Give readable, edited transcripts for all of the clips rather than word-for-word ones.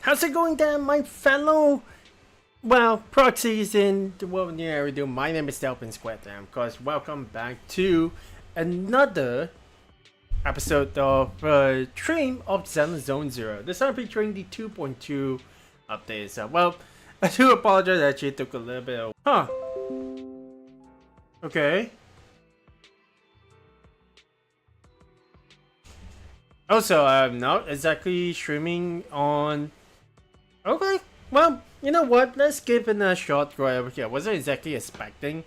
How's it going there, my fellow, proxies in the world near area? My name is Delphin Squad, and of course, welcome back to another episode of stream of Zenless Zone Zero. This time featuring the 2.2 updates. I do apologize, it actually took a little bit of... Okay. Also, I'm not exactly streaming on... Okay, well, you know what? Let's give it a shot right over here. I wasn't exactly expecting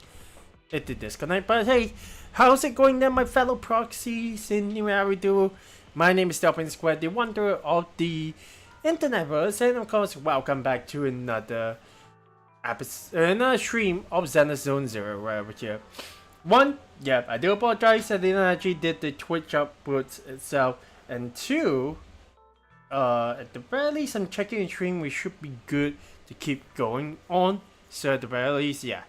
it to disconnect, but hey, how's it going there, my fellow proxies in New Aridu? My name is Delphin Squad, the wonder of the internetverse, and of course, welcome back to another episode, another stream of Zenless Zone Zero right over here. One, yep, I do apologize, I didn't actually did the Twitch uploads itself, and two, at the very least, I'm checking the stream. We should be good to keep going on. So at the very least, yeah,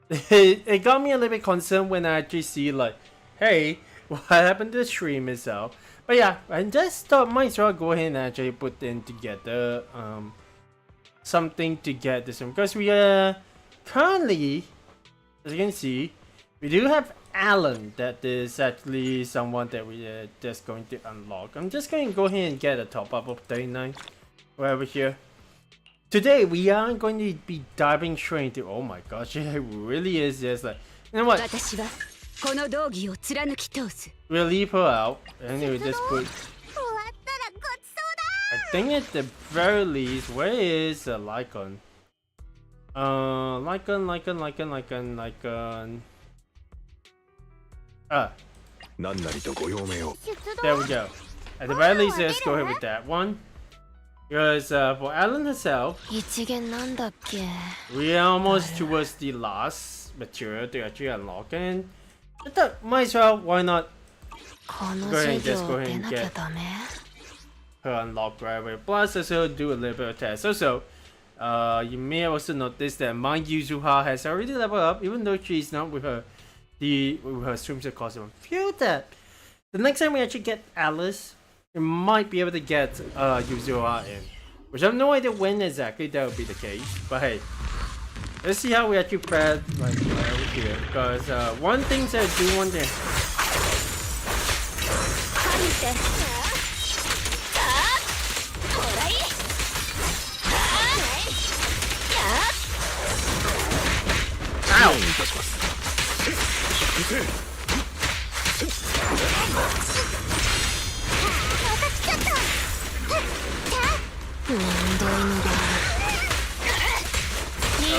it got me a little bit concerned when I actually see like, hey, what happened to the stream itself? But yeah, I just thought might as well go ahead and actually put in together something to get this one, because we are currently, as you can see, we do have Alan. That is actually someone that we are just going to unlock. I'm just going to go ahead and get a top up of 39 right over here. Today we are going to be diving straight into, oh my gosh, it really is just like, you know what, we'll leave her out and we'll just put, I think at the very least, where is the Lycon? Lycon. There we go. At the very least, let's go ahead with that one. Because for Alan herself, we are almost towards the last material to actually unlock, and I thought, might as well, why not go ahead and get her unlocked right away. Plus, also do a little bit of test. Also, you may also notice that my Yuzuha has already leveled up, even though she's not with her swimsuit costume. Feel that the next time we actually get Alice, we might be able to get Yuzuha in, which I have no idea when exactly that will be the case. But hey, let's see how we actually fare like over here. Because one thing that I do want to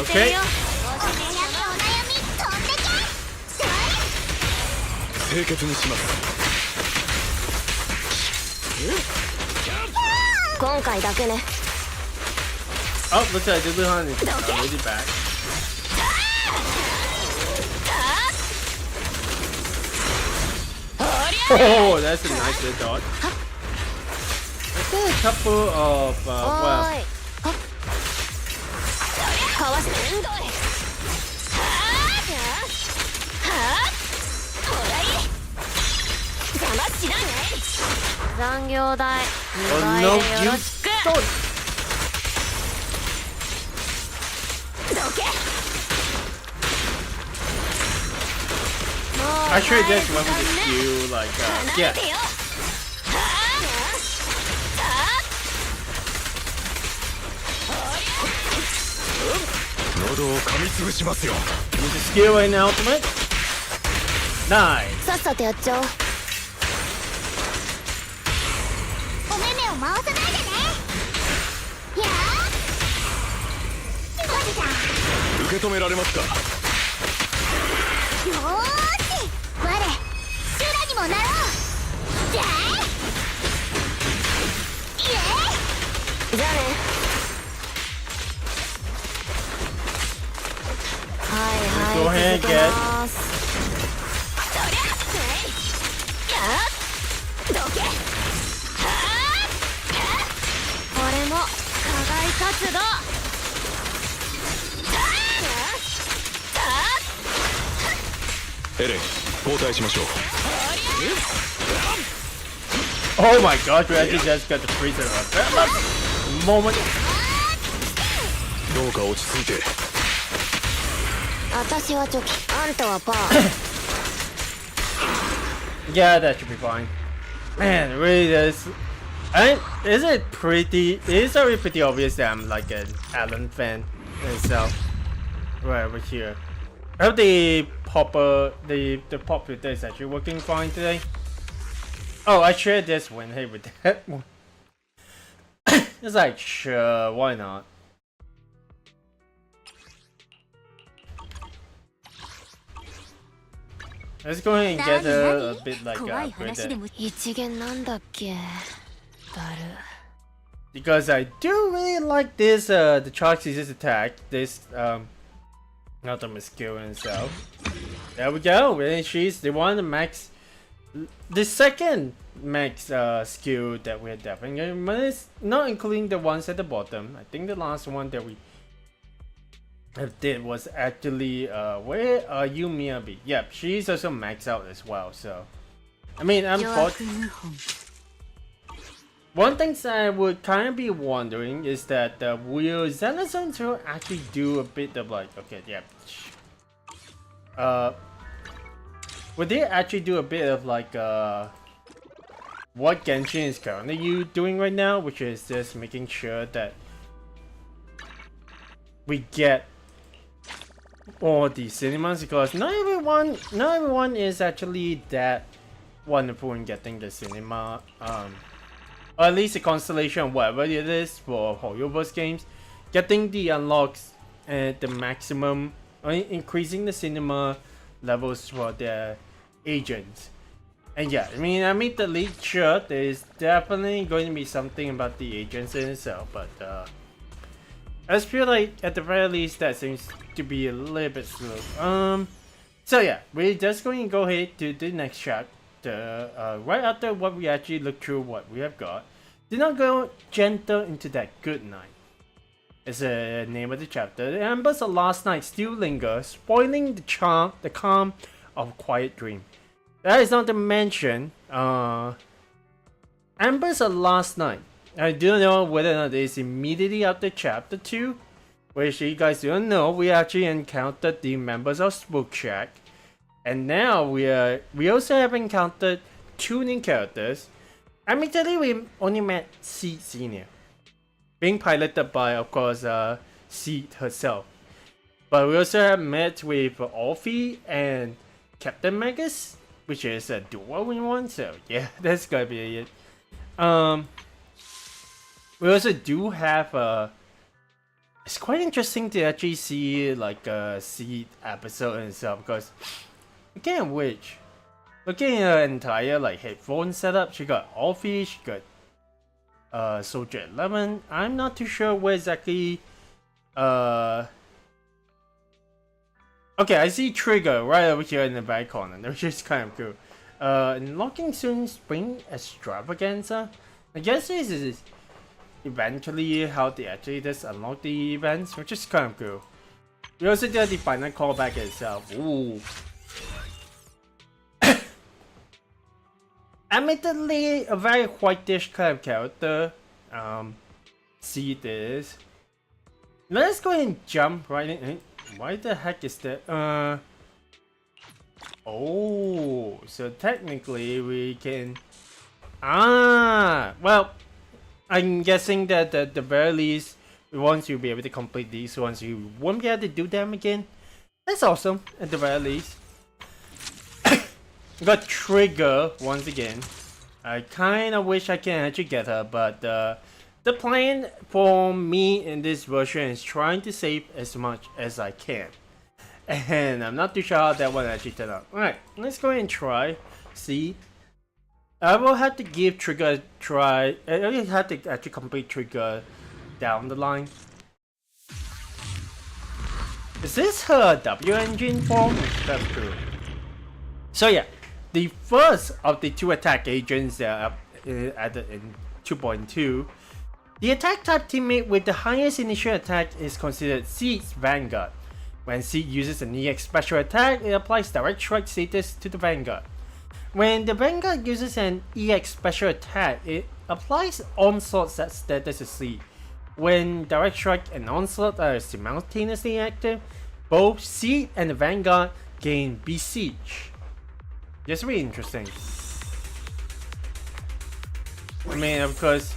Okay. Oh, looks like Delphin is already back. Oh, that's a nice little dodge. I think a couple of oh no, you don't. I should just went with the skill, like, yeah. Use the skill and ultimate. Nice. Go ahead and get. Oh my gosh, we actually just got the freezer up. moment. どうか落ち着いて。私はチョキ、あんたはパー。Yeah, that should be fine. Man, it really does. Is it pretty? It is already pretty obvious that I'm like an Alan fan myself. Right over here. I hope the pop filter is actually working fine today. Oh, I shared this one. Hey, with that one. It's like, sure, why not? Let's go ahead and get a bit like upgraded. 一元なんだっけ。だる。 Because I do really like this the charge resist attack, this ultimate skill and so. There we go. And she's the one max, the second max skill that we're definitely, but it's not including the ones at the bottom. I think the last one that we did was actually where are you, Miyabi? Yep, she's also maxed out as well. So I mean, one thing that I would kind of be wondering is that will Zenless Zone Zero actually do a bit of like, okay, yeah, would they actually do a bit of like what Genshin is currently doing right now, which is just making sure that we get all these cinemas, because not everyone is actually that wonderful in getting the cinema, or at least the constellation, whatever it is for Hoyoverse games, getting the unlocks at the maximum, or increasing the cinema levels for their agents. And yeah, I mean, admittedly, sure, there is definitely going to be something about the agents in itself, but I just feel like at the very least that seems to be a little bit slow. So yeah, we're just going to go ahead to the next chapter, right after what we actually look through what we have got. Do not go gentle into that good night. It's the name of the chapter. The embers of last night still linger, spoiling the calm of a quiet dream. That is not to mention, embers of last night. I don't know whether or not it is immediately after chapter 2, which you guys don't know, we actually encountered the members of Spook Shack. And now we also have encountered 2 new characters. Admittedly, we only met Seed Senior, being piloted by, of course, Seed herself. But we also have met with Orphe and Captain Magus, which is a duo in one. So yeah, that's gonna be it. We also do have it's quite interesting to actually see like a Seed episode and stuff, because again, which looking at her entire like headphone setup, she got Orphe, she got Soldier 11. I'm not too sure where exactly. Okay, I see Trigger right over here in the back corner, which is kind of cool. Unlocking soon Spring Extravaganza. I guess this is eventually how they actually just unlock the events, which is kind of cool. We also did the final callback itself. Ooh. Admittedly, a very whitish kind of character. See this. Let's go ahead and jump right in. Why the heck is that? Oh, so technically we can. Well, I'm guessing that at the very least, once you'll be able to complete these ones, you won't be able to do them again. That's awesome, at the very least. Got Trigger once again. I kind of wish I can actually get her, but the plan for me in this version is trying to save as much as I can. And I'm not too sure how that one actually turned out. Alright, let's go ahead and try. See. I will have to give Trigger a try. I will have to actually complete Trigger down the line. Is this her W engine form? That's cool. So yeah, the first of the 2 attack agents that are added in 2.2. The attack type teammate with the highest initial attack is considered Seed's Vanguard. When Seed uses an EX special attack, it applies direct strike status to the Vanguard. When the Vanguard uses an EX special attack, it applies onslaught status to Seed. when Direct Strike and Onslaught are simultaneously active, both Seed and the Vanguard gain Besiege. Just really interesting. I mean, of course,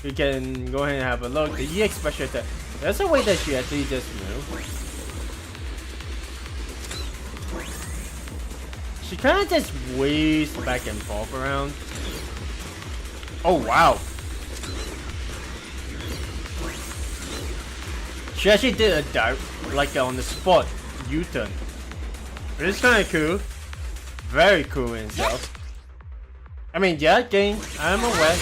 we can go ahead and have a look. The EX special attack. There's a way that she actually just moves. She kind of just waves back and forth around. Oh wow! She actually did a dive, like on the spot U-turn. It is kind of cool. Very cool in itself. I mean, yeah, game. I'm aware.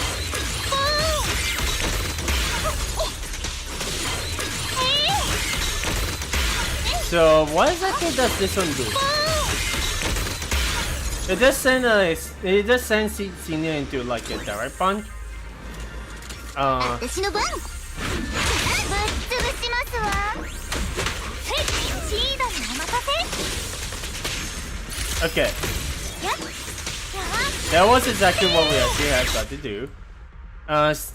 So what exactly does this one do? It just sends Senior into like a direct punch. Okay. That was exactly what we actually had got to do.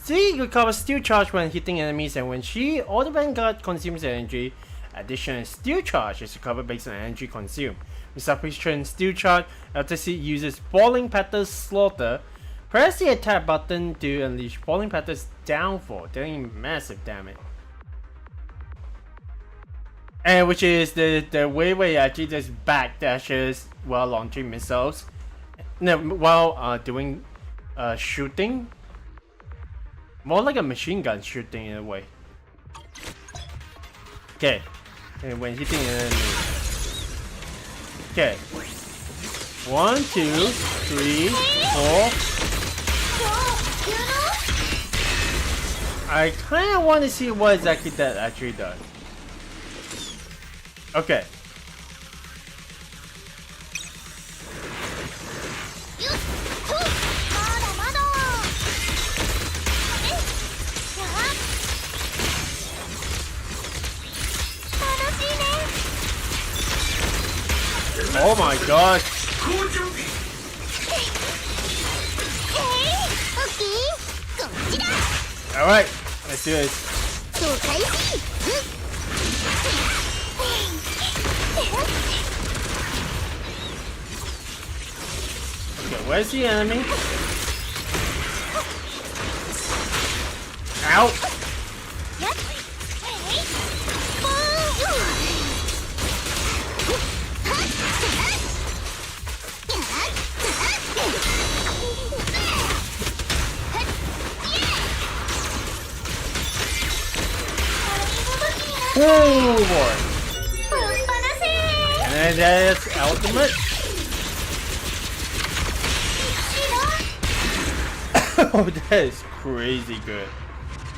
She recovers Steel Charge when hitting enemies, and when she or the Vanguard consumes energy, additional Steel Charge is recovered based on energy consumed. With sufficient Steel Charge, after she uses Falling Petals Slaughter, press the attack button to unleash Falling Petals Downfall, dealing massive damage. And which is the way where you actually just backdashes while launching missiles. No, while doing shooting. More like a machine gun shooting in a way. Okay. And when hitting an enemy. Okay. 1, 2, 3, 4. I kinda wanna see what exactly that actually does. Okay. Oh my god. Alright, let's do this. Okay, where's the enemy? Ow! Oh boy! And then that's ultimate. Oh, that is crazy good.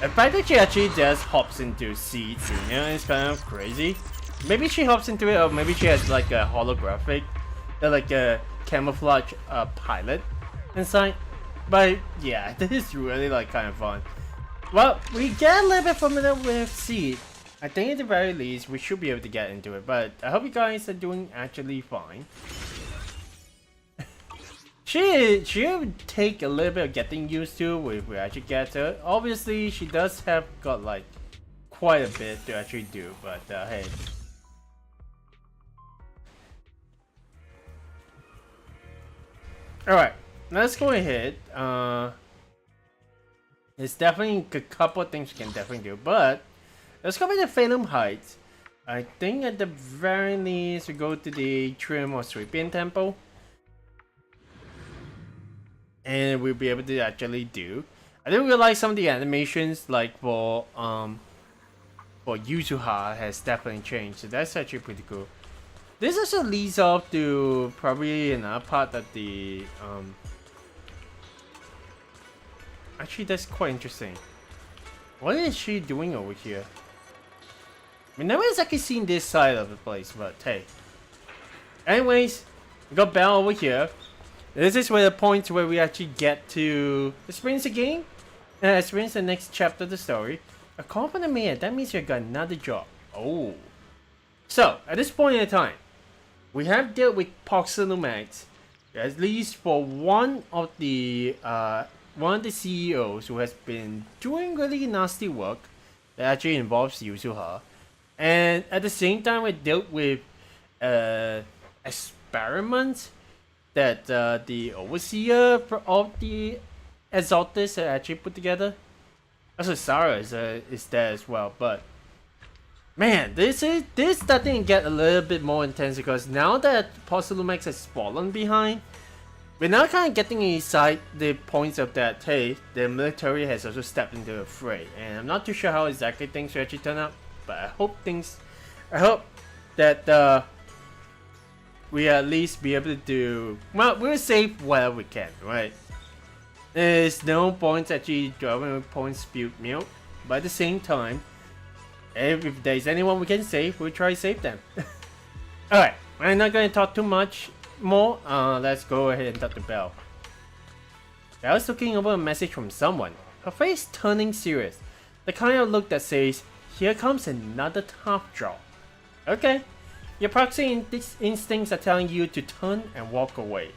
The fact that she actually just hops into Seed Senior is kind of crazy. Maybe she hops into it, or maybe she has like a holographic, like a camouflage pilot inside. But yeah, this is really like kind of fun. Well, we get a little bit familiar with Seed. I think at the very least we should be able to get into it, but I hope you guys are doing actually fine. She'll take a little bit of getting used to if we actually get to it. Obviously, she does have got like quite a bit to actually do, but hey. Alright, let's go ahead. There's definitely a couple of things we can definitely do, but let's go back to Phantom Heights. I think at the very least we go to the Trim or Sweeping Temple. And we'll be able to actually do. I didn't realize some of the animations like for Yuzuha has definitely changed, so that's actually pretty cool. This also leads off to probably another part of the actually that's quite interesting. What is she doing over here? We never exactly seen this side of the place, but hey. Anyways, we got Belle over here. This is where the point where we actually get to experience the game, experience the next chapter of the story. A call from the mayor, that means you got another job. Oh. So, at this point in time, we have dealt with Poxelumax, at least for one of the CEOs who has been doing really nasty work that actually involves Yuzuha. And at the same time, we dealt with experiments that the overseer of the Exaltus actually put together. Also, Sarah is there as well. But man, this starting to get a little bit more intense because now that Postulumex has fallen behind, we're now kind of getting inside the points of that. Hey, the military has also stepped into the fray, and I'm not too sure how exactly things will actually turn out. But I hope that we at least be able to do, well, we'll save whatever we can, right? There's no point actually driving points spilled milk, but at the same time, if there's anyone we can save, we'll try to save them. Alright, I'm not going to talk too much more. Let's go ahead and tap the bell. I was looking over a message from someone, her face turning serious, the kind of look that says, here comes another tough draw. Okay, your proxy instincts are telling you to turn and walk away.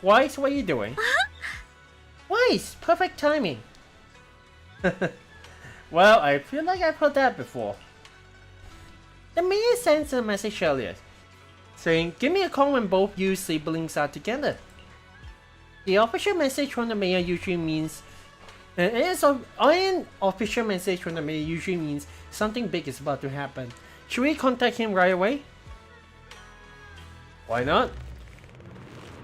Weiss, what are you doing? Weiss, perfect timing. Well, I feel like I've heard that before. The mayor sent a message earlier, saying, give me a call when both you siblings are together. The official message from the mayor usually means official message from the mayor usually means something big is about to happen. Should we contact him right away? Why not?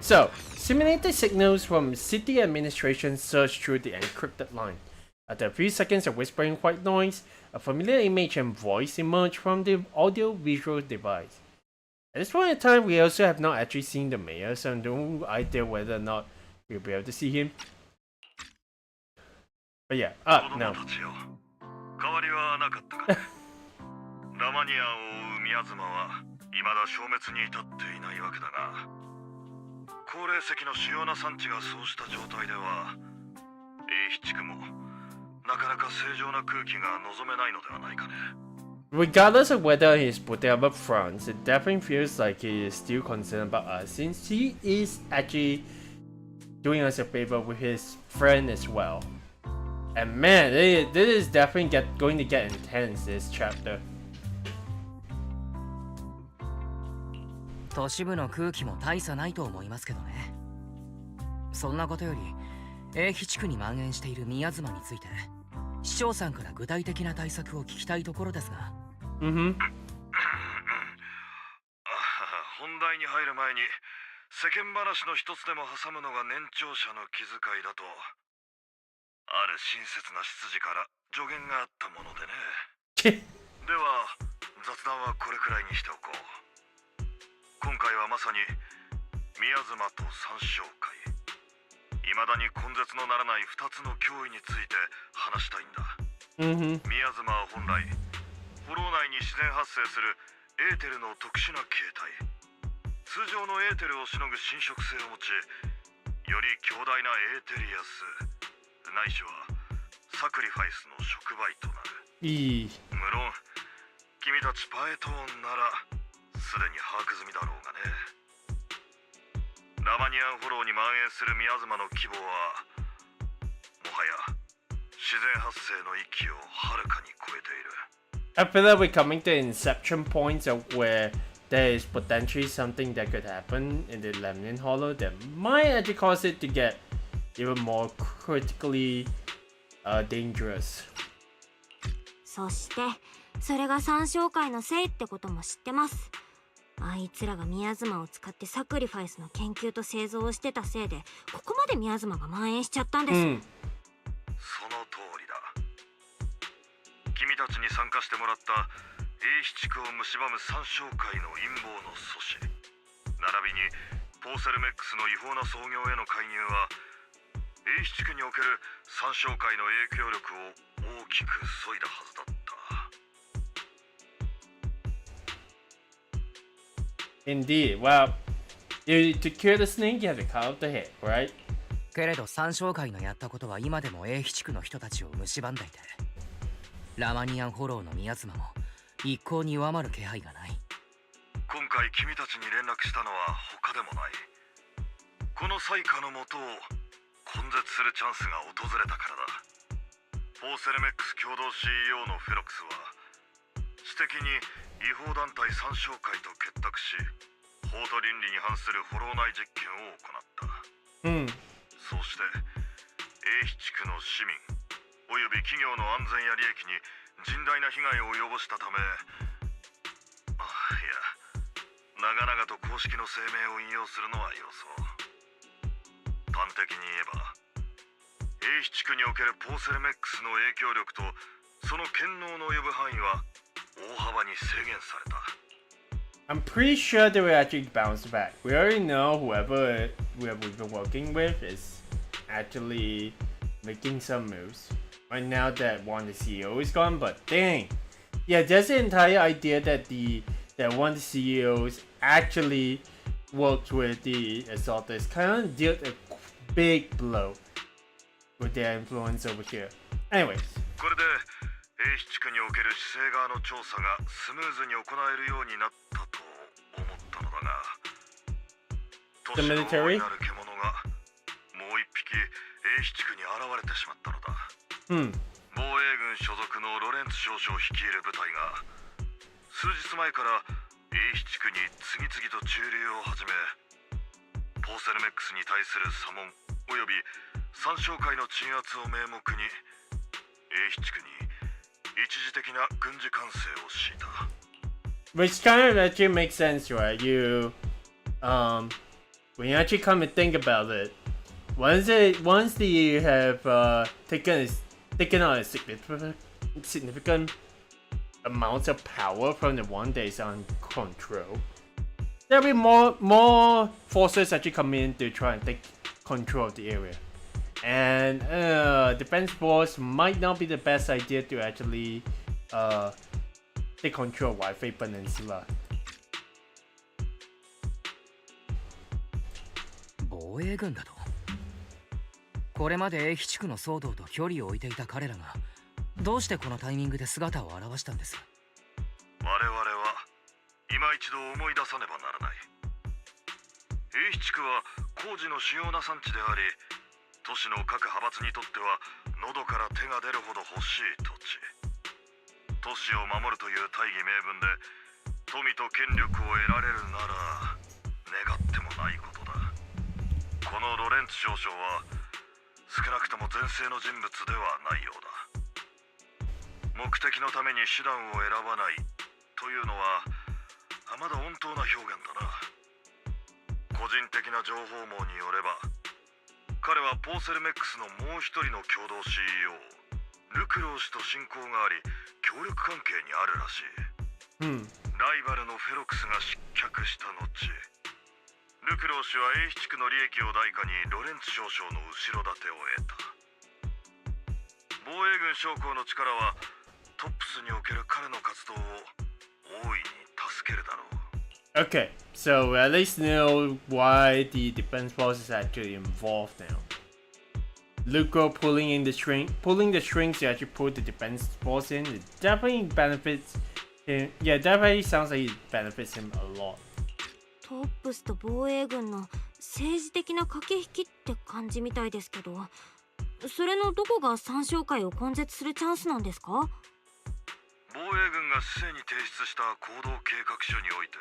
So, simulated signals from city administration surged through the encrypted line. After a few seconds of whispering white noise, a familiar image and voice emerged from the audio-visual device. At this point in time, we also have not actually seen the mayor, so no idea whether or not we'll be able to see him. But yeah, no. 変わりはなかったか。ラマニアを追う宮妻は未だ消滅に至っていないわけだが、高齢石の主要な産地がそうした状態では、英地区もなかなか正常な空気が望めないのではないかね。Regardless of whether he's putting up a front, it definitely feels like he is still concerned about us since he is actually doing us a favor with his friend as well. And man, this is definitely going to get intense, this chapter. 都市部の空気も大差ないと思いますけどね。そんなことより、英比地区に蔓延している宮妻について、市長さんから具体的な対策を聞きたいところですが。本題に入る前に、世間話の一つでも挟むのが年長者の気遣いだと。ある親切な執事から助言があったものでね。では雑談はこれくらいにしておこう。今回はまさに宮妻と三将会、未だに根絶のならない2つの脅威について話したいんだ。宮妻は本来フォロー内に自然発生するエーテルの特殊な形態、通常のエーテルをしのぐ侵食性を持ち、より強大なエーテリアスないしはサクリファイスの触媒となる。無論君たちパエトーンならすでに把握済みだろうがね。ラマニアンフォローに蔓延する宮妻の規模はもはや自然発生の域をはるかに超えている。I feel like we're coming to inception points of where there is potentially something that could happen in the Lemnian Hollow that might actually cause it to get even more critically dangerous. そしてそれが三将会のせいってことも知ってます。あいつらが宮妻を使ってサクリファイスの研究と製造をしてたせいで、ここまで宮妻が蔓延しちゃったんです。その通りだ。君たちに参加してもらった英比地区を蝕む三将会の陰謀の阻止、並びにポーセルメックスの違法な操業への介入は英比地区における三将会の影響力を大きく削いだはずだった。Indeed. Well, to cure the snake, you have to cut off the head, right? けれど三将会のやったことは今でも英比地区の人たちを蝕んでいて、ラマニアンフォローの宮妻も一向に弱まる気配がない。今回君たちに連絡したのは他でもない。この災禍のもとを根絶するチャンスが訪れたからだ。ポーセルメックス共同 CEO のフェロクスは私的に違法団体参照会と結託し法と倫理に反するフォロー内実験を行った。そうして A 地区の市民および企業の安全や利益に甚大な被害を及ぼしたため、長々と公式の声明を引用するのはよそう。端的に言えば A 地区におけるポーセルメックスの影響力とその権能の及ぶ範囲は大幅に制限された。I'm pretty sure they will actually bounce back. We already know whoever we've been working with is actually making some moves. Right now that one of the CEO is gone, but dang. Yeah, there's the entire idea that one of the CEOs actually worked with the assaulters kind of dealt a big blow with their influence over here. Anyways. これで A 地区における市政側の調査がスムーズに行えるようになったと思ったのだが、都市の王になる獣がもう一匹 A 地区に現れてしまったのだ。防衛軍所属のロレンツ少将率いる部隊が数日前から A 地区に次々と駐留を始め、ポーセルメックスに対する査問および参照会の鎮圧を名目に A 地区に一時的な軍事管制を敷いた。 Which kind of actually makes sense, right? When you actually come and think about it, once you have taken out a significant amounts of power from the one that is on control, there'll be more forces actually come in to try and take control of the area. And defense force might not be the best idea to actually take control of Wi-Fi Peninsula. 防衛軍だと。これまで A 地区の騒動と距離を置いていた彼らがどうしてこのタイミングで姿を現したんです？我々は今一度思い出さねばならない。 A 地区は工事の主要な産地であり、都市の各派閥にとっては喉から手が出るほど欲しい土地。都市を守るという大義名分で富と権力を得られるなら願ってもないことだ。このロレンツ少将は少なくとも前世の人物ではないようだ。目的のために手段を選ばないというのはまだ穏当な表現だな。個人的な情報網によれば彼はポーセルメックスのもう一人の共同 CEO ルクロー氏と親交があり協力関係にあるらしい。ライバルのフェロクスが失脚した後、ルクロー氏は A 地区の利益を代価にロレンツ少将の後ろ盾を得た。防衛軍将校の力はトップスにおける彼の活動を大いに助けるだろう。Okay, so we at least know why the defense force is actually involved now. Lucro pulling the strings to actually pull the defense force in. It definitely benefits him. Yeah, definitely sounds like it benefits him a lot. トップスと防衛軍の政治的な駆け引きって感じみたいですけど、それのどこが参照会を根絶するチャンスなんですか？防衛軍が市政に提出した行動計画書において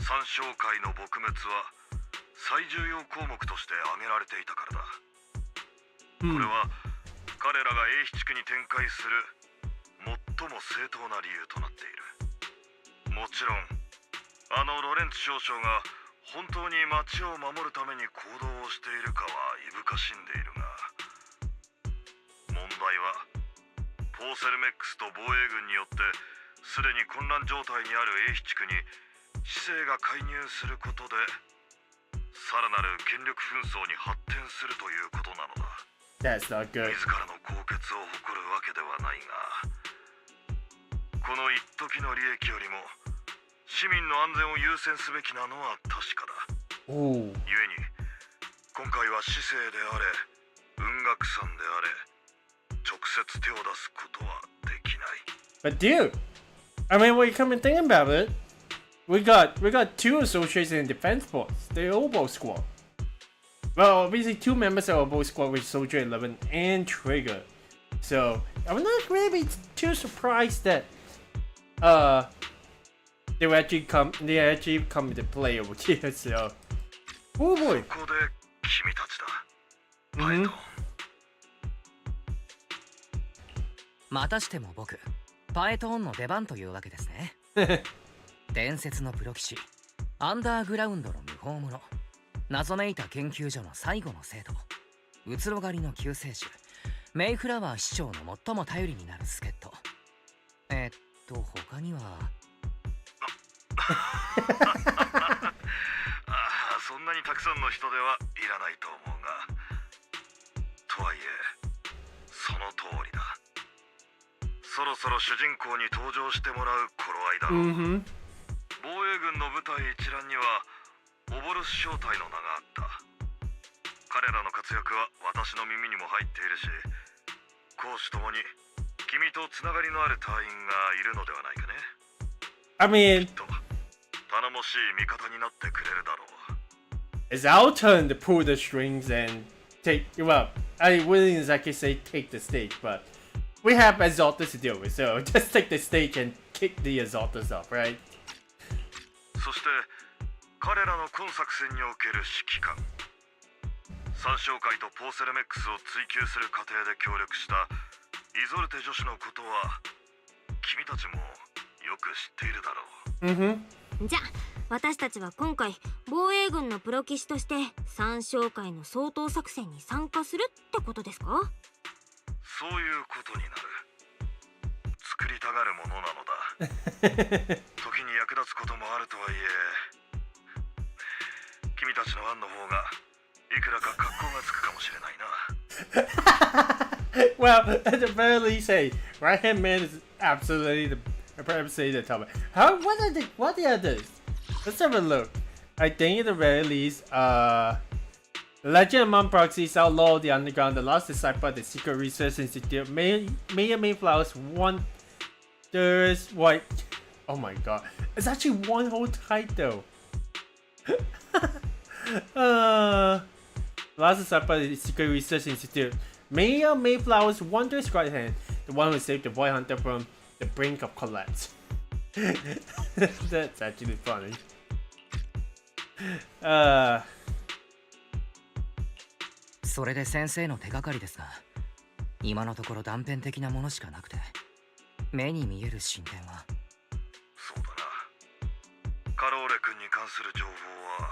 参照会の撲滅は最重要項目として挙げられていたからだ。これは彼らが A 地区に展開する最も正当な理由となっている。もちろんロレンツ少将が本当に町を守るために行動をしているかはいぶかしんでいるが、問題はポーセルメックスと防衛軍によってすでに混乱状態にある A 地区に市政が介入することでさらなる権力紛争に発展するということなのだ。That's not good. 自らの高潔を誇るわけではないが、この一時の利益よりも市民の安全を優先すべきなのは確かだ。故に今回は市政であれ雲岳山であれ直接手を出すことはできない。 But dude, I mean, when you come and think about it, we got two associates in the defense force, the Obol Squad. Well, obviously two members of Obol Squad with Soldier 11 and Trigger. So I'm not really too surprised that they actually come into play over here. So, oh boy. ここで君たちだ。パエトン。またしても僕パエトーンの出番というわけですね。伝説のプロ棋士、アンダーグラウンドの無法者、謎めいた研究所の最後の生徒、うつろ狩りの救世主、メイフラワー市長の最も頼りになる助っ人。他にはそんなにたくさんの人ではいらないと思うが、とはいえその通りだ。そろそろ主人公に登場してもらう頃合いだろう。防衛軍の部隊一覧にはオボルス小隊の名があった。彼らの活躍は私の耳にも入っているし、攻守ともに君とつながりのある隊員がいるのではないかね。I mean, と頼もしい味方になってくれるだろう。 it's our turn to pull the strings and take. Well, I wouldn't exactly say take the stage, but we have Exalters to deal with, so just take the stage and kick the Exalters up, right? そして彼らの今作戦における指揮官、三将会とポーセルメックスを追求する過程で協力したイゾルテ女子のことは君たちもよく知っているだろう。じゃあ私たちは今回防衛軍のプロ棋士として三将会の掃討作戦に参加するってことですか？そういうことになる。作りたがるものなのだ。時に役立つこともあるとはいえ、君たちの案の方がいくらか格好がつくかもしれないな。Well, at the very least, hey, right hand man is absolutely the top. How? What the others? Let's have a look. I think at the very least, Legend Among Proxies, Outlaw, The Underground, The Lost Disciple, The Secret Research Institute, Mayflowers, Wonders, White. Oh my god, it's actually one whole title. Lost Disciple, The Secret Research Institute, Mayflowers, Wonders Right Hand, the one who saved the boy hunter from the brink of collapse. That's actually funny. それで先生の手がかりですが、今のところ断片的なものしかなくて、目に見える進展は。そうだな。カローレ君に関する情報は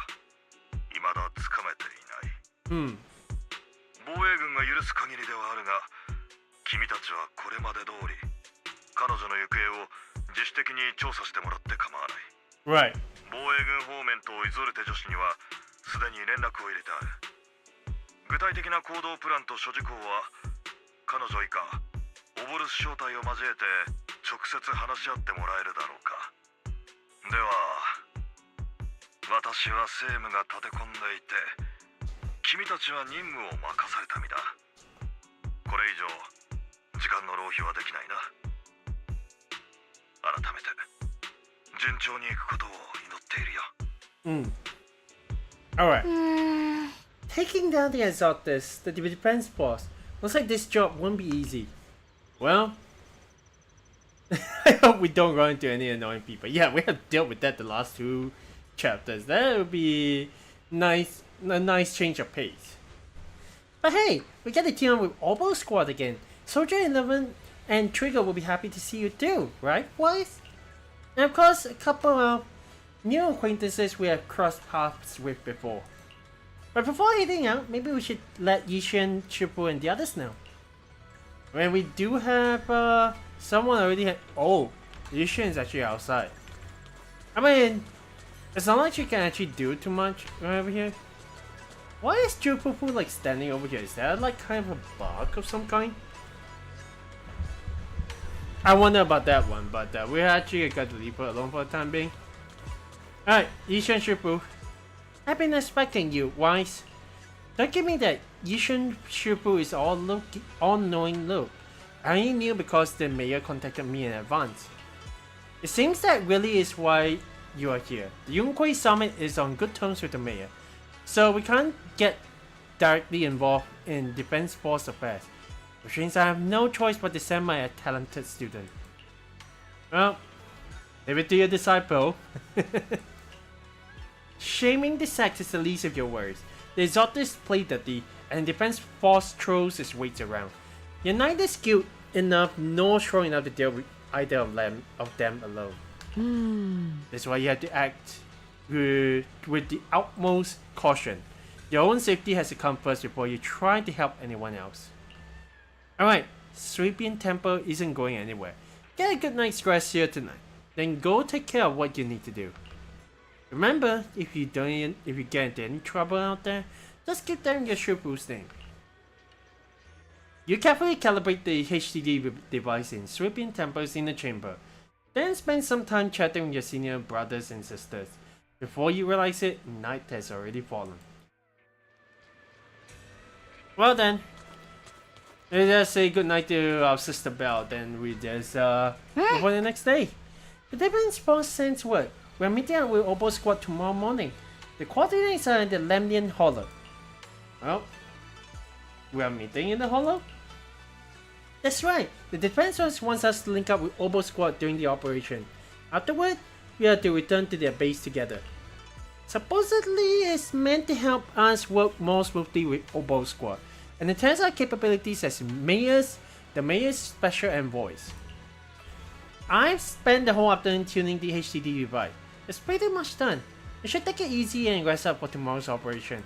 未だつかめていない。防衛軍が許す限りではあるが、君たちはこれまで通り彼女の行方を自主的に調査してもらって構わない。Right. 防衛軍方面とイゾルテ女子にはすでに連絡を入れてある。具体的な行動プランと諸事項は彼女以下オボルス小隊を交えて直接話し合ってもらえるだろうか。では私は政務が立て込んでいて、君たちは任務を任された身だ。これ以上時間の浪費はできないな。改めて順調にいくことを祈っているよ。Alright. Taking down the Exaltus, the defense boss. Looks like this job won't be easy. Well, I hope we don't run into any annoying people. Yeah, we have dealt with that the last two chapters. That would be nice, a nice change of pace. But hey, we get to team up with Obol Squad again. Soldier 11 and Trigger will be happy to see you too, right, boys? And of course, a couple of new acquaintances we have crossed paths with before. But before heading out, maybe we should let Yishin, Chipu, and the others know. When we do have someone already oh, Yishin is actually outside. I mean, it's not like she can actually do too much over here. Why is Chipu like standing over here? Is that like kind of a bug of some kind? I wonder about that one, but we're actually got to leave her alone for the time being. Alright, Yishin, Chipu. I've been expecting you, Wise. Don't give me that Yishin Shipu is all-knowing look. I only knew because the mayor contacted me in advance. It seems that really is why you are here. The Yunquay Summit is on good terms with the mayor, so we can't get directly involved in defense force affairs. which means I have no choice but to send my talented student. Well, leave it to your disciple. Shaming the sex is the least of your worries. The exotics play dirty, and the defense force throws its weight around. You're neither skilled enough nor strong enough to deal with either of them alone. That's why you have to act with the utmost caution. Your own safety has to come first before you try to help anyone else. Alright, Sweeping Temple isn't going anywhere. Get a good night's rest here tonight. Then go take care of what you need to do. Remember, if you get into any trouble out there, just keep them your ship boosting. You carefully calibrate the HDD device in Sweeping Temple's inner chamber. Then spend some time chatting with your senior brothers and sisters. Before you realize it, night has already fallen. Well then, let's just say goodnight to our sister Belle, then we just move on the next day. The Delphin's boss sends word. We're meeting up with Obol Squad tomorrow morning. The coordinates are in the Lemnian Hollow. Well, we are meeting in the Hollow? That's right, the defense force wants us to link up with Obol Squad during the operation. Afterward, we are to return to their base together. Supposedly, it's meant to help us work more smoothly with Obol Squad, and enhance our capabilities as the Mayor's special envoys. I've spent the whole afternoon tuning the HDD device. It's pretty much done. You should take it easy and rest up for tomorrow's operation.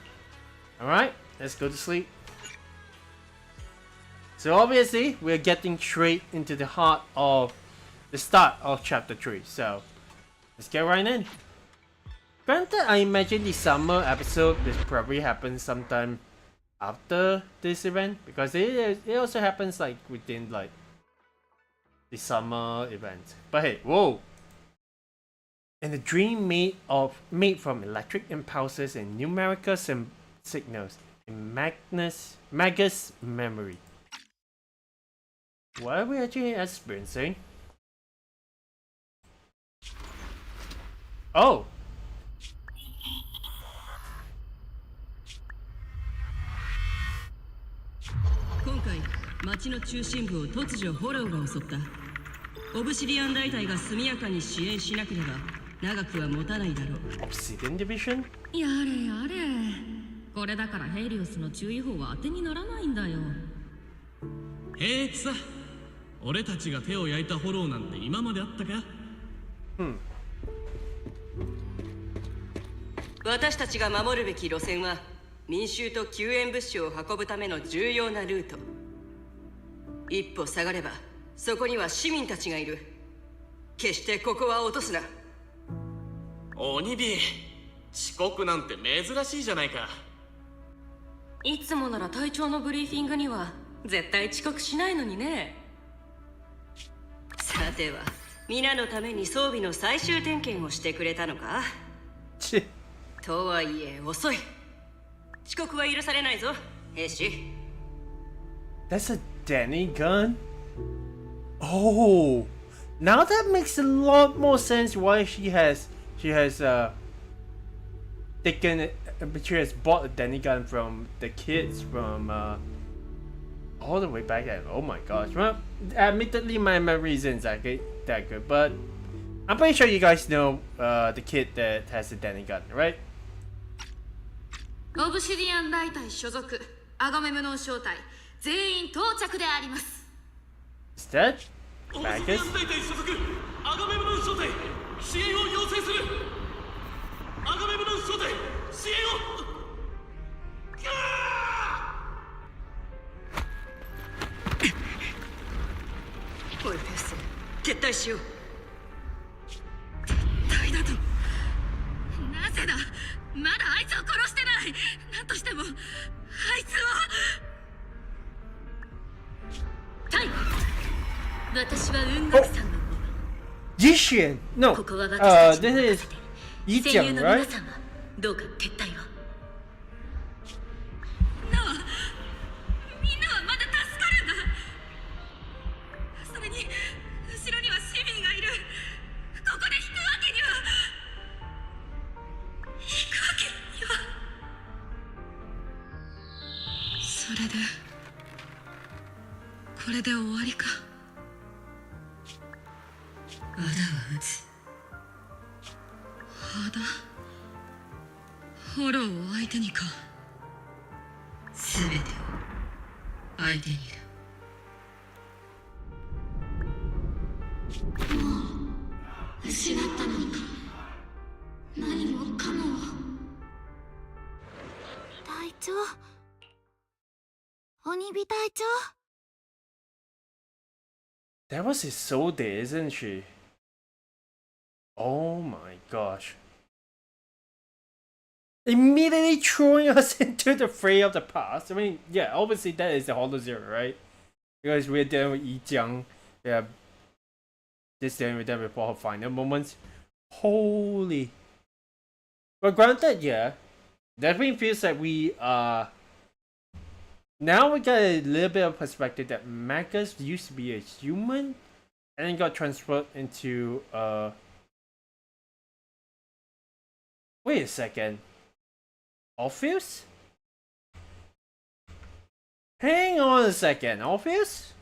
Alright, let's go to sleep. So obviously, we're getting straight into the heart of the start of chapter 3. So, let's get right in. Granted, I imagine the summer episode will probably happen sometime after this event, because it also happens like within like the summer event. But hey, whoa! And a dream made from electric impulses and numerical signals in Magus' memory. What are we actually experiencing? Oh! 今回町の中心部を突如ホローが襲った。オブシディアン大隊が速やかに支援しなければ長くは持たないだろう。 Obsidian Division? やれやれ。これだからヘリオスの注意報は当てにならないんだよ。平気さ。俺たちが手を焼いたホローなんて今まであったか？私たちが守るべき路線は民衆と救援物資を運ぶための重要なルート。一歩下がればそこには市民たちがいる。決してここは落とすな。鬼火、遅刻なんて珍しいじゃないか。いつもなら隊長のブリーフィングには絶対遅刻しないのにね。さては皆のために装備の最終点検をしてくれたのか？とはいえ遅い。遅刻は許されないぞ、兵士。 That's a Danny gun? Oh! Now that makes a lot more sense why she has bought a Danny gun from the kids from all the way back then. Oh my gosh. Well, admittedly my memory isn't exactly that good, but I'm pretty sure you guys know the kid that has the Danny gun, right? オブシディアン大隊所属アガメムノン小隊全員到着であります。 Is that オブシディアン Magus? 大隊所属アガメムノン小隊支援を要請する。アガメムノン小隊支援を。おいペース、撤退しよう。撤退だと？なぜだ、まだあいつを殺してない。何としてもあいつを。タイ、私は雲岳さんのもの。 Jishin! No! ここは私たち This に is 任せて、戦友 Yichang, の right? 皆さんはどうか撤退を。なあ、みんなはまだ助かるんだ。それに後ろには市民がいる。ここで引くわけには。引くわけには。それでこれで終わりか。肌は打つ。肌フォローを相手にか。全てを相手にだ。もう失ったのにか。何もかもを。隊長、鬼火隊長。That was Isolde, isn't she? Oh my gosh. Immediately throwing us into the fray of the past. I mean, yeah, obviously that is the Hollow Zero, right? Because we're dealing with Yi Jiang. Yeah. This time we're done before her final moments. Holy. But granted, yeah. Definitely feels like we now we got a little bit of perspective that Magus used to be a human and then got transferred into wait a second. Orpheus? Hang on a second, Orpheus?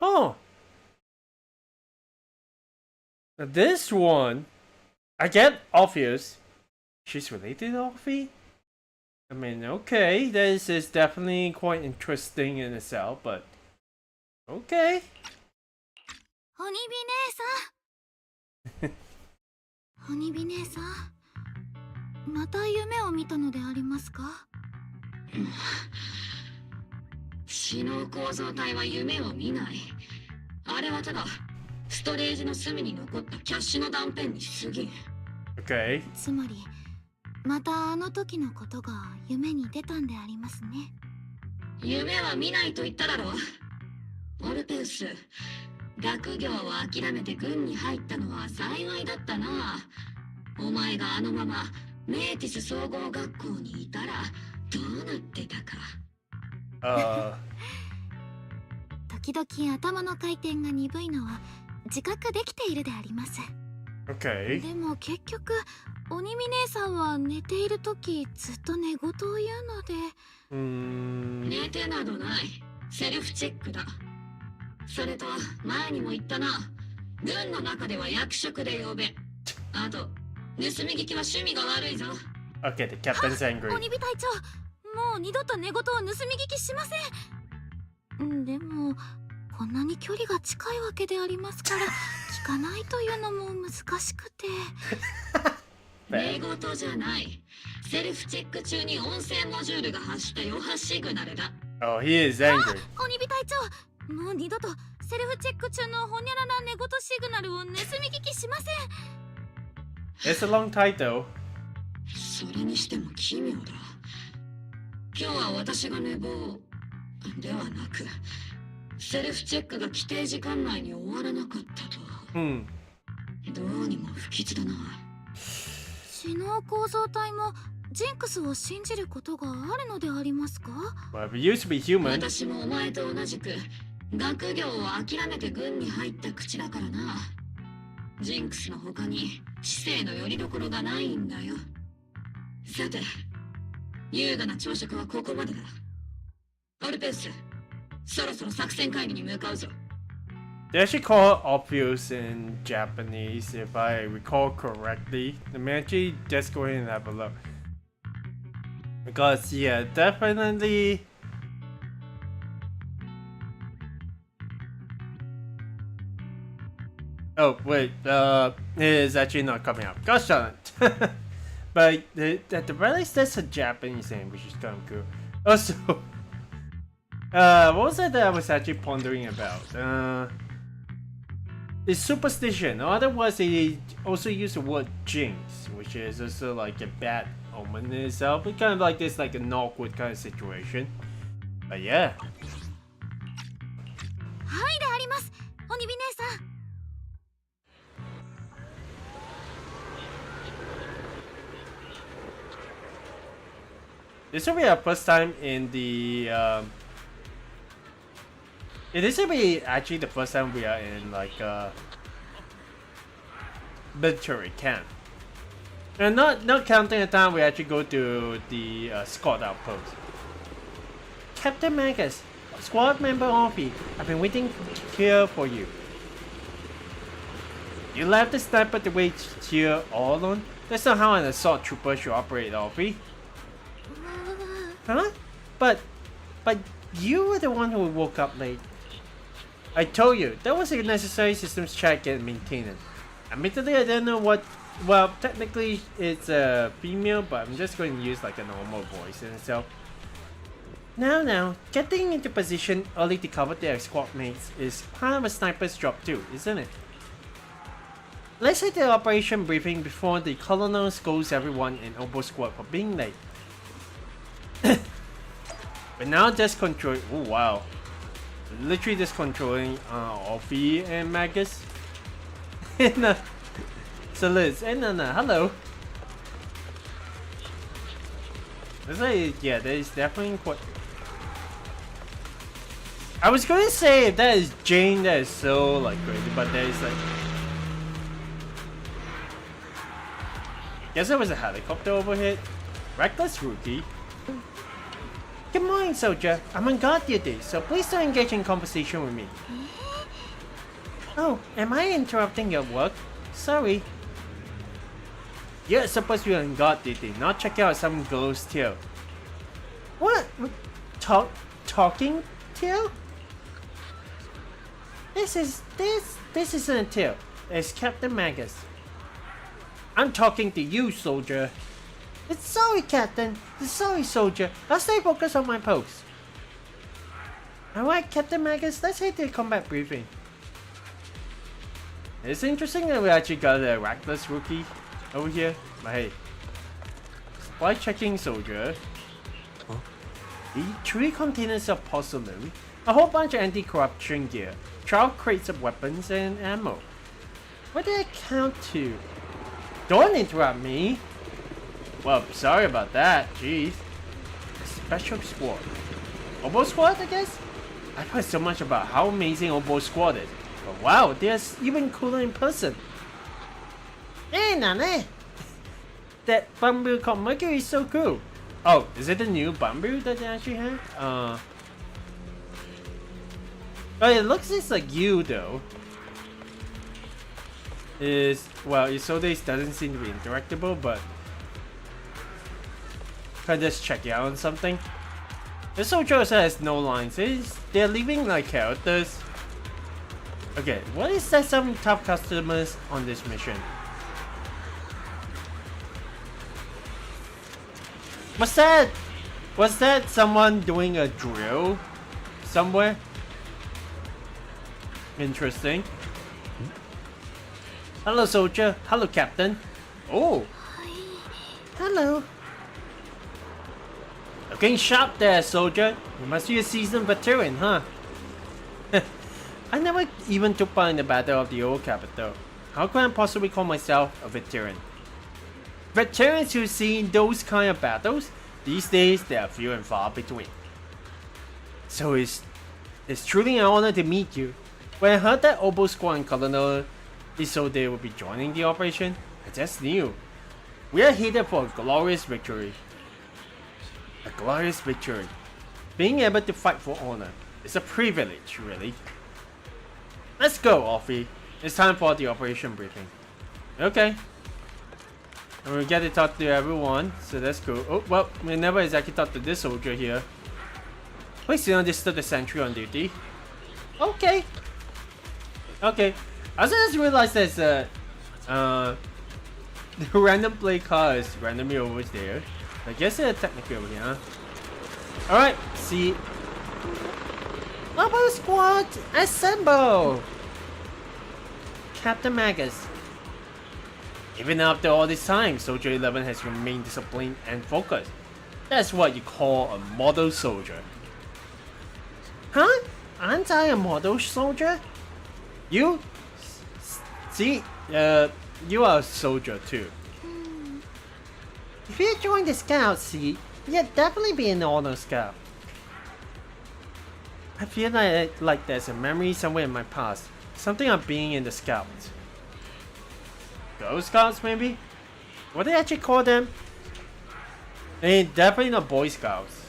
Oh. This one, I get Orpheus. She's related to Orphe? I mean, okay, this is definitely quite interesting in itself, but okay. 鬼火姉さん鬼火姉さん、また夢を見たのでありますか？知能構造体は夢を見ない。あれはただストレージの隅に残ったキャッシュの断片に過ぎん。Okay. つまりまたあの時のことが夢に出たんでありますね。夢は見ないと言っただろう。オルペウス、学業を諦めて軍に入ったのは幸いだったな。お前があのままメーティス総合学校にいたらどうなってたか。時々頭の回転が鈍いのは自覚できているであります。Okay. でも結局鬼見姉さんは寝ている時ずっと寝言を言うので。寝てなどない。セルフチェックだ。それと前にも言ったな。軍の中では役職で呼べ。あと盗み聞きは趣味が悪いぞ。Okay, the captain's angry. 鬼火隊長、もう二度と寝言を盗み聞きしません。でもこんなに距離が近いわけでありますから聞かないというのも難しくて。寝言じゃない。セルフチェック中に音声モジュールが発した余波シグナルだ。Oh, he is angry. 鬼火隊長、もう二度とセルフチェック中のホニャララ寝言シグナルを盗み聞きしません。It's a long title. それにしても奇妙だ。今日は私が寝坊ではなく、セルフチェックが規定時間内に終わらなかったと。どうにも不吉だな。知能構造体もジンクスを信じることがあるのでありますか？ Well, we used to be human. 私もお前と同じく学業を諦めて軍に入った口だからな。ジンクスの他に知性の拠り所がないんだよ。さて、優雅な朝食はここまでだ。オルペウス、そろそろ作戦会議に向かうぞ。They actually call it Orpheus in Japanese, if I recall correctly. Let me actually just go ahead and have a look. Because, yeah, definitely. Oh, wait, it is actually not coming up. Gosh darn it. But at the very least, that's a Japanese name, which is kind of cool. Also, what was it that I was actually pondering about? It's superstition, or otherwise they also use the word jinx, which is also like a bad omen in itself. It's kind of like this, like an awkward kind of situation. But yeah. はいであります、鬼火姉さん。This will be our first time in the this will be actually the first time we are in like military camp. And not counting the time we actually go to the squad outpost. Captain Magus, squad member Orphy, I've been waiting here for you. You left the sniper to wait here all alone? That's not how an assault trooper should operate, Orphy. Huh? But you were the one who woke up late. I told you, that was a necessary systems check and maintenance. Admittedly, I don't know what. Well, technically, it's a female, but I'm just going to use like a normal voice in itself. Now, getting into position early to cover their squad mates is part of a sniper's job too, isn't it? Let's hit the operation briefing before the colonel scolds everyone in Obol Squad for being late. We're now just controlling. Oh wow, literally just controlling Orphy and Magus. So Liz, hello. There's like, yeah, there is definitely quite. I was gonna say if that is Jane, that is so like crazy, but there is like. Guess there was a helicopter overhead. Reckless rookie. Good morning, soldier. I'm on guard duty, so please don't engage in conversation with me. Oh, am I interrupting your work? Sorry. You're supposed to be on guard duty, not check out some girl's tail. What? Talking tail? This isn't a tail. It's Captain Magus. I'm talking to you, soldier. It's sorry, Captain. It's sorry, soldier. I'll stay focused on my post. Alright, Captain Magus, let's hit the combat briefing. It's interesting that we actually got a reckless rookie over here. But hey. Supply checking, soldier. Huh? The 3 containers of porcelain, a whole bunch of anti-corruption gear, 12 crates of weapons and ammo. What did I count to? Don't interrupt me! Well, sorry about that, jeez. Special squad. Obol Squad, I guess? I've heard so much about how amazing Obol Squad is. But wow, they're even cooler in person. Hey, Nane! That bamboo called Mercury is so cool. Oh, is it the new bamboo that they actually have? Oh, it looks just like you though. Well, Isode's doesn't seem to be interactable, but can I just check it out on something? The soldier also has no lines. They're leaving like characters. Okay, what is that? Some tough customers on this mission. Was that someone doing a drill somewhere? Interesting. Hello, soldier. Hello, captain. Oh. Hello. Looking sharp there, soldier. You must be a seasoned veteran, huh? I never even took part in the battle of the old capital. How can I possibly call myself a veteran? Veterans who've seen those kind of battles, these days they are few and far between. So it's truly an honor to meet you. When I heard that Obol Squad and Colonel Isode would be joining the operation, I just knew. We are headed for a glorious victory. A glorious victory. Being able to fight for honor is a privilege, really. Let's go, Orphy. It's time for the operation briefing. Okay. And we get to talk to everyone, so that's cool. Oh, well, we never exactly talked to this soldier here. Wait, you know, this stood the sentry on duty. Okay. Okay. I also just realized there's the random play car is randomly over there. I guess it's technically over here, huh? Alright, see. Obol Squad, assemble! Captain Magus. Even after all this time, Soldier 11 has remained disciplined and focused. That's what you call a model soldier. Huh? Aren't I a model soldier? You? See, you are a soldier too. If you join the scouts, see, Yeah, definitely be an honor scout. I feel like there's a memory somewhere in my past. Something of being in the scouts. Girl Scouts, maybe? What do they actually call them? I mean, definitely not Boy Scouts.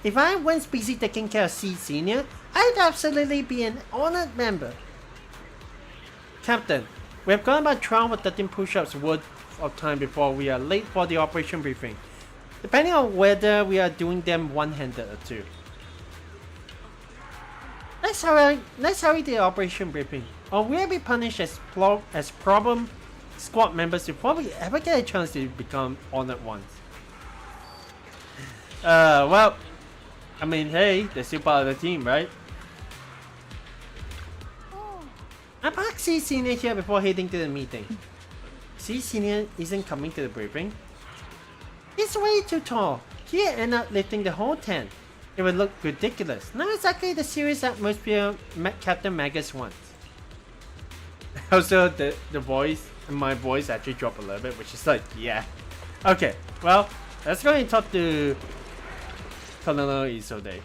If I once busy taking care of C Senior, I'd absolutely be an honored member. Captain, we have gone about 12 or 13 push-ups worth of time before we are late for the operation briefing, depending on whether we are doing them one-handed or two. Let's hurry the operation briefing, or we'll be punished as problem squad members before we ever get a chance to become honored ones. Well, I mean, hey, they're still part of the team, right? I parked C Senior here before heading to the meeting. C Senior isn't coming to the briefing. He's way too tall. He'd end up lifting the whole tent. It would look ridiculous. Not exactly the serious atmosphere Captain Magus wants. Also, the voice, my voice actually dropped a little bit, which is like, yeah. Okay, well, let's go and talk to Colonel Isode.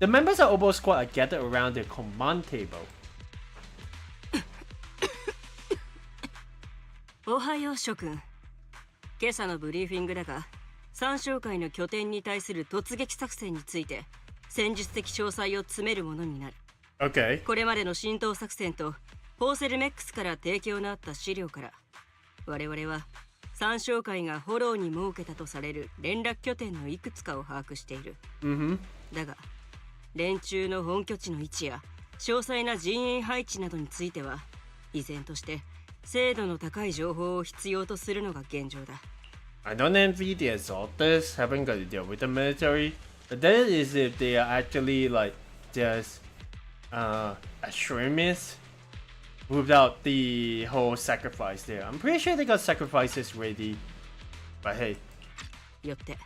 The members of Obol Squad are gathered around the command table. おはよう諸君。今朝のブリーフィングだが、三将会の拠点に対する突撃作戦について戦術的詳細を詰めるものになる。Okay. これまでの浸透作戦とポーセルメックスから提供のあった資料から、我々は三将会がフォローに設けたとされる連絡拠点のいくつかを把握している。だが、連中の本拠地の位置や詳細な人員配置などについては、依然として精度の高い情報を必要とするのが現状だ。I don't envy the assaulters having got to deal with the military, but that is if they are actually like just extremists without the whole sacrifice there. I'm pretty sure they got sacrifices ready, but hey. よって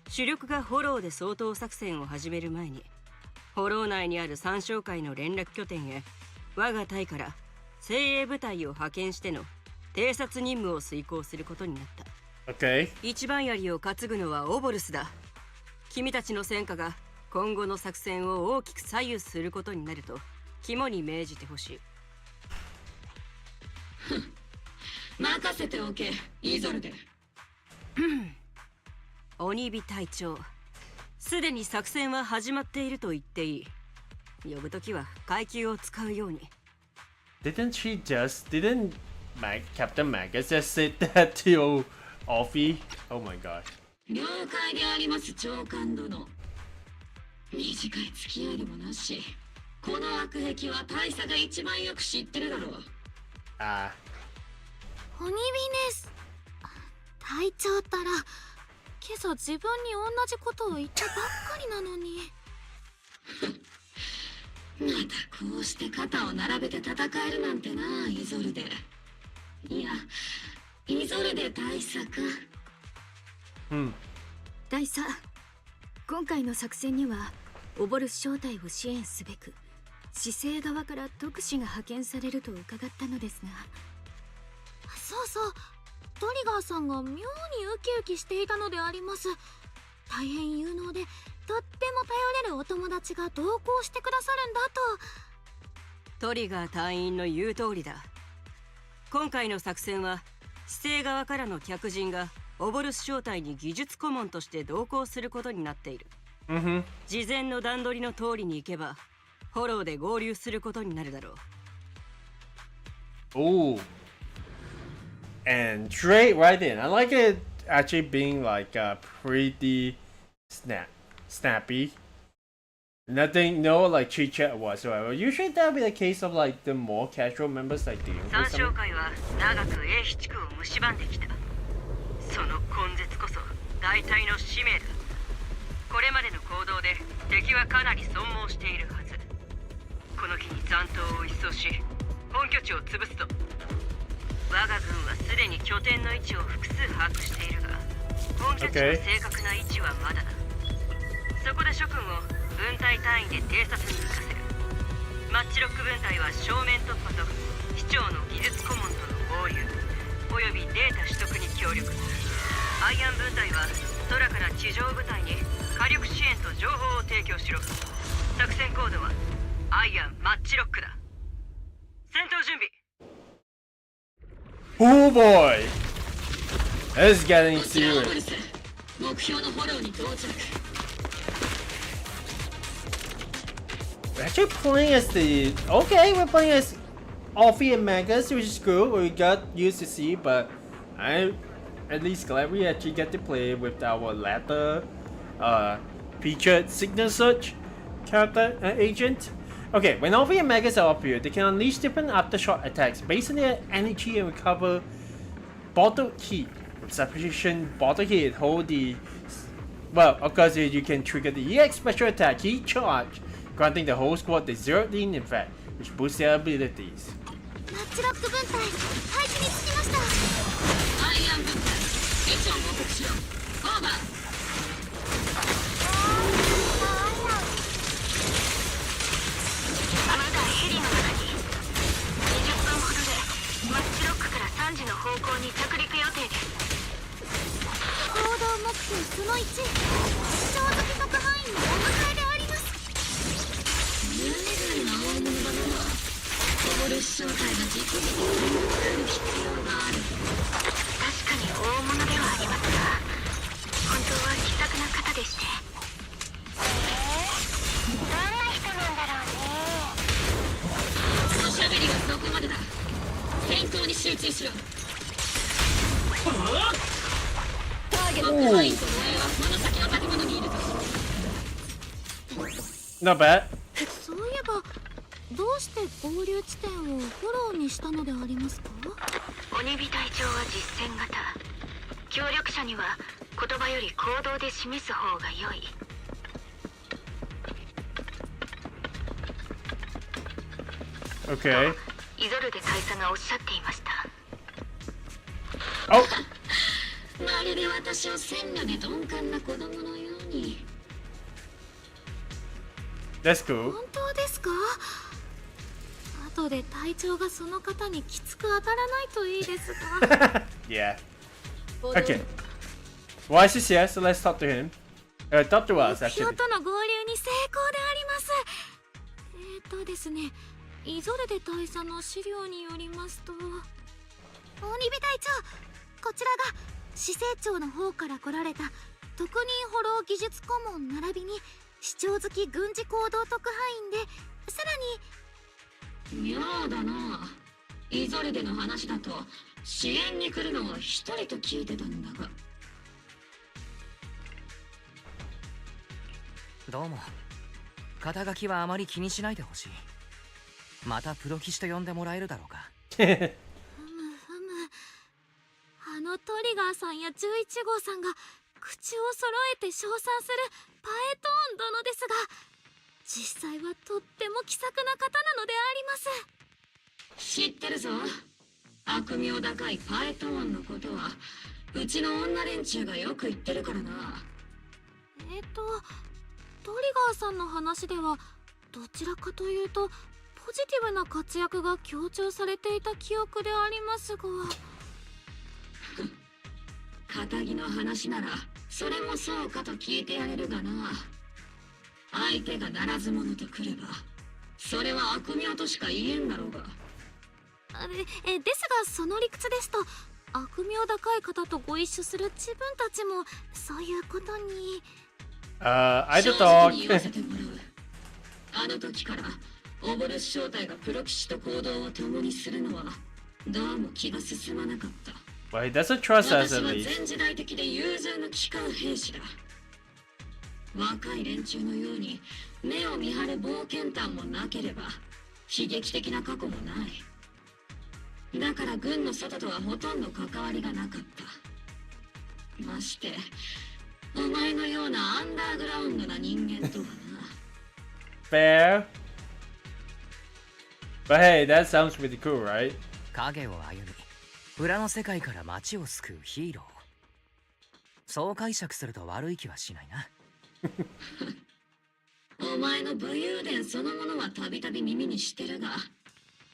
主力がフォローで掃討作戦を始める前に、フォロー内にある三将会の連絡拠点へ我が隊から精鋭部隊を派遣しての偵察任務を遂行することになった。Okay. 一番槍を担ぐのはオボルスだ。君たちの戦果が今後の作戦を大きく左右することになると肝に銘じてほしい。任せておけ、イゾルデ。鬼火隊長、すでに作戦は始まっていると言っていい。呼ぶときは階級を使うように。Didn't Captain Magus just say that to Offie? Oh my gosh. 了解であります、長官殿。短い付き合いでもなし、この悪癖は大佐が一番よく知ってるだろう。ああ。鬼火です。隊長ったら今朝自分に同じことを言ったばっかりなのに。またこうして肩を並べて戦えるなんてな、イゾルデ。いや、イゾルデ大佐か。大佐、今回の作戦にはオボルス小隊を支援すべく市政側から特使が派遣されると伺ったのですが。そうそう、トリガーさんが妙にウキウキしていたのであります。大変有能でとっても頼れるお友達が同行してくださるんだと。トリガー隊員の言う通りだ。今回の作戦は市政側からの客人がオボルス小隊に技術顧問として同行することになっている。事前の段取りの通りに行けばフォローで合流することになるだろう。And straight right in. I like it actually being like pretty snappy. Nothing, no like chit chat whatsoever. Usually that would be the case of like the more casual members like the 三将会は長く英飛地区を蝕んできた。その根絶こそ大隊の使命だ。これまでの行動で敵はかなり損耗しているはず。この機に残党を一掃し本拠地を潰すと。我が軍はすでに拠点の位置を複数把握しているが、本拠地の正確な位置はまだだ。そこで諸君を分隊単位で偵察に行かせる。マッチロック分隊は正面突破と市長の技術顧問との合流およびデータ取得に協力する。アイアン分隊は空から地上部隊に火力支援と情報を提供しろ。作戦コードはアイアンマッチロックだ。戦闘準備。 Oh boy! It's getting こちらオブル serious. ス、目標のフォローに到着。 We're actually playing as the... Okay, we're playing as Alfie and Magus, which is cool. We got used to see, but I'm at least glad we actually get to play with our latter featured signal search character agent. Okay, when Alfie and Magus are up here, they can unleash different aftershock attacks based on their energy and recover bottled heat. With sufficient bottled heat, hold the... Well, of course, you can trigger the EX special attack heat charge, granting the whole squad the zero lean effect, which boosts their abilities. マッチロック分隊配置につきました。アイアン分隊、位置を報告しろ。オーバー。まだヘリの中に20分ほどでマッチロックから3時の方向に着陸予定です。行動目標その1、超速特派員のお迎えであります。随分な大物だな。オボルス招待が直々に来る必要がある。確かに大物ではありますが、本当は気さくな方でして。どんな人なんだろうね。おしゃべりはそこまでだ。戦闘に集中しろ。ターゲットポイントの上はこの先の建物にいるぞ。 Not bad. そういえば、どうして合流地点をフォローにしたのでありますか？鬼火隊長は実践型。協力者には言葉より行動で示す方が良い。 Okay. イゾルデ大佐がおっしゃっていました。 Oh! まるで私を線路で鈍感な子供のように。 That's cool. 本当ですか？後で隊長がその方にきつく当たらないといいですが。Yeah. Okay. Why is this here? So let's talk to him. Talk to us, 目 actually. 標との合流に成功であります。ですね、イゾルデ大佐の資料によりますと、鬼火隊長、こちらが死生長の方から来られた特任フォロー技術顧問並びに視聴好き軍事行動特派員で、さらに妙だな。イゾルデの話だと支援に来るのは一人と聞いてたんだが。どうも。肩書きはあまり気にしないでほしい。またプロ騎士と呼んでもらえるだろうか。ふむふむ。あのトリガーさんや11号さんが口を揃えて称賛するパエトーン殿ですが、実際はとっても気さくな方なのであります。知ってるぞ。悪名高いパエトーンのことはうちの女連中がよく言ってるからな。トリガーさんの話ではどちらかというとポジティブな活躍が強調されていた記憶でありますが。堅気の話ならそれもそうかと聞いてやれるがな。相手がならず者とくればそれは悪名としか言えんだろうが。ですが、その理屈ですと悪名高い方とご一緒する自分たちもそういうことに。I 正 don't 直に言わせ talk. てもらう。あの時からオボルス招待がプロ騎士と行動を共にするのはどうも気が進まなかった。 Well, he doesn't trust us 私 at は least. 全時代的で融通の利かん兵士だ。若い連中のように目を見張る冒険譚もなければ悲劇的な過去もない。だから軍の外とはほとんど関わりがなかった。ましてお前のようなアンダーグラウンドな人間とはな。 Fair. But hey, that sounds pretty cool, right? 影を歩み、裏の世界から街を救うヒーロー。そう解釈すると悪い気はしないな。お前の武勇伝そのものはたびたび耳にしてるが、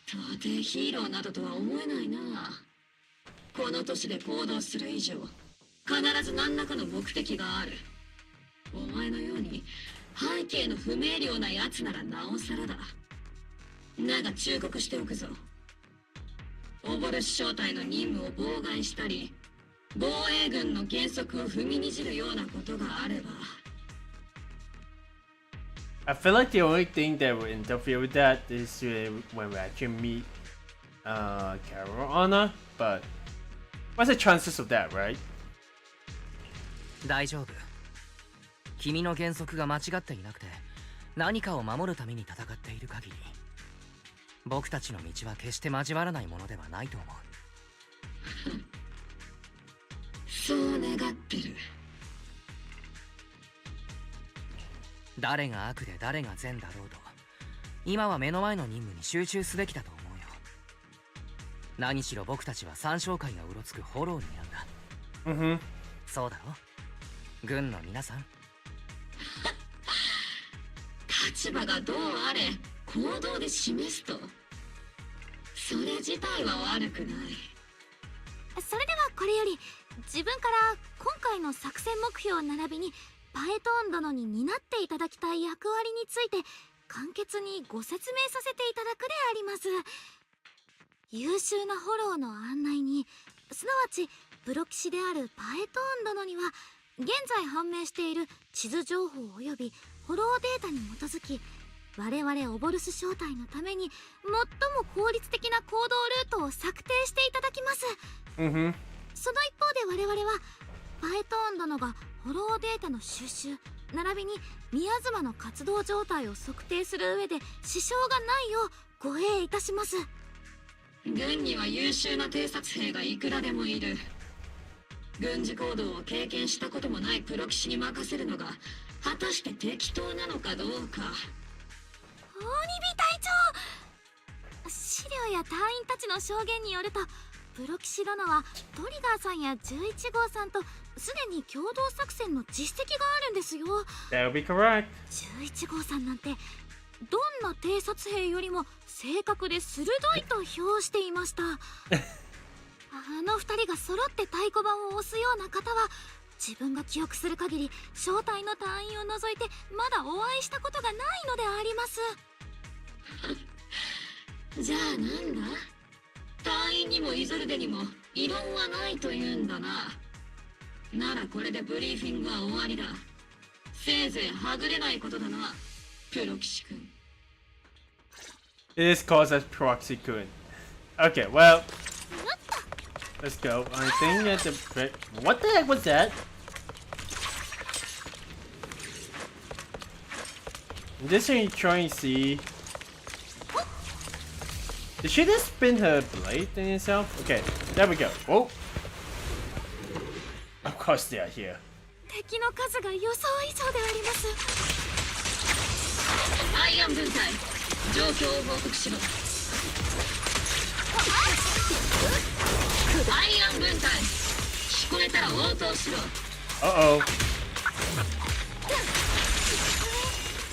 到底ヒーローなどとは思えないな。この都市で行動する以上必ず何らかの目的がある。お前のように背景の不明瞭なやつならなおさらだ。だが忠告しておくぞ。オボルス小隊の任務を妨害したり防衛軍の原則を踏みにじるようなことがあれば。 I feel like the only thing that would interfere with that is when we actually meet Carol Anna, but what's the chances of that, right? 大丈夫。君の原則が間違っていなくて何かを守るために戦っている限り僕たちの道は決して交わらないものではないと思う。そう願ってる。誰が悪で誰が善だろうと今は目の前の任務に集中すべきだと思うよ。何しろ僕たちは三将会がうろつくフォローになんだ。そうだろ軍の皆さん。立場がどうあれ行動で示すとそれ自体は悪くない。それではこれより自分から今回の作戦目標並びにパエトーン殿に担っていただきたい役割について簡潔にご説明させていただくであります。優秀なフォローの案内にすなわちプロ騎士であるパエトーン殿には現在判明している地図情報及びフォローデータに基づき我々オボルス小隊のために最も効率的な行動ルートを策定していただきます。その一方で我々はパエトーン殿がフォローデータの収集並びに宮妻の活動状態を測定する上で支障がないよう護衛いたします。軍には優秀な偵察兵がいくらでもいる。軍事行動を経験したこともないプロ騎士に任せるのが果たして適当なのかどうか。大ニビ隊長、資料や隊員たちの証言によるとプロ騎士殿はトリガーさんや11号さんとすでに共同作戦の実績があるんですよ。 That would be correct. 11号さんなんてどんな偵察兵よりも正確で鋭いと評していました。あの2人が揃って太鼓判を押すような方は自分が記憶する限り小隊の隊員を除いてまだお会いしたことがないのであります。じゃあなんだ、隊員にもイゾルデにも異論はないというんだな。ならこれでブリーフィングは終わりだ。せいぜいはぐれないことだな、プロ騎士君。 It is called as Proxy Kun. Okay, well, let's go. I think that the what the heck was that? I'm just trying to see. Did she just spin her blade in itself? Okay, there we go. Whoa. Of course they are here. 敵の数が予想以上であります。アイアン分隊、状況を報告しろ。アイアン分隊、聞こえたら応答しろ。Uh-oh.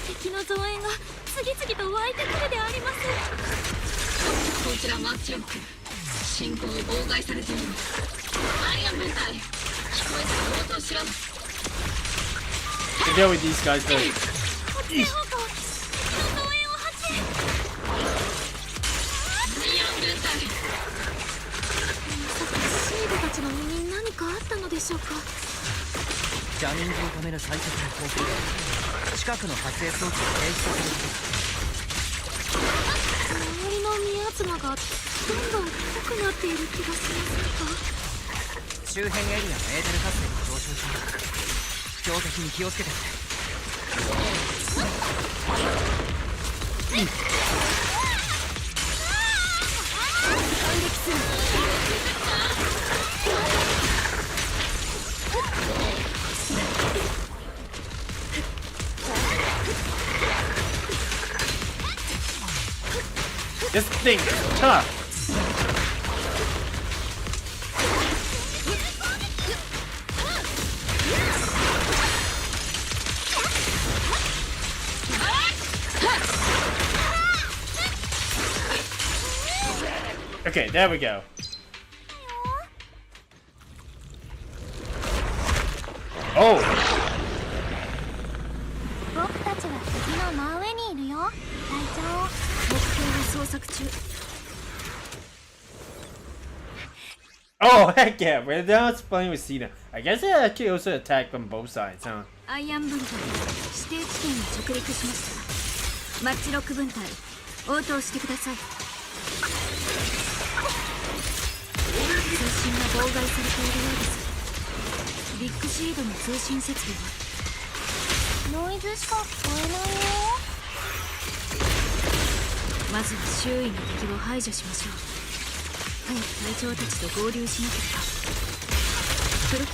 敵の増援が次々と湧いてくるであります。こちらマッチロック、進行を妨害されている。アイアン分隊、聞こえたら応答しろ。 To deal with these guys though. こっち方向、増援を発見。アイアン分隊、シードたちの身に何かあったのでしょうか。ジャミングを止める最速の方法で近くの発生装置を停止させることだ。周りの宮妻がどんどん濃くなっている気がしませんか。周辺エリアのエーテル活性が上昇中だ。標的に気をつけてね。This thing is tough. Okay, there we go. Oh! 僕たちは敵の真上にいるよ、隊長。目標を捜索中。 Oh, heck yeah, we're now playing with Cena. I guess they actually also attack from both sides, huh? アイアン分隊指定地点に着陸しました。マッチロック分隊応答してください。通信が妨害されているようです。ビッグシードの通信設備はノイズしか聞こえないよ。まずは周囲の敵を排除しましょう。早く隊長たちと合流しなければ。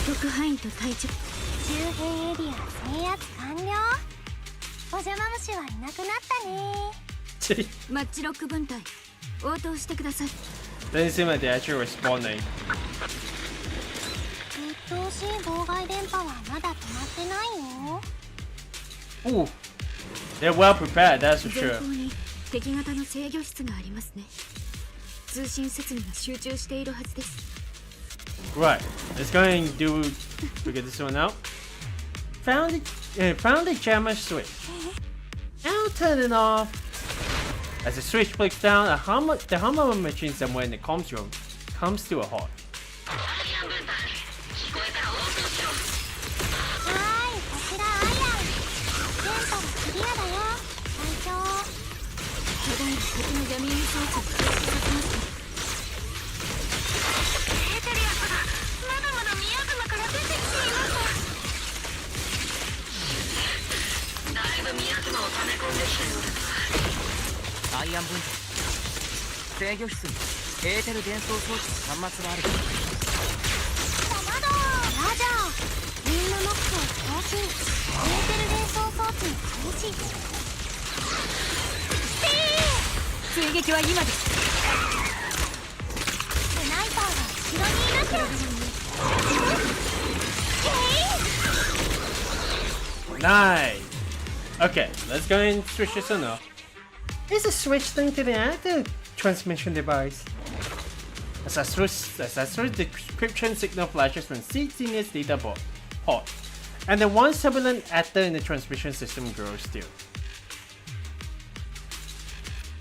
特派員と隊長。周辺エリア制圧完了。お邪魔虫はいなくなったね。マッチロック分隊応答してください。 Doesn't seem like they're actually responding. 鬱陶しい妨害電波はまだ止まってないよ。 Ooh, they're well prepared, that's for 前 sure. 方に敵型の制御室がありますね。通信設備が集中しているはずです。 Right, let's go ahead and figure this one out. Found the jammer switch. Now turn it off. As the switch clicks down, the hum of a machine somewhere in the comms room comes to a halt. はーい、こちらアイアン。電波がクリアだよ、隊長。ただいま敵のジャミング装置を開始させました。エーテリアスがまだまだ宮島から出てきています。だいぶ宮妻を溜め込んできたようだな。アイアン分隊制御室にエーテル伝送装置の端末がある。コマドラジャー。ミンナマックスを更新。エーテル伝送装置に停止。追撃は今です。スナイパーが後ろにいるって。Nice. Okay, let's go and switch this on off. It's a switch linked to the active transmission device. As I switch, the encryption signal flashes from CTNS data port, and the one turbulent actor in the transmission system grows still.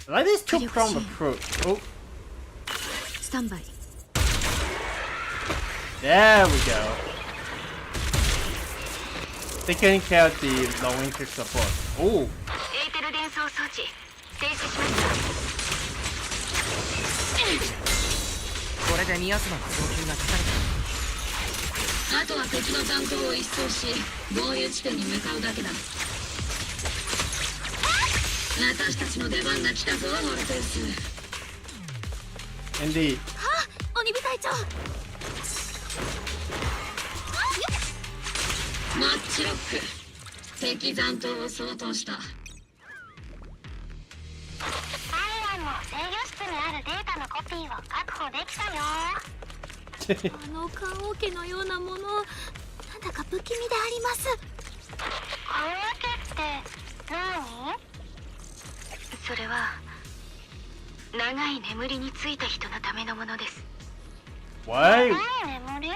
I like this two-pronged approach. Oh, スタンバイ。 there we go. They can count the low interest support. Oh. エーテル伝送装置停止しました。これで宮妻の供給が断たれた。あとは敵の残党を一掃し合流地点に向かうだけだ。私たちの出番が来たぞ、オルテウス。 Indeed. 鬼火隊長。マッチロック敵残党を掃討した。アイアンの制御室にあるデータのコピーを確保できたよ。あの棺桶のようなもの、なんだか不気味であります。棺桶って何？それは長い眠りについた人のためのものです。 Why? 長い眠り？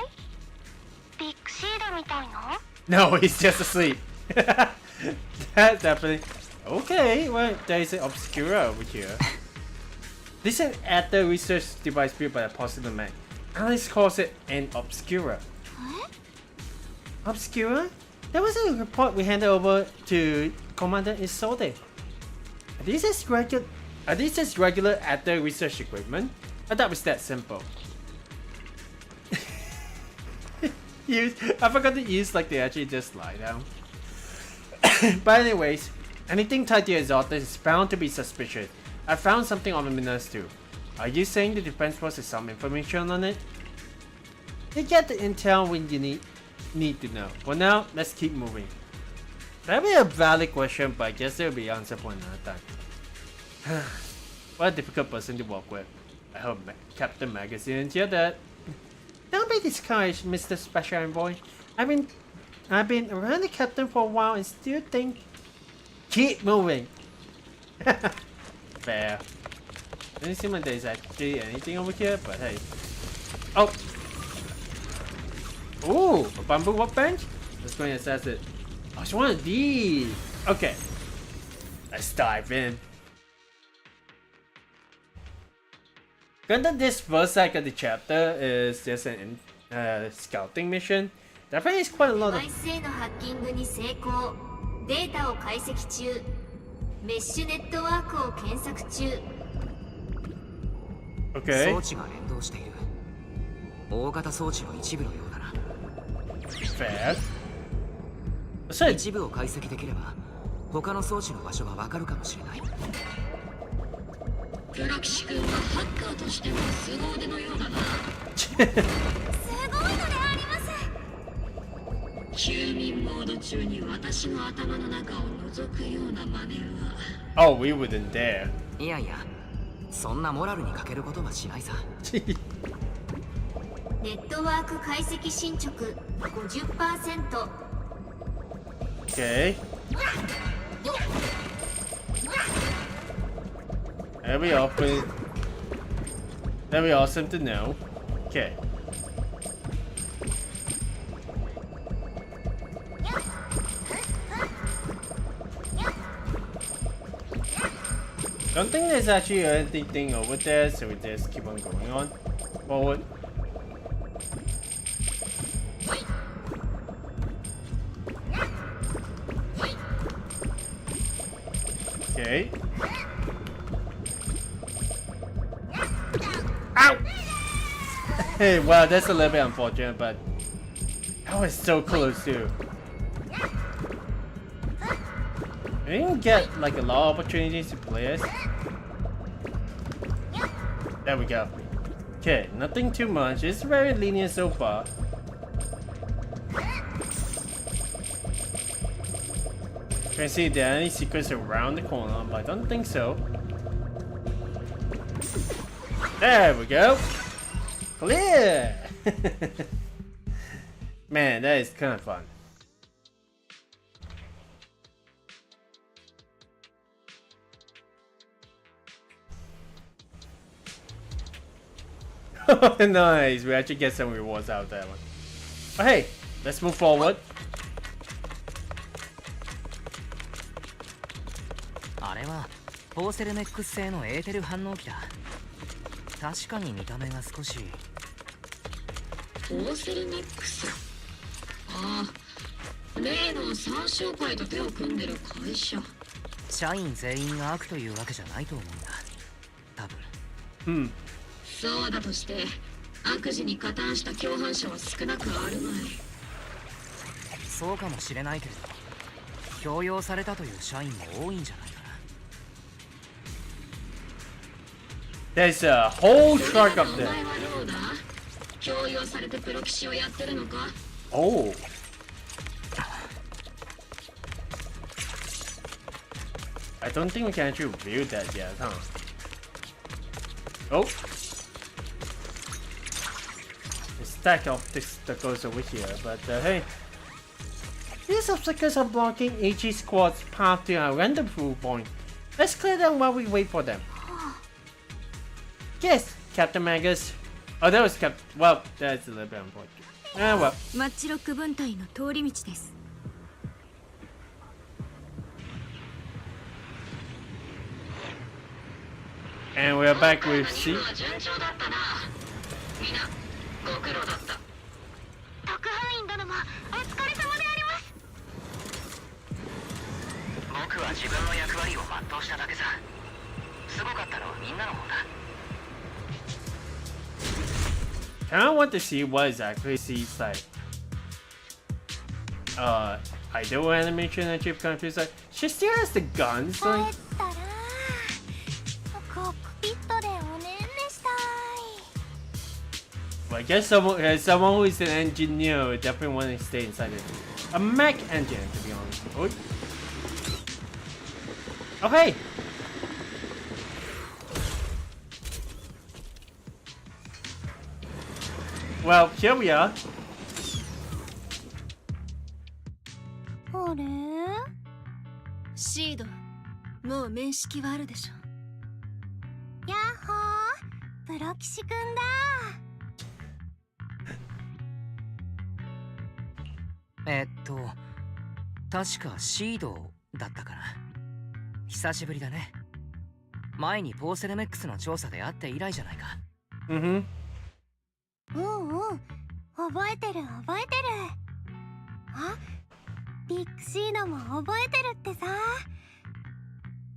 ビッグシードみたいな？ No, he's just asleep. That definitely. Okay, well, there's an Obscura over here. This is an actor research device built by a possible man. Alice calls it an Obscura. Obscura? There was a report we handed over to Commander Isolde. Are these just regular actor research equipment? I thought it was that simple. I forgot to use like they actually just lie down. But anyways, anything tied to Exalted is bound to be suspicious. I found something ominous too. Are you saying the defense force has some information on it? You get the intel when you need to know. For now, let's keep moving. That'd be a valid question, but I guess there'll be answer for another time. What a difficult person to work with. I hope Captain Magazine didn't hear that. Don't be discouraged, Mr. Special Envoy. I've been around the captain for a while and still think. Keep moving. Fair. Doesn't seem like there's actually anything over here, but hey. Oh. Ooh, a bamboo workbench? Let's go and assess it. Oh, it's one of these. Okay. Let's dive in. Granted, this first side of the chapter is just an scouting mission. Definitely is quite a lot of... 枚数のハッキングに成功。データを解析中。メッシュネットワークを検索中。Okay. 装置が連動している。大型装置の一部のようだな。Fair. So 一部を解析できれば他の装置の場所がわかるかもしれない。プロ騎士君はハッカーとしても凄腕のようだな。すごいのであります。休眠モード中に私の頭の中を覗くような真似は。Oh, we wouldn't dare. いやいや、そんなモラルに欠けることはしないさ。ネットワーク解析進捗 50%。Okay. That'd be awesome. That'd be awesome to know. Okay. Don't think there's actually anything over there, so we just keep on going on forward. Okay. Ow! Hey, wow, that's a little bit unfortunate, but that was so close too. I didn't get like a lot of opportunities to play it. There we go. Okay, nothing too much. It's very linear so far. Trying to see if there are any secrets around the corner, but I don't think so. There we go. Clear! Man, that is kind of fun. Nice, we actually get some rewards out of that one. But hey, let's move forward. あれはポーセルメックス製のエーテル反応機だ。確かに見た目が少し。ポーセルメックス。ああ、例の三商会と手を組んでる会社。社員全員が悪というわけじゃないと思うんだ。多分。そうだとして悪事に加担した共犯者は少なくあるまい。そうかもしれないけれど、強要されたという社員も多いんじゃないかな。There's a whole truck up お there. 前はどうだ？強要されてプロ騎士をやってるのか？ Oh. I don't think we can actually review that yet, huh? Oh. A stack of this that goes over here, but hey. These obstacles are blocking HE Squad's path to our rendezvous point. Let's clear them while we wait for them. Yes, Captain Magus. Oh, that was well, that's a little bit unfortunate. Ah, well. マッチロック分隊の通り道です。And we're back with C. 順調だったな。みんなご苦労だった。特派員殿もお疲れ様であります。僕は自分の役割を全うしただけさ。すごかったのはみんなの方だ。I want to see what exactly C's like. Idle animation and chip confused. Like, she still has the guns. Like, たらコックピットでおねんねしたい。 well, I guess someone who is an engineer would definitely want to stay inside it. A mech engine, to be honest. Oh. Okay. Well, here we are. あれ？シード、もう面識はあるでしょ。やっほー、プロ騎士くんだ。確かシードだったかな。久しぶりだね。前にポーセルメックスの調査で会って以来じゃないか。うんうん覚えてる覚えてる。あ、ビッグシードも覚えてるってさ。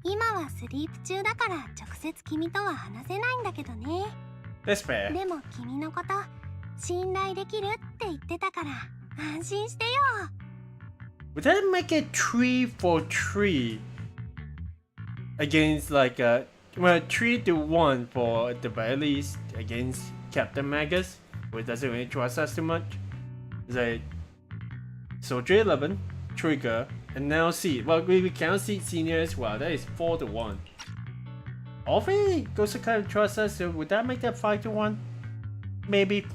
今はスリープ中だから直接君とは話せないんだけどね。That's fair. でも君のこと信頼できるって言ってたから安心してよ。Would that make it 3-for-3 against like well 3-1 for at the very least against Captain Magus, who doesn't really trust us too much? It's like Soldier 11, Trigger, and now Seed. Well, we count Seed Senior as well. That is 4-1. All three goes to kind of trust us. So would that make that 5-1? Maybe.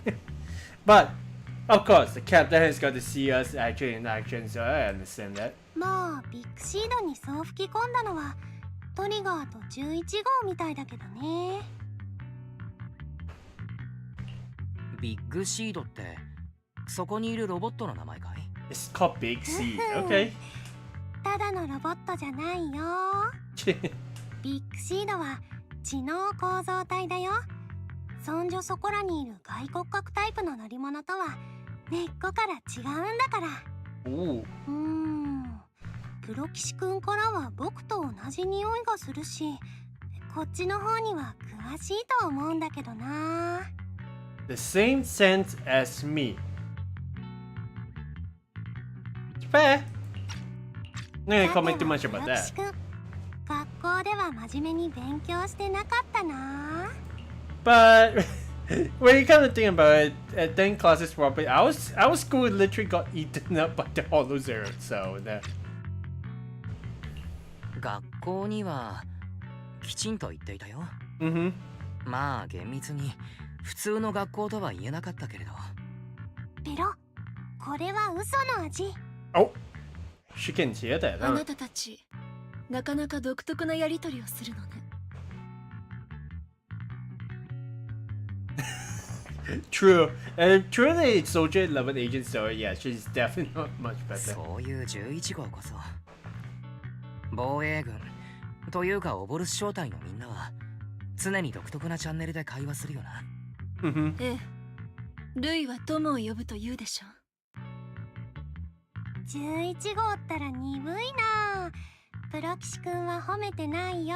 But of course, the captain has got to see us actually in action, so I understand that. まあビッグシードにそう吹き込んだのはトリガーと11号みたいだけどね。ビッグシードってそこにいるロボットの名前かい？ It's called Big Seed. Okay. ただのロボットじゃないよ。ビッグシードは知能構造体だよ。そんじょそこらにいる外骨格タイプの乗り物とは根っこから違うんだから。Ooh. プロ騎士くんからは僕と同じ匂いがするし、こっちの方には詳しいと思うんだけどな。The same sense as me. It's fair. No comment too much about プロ騎士 that. くん、学校では真面目に勉強してなかったな。But when you kind of think about it, at 10 classes properly, our school literally got eaten up by the Hollow Zero. So that. 学校にはきちんと言っていたよ。Mm-hmm. まあ厳密に普通の学校とは言えなかったけれど。ペロ、これは嘘の味。Oh, she can hear that, あ huh? なたたちなかなか独特なやりとりをするのね。True. Truly, Soldier 11 agent story. Yeah, she's definitely not much better. そういう11号こそ防衛軍というかオボルス小隊のみんなは常に独特なチャンネルで会話するよな。Mm-hmm. ええ、ルイは友を呼ぶと言うでしょ。11号ったら鈍いな。プロ騎士くんは褒めてないよ。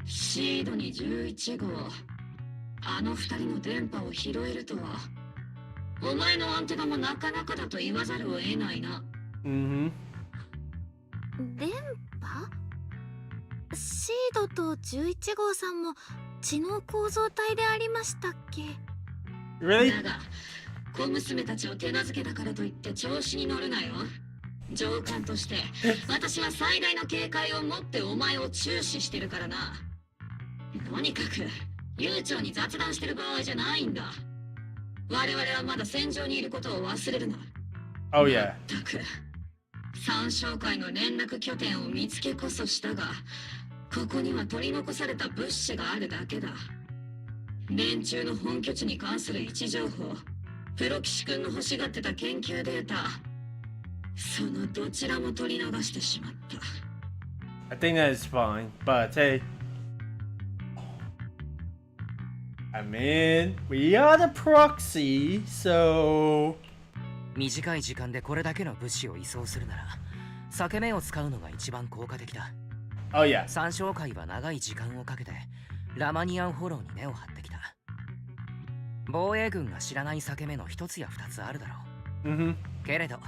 シードに11号、あの二人の電波を拾えるとは。お前のアンテナもなかなかだと言わざるを得ないな。Mm-hmm. 電波？シードと11号さんも知能構造体でありましたっけ？ Really? だが、小娘たちを手なずけたからといって調子に乗るなよ。上官として私は最大の警戒を持ってお前を注視してるからな。とにかく悠長に雑談してる場合じゃないんだ。我々はまだ戦場にいることを忘れるな。 Oh yeah. たく三将会の連絡拠点を見つけこそしたが、ここには取り残された物資があるだけだ。連中の本拠地に関する位置情報、プロ騎士君の欲しがってた研究データ、そのどちらも取り逃してしまった。 I think that is fine, but hey, I mean, we are the proxy, so 短い時間でこれだけの物資を移送するなら裂け目を使うのが一番効果的だ。 oh yeah. 三将会は長い時間をかけてラマニアンフォローに根を張ってきた。防衛軍が知らない裂け目の一つや二つあるだろう。 Mm-hmm. けれど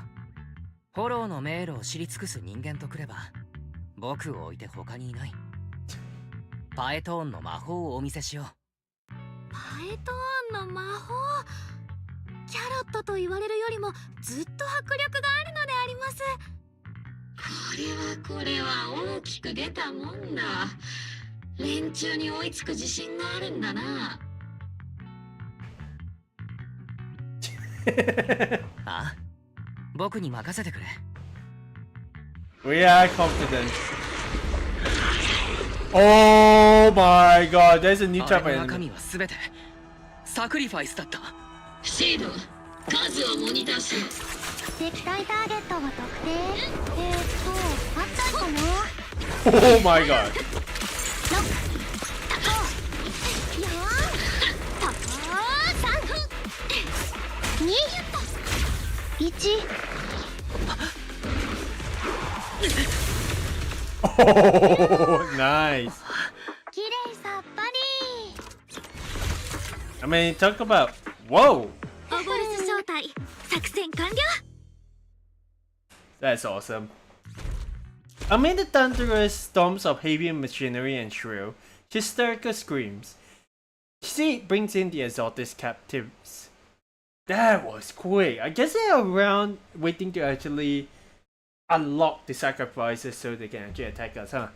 フォローの迷路を知り尽くす人間とくれば僕を置いて他にいない。パエトーンの魔法をお見せしよう。パエトーンの魔法、キャロットと言われるよりもずっと迫力があるのであります。これは大きく出たもんだ。連中に追いつく自信があるんだな。ああ、僕に任せてくれ。 We are confident. Oh my god, there's a new あ type れ of の中 enemy. 身は全てサクリファイスだった。シード、数をモニターしろ。敵対ターゲットが特定。8体かな。 Oh my god. おお、ナイス。綺麗さっぱり。I mean, talk about. Whoa! オボルス正体作戦完了。 That's awesome. Amid the thunderous storms of heavy machinery and shrill, hysterical screams, she brings in the exotic captives. That was quick. I guess they're around waiting to actually unlock the sacrifices so they can actually attack us, huh?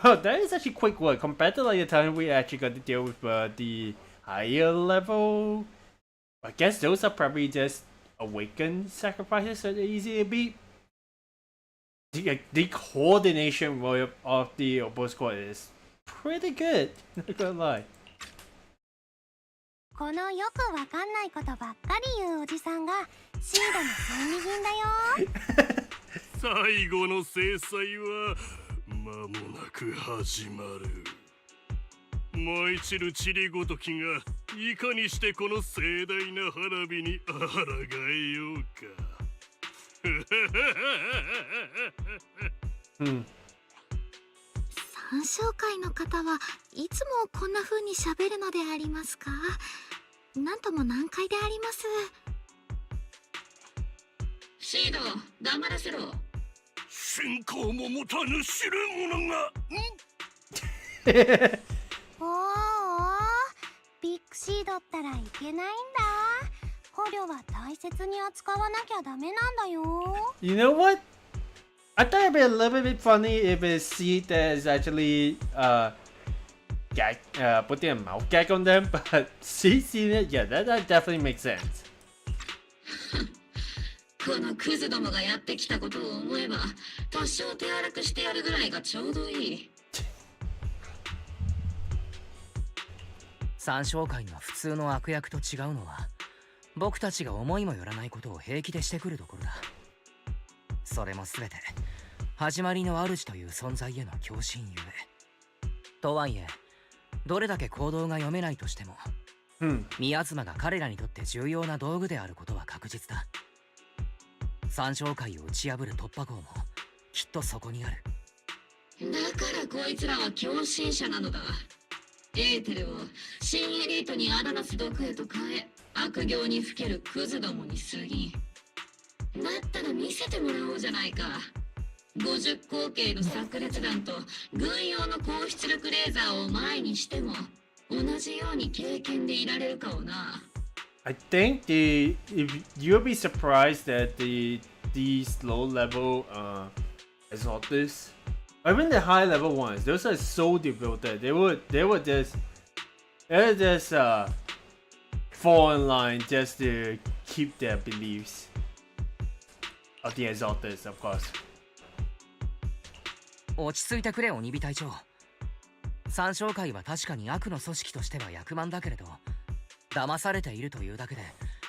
Oh, that is actually quick work compared to like the time we actually got to deal with the higher level. I guess those are probably just awakened sacrifices, so they're easy to beat. The coordination of the Obol Squad is pretty good, not gonna lie. このよくわかんないことばっかり言うおじさんがシードの管理人だよ。最後の制裁は間もなく始まる。舞い散る塵ごときがいかにしてこの盛大な花火に抗えようか。参照会の方はいつもこんな風に喋るのでありますか？なんとも難解であります。シード、黙らせろ。信仰も持たぬ知る者が。おー、ビッグシードったらいけないんだ。捕虜は大切に扱わなきゃダメなんだよ。You know what? I thought it'd be a little bit funny if it's Seed that is actually putting a mouth gag on them, but Seed seen it, yeah, that definitely makes sense. このクズどもがやってきたことを思えば多少手荒くしてやるぐらいがちょうどいい。参照会の普通の悪役と違うのは僕たちが思いもよらないことを平気でしてくるところだ。それも全て始まりの主という存在への共振ゆえ。とはいえどれだけ行動が読めないとしても、宮妻が彼らにとって重要な道具であることは確実だ。参照会を打ち破る突破口もきっとそこにある。だからこいつらは共振者なのだ。エーテルを新エリートにあだなす毒へと変え悪行にふけるクズどもに過ぎ。だったら見せてもらおうじゃないか。50口径の炸裂弾と軍用の高出力レーザーを前にしても同じように経験でいられるかをな。I think you'll be surprised that these low level exalters, even the high level ones, those are so devoted. They would just fall in line just to keep their beliefs of the exalters, of course. 落ち着いてくれ鬼火隊長。参照会は確かに悪の組織としては役満だけれど、騙されているというだけで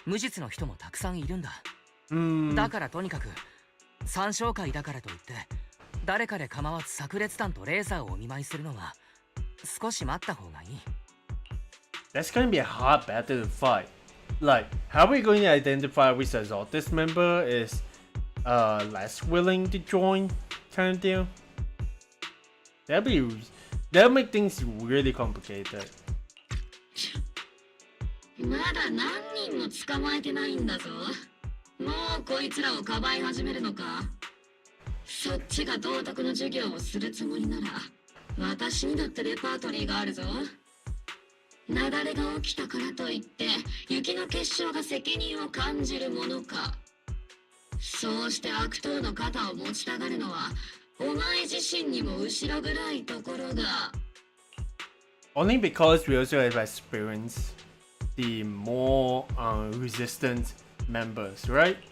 無実の人もたくさんいるんだ。だからとにかく参照会だからといって誰かで構わず炸裂弾とレーザーをお見舞いするのは少し待った方がいい。That's gonna be a hard battle to fight. Like, how are we going to identify which exaltist member is less willing to join, kind of deal? That'll make things really complicated. まだ何人も捕まえてないんだぞ。もうこいつらをかばい始めるのか。そっちが道徳の授業をするつもりなら私にだってレパートリーがあるぞ。雪崩が起きたからといって雪の結晶が責任を感じるものか。そうして悪党の肩を持ちたがるのはお前自身にも後ろ暗いところが。 Only because we also have experienced the more resistant members, right? ス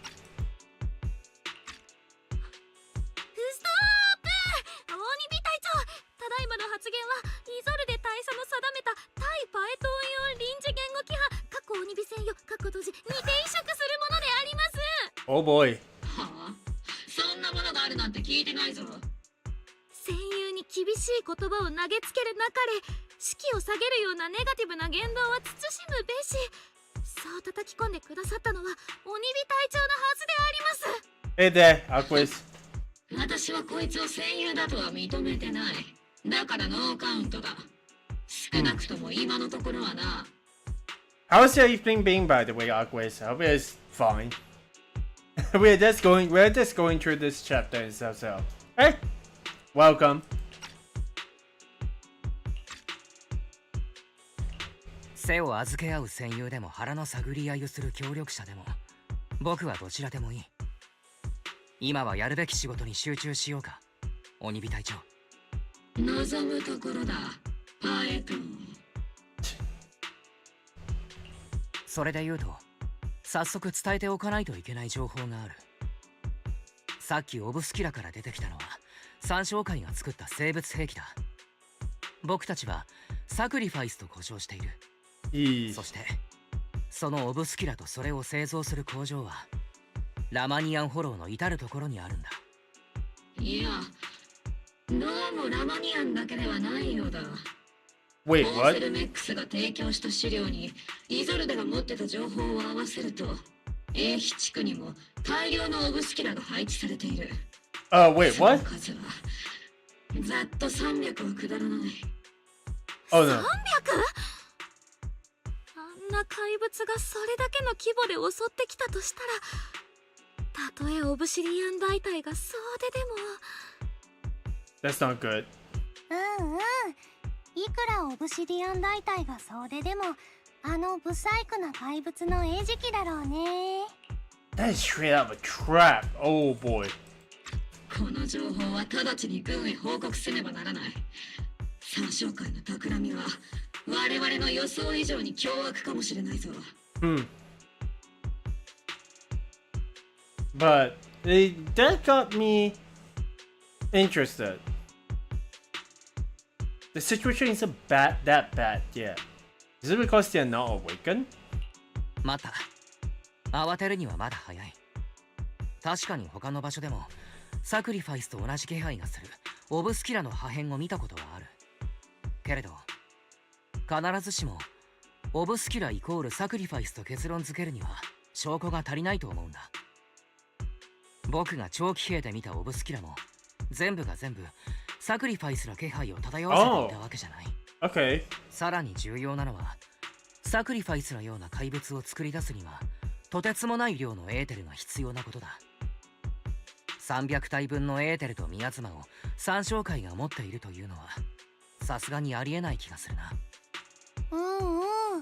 トップ！鬼火隊長、ただいまの発言はイゾルデ大佐の定めた対パエトン用臨時言語規範（鬼火専用）に抵触するもの Oh boy. はあ、そんなものがあるなんて聞いてないぞ。戦友に厳しい言葉を投げつけるなかれ、士気を下げるようなネガティブな言動は慎むべし。そう叩き込んでくださったのは鬼火隊長のはずであります。 Hey there, Aquas. 私はこいつを戦友だとは認めてない。だからノーカウントだ。少なくとも今のところはな。How's your evening been, by the way, Aquas? I hope it's fine. we're just going through this chapter and stuff, so hey, welcome. 背を預け合う戦友でも腹の探り合いをする協力者でも僕はどちらでもいい。今はやるべき仕事に集中しようか、鬼火隊長。望むところだ、パエトン。それで言うと早速伝えておかないといけない情報がある。さっきオブスキュラから出てきたのは参照会が作った生物兵器だ。僕たちはサクリファイスと呼称している。そしてそのオブスキュラとそれを製造する工場はラマニアンホローの至るところにあるんだ。いや、どうもラマニアンだけではないようだ。Wait, コー what? セルメックスが提供した資料にイゾルデが持ってた情報を合わせると、英比地区にも大量のオブスキュラが配置されている。Wait, その what? 数はざっと300は下らない。Oh no. 300？ あんな怪物がそれだけの規模で襲ってきたとしたら、たとえオブシディアン大隊が総出でも。 That's not good. うんうん。いくらオブシディアン大隊が総出でも、あのブサイクな怪物の餌食だろうね。That is straight out of a trap. Oh boy. この情報は直ちに軍へ報告せねばならない。参照会の企みは我々の予想以上に凶悪かもしれないぞ。But that got me interested. The situation isn't that bad yet. Is it because they're not awakened? また慌てるにはまだ早い。確かに他の場所でもサクリファイスと同じ気配がするオブスキュラの破片を見たことはあるけれど、必ずしもオブスキュライコールサクリファイスと結論付けるには証拠が足りないと思うんだ。僕が長期兵で見たオブスキュラも全部が全部サクリファイスの気配を漂わせていたわけじゃない。Okay. さらに重要なのはサクリファイスのような怪物を作り出すにはとてつもない量のエーテルが必要なことだ。300体分のエーテルとミヤズマを参照会が持っているというのはさすがにありえない気がするな。うんうん。も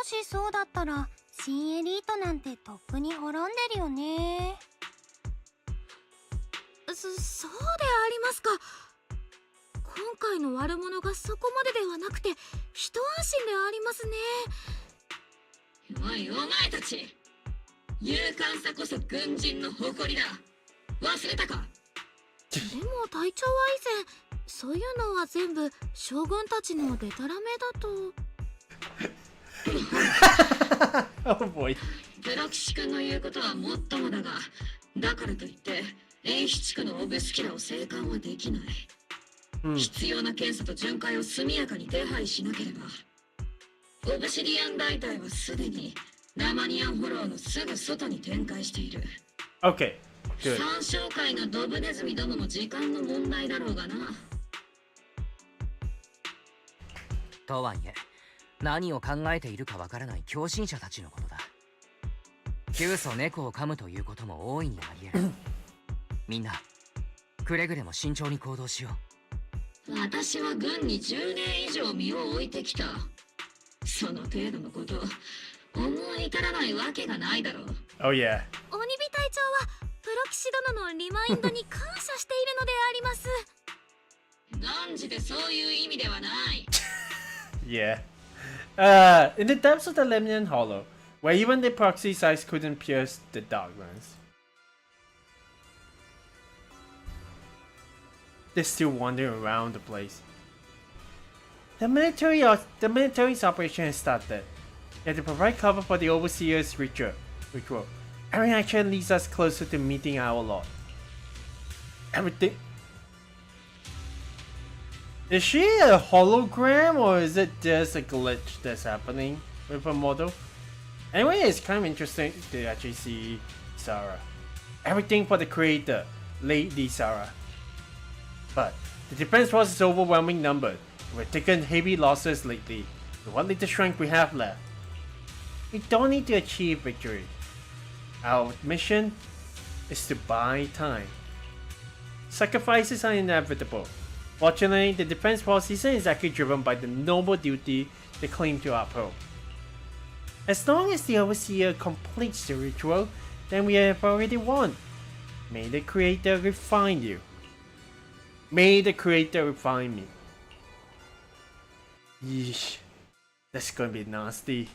しそうだったら新エリートなんてとっくに滅んでるよね。そうでありますか。今回の悪者がそこまでではなくて一安心でありますね。おい、お前たち、勇敢さこそ軍人の誇りだ。忘れたか。でも隊長は以前そういうのは全部将軍たちのデタラメだと。Oh boy. プロ騎士君の言うことはもっともだが、だからといって英比地区のオブスキュラを生還はできない。必要な検査と巡回を速やかに手配しなければ。オブシディアン大隊はすでにラマニアンホローのすぐ外に展開している。 Okay. Good. 参照会のドブネズミどもも時間の問題だろうがな。とはいえ何を考えているかわからない狂信者たちのことだ。急須猫を噛むということも大いにあり得る。みんなくれぐれも慎重に行動しよう。私は軍に10年以上身を置いてきた。その程度のこと思い至らないわけがないだろう。 Oh yeah. 鬼火隊長はプロ騎士殿のリマインドに感謝しているのであります。断じてそういう意味ではない。Yeah. In the depths of the Lemnian Hollow, where even the proxy sights couldn't pierce the darklands, they're still wandering around the place. The military's operation has started. They had to provide cover for the overseer's ritual. Every action leads us closer to meeting our Lord. Everything. Is she a hologram or is it just a glitch that's happening with her model? Anyway, it's kind of interesting to actually see Sarah. Everything for the creator, Lady Sarah. But the defense force is overwhelming number. We've taken heavy losses lately. With what little strength we have left, we don't need to achieve victory. Our mission is to buy time. Sacrifices are inevitable. Fortunately, the defense force isn't exactly driven by the noble duty they claim to uphold. As long as the Overseer completes the ritual, then we have already won. May the Creator refine you. May the Creator refine me. Yeesh. That's gonna be nasty.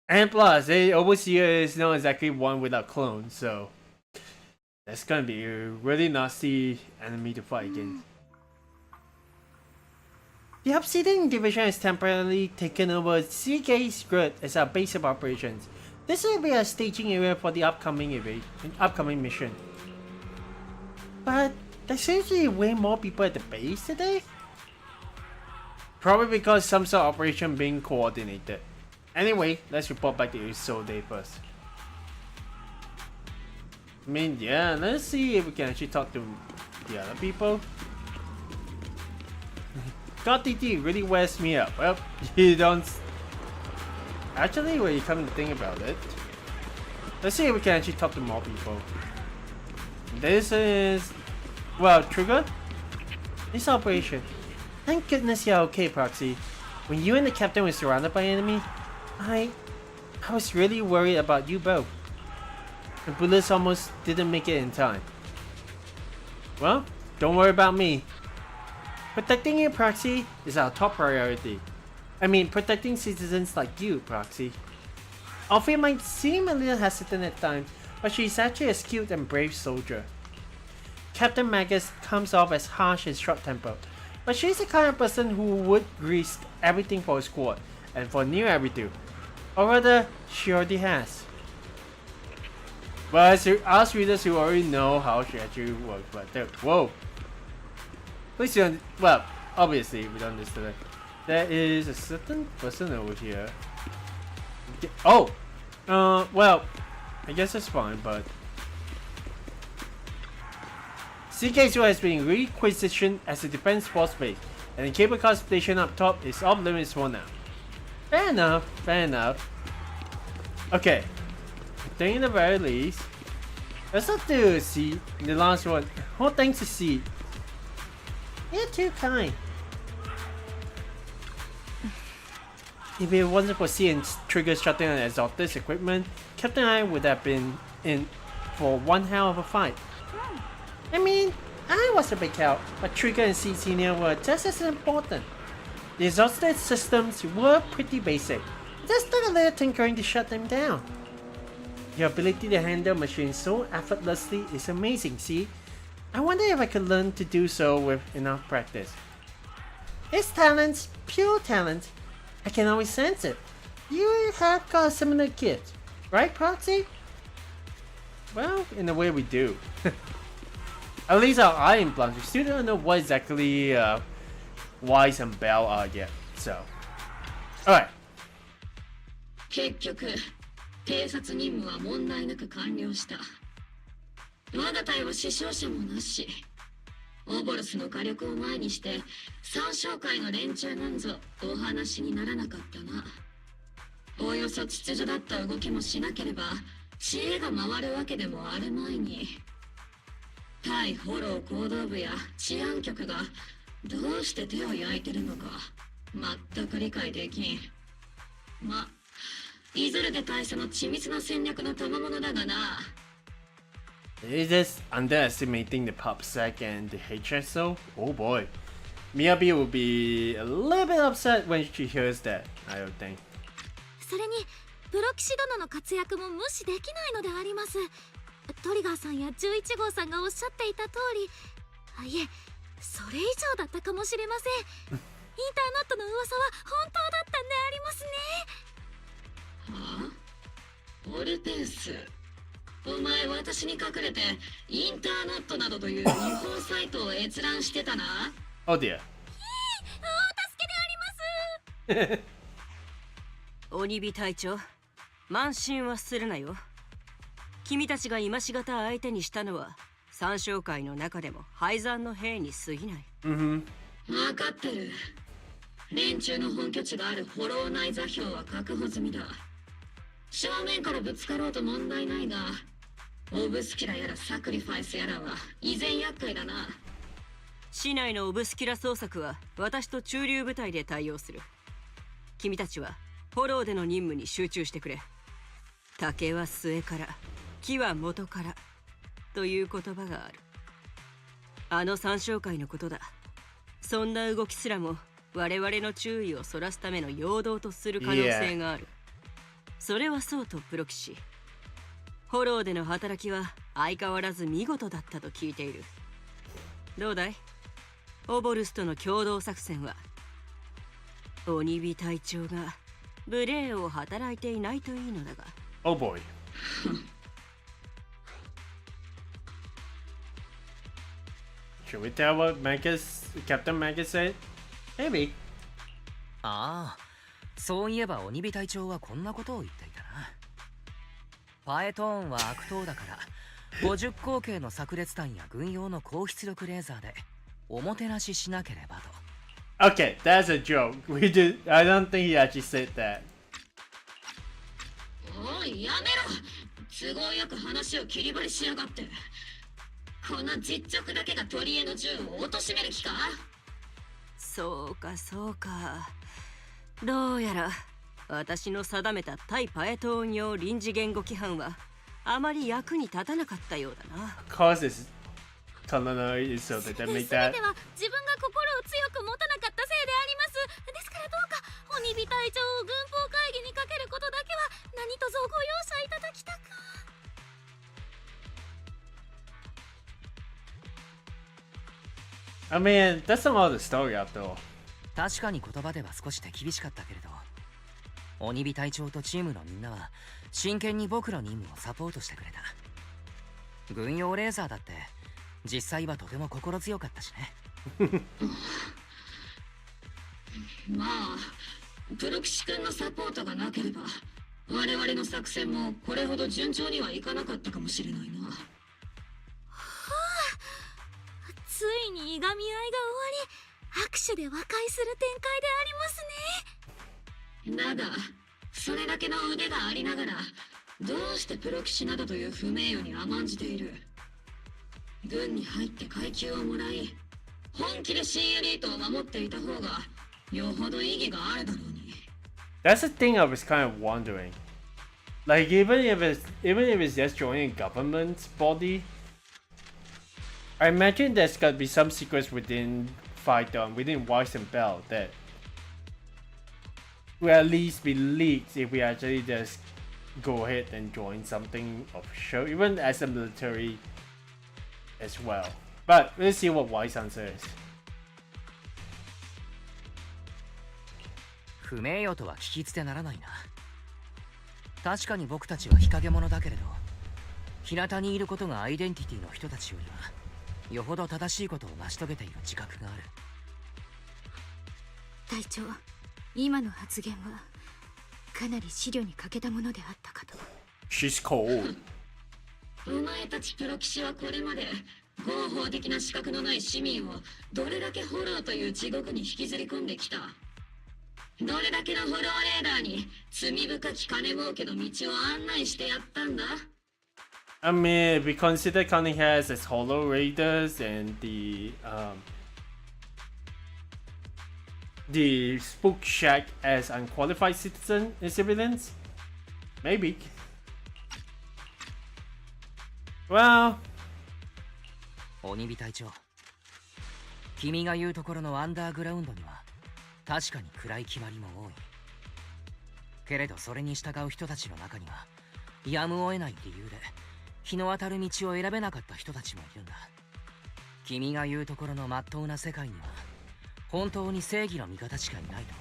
And plus, Overseer is not exactly one without clones, so that's gonna be a really nasty enemy to fight against. The Obsidian Division has temporarily taken over CK's grid as our base of operations. This will be our staging area for the upcoming mission. But there seems to be way more people at the base today? Probably because some sort of operation being coordinated. Anyway, let's report back to Isolde first. I mean, yeah, let's see if we can actually talk to the other people. God DT really wears me up. Well, you don't... Actually, when you come to think about it, let's see if we can actually talk to more people. This is... Well, Trigger? This operation. Thank goodness you're okay, Proxy. When you and the captain were surrounded by enemy, I was really worried about you both. The bullets almost didn't make it in time. Well, don't worry about me. Protecting you, Proxy, is our top priority. I mean, protecting citizens like you, Proxy. Alfie might seem a little hesitant at times, but she's actually a skilled and brave soldier. Captain Magus comes off as harsh and short-tempered, but she's the kind of person who would risk everything for a squad, and for near everything. Or rather, she already has. But as us readers who already know how she actually works, but whoa. Please don't, well, obviously we don't understand it. There is a certain person over here. Oh! Well, I guess that's fine, but... CK2 has been requisitioned as a defense force base, and the cable car station up top is off limits for now. Fair enough, fair enough. Okay, I think in the very least, let's not do C, the last one. Whole thanks to C. You're too kind. If it wasn't for C and Trigger shutting on Exalted's equipment, Captain and I would have been in for one hell of a fight. I mean, I was a big help, but Trigger and C Senior were just as important. The Exalted systems were pretty basic. Just took a little tinkering to shut them down. Your ability to handle machines so effortlessly is amazing, C. I wonder if I could learn to do so with enough practice. It's talent, pure talent. I can always sense it. You have got a similar gift, right, Proxy? Well, in a way we do. At least our eye implants, we still don't know what exactly Wise and Bell are yet, so. Alright. 結局、偵察任務は問題なく完了した。我が隊は死傷者もなし。オーボルスの火力を前にして三将会の連中なんぞお話にならなかったな。おおよそ秩序だった動きもしなければ知恵が回るわけでもあるまいに。対フォロー行動部や治安局がどうして手を焼いてるのか全く理解できん。ま、イズルデ大佐の緻密な戦略の賜物だがな。Is this underestimating the PopSec and the HSO? Oh boy. Miyabi will be a little bit upset when she hears that, I would think. それにプロ騎士殿の活躍も無視できないのであります。トリガーさんや11号さんがおっしゃっていた通り、いえ、それ以上だったかもしれません。インターナットの噂は本当だったんでありますね。はあ？ルペース。お前私に隠れてインターネットなどという違法サイトを閲覧してたな。Oh dear. 鬼火隊長、慢心はするなよ。君たちが今しがた相手にしたのは三将会の中でも廃山の兵に過ぎない。分かってる。連中の本拠地があるホロー内座標は確保済みだ。正面からぶつかろうと問題ないが、オブスキラやらサクリファイスやらは依然厄介だな。市内のオブスキラ捜索は私と中流部隊で対応する。君たちはフォローでの任務に集中してくれ。竹は末から木は元からという言葉がある。あの三将会のことだ。そんな動きすらも我々の注意をそらすための陽動とする可能性がある。それはそうとプロ騎士。フォローでの働きは相変わらず見事だったと聞いている。どうだい？オボルスとの共同作戦は。鬼火隊長が無礼を働いていないといいのだが。Oh boy. Should we tell what Captain Magus said? Maybe. ああ、そういえば鬼火隊長はこんなことを言っていたな。パエトーンは悪党だから50口径の炸裂弾や軍用の高出力レーザーでおもてなししなければと。Okay, that's a joke. I don't think he actually said that. おい、やめろ。都合よく話を切り張りしやがって。この実直だけが取り柄の銃を貶める気か？そうかそうか。どうやら私の定めた対パエトーン用臨時言語規範はあまり役に立たなかったようだな。Causes Colonel is so that they 全 make て that. は自分が心を強く持たなかったせいであります。ですからどうか鬼火隊長を軍法会議にかけることだけは何卒ご容赦いただきたく。I mean, that's not all the story after all. 確かに言葉では少し手厳しかったけれど、鬼火隊長とチームのみんなは真剣に僕の任務をサポートしてくれた。軍用レーザーだって実際はとても心強かったしね。まあ、プロ騎士君のサポートがなければ我々の作戦もこれほど順調にはいかなかったかもしれないな。ついにいがみ合いが終わり、握手で和解する展開でありますね。だがそれだけの腕がありながらどうしてプロ騎士などという不名誉に甘んじている？軍に入って階級をもらい本気で新エリートを守っていた方がよほど意義があるだろうに。 That's the thing I was kind of wondering. Like even if it's just joining a government body, I imagine there's gotta be some secrets within within Weiss and Bell that will at least be leaked if we actually just go ahead and join something official, even as a military as well. But let's see what Weiss answer is. 不名誉とは聞き捨てならないな。確かに僕たちは日陰者だけれど、日向にいることがアイデンティティの人たちよりはよほど正しいことを成し遂げている自覚がある。隊長、今の発言はかなり思慮に欠けたものであったかと。 She's cold. お前たちプロ騎士はこれまで合法的な資格のない市民をどれだけホローという地獄に引きずり込んできた。どれだけのホローレーダーに罪深き金儲けの道を案内してやったんだ。 I mean, if we consider Cunning Heads as Hollow Raiders and the Spook Shack as unqualified civilians, maybe. Well, 鬼火隊長、君が言うところのアンダーグラウンドには確かに暗い決まりも多い。けれどそれに従う人たちの中にはやむを得ない理由で日の当たる道を選べなかった人たちもいるんだ。君が言うところの真っ当な世界には本当に正義の味方しかいないと。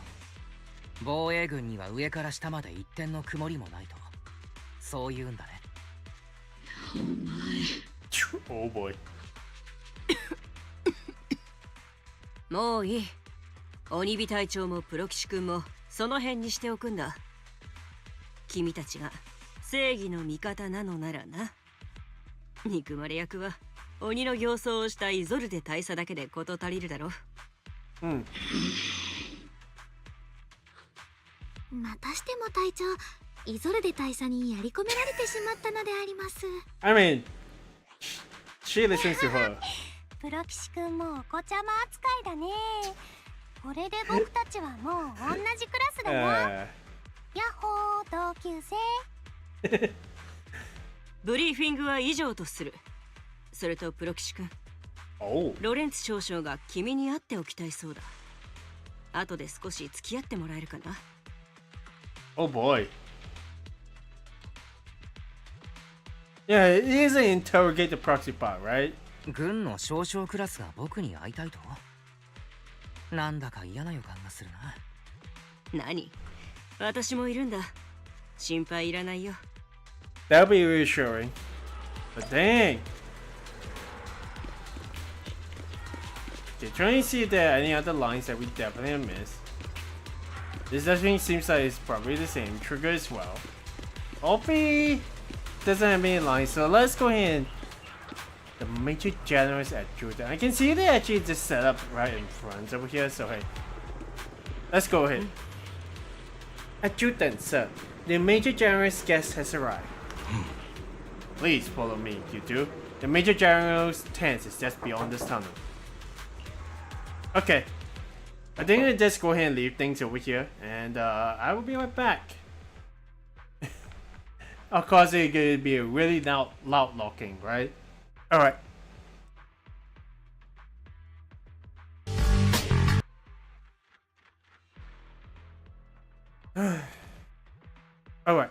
防衛軍には上から下まで一点の曇りもないと。そう言うんだね。Oh boy. もういい。鬼火隊長もプロ騎士君もその辺にしておくんだ。君たちが正義の味方なのならな。憎まれ役は鬼の形相をしたイゾルデ大佐だけで事足りるだろう。またしても隊長、イゾルデ大佐にやり込められてしまったのであります。I mean, she listens to her. プロ騎士くんもお子ちゃま扱いだね。これで僕たちはもう同じクラスだな。ヤッホー同級生。ブリーフィングは以上とする。それとプロ騎士君、ロレンツ少将が君に会っておきたいそうだ。後で少し付き合ってもらえるかな。Oh boy. Yeah, it is an interrogate the proxy part, right? 軍の少将クラスが僕に会いたいと。なんだか嫌な予感がするな。何？私もいるんだ。心配いらないよ。That'll be reassuring. But dang. Okay, trying to see if there are any other lines that we definitely missed. This definitely seems like it's probably the same trigger as well. Opie doesn't have any lines, so let's go ahead and the Major General's adjutant. I can see they actually just set up right in front over here, so hey. Let's go ahead. Adjutant, sir. The Major General's guest has arrived. Please follow me, you two. The Major General's tent is just beyond this tunnel. Okay. I think we'll just go ahead and leave things over here, and I will be right back. Of course, it's gonna be a really loud locking, right? Alright. Alright.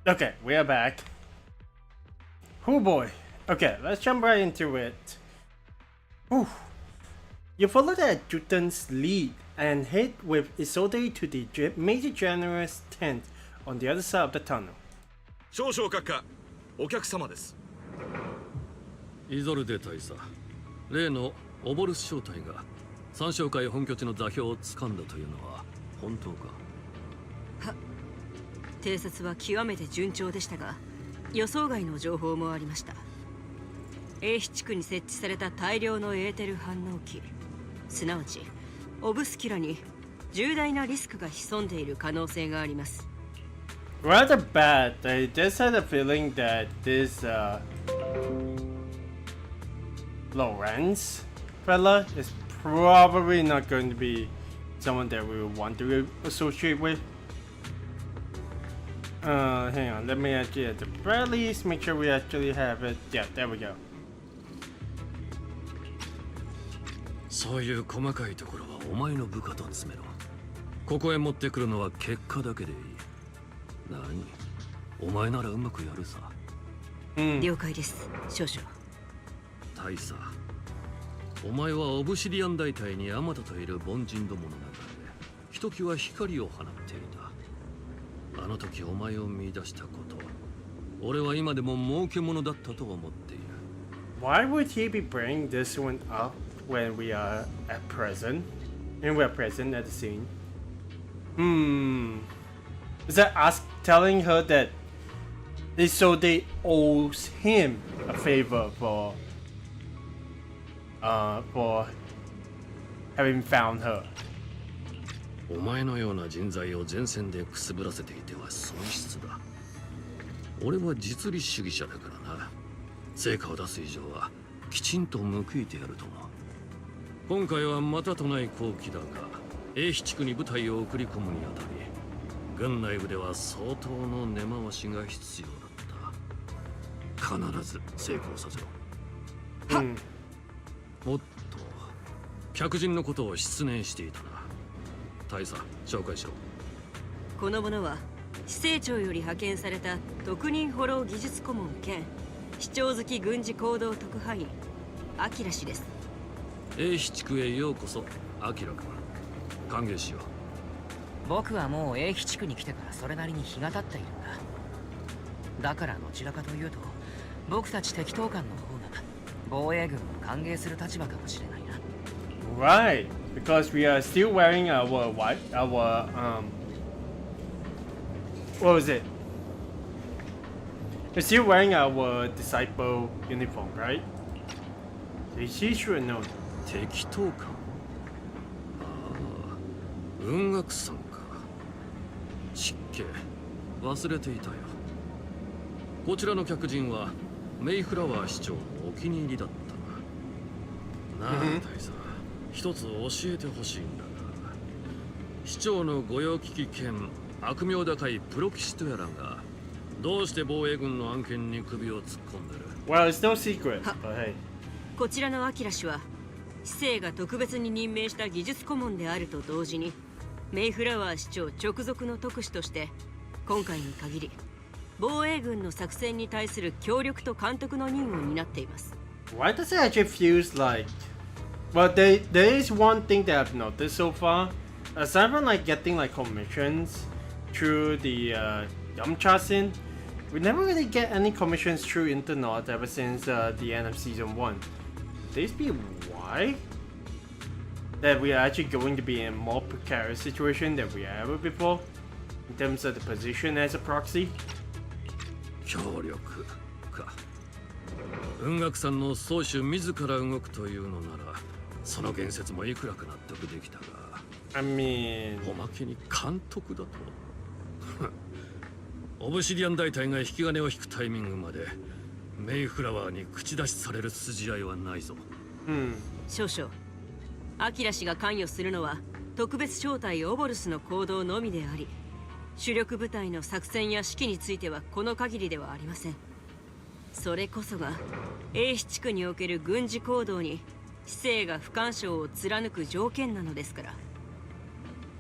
Okay, we are back. Oh boy. Okay, let's jump right into it. Whew. You follow the adjutant's lead and head with Isolde to the Major General's tent on the other side of the tunnel. 少々閣下、お客様です。イゾルデ大佐、例のオボルス小隊が三将会本拠地の座標を掴んだというのは本当か？は、偵察は極めて順調でしたが、予想外の情報もありました。A 地区に設置された大量のエーテル反応機、すなわちオブスキュラに重大なリスクが潜んでいる可能性があります。Rather bad. I just had a feeling that this Lawrence fella is probably not going to be someone that we would want to associate with. Hang on, let me actually at the very least make sure we actually have it. Yeah, there we go. そういう細かいところはお前の部下と詰めろ。ここへ持ってくるのは結果だけでいい。何？お前ならうまくやるさ。了解です、少々。大佐、お前はオブシディアン大隊にあまたといる凡人どもの中でひときわ光を放っていた。あの時お前を見出したこと、俺は今でも儲け者だったと思っている。Why would he be bringing this one up when we are at present? And we're present at the scene. Is that us telling her that they owes him a favor for having found her? お前のような人材を前線でくすぶらせていては損失だ。俺は実利主義者だからな。成果を出す以上はきちんと報いてやると思う。今回はまたとない好機だが、A 地区に部隊を送り込むにあたり、軍内部では相当の根回しが必要だった。必ず成功させろ。おっと、客人のことを失念していたな。大佐、紹介しろ。この者は司政庁より派遣された特任フォロー技術顧問兼市長好き軍事行動特派員アキラ氏です。 A 地区へようこそ、アキラ君。歓迎しよう。僕はもう A 地区に来てからそれなりに日が経っているんだ。だからどちらかというと僕たち敵当官の方が防衛軍を歓迎する立場かもしれないな。 Right, because we are still wearing our what was it? We're still wearing our disciple uniform, right? She should know. 敵当官？ああ、雲岳さんか。失敬、忘れていたよ。こちらの客人はメイフラワー市長のお気に入りだったな。なあ、大佐、一つ教えてほしいんだが、市長の御用聞き兼悪名高いプロキシトやらがどうして防衛軍の案件に首を突っ込んでる？ Well, it's no secret, but hey. こちらのアキラ氏は市政が特別に任命した技術顧問であると同時にメイフラワー市長直属の特使として今回に限り防衛軍の作戦に対する協力と監督の任務を担っています。 Why does it actually feels like? Well, there is one thing that I've noticed so far. Aside from like getting like commissions through the Yamchasin, we never really get any commissions through Internet ever since the end of season 1. Could this be why? That we are actually going to be in a more precarious situation than we ever before in terms of the position as a proxy? 協力か。雲岳さんの宗主自ら動くというのなら、その言説もいくらか納得できたが、I mean... おまけに監督だと。オブシディアン大隊が引き金を引くタイミングまでメイフラワーに口出しされる筋合いはないぞ。少々、アキラ氏が関与するのは特別招待オボルスの行動のみであり、主力部隊の作戦や指揮についてはこの限りではありません。それこそが A 地区における軍事行動に市政が不干渉を貫く条件なのですから、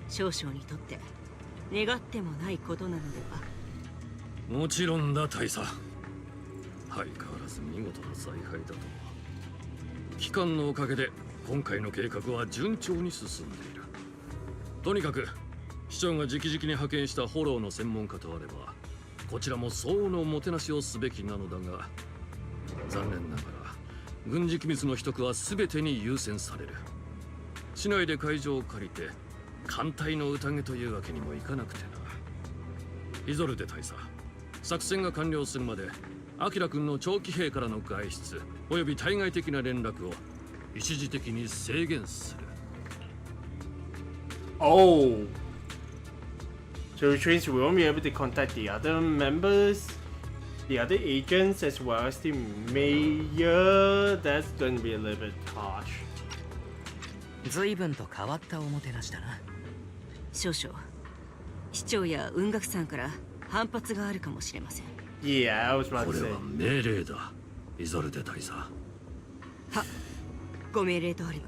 少々にとって願ってもないことなのでは。もちろんだ大佐。相変わらず見事な采配だと。機関のおかげで今回の計画は順調に進んでいる。とにかく市長が直々に派遣したフォローの専門家とあれば、こちらも相応のもてなしをすべきなのだが、残念ながら軍事機密の秘匿は全てに優先される。市内で会場を借りて艦隊の宴というわけにもいかなくてな。イゾルデ大佐、作戦が完了するまでアキラ君の長期兵からの外出および対外的な連絡を一時的に制限する。Oh. So which means we won't be able to contact the other members, the other agents, as well as the mayor. That's going to be a little bit harsh. 随分と変わったおもてなしだな。少々市長や雲岳さんから反発があるかもしれません。Yeah, I was about こ to れ say. は命令だ、イゾルデ大佐。は、ご命令とあれば。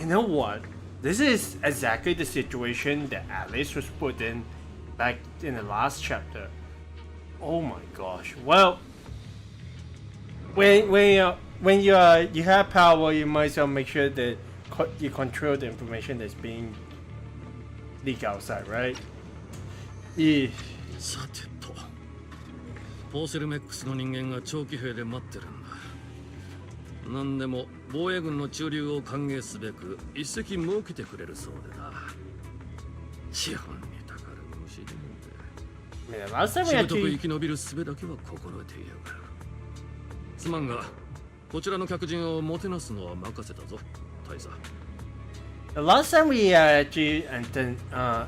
You know what? This is exactly the situation that Alice was put in back in the last chapter. Oh my gosh. Well, when you have power, you might as well make sure that you control the information that's being leaked outside, right? Yeah. さてと、ポーセルメックスの人間が長期兵で待ってるんだ。何でも防衛軍の駐留を歓迎すべく一席設けてくれるそうでな。資本にたかる虫どもで。 Man, last time we しぶ had とく to. 生き延びる術だけは心得ているが。すまんが、こちらの客人をもてなすのは任せたぞ、大佐。The last time we actually attended a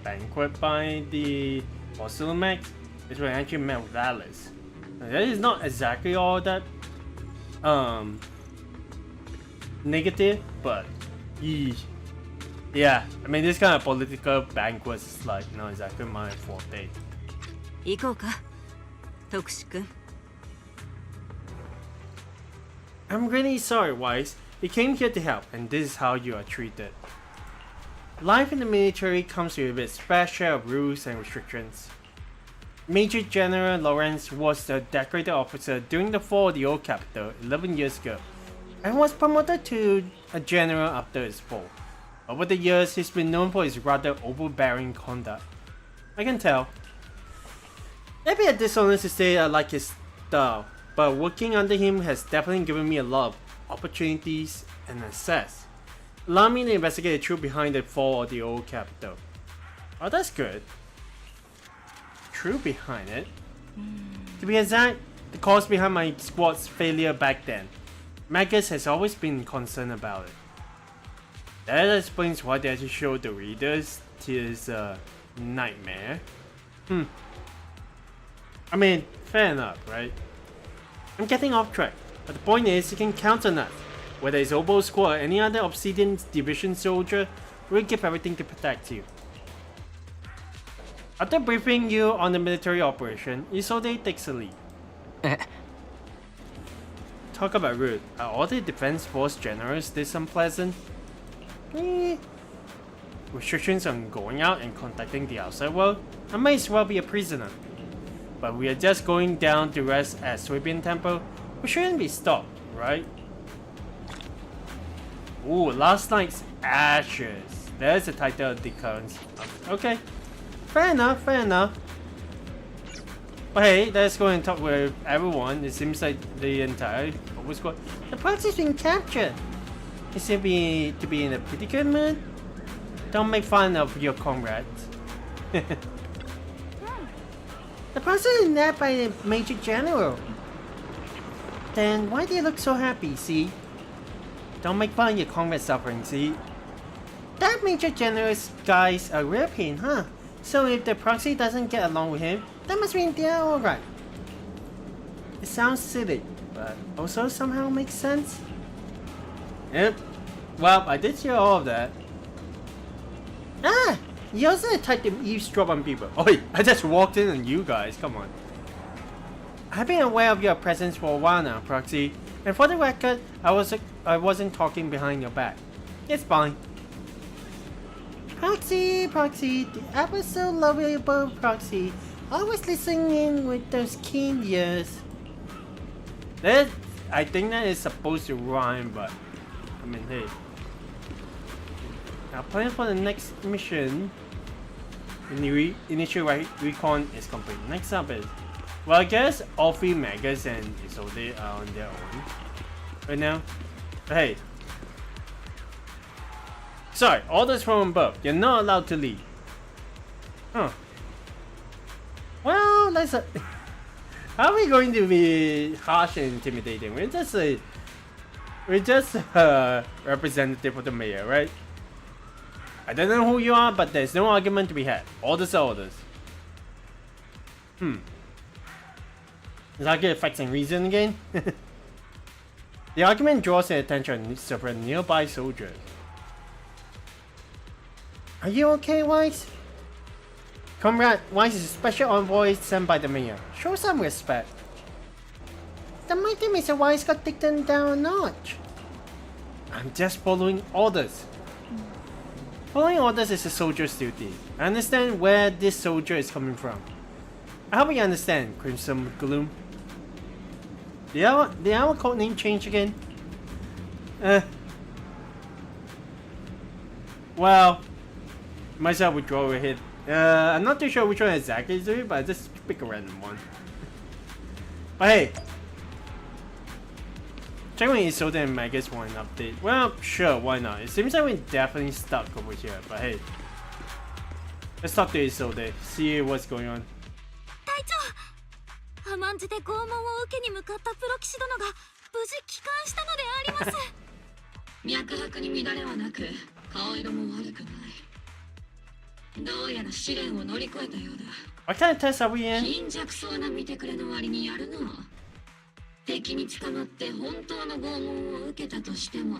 banquet by the Mosilimac is when I actually met with Alice. Now, that is not exactly all that negative, but yeah, I mean this kind of political banquets is like not exactly my forte. 行こうか、特使君。I'm really sorry, Wise. You came here to help, and this is how you are treated. Life in the military comes with its fair share of rules and restrictions. Major General Lawrence was a decorated officer during the fall of the old capital 11 years ago, and was promoted to a general after its fall. Over the years, he's been known for his rather overbearing conduct. I can tell. It'd be a dishonest to say I like his style, but working under him has definitely given me a lot of opportunities and access, allowing me to investigate the truth behind the fall of the old capital. Oh, that's good. Truth behind it? To be exact, the cause behind my squad's failure back then. Magus has always been concerned about it. That explains why they actually showed the readers his nightmare. I mean, fair enough, right? I'm getting off track, but the point is you can count on us. Whether it's Obol Squad or any other Obsidian Division soldier, we'll give everything to protect you. After briefing you on the military operation, Isolde takes a lead. Talk about rude. Are all the Defense Force generals this unpleasant? Restrictions on going out and contacting the outside world? I might as well be a prisoner. But we are just going down to rest at Sweeping Temple. We shouldn't be stopped, right? Ooh, last night's ashes. There's the title of the currents. Okay. Fair enough, fair enough. But hey, let's go and talk with everyone. It seems like the entire Obol Squad. The proxy's been captured. You seem to be in a pretty good mood. Don't make fun of your comrades. The proxy is nabbed by the Major General. Then why do you look so happy, see? Don't make fun of your comrades suffering, see? That Major General's guy's a real pain, huh? So if the proxy doesn't get along with him, that must mean they're alright. It sounds silly, but also somehow makes sense. Yep. Well, I did hear all of that. Ah! You also the type to eavesdrop on people. Oh wait, I just walked in on you guys, come on. I've been aware of your presence for a while now, Proxy. And for the record, I wasn't talking behind your back. It's fine. Proxy, the ever so lovable Proxy. I was listening with those keen ears. That, I think that is supposed to rhyme, but I mean, hey. Now, plan for the next mission. Initial recon is complete. Next up is, well, I guess all three Megas and Isode are on their own right now. But hey, sorry, orders from above. You're not allowed to leave. Huh. Well, let's. How are we going to be harsh and intimidating? We're just a representative of the mayor, right? I don't know who you are, but there's no argument to be had. Orders are orders. Is that good facts and reason again? The argument draws the attention of several nearby soldiers. Are you okay, Weiss? Comrade, Weiss is a special envoy sent by the mayor. Show some respect. The mighty Mr. Weiss got taken down a notch. I'm just following orders. Following orders is a soldier's duty. I understand where this soldier is coming from. I hope you understand, Crimson Gloom. Did our code name change again? Well, might as well withdraw a hit. I'm not too sure which one exactly is doing, but I just pick a random one. But hey, check when Isode and Magus want an update. Well, sure, why not? It seems like we're definitely stuck over here, but hey. Let's talk to Isode, see what's going on. 隊長、甘んじて拷問を受けに向かったプロ騎士殿が無事帰還したのであります。脈拍に乱れはなく、顔色も悪くない。どうやら試練を乗り越えたようだ。What kind of test are we in? 貧弱そうな見てくれの割にやるな。敵に捕まって本当の拷問を受けたとしても、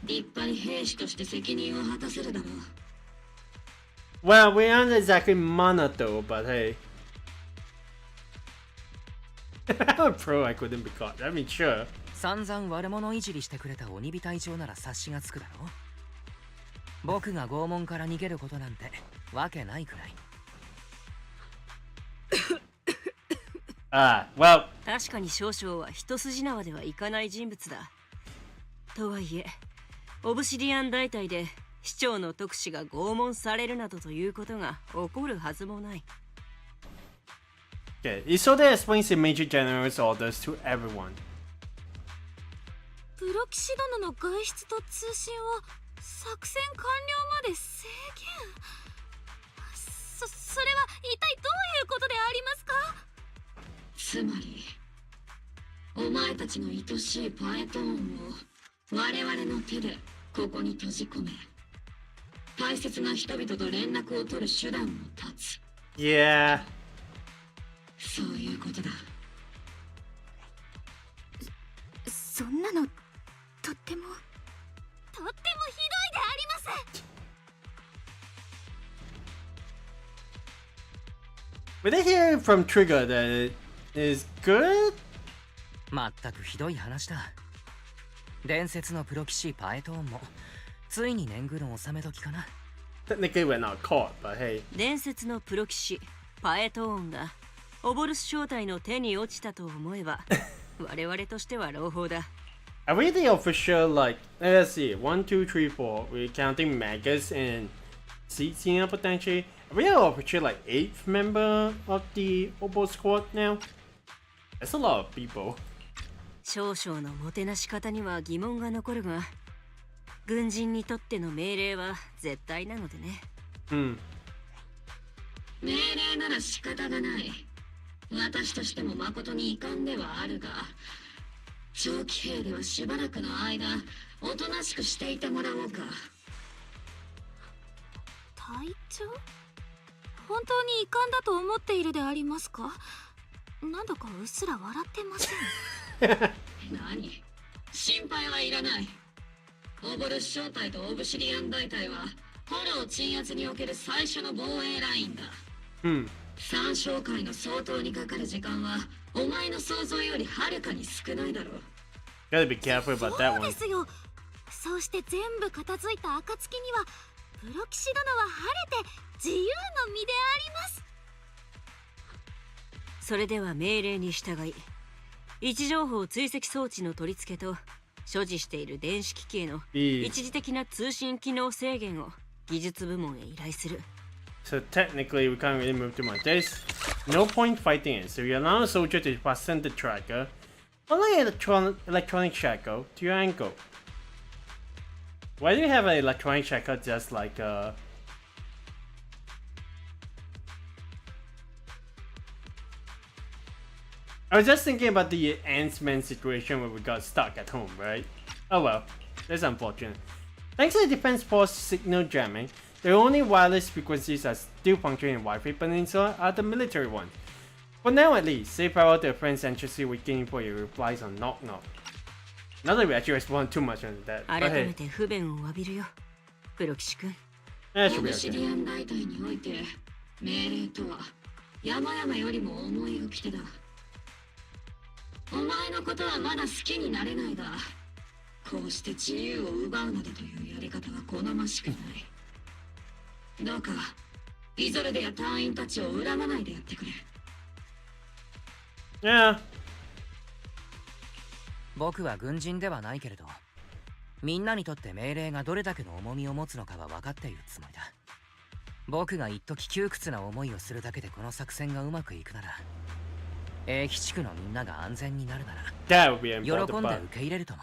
立派に兵士として責任を果たせるだろう。Well, we aren't exactly mana though, but hey. I'm a pro, I couldn't be caught. I mean, sure. 散々悪者いじりしてくれた鬼火隊長なら察しがつくだろう。僕が拷問から逃げることなんてわけないくらい。Well. 確かに少々は一筋縄ではいかない人物だ。とはいえ、オブシディアン大隊で市長の特使が拷問されるなどということが起こるはずもない。Okay, Isode explains the Major General's orders to everyone. プロ騎士殿の外出と通信を作戦完了まで制限。それは一体どういうことでありますか？つまり、お前たちの愛しいパエトーンを我々の手でここに閉じ込め、大切な人々と連絡を取る手段を断つ。Yeah. そういうことだ。そんなのとってもひどいであります。But they hear from Trigger that it is good? まったくひどい話だ。伝説のプロ騎士パエトーンもついに年貢の納め時かな。Technically we're not caught, but hey. 伝説のプロ騎士パエトーンがオボルス正体の手に落ちたと思えば我々としては朗報だ。Are we the official, like, let's see, 1, 2, 3, 4, we're counting Magus and Seatsina potentially. Are we the official, like, 8th member of the Obol Squad now? That's a lot of people. 少々のもてなし方には疑問が残るが、軍人にとっての命令は絶対なのでね。命令なら仕方がない。私としても誠に遺憾ではあるが、長期兵ではしばらくの間おとなしくしていてもらおうか。隊長、本当に遺憾だと思っているでありますか？なんだかうっすら笑ってません。何？心配はいらない。オボルス正体とオブシリアン大隊はフォロー鎮圧における最初の防衛ラインだ。三将会の総統にかかる時間はお前の想像よりはるかに少ないだろう。Gotta be careful about that one. そうですよ。そうして全部片付いた暁にはプロ騎士殿は晴れて自由の身であります。それでは命令に従い、位置情報追跡装置の取り付けと所持している電子機器への一時的な通信機能制限を技術部門へ依頼する。 So technically, we can't really move too much. There's no point fighting it. So you allow a soldier to fasten the tracker, only electronic shackle, to your ankle. Why do you have an electronic shackle just like I was just thinking about the Ant-Man situation where we got stuck at home, right? Oh well, that's unfortunate. Thanks to the Defense Force signal jamming, the only wireless frequencies that still function in Wi-Fi Peninsula are the military ones. For now at least, say farewell to a friend's anxiously waiting for your replies on Knock Knock. Not that we actually respond too much on that, but 改 hey, めて不便を詫びるよ、黒騎士君。 that should オ be ブシ okay. ディアン大隊において命令とは山々よりも重い掟だ。お前のことはまだ好きになれないが、こうして自由を奪うなどというやり方は好ましくない。どうかイゾルデや隊員たちを恨まないでやってくれ。 Yeah. 僕は軍人ではないけれど、みんなにとって命令がどれだけの重みを持つのかは分かっているつもりだ。僕が一時窮屈な思いをするだけでこの作戦がうまくいくなら、英基地区のみんなが安全になるなら That would be an 喜 important んで part. 受け入れるとも。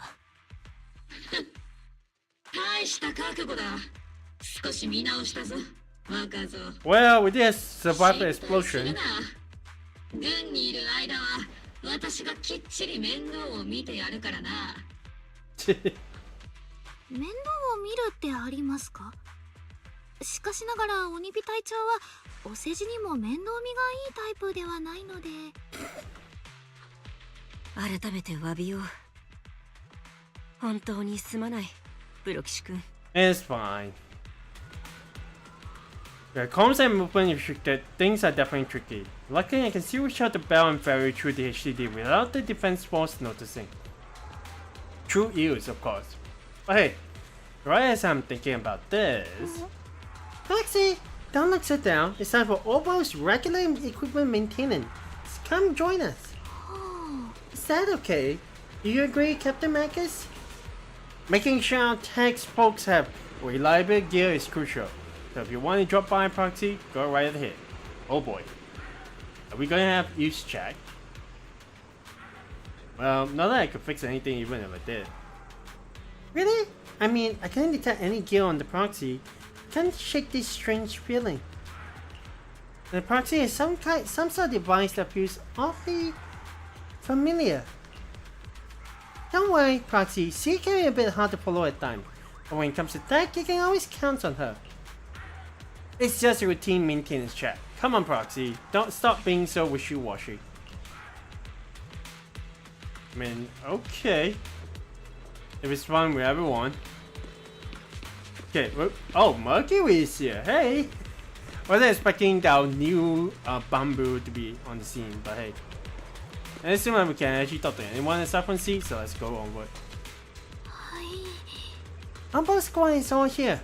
大した覚悟だ。少し見直したぞ、若造。 Well, we did survive the 心配する explosion. な。軍にいる間は私がきっちり面倒を見てやるからな。面倒を見るってありますか？しかしながら鬼火隊長はお世辞にも面倒見がいいタイプではないので。改めて詫びよう。本当にすまない、黒騎士君。 It's fine. The comms and movement restricted, things are definitely tricky. Luckily, I can still shut the bell and ferry through the HDD without the defense force noticing. Through ears, of course. But hey, right as I'm thinking about this... Taxi! Don't look so down. It's time for Obol's regular equipment maintenance. Come join us. Is that okay? Do you agree, Captain Marcus? Making sure our tech folks have reliable gear is crucial. So if you want to drop by proxy, go right ahead. Oh boy. Are we gonna have use check? Well, not that I could fix anything even if I did. Really? I mean, I can't detect any gear on the proxy. Can't shake this strange feeling. The proxy is some sort of device that feels awfully familiar. Don't worry, Proxy. She can be a bit hard to follow at times, but when it comes to tech, you can always count on her. It's just a routine maintenance check. Come on, Proxy. Don't stop being so wishy-washy. I mean, okay. If it's fun with everyone. Okay, oh, Mercury is here. Hey! Wasn't expecting our new bamboo to be on the scene, but hey. And it seems like we can actually talk to anyone aside from C, so let's go onward. Obol Squad is all here.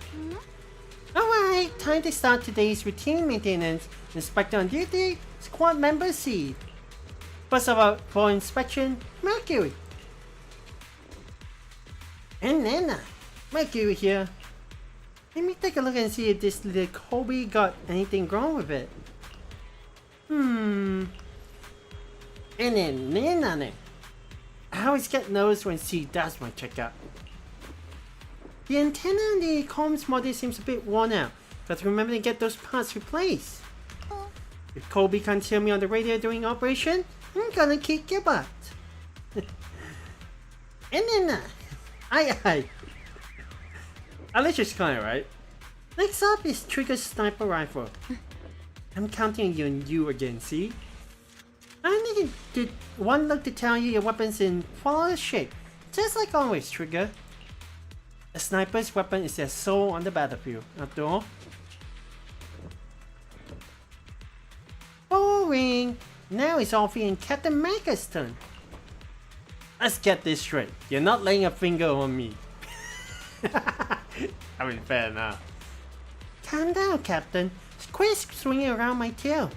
Alright, time to start today's routine maintenance. Inspector on duty, squad member C. First of all, for inspection, Mercury. And Nana. Mercury here. Let me take a look and see if this little Kobe got anything wrong with it. And then Nana. I always get nervous when she does my checkup. The antenna on the comms module seems a bit worn out. Got to remember to get those parts replaced. If Kobe can't hear me on the radio during operation, I'm gonna kick your butt. And then, aye. At least she's kinda right. Next up is Trigger Sniper Rifle. I'm counting on you and you again, see? I need to one look to tell you your weapon's in flawless shape. Just like always, Trigger. A sniper's weapon is their soul on the battlefield, after all. Boring! Now it's Alfie and Captain Marcus' turn. Let's get this straight. You're not laying a finger on me. I mean, fair enough. Calm down, Captain. Quit swinging around my tail.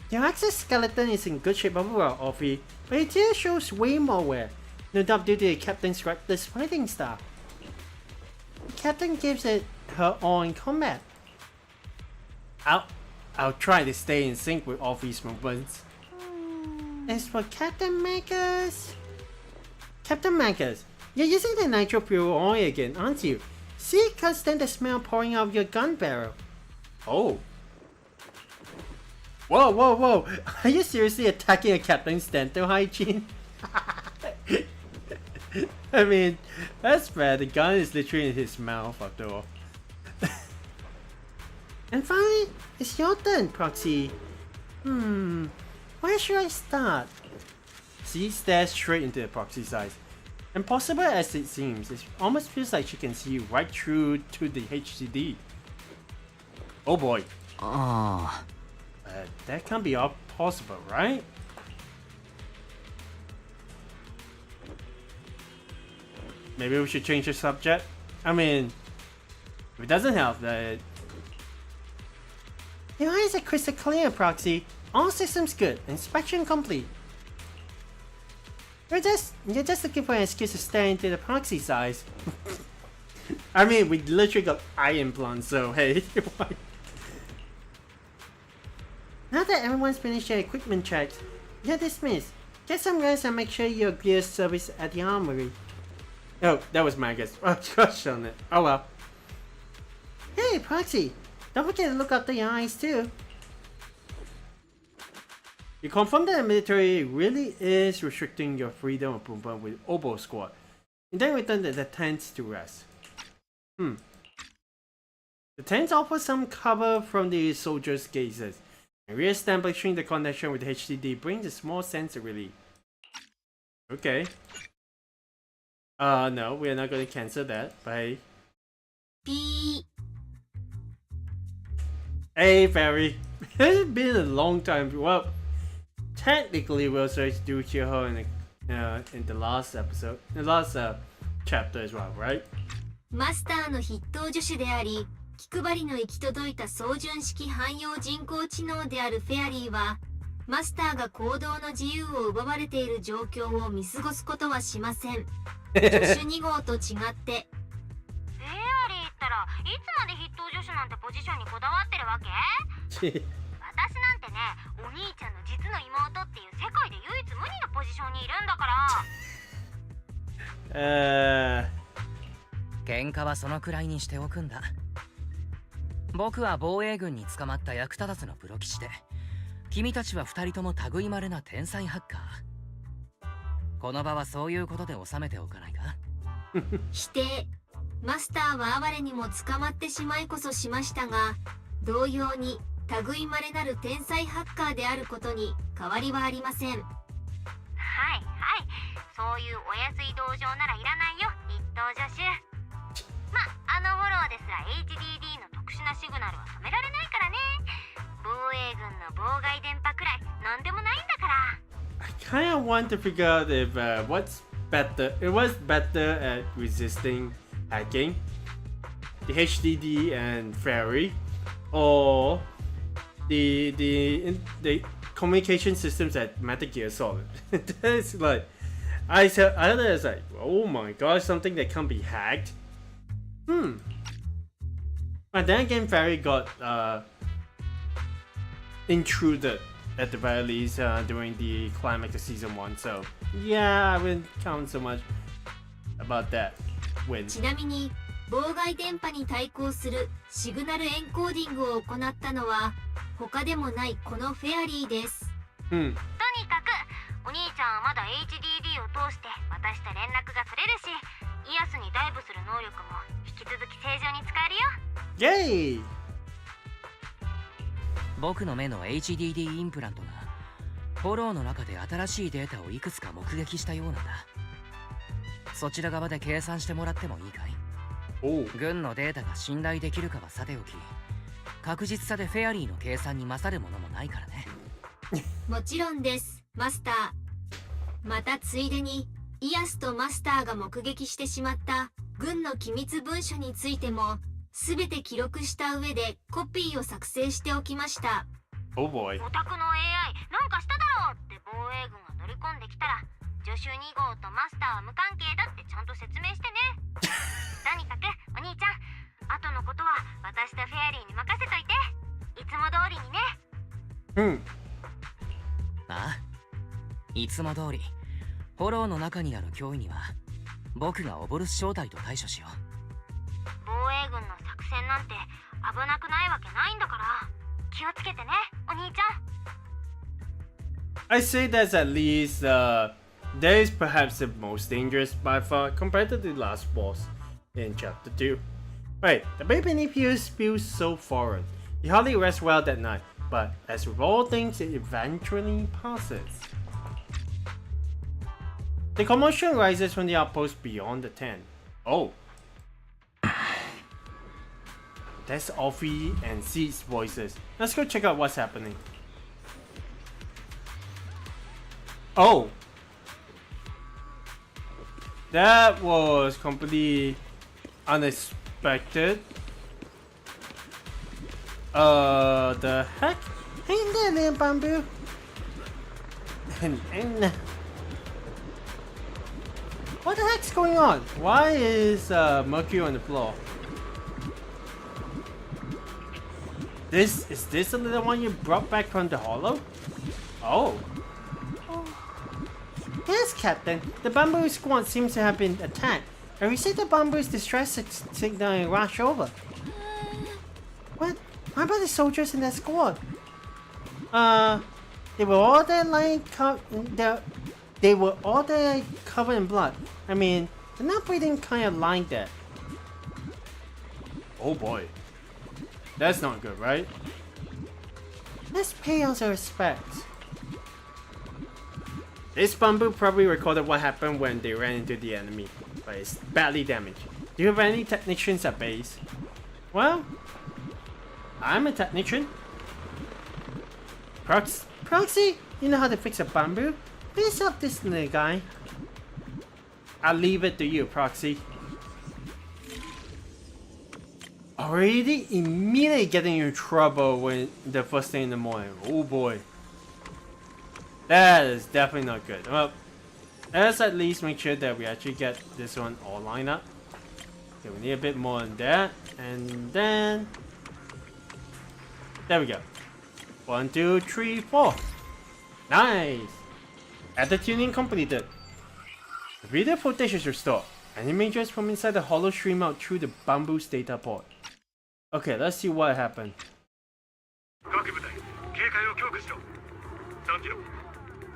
Your exoskeleton is in good shape overall, Offie, but it still shows way more wear. No doubt due to the captain's reckless fighting style. The captain gives it her all in combat. I'll try to stay in sync with Offie's movements. As for Captain Magus... Captain Magus, you're using the nitro fuel oil again, aren't you? See, can't stand the smell pouring out of your gun barrel. Oh. Whoa, whoa, whoa! Are you seriously attacking a captain's dental hygiene? I mean, that's bad. The gun is literally in his mouth after all. And finally, it's your turn, Proxy. Where should I start? She stares straight into the Proxy's eyes. Impossible as it seems, it almost feels like she can see right through to the HDD. Oh boy. That can't be all possible, right? Maybe we should change the subject? I mean, if it doesn't help, that... Your eyes are crystal clear, Proxy. All systems good. Inspection complete. You're just looking for an excuse to stare into the Proxy's eyes. I mean, we literally got eye implants, so hey. Now that everyone's finished their equipment checks, you're dismissed. Get some rest and make sure your gear service at the armory. Oh, that was Magus. Oh, gosh on it. Oh well. Hey, Proxy. Don't forget to look after your eyes too. You confirm that the military really is restricting your freedom of movement with Obol Squad. And then return the tents to rest. The tents offer some cover from the soldiers' gazes. And re-establishing the connection with HDD brings a small sense of relief. Okay. No, we are not going to cancel that. Bye. Hey, Fairy. It's been a long time. Well, technically, we'll do hear her in the last episode, the last chapter as well, right? マスターの筆頭助手であり、気配りの行き届いた操縦式汎用人工知能であるフェアリーは、マスターが行動の自由を奪われている状況を見過ごすことはしません。助手2号と違って、フェアリーったらいつまで筆頭助手なんてポジションにこだわってるわけ？私なんてね、お兄ちゃんの実の妹っていう世界で唯一無二のポジションにいるんだから。喧嘩はそのくらいにしておくんだ。僕は防衛軍に捕まった役立たずのプロ棋士で、君たちは2人とも類いまれな天才ハッカー。この場はそういうことで収めておかないか？否定。マスターは哀れにも捕まってしまいこそしましたが、同様に類いまれなる天才ハッカーであることに変わりはありません。はいはい、そういうお安い同情ならいらないよ、筆頭助手。ま、フォローですら HDD の特殊なシグナルは止められないからね。防衛軍の妨害電波くらいなんでもないんだから。I kind of want to figure out if what's better. It was better at resisting hacking, the HDD and Fairy, or the communication systems at Metal Gear Solid. That's like, I was like, oh my gosh, something that can't be hacked. But then again, Fairy got intruded at the very least during the climax of season 1. So yeah, I wouldn't count so much about that win. ちなみに妨害電波に対抗するシグナルエンコーディングを行ったのは他でもないこのフェアリーです。とにかくお兄ちゃんはまだ HDD を通して私と連絡が取れるし、イアスにダイブする能力も引き続き正常に使えるよ。イェイ！僕の目の HDD インプラントがフォローの中で新しいデータをいくつか目撃したようなんだ。そちら側で計算してもらってもいいかい？軍のデータが信頼できるかはさておき、確実さでフェアリーの計算に勝るものもないからね。もちろんです、マスター。またついでにイアスとマスターが目撃してしまった軍の機密文書についても全て記録した上でコピーを作成しておきました。Oh boy. お宅の AI なんかしただろうって防衛軍が乗り込んできたら助手2号とマスターは無関係だってちゃんと説明してね。とにかくお兄ちゃん、後のことは私とフェアリーに任せといて。いつも通りにね。ああ、いつも通りフォローの中にある脅威には僕がオボルス正体と対処しよう。防衛軍の作戦なんて危なくないわけないんだから気をつけてね、お兄ちゃん。 I say that's at least that is perhaps the most dangerous by far compared to the last boss in chapter 2. Right, the baby Nepius feels so forward. He hardly rests well that night, but as with all things, it eventually passes. The commotion rises from the outpost beyond the tent. Oh. That's Alfie and Seed's voices. Let's go check out what's happening. Oh. That was completely unexpected. The heck? Hey there, little bamboo. And what the heck's going on? Why is Mercury on the floor? Is this the little one you brought back from the hollow? Oh. Yes, Captain. The Bamboo Squad seems to have been attacked. I received the Bamboo's distress signal and rushed over. What? Why about the soldiers in that squad? They were all there lying they were all there covered in blood. I mean, they're not breathing kind of lying there. Oh boy. That's not good, right? Let's pay us our respects. This bamboo probably recorded what happened when they ran into the enemy, but it's badly damaged. Do you have any technicians at base? Well, I'm a technician. Proxy, you know how to fix a bamboo? Please help this little guy. I'll leave it to you, Proxy. Already immediately getting in trouble when the first thing in the morning. Oh boy. That is definitely not good. Well, let's at least make sure that we actually get this one all lined up. Okay, we need a bit more than that. And then... there we go. 1, 2, 3, 4. Nice! Add the tuning completed. The video footage is restored. And images from inside the hollow stream out through the bamboo's data port. Okay, let's see what happened. 各部隊警戒を強化しろ。3キロ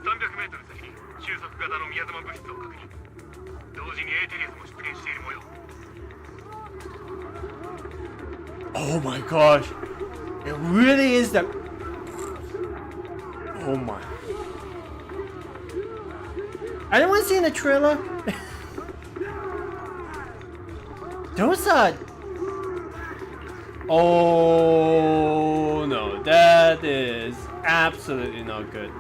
300メートル先に収束型の宮妻物質を確認。同時にエーテリアスも出現している模様。 Oh my gosh! It really is that. Oh my. Anyone seen the trailer? Those are. Oh no, that is absolutely not good.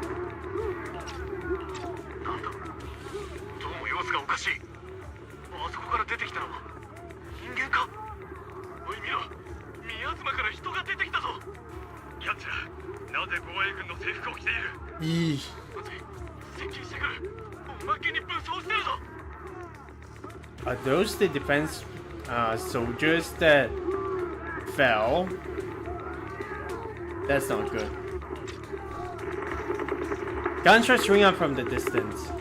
どうも様子がおかしい。あそこから出てきたのは人間か。おい見ろ、宮妻から人が出てきたぞ。やつら、なぜ防衛軍の制服を着ている。Eesh. 接近してくる。おまけに武装してるぞ。 Are those the defense soldiers that fell? That's not good. Gunshots ring out from the distance.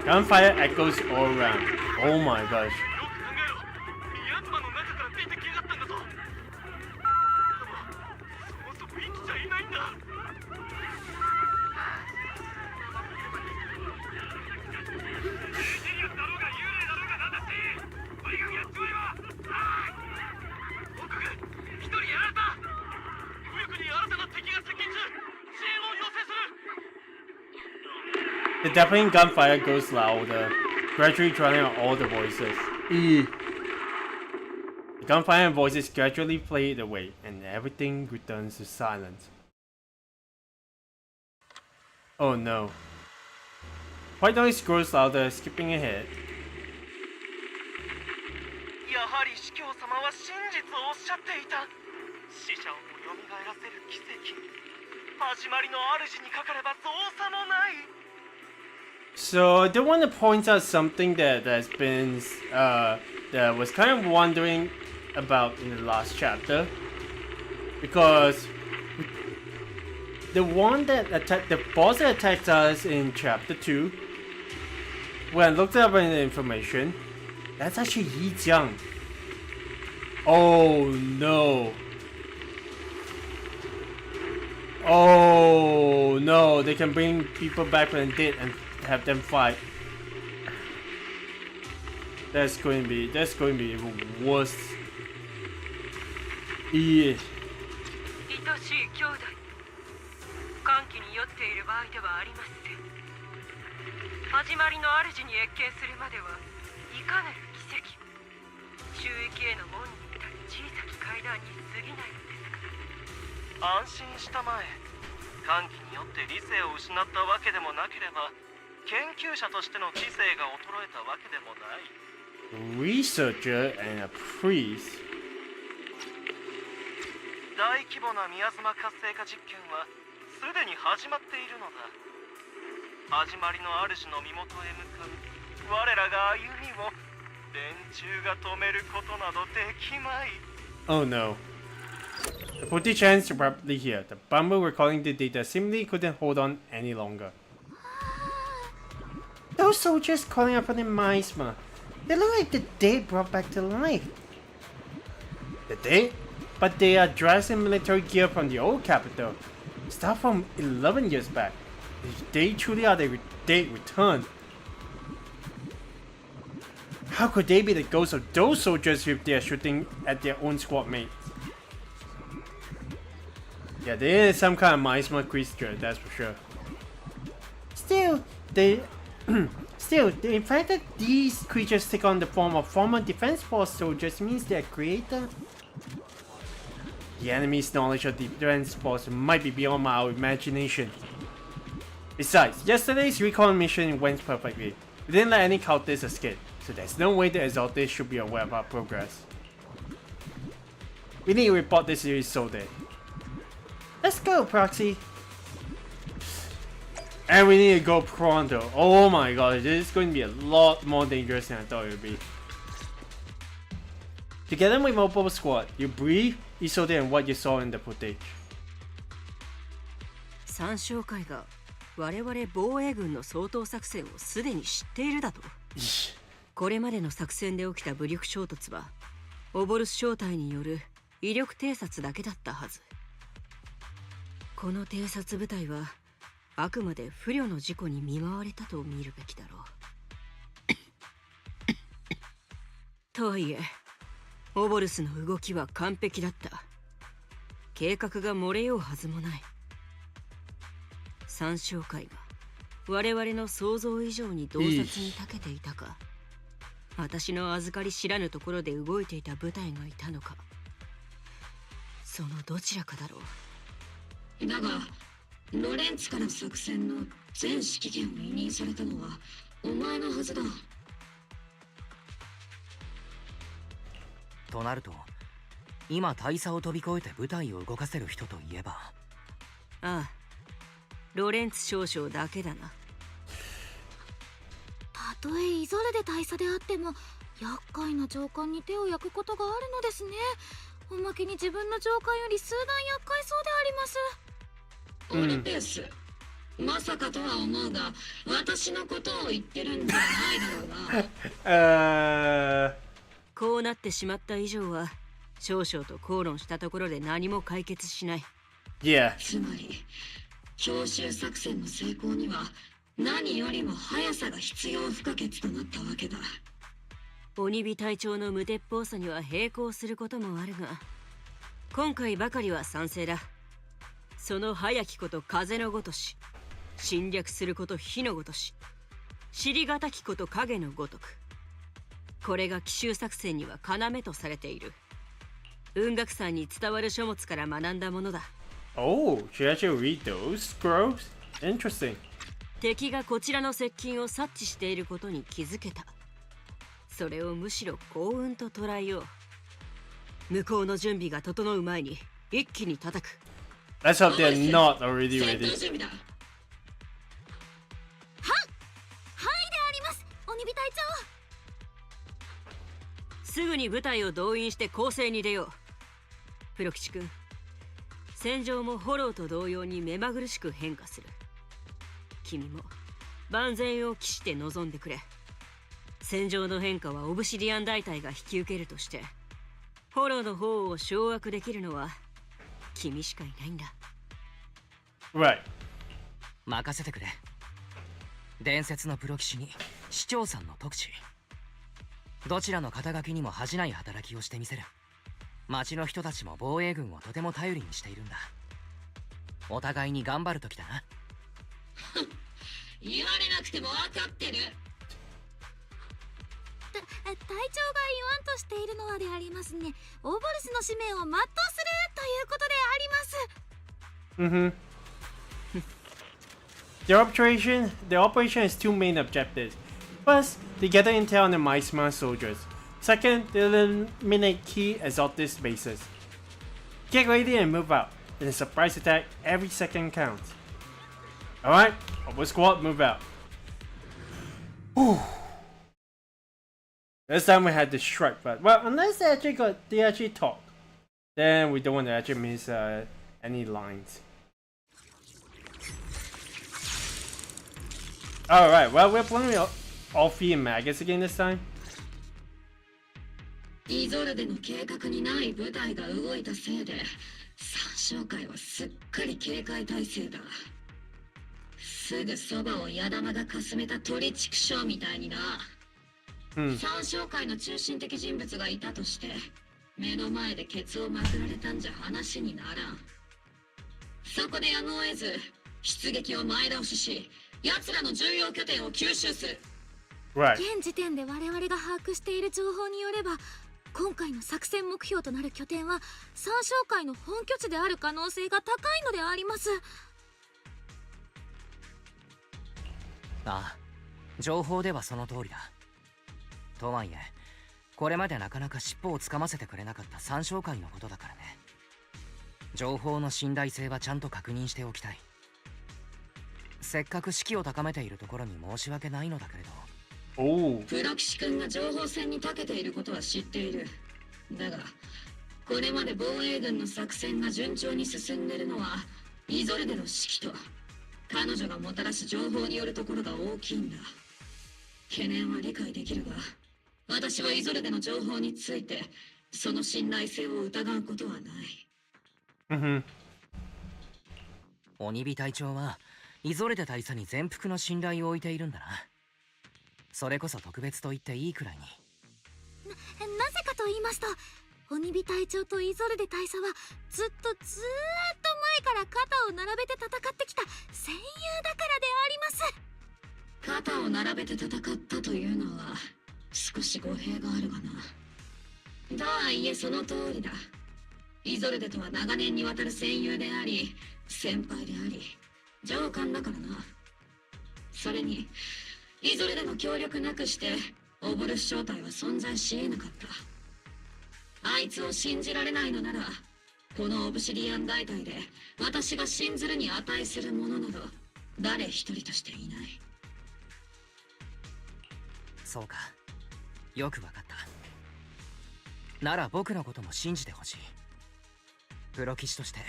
Gunfire echoes all around. Oh my gosh. The deafening gunfire goes louder, gradually drowning out all the voices. The gunfire and voices gradually fade away, and everything returns to silence. Oh no. White noise grows louder, skipping ahead. やはり司教様は真実をおっしゃっていた。死者をも蘇らせる奇跡。始まりの主にかかれば造作もない。 So I do want to point out something that has been that I was kind of wondering about in the last chapter, because the one that attacked the boss that attacked us in chapter 2, when I looked up in the information, that's actually Yi Jiang. Oh no. Oh no, they can bring people back from the dead and have them fight. That's going to be even worse. Yeah. 愛しい兄弟、歓喜に酔っている場合ではありません。始まりの主に謁見するまではいかなる奇跡、収益への門に至る小さき階段に過ぎないのですが、安心したまえ。歓喜によって理性を失ったわけでもなければ、研究者としての知性が衰えたわけでもない。Researcher and a priest. 大規模な宮妻活性化実験はすでに始まっているのだ。始まりの主の身元へ向かう我らが歩みを連中が止めることなどできまい。 Oh no. The footage ends abruptly here. The bumble recording the data simply couldn't hold on any longer. Those soldiers calling up on the Maisma. They look like the dead brought back to life. The dead? But they are dressed in military gear from the old capital. Stuff from 11 years back. If they truly are the dead returned, how could they be the ghosts of those soldiers if they are shooting at their own squad mates? Yeah, there is some kind of Maisma creature, that's for sure. Still, the fact that these creatures take on the form of former Defense Force soldiers means their creator. The enemy's knowledge of the Defense Force might be beyond our imagination. Besides, yesterday's recon mission went perfectly. We didn't let any cultists escape, so there's no way the Exalted should be aware of our progress. We need to report this to Isolde. Let's go, Proxy. And we need to go pronto. Oh my god, this is going to be a lot more dangerous than I thought it would be. Together with Obol Squad, you brief Isolde and what you saw in the footage. 参照会が我々防衛軍の掃討作戦をすでに知っているだと。これまでの作戦で起きた武力衝突はオボルス小隊による威力偵察だけだったはず。この偵察部隊はあくまで不慮の事故に見舞われたと見るべきだろう。とはいえオボルスの動きは完璧だった。計画が漏れようはずもない。参照会が我々の想像以上に洞察に長けていたか、私の預かり知らぬところで動いていた部隊がいたのか、そのどちらかだろう。だがロレンツから作戦の全指揮権を委任されたのはお前のはずだ。となると今大佐を飛び越えて部隊を動かせる人といえば、ああ、ロレンツ少将だけだな。たとえイゾルデ大佐であっても厄介な上官に手を焼くことがあるのですね。おまけに自分の上官より数段厄介そうであります。オルペス、まさかとは思うが私のことを言ってるんじゃないだろうな。こうなってしまった以上は少将と口論したところで何も解決しない。Yeah. つまり強襲作戦の成功には何よりも速さが必要不可欠となったわけだ。鬼火隊長の無鉄砲さには並行することもあるが、今回ばかりは賛成だ。その早きこと風のごとし、侵略すること火のごとし、尻がたきこと影のごとく。これが奇襲作戦には要とされている。雲岳山に伝わる書物から学んだものだ。Oh, should I actually read those scrolls? Interesting. 敵がこちらの接近を察知していることに気づけた。それをむしろ幸運と捉えよう。向こうの準備が整う前に一気に叩く。 Let's hope they're not already 戦闘 ready. 準備だ。はいであります、鬼火隊長。すぐに部隊を動員して攻勢に出よう。プロ吉君、戦場もフォローと同様に目まぐるしく変化する。君も万全を期して臨んでくれ。戦場の変化はオブシディアン大隊が引き受けるとして、フォローの方を掌握できるのは君しかいないんだ。 Right. 任せてくれ。伝説のプロ騎士に市長さんの特使、どちらの肩書きにも恥じない働きをしてみせる。町の人たちも防衛軍をとても頼りにしているんだ。お互いに頑張る時だな。言われなくても分かってる。隊長が言わんとしているのはでありますね。オーボルスの使命を全うするということであります。The operation has two main objectives. First, to gather intel on the Maisman soldiers. Second, to eliminate key exotic bases. Get ready and move out. In a surprise attack, every second counts. Alright, Obol Squad, move out. Whew. This time we had to shrug, but well, unless they actually talk, then we don't want to actually miss any lines. Alright, well, we're playing all three maggots again this time. イゾルデの計画にない部隊が動いたせいで三将会はすっかり警戒態勢だ。すぐそばを矢玉がかすめた鳥畜生みたいにな。三将会の中心的人物がいたとして目の前でケツをまくられたんじゃ話にならん。そこでやむを得ず出撃を前倒しし、奴らの重要拠点を吸収する。Right. 現時点で我々が把握している情報によれば、今回の作戦目標となる拠点は三将会の本拠地である可能性が高いのであります。ああ、情報ではその通りだ。とはいえ、これまでなかなか尻尾をつかませてくれなかった三将会のことだからね。情報の信頼性はちゃんと確認しておきたい。せっかく士気を高めているところに申し訳ないのだけれど。プロ騎士君が情報戦に長けていることは知っている。だがこれまで防衛軍の作戦が順調に進んでいるのはイゾルデの指揮と彼女がもたらす情報によるところが大きいんだ。懸念は理解できるが、私はイゾルデの情報についてその信頼性を疑うことはない。鬼火隊長はイゾルデ大佐に全幅の信頼を置いているんだな。それこそ特別と言っていいくらいに。なぜかと言いますと、鬼火隊長とイゾルデ大佐はずっと前から肩を並べて戦ってきた戦友だからであります。肩を並べて戦ったというのは少し語弊があるがな。とはいえその通りだ。イゾルデとは長年にわたる戦友であり先輩であり上官だからな。それにイゾルデの協力なくしてオボルス正体は存在し得なかった。あいつを信じられないのなら、このオブシディアン大隊で私が信ずるに値する者など誰一人としていない。そうか、よくわかった。なら僕のことも信じてほしい。プロ騎士として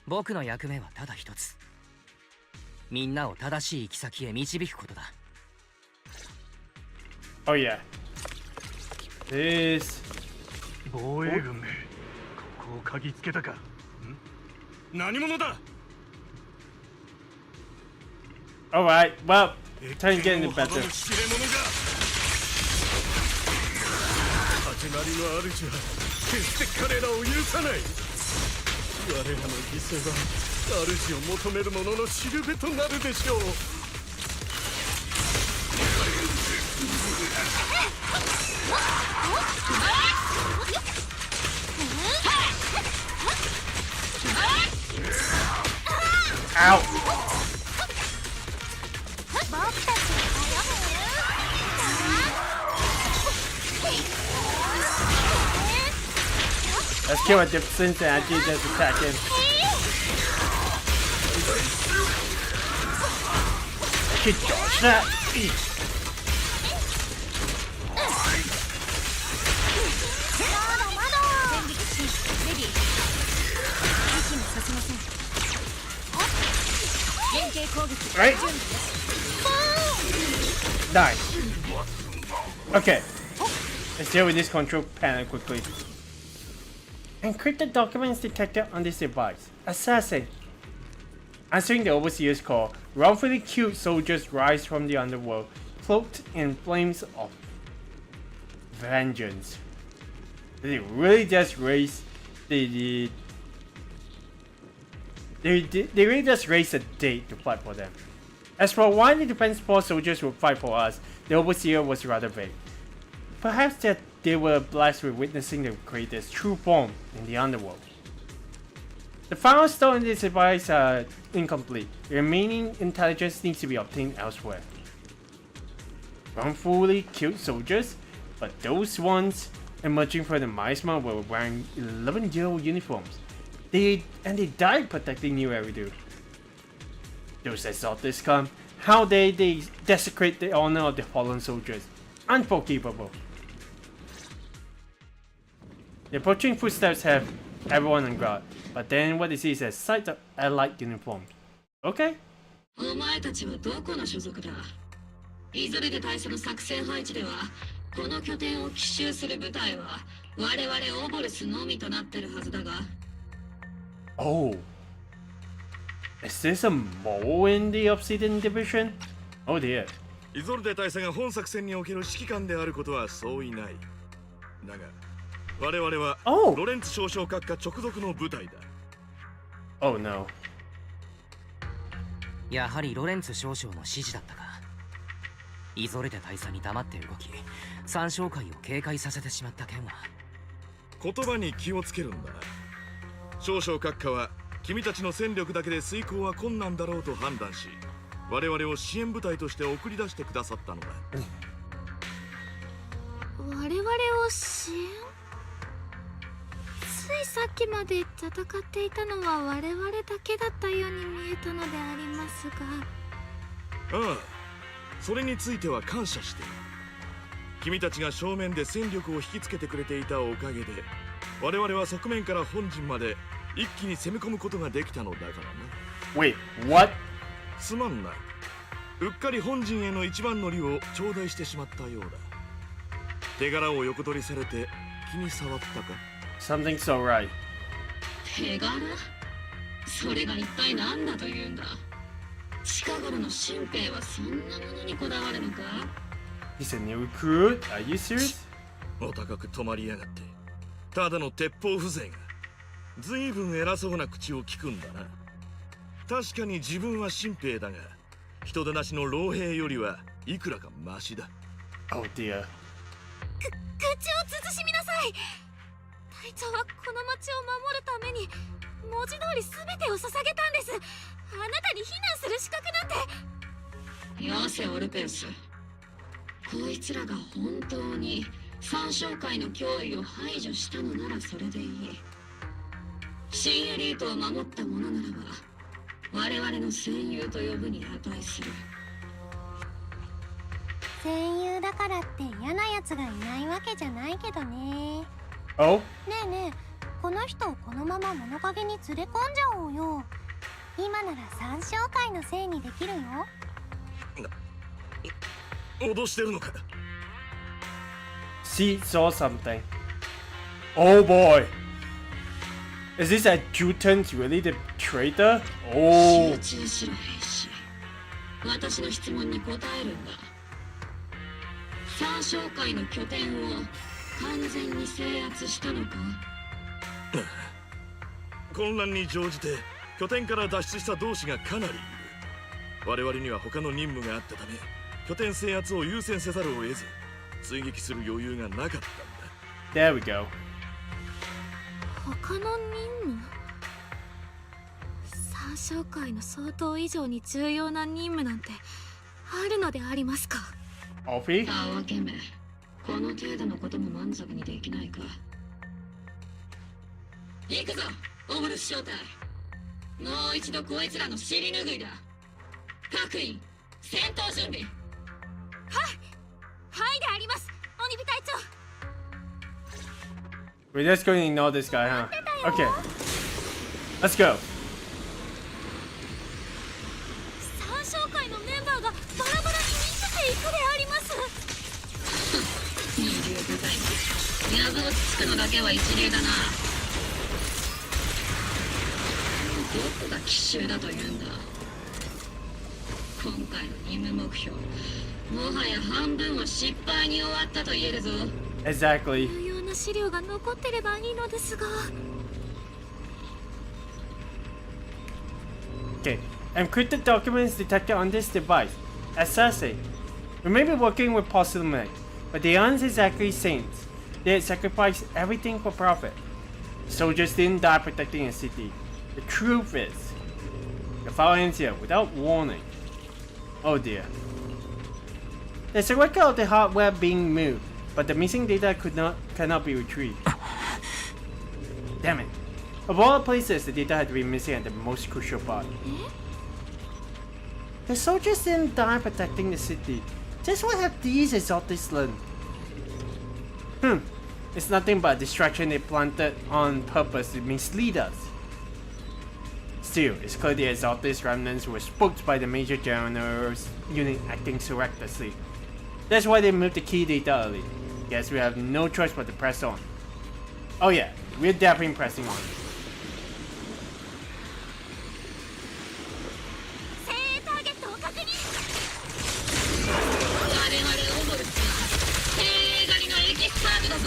僕の役目はただ一つ。みんなを正しい行き先へ導くことだ。Oh yeah. This. 防衛軍め、ここを嗅ぎつけたか。ん？何者だ？ Alright, well, time to get in the better. 始まりの主は決して彼らを許さない。我らの犠牲は主を求める者のしるべとなるでしょう。Ow! 僕たちを頼 Let's kill a difference and actually just attack him. Actually dodge that. Right? Nice. Okay. Let's deal with this control panel quickly. Encrypted documents detected on this device. Assassin. Answering the Overseer's call, wrongfully killed soldiers rise from the underworld, cloaked in flames of vengeance. They really just raise they really just raised a date to fight for them. As for why the defense force soldiers would fight for us, the Overseer was rather vague. Perhaps that they were blessed with witnessing the creator's true form in the underworld. The files stored in this device are incomplete. The remaining intelligence needs to be obtained elsewhere. Wrongfully killed soldiers, but those ones emerging from the miasma were wearing 11-year-old uniforms. They died protecting New Eridu. Those that sought this come, how they desecrate the honor of the fallen soldiers. Unforgivable. The approaching footsteps have everyone on guard, but then what they see is a sight of allied uniforms. Okay? お前たちはどこの所属だ？イゾレデ大佐の作戦配置では、この拠点を奇襲する部隊は我々オボルスのみとなってるはずだが。Oh. Is this a mole in the Obsidian Division? Oh dear. イゾルデ大佐が本作戦における指揮官であることはそういない。だが、我々はロレンツ少将閣下直属の部隊だ。Oh no. やはりロレンツ少将の指示だったか。イゾレデ大佐に黙って動き、三将会を警戒させてしまった件は。言葉に気をつけるんだな。少将閣下は君たちの戦力だけで遂行は困難だろうと判断し、我々を支援部隊として送り出してくださったのだ。我々を支援？ついさっきまで戦っていたのは我々だけだったように見えたのでありますが。ああ、それについては感謝している。君たちが正面で戦力を引きつけてくれていたおかげで、我々は側面から本陣まで一気に攻め込むことができたのだからな。Wait, what? すまんな。うっかり本陣への一番乗りを頂戴してしまったようだ。手柄を横取りされて気に障ったか？ Something's so right. 手柄？それが一体何だというんだ。近頃の新兵はそんなものにこだわるのか？ He's a new recruit? Are you serious? お高く止まりやがって。ただの鉄砲風情が。ずいぶん偉そうな口を聞くんだな。確かに自分は新兵だが、人手なしの老兵よりはいくらかマシだ。Oh dear. 口を慎みなさい。隊長はこの町を守るために文字通り全てを捧げたんです。あなたに避難する資格なんて。よせオルペウス。こいつらが本当に三将会の脅威を排除したのならそれでいい。新エリートを守った者ならば我々の戦友と呼ぶに値する。戦友だからって嫌なやつがいないわけじゃないけどね。Oh? ねえねえ、この人をこのまま物陰に連れ込んじゃおうよ。今なら三将会のせいにできるよ。脅してるのか？ She saw something. Oh boy. Is this adjutant really the traitor? Oh. 集中しろ兵士。私の質問に答えるんだ。三将会の拠点を完全に制圧したのか？混乱に乗じて拠点から脱出した同志がかなりいる。我々には他の任務があったため、拠点制圧を優先せざるを得ず、追撃する余裕がなかったんだ。 There we go. 他の任務？三将会の相当以上に重要な任務なんてあるでありますか。オフィたわけめ、この程度のことも満足にできないか。行くぞ、オブルス正体。もう一度こいつらの尻拭いだ。各員、戦闘準備。はいであります、鬼火隊長。 We're just going to ignore this guy, huh? Okay. Let's go. 三将会のメンバーがバラバラに見せていくであります。二流部隊、謎をつつくのだけは一流だな。どこが奇襲だというんだ。今回の任務目標、もはや半分は失敗に終わったと言えるぞ。 Exactly. 重要な資料が残ってればいいのですが。 Okay. Encrypted documents detected on this device. Assassin. We may be working with Postulmate, but they aren't exactly saints. They sacrificed everything for profit. Soldiers didn't die protecting a city. The truth is, the file ends here without warning. Oh dear. There's a record of the hardware being moved, but the missing data cannot be retrieved. Damn it. Of all places, the data had to be missing at the most crucial part. The soldiers didn't die protecting the city. Just what have these exotics learned? It's nothing but a distraction they planted on purpose to mislead us. Still, it's clear the exotics remnants were spooked by the major general's unit acting surreptitiously. That's why they moved the key data early. Guess we have no choice but to press on. Oh yeah, we're definitely pressing on. 精鋭ターゲットを確認。我々オボルスは精鋭狩りのエキスパートだぞ。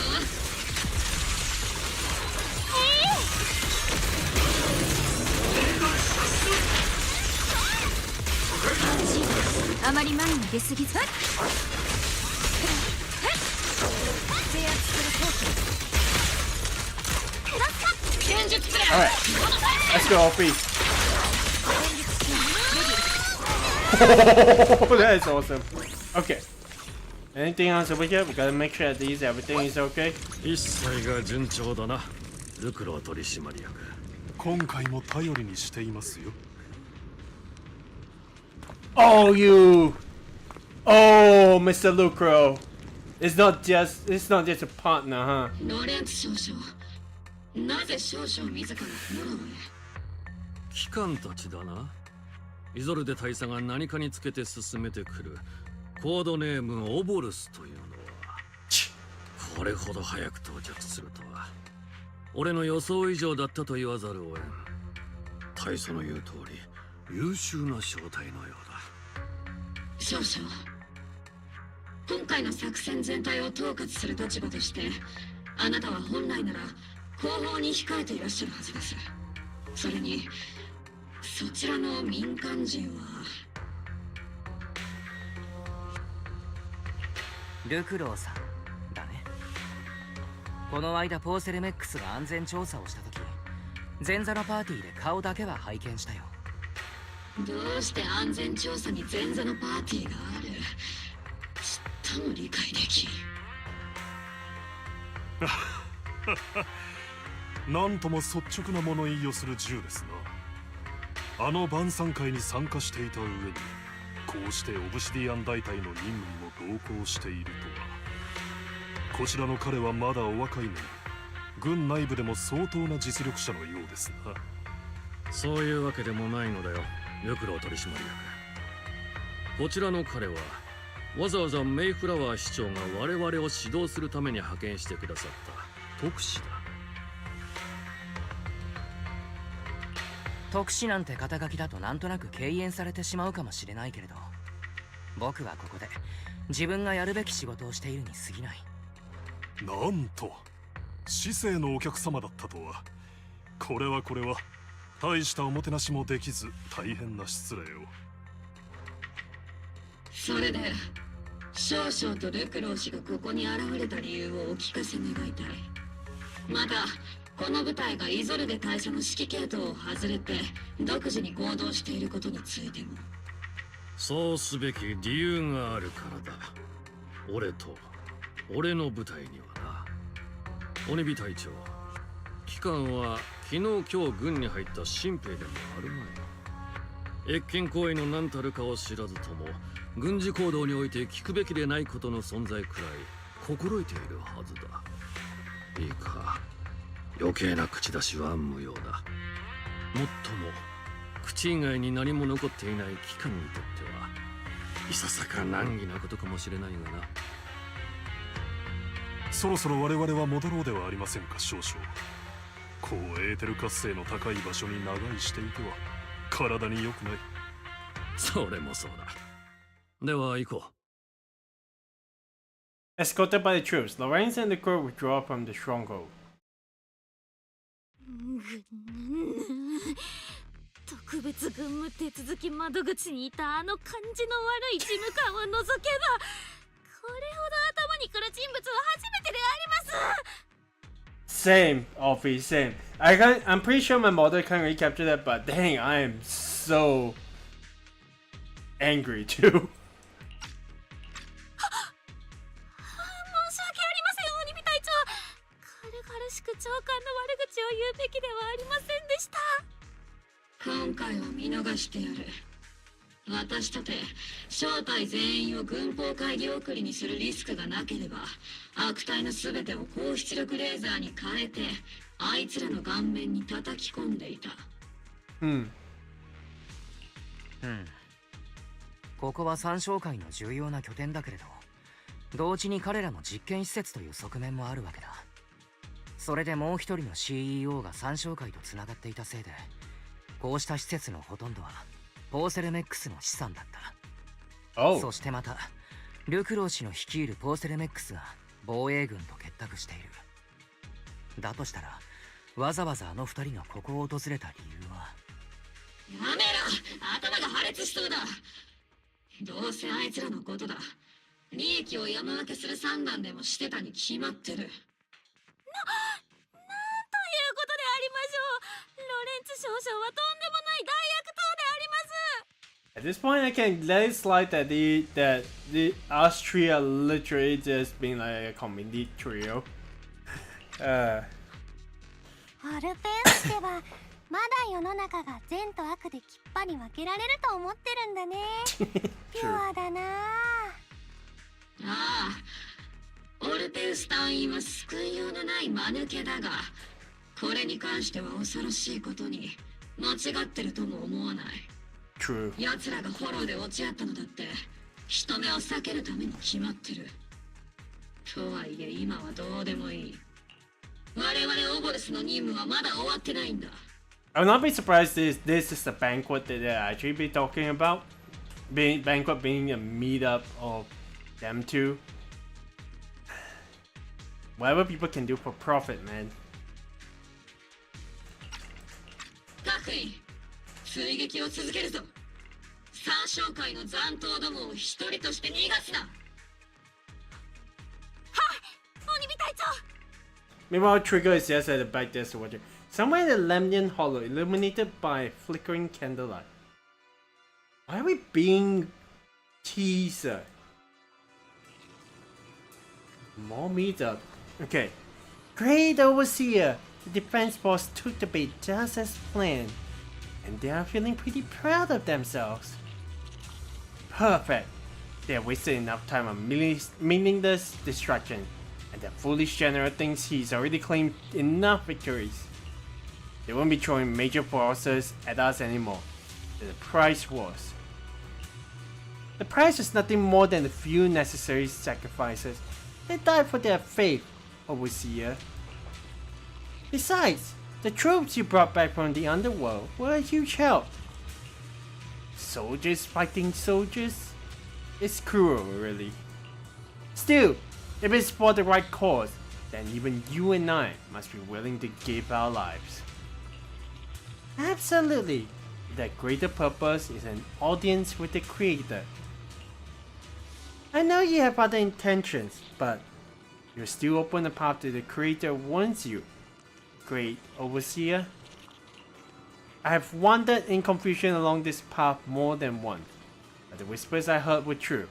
あまり前に出過ぎず。制圧する効果。戦術プレイ。 Alright, let's go, OP. That is awesome. Okay. Anything else over here? We gotta make sure that everything is okay. 一切が順調だな、ルクロー取締役。今回も頼りにしていますよ。Oh, you! Oh, Mr. Lucro. It's not just a partner, huh? ロレンツ少将、なぜ少将自らモロへ。機関たちだな。イゾルデ大佐が何かにつけて進めてくるコードネームオボルスというのはこれほど早く到着するとは俺の予想以上だったと言わざるを得ん。大佐の言う通り優秀な正体のようだ。少将、今回の作戦全体を統括する立場としてあなたは本来なら後方に控えていらっしゃるはずです。それにそちらの民間人はルクローさんだね。この間ポーセルメックスが安全調査をした時前座のパーティーで顔だけは拝見したよ。どうして安全調査に前座のパーティーがある。ちっとも理解できん。なんとも率直な物言いをする銃ですな。あの晩餐会に参加していた上にこうしてオブシディアン大隊の任務にも同行しているとは。こちらの彼はまだお若いのに軍内部でも相当な実力者のようですな。そういうわけでもないのだよ、ルクロー取締役。こちらの彼はわざわざメイフラワー市長が我々を指導するために派遣してくださった特使だ。特使なんて肩書きだとなんとなく敬遠されてしまうかもしれないけれど、僕はここで自分がやるべき仕事をしているに過ぎない。なんと市政のお客様だったとは。これは大したおもてなしもできず大変な失礼を。それで少将とルクロー氏がここに現れた理由をお聞かせ願いたい。またこの部隊がイゾルデ大佐の指揮系統を外れて独自に行動していることについても。そうすべき理由があるからだ。俺と俺の部隊にはな。鬼火隊長、期間は昨日今日軍に入った新兵でもあるまい。越権行為の何たるかを知らずとも軍事行動において聞くべきでないことの存在くらい心得ているはずだ。いいか、余計な口出しは無用だ。もっとも口以外に何も残っていない機関にとってはいささか難儀なことかもしれないがな。そろそろ我々は戻ろうではありませんか少々。こうエーテル活性の高い場所に長居していては体に良くない。それもそうだ。では行こう。Escorted by the troops, Lorenz and the crew withdraw from the stronghold. 特別軍務手続き窓口にいたあの感じの悪い事務官を除けば、これほど頭にくる人物は初めてであります。Same, Alfie, same. I'm pretty sure my mother can't recapture that, but dang, I am so angry too. 申し訳ありません、鬼火隊長。軽々しく長官の悪口を言うべきではありませんでした。今回は見逃してやる。私とて正体全員を軍法会議送りにするリスクがなければ、悪態の全てを高出力レーザーに変えてあいつらの顔面に叩き込んでいた。ここは三商会の重要な拠点だけれど、同時に彼らの実験施設という側面もあるわけだ。それでもう一人の CEO が三商会とつながっていたせいで、こうした施設のほとんどはポーセルメックスの資産だった。そしてまたルクロー氏の率いるポーセルメックスが防衛軍と結託している。だとしたらわざわざあの二人がここを訪れた理由は。やめろ、頭が破裂しそうだ。どうせあいつらのことだ。利益を山分けする算段でもしてたに決まってる。なんということでありましょう。ロレンツ少将はとんでもない大悪党であります。 At this point, I can let it slide that the us three are literally just being like a comedy trio. アルペンスではまだ世の中が善と悪できっぱり分けられると思ってるんだね。ピュアだな。ああ、オルペウス隊員は救いようのない間抜けだが、これに関しては恐ろしいことに間違ってるとも思わない。True. 奴らがフォローで落ち合ったのだって人目を避けるために決まってる。とはいえ今はどうでもいい。我々オボルスの任務はまだ終わってないんだ。I would not be surprised this is the banquet that they'll actually be talking about. Banquet being a meetup of them two. Whatever people can do for profit, man. 各員、追撃を続けるぞ。三商会の残党どもを一人として逃がすな。はい、鬼火隊長。Meanwhile, Trigger is just at the back desk watching. Somewhere in the Lemnian Hollow, illuminated by flickering candlelight. Why are we being teased? More meetup. Okay. Great Overseer! The defense boss took the bait just as planned. And they are feeling pretty proud of themselves. Perfect! They have wasted enough time on meaningless distraction. And that foolish general thinks he's already claimed enough victories. They won't be throwing major forces at us anymore. The price was. The price is nothing more than a few necessary sacrifices. They died for their faith, Overseer. Besides, the troops you brought back from the underworld were a huge help. Soldiers fighting soldiers? It's cruel, really. Still, if it's for the right cause, then even you and I must be willing to give our lives. Absolutely. That greater purpose is an audience with the Creator. I know you have other intentions, but you're still open the path to the Creator wants you, Great Overseer. I have wandered in confusion along this path more than once, but but the whispers I heard were true,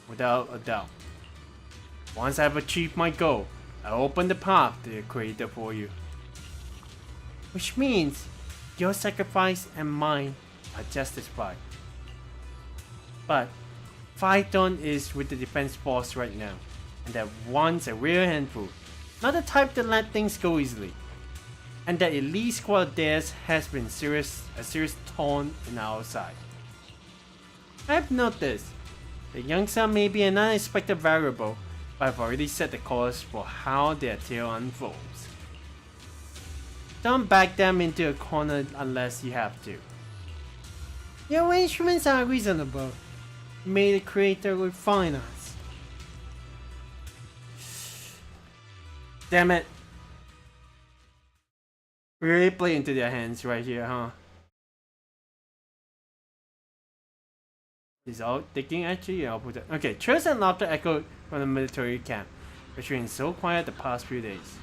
without a doubt. Once I've achieved my goal, I'll open the path to the Creator for you. Which means your sacrifice and mine are justified. But Phaeton is with the defense force right now, and that one's a real handful, not the type to let things go easily. And that elite squad of theirs has been a serious thorn in our side. I've noticed the young son may be an unexpected variable, but I've already set the course for how their tale unfolds. Don't back them into a corner unless you have to. Your arrangements are reasonable. May the Creator refine us. Damn it. We really play into their hands right here, huh? He's all thinking actually, I'll put it. Okay, cheers and laughter echoed from the military camp, which has been so quiet the past few days.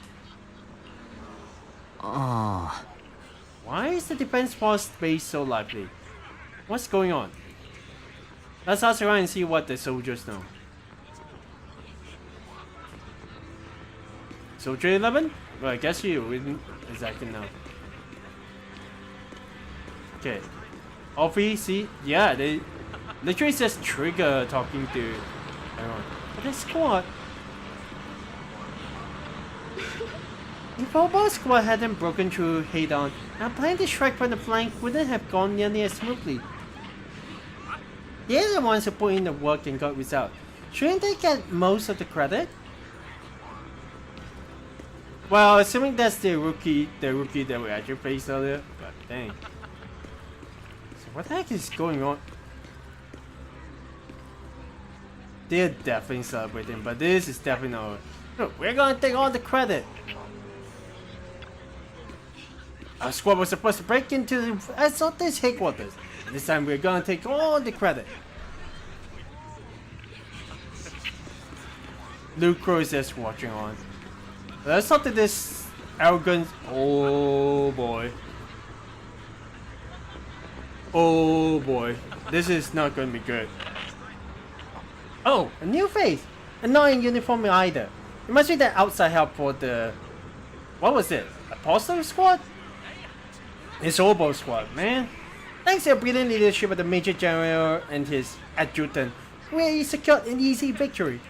Ah. Why is the defense force base so lively? What's going on? Let's ask around and see what the soldiers know. Soldier 11? Well, I guess you wouldn't exactly know. Okay. All three, see? Yeah, they literally says trigger talking to everyone. Okay, squad. If Obol Squad hadn't broken through head on, our plan to strike from the flank wouldn't have gone nearly as smoothly. They're the ones who put in the work and got results. Shouldn't they get most of the credit? Well, assuming that's the rookie that we actually faced earlier, but dang. So what the heck is going on? They're definitely celebrating, but this is definitely not. Look, we're gonna take all the credit. Our squad was supposed to break into the Assault's headquarters. This time we're gonna take all the credit. Luke Crow is just watching on. Let's talk to this arrogant. Oh boy. Oh boy. This is not gonna be good. Oh, a new face! And not in uniform either. It must be the outside help for the. What was it? Apostle Squad? It's Obol Squad, man. Thanks to the brilliant leadership of the Major General and his adjutant, we secured an easy victory.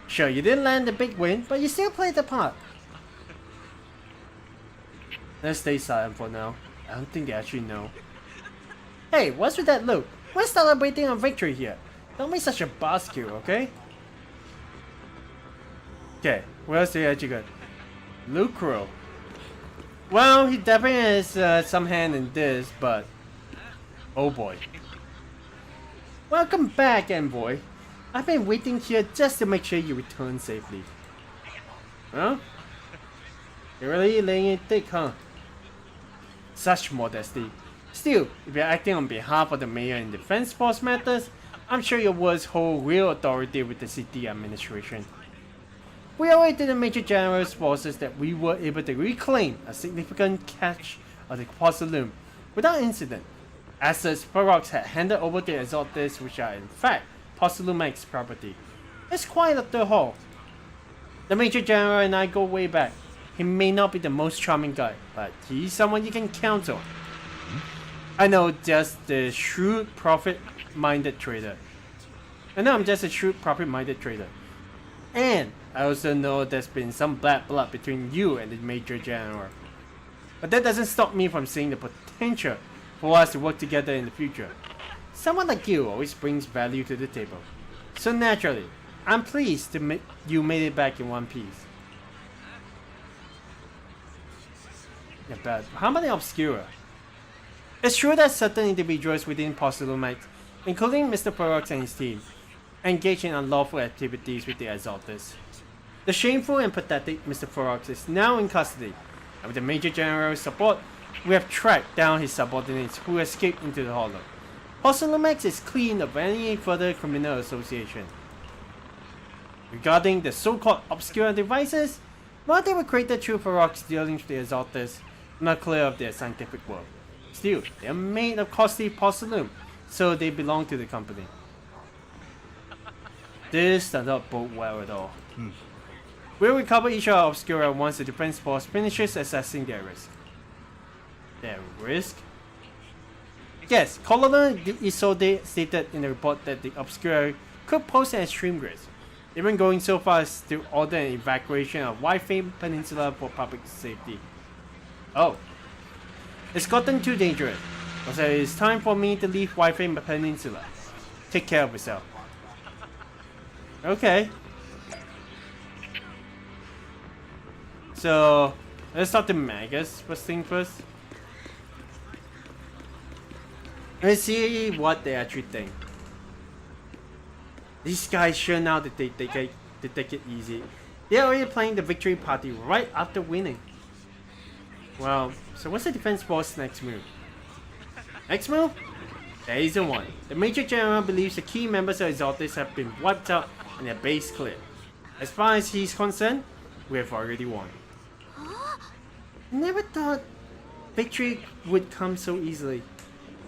Sure, you didn't land the big win, but you still played the part. Let's stay silent for now. I don't think they actually know. Hey, what's with that look? We're celebrating a victory here. Don't be such a buzzkill, okay? Okay, what else do you actually got? Luke Crow. Well, he definitely has some hand in this, but oh boy. Welcome back, Envoy. I've been waiting here just to make sure you return safely. Huh? You're really laying it thick, huh? Such modesty. Still, if you're acting on behalf of the mayor in defense force matters, I'm sure your words hold real authority with the city administration. We owe it to the Major General's forces that we were able to reclaim a significant catch of the Possum without incident. Assets Ferox had handed over to the Exaltes, which are in fact Posulumak's property. It's quite up the hall. The Major General and I go way back. He may not be the most charming guy, but he's someone you can count on. I know, just the shrewd, profit-minded trader. I know I'm just a shrewd, profit-minded trader. And I also know there's been some bad blood between you and the Major General. But that doesn't stop me from seeing the potential for us to work together in the future. Someone like you always brings value to the table. So naturally, I'm pleased to you made it back in one piece. Yeah, but how about the Obscura? It's true that certain individuals within Postulomite, including Mr. Ferox and his team, engage in unlawful activities with the Exaltes. The shameful and pathetic Mr. Ferox is now in custody, and with the Major General's support, we have tracked down his subordinates who escaped into the Hollow. Postulumex is clean of any further criminal association. Regarding the so-called obscure devices, while they were created through Ferox's dealings with the Exaltes, I'm not clear of their scientific work. Still, they are made of costly porcelain, so they belong to the company. This does not bode well at all. We'll recover each of our Obscura once the defense force finishes assessing their risk. Their risk? Yes, Colonel Isode stated in the report that the Obscura could pose an extreme risk, even going so far as to order an evacuation of Wi-Fi Peninsula for public safety. Oh. It's gotten too dangerous. So it's time for me to leave Wi-Fi Peninsula. Take care of yourself. Okay. So, let's talk to Magus first thing first. Let's see what they actually think. These guys sure now that they take it easy. They're already playing the victory party right after winning. Well, so what's the defense force's next move? Next move? There isn't one. The Major General believes the key members of Exaltis have been wiped out and their base cleared. As far as he's concerned, we have already won. Never thought victory would come so easily.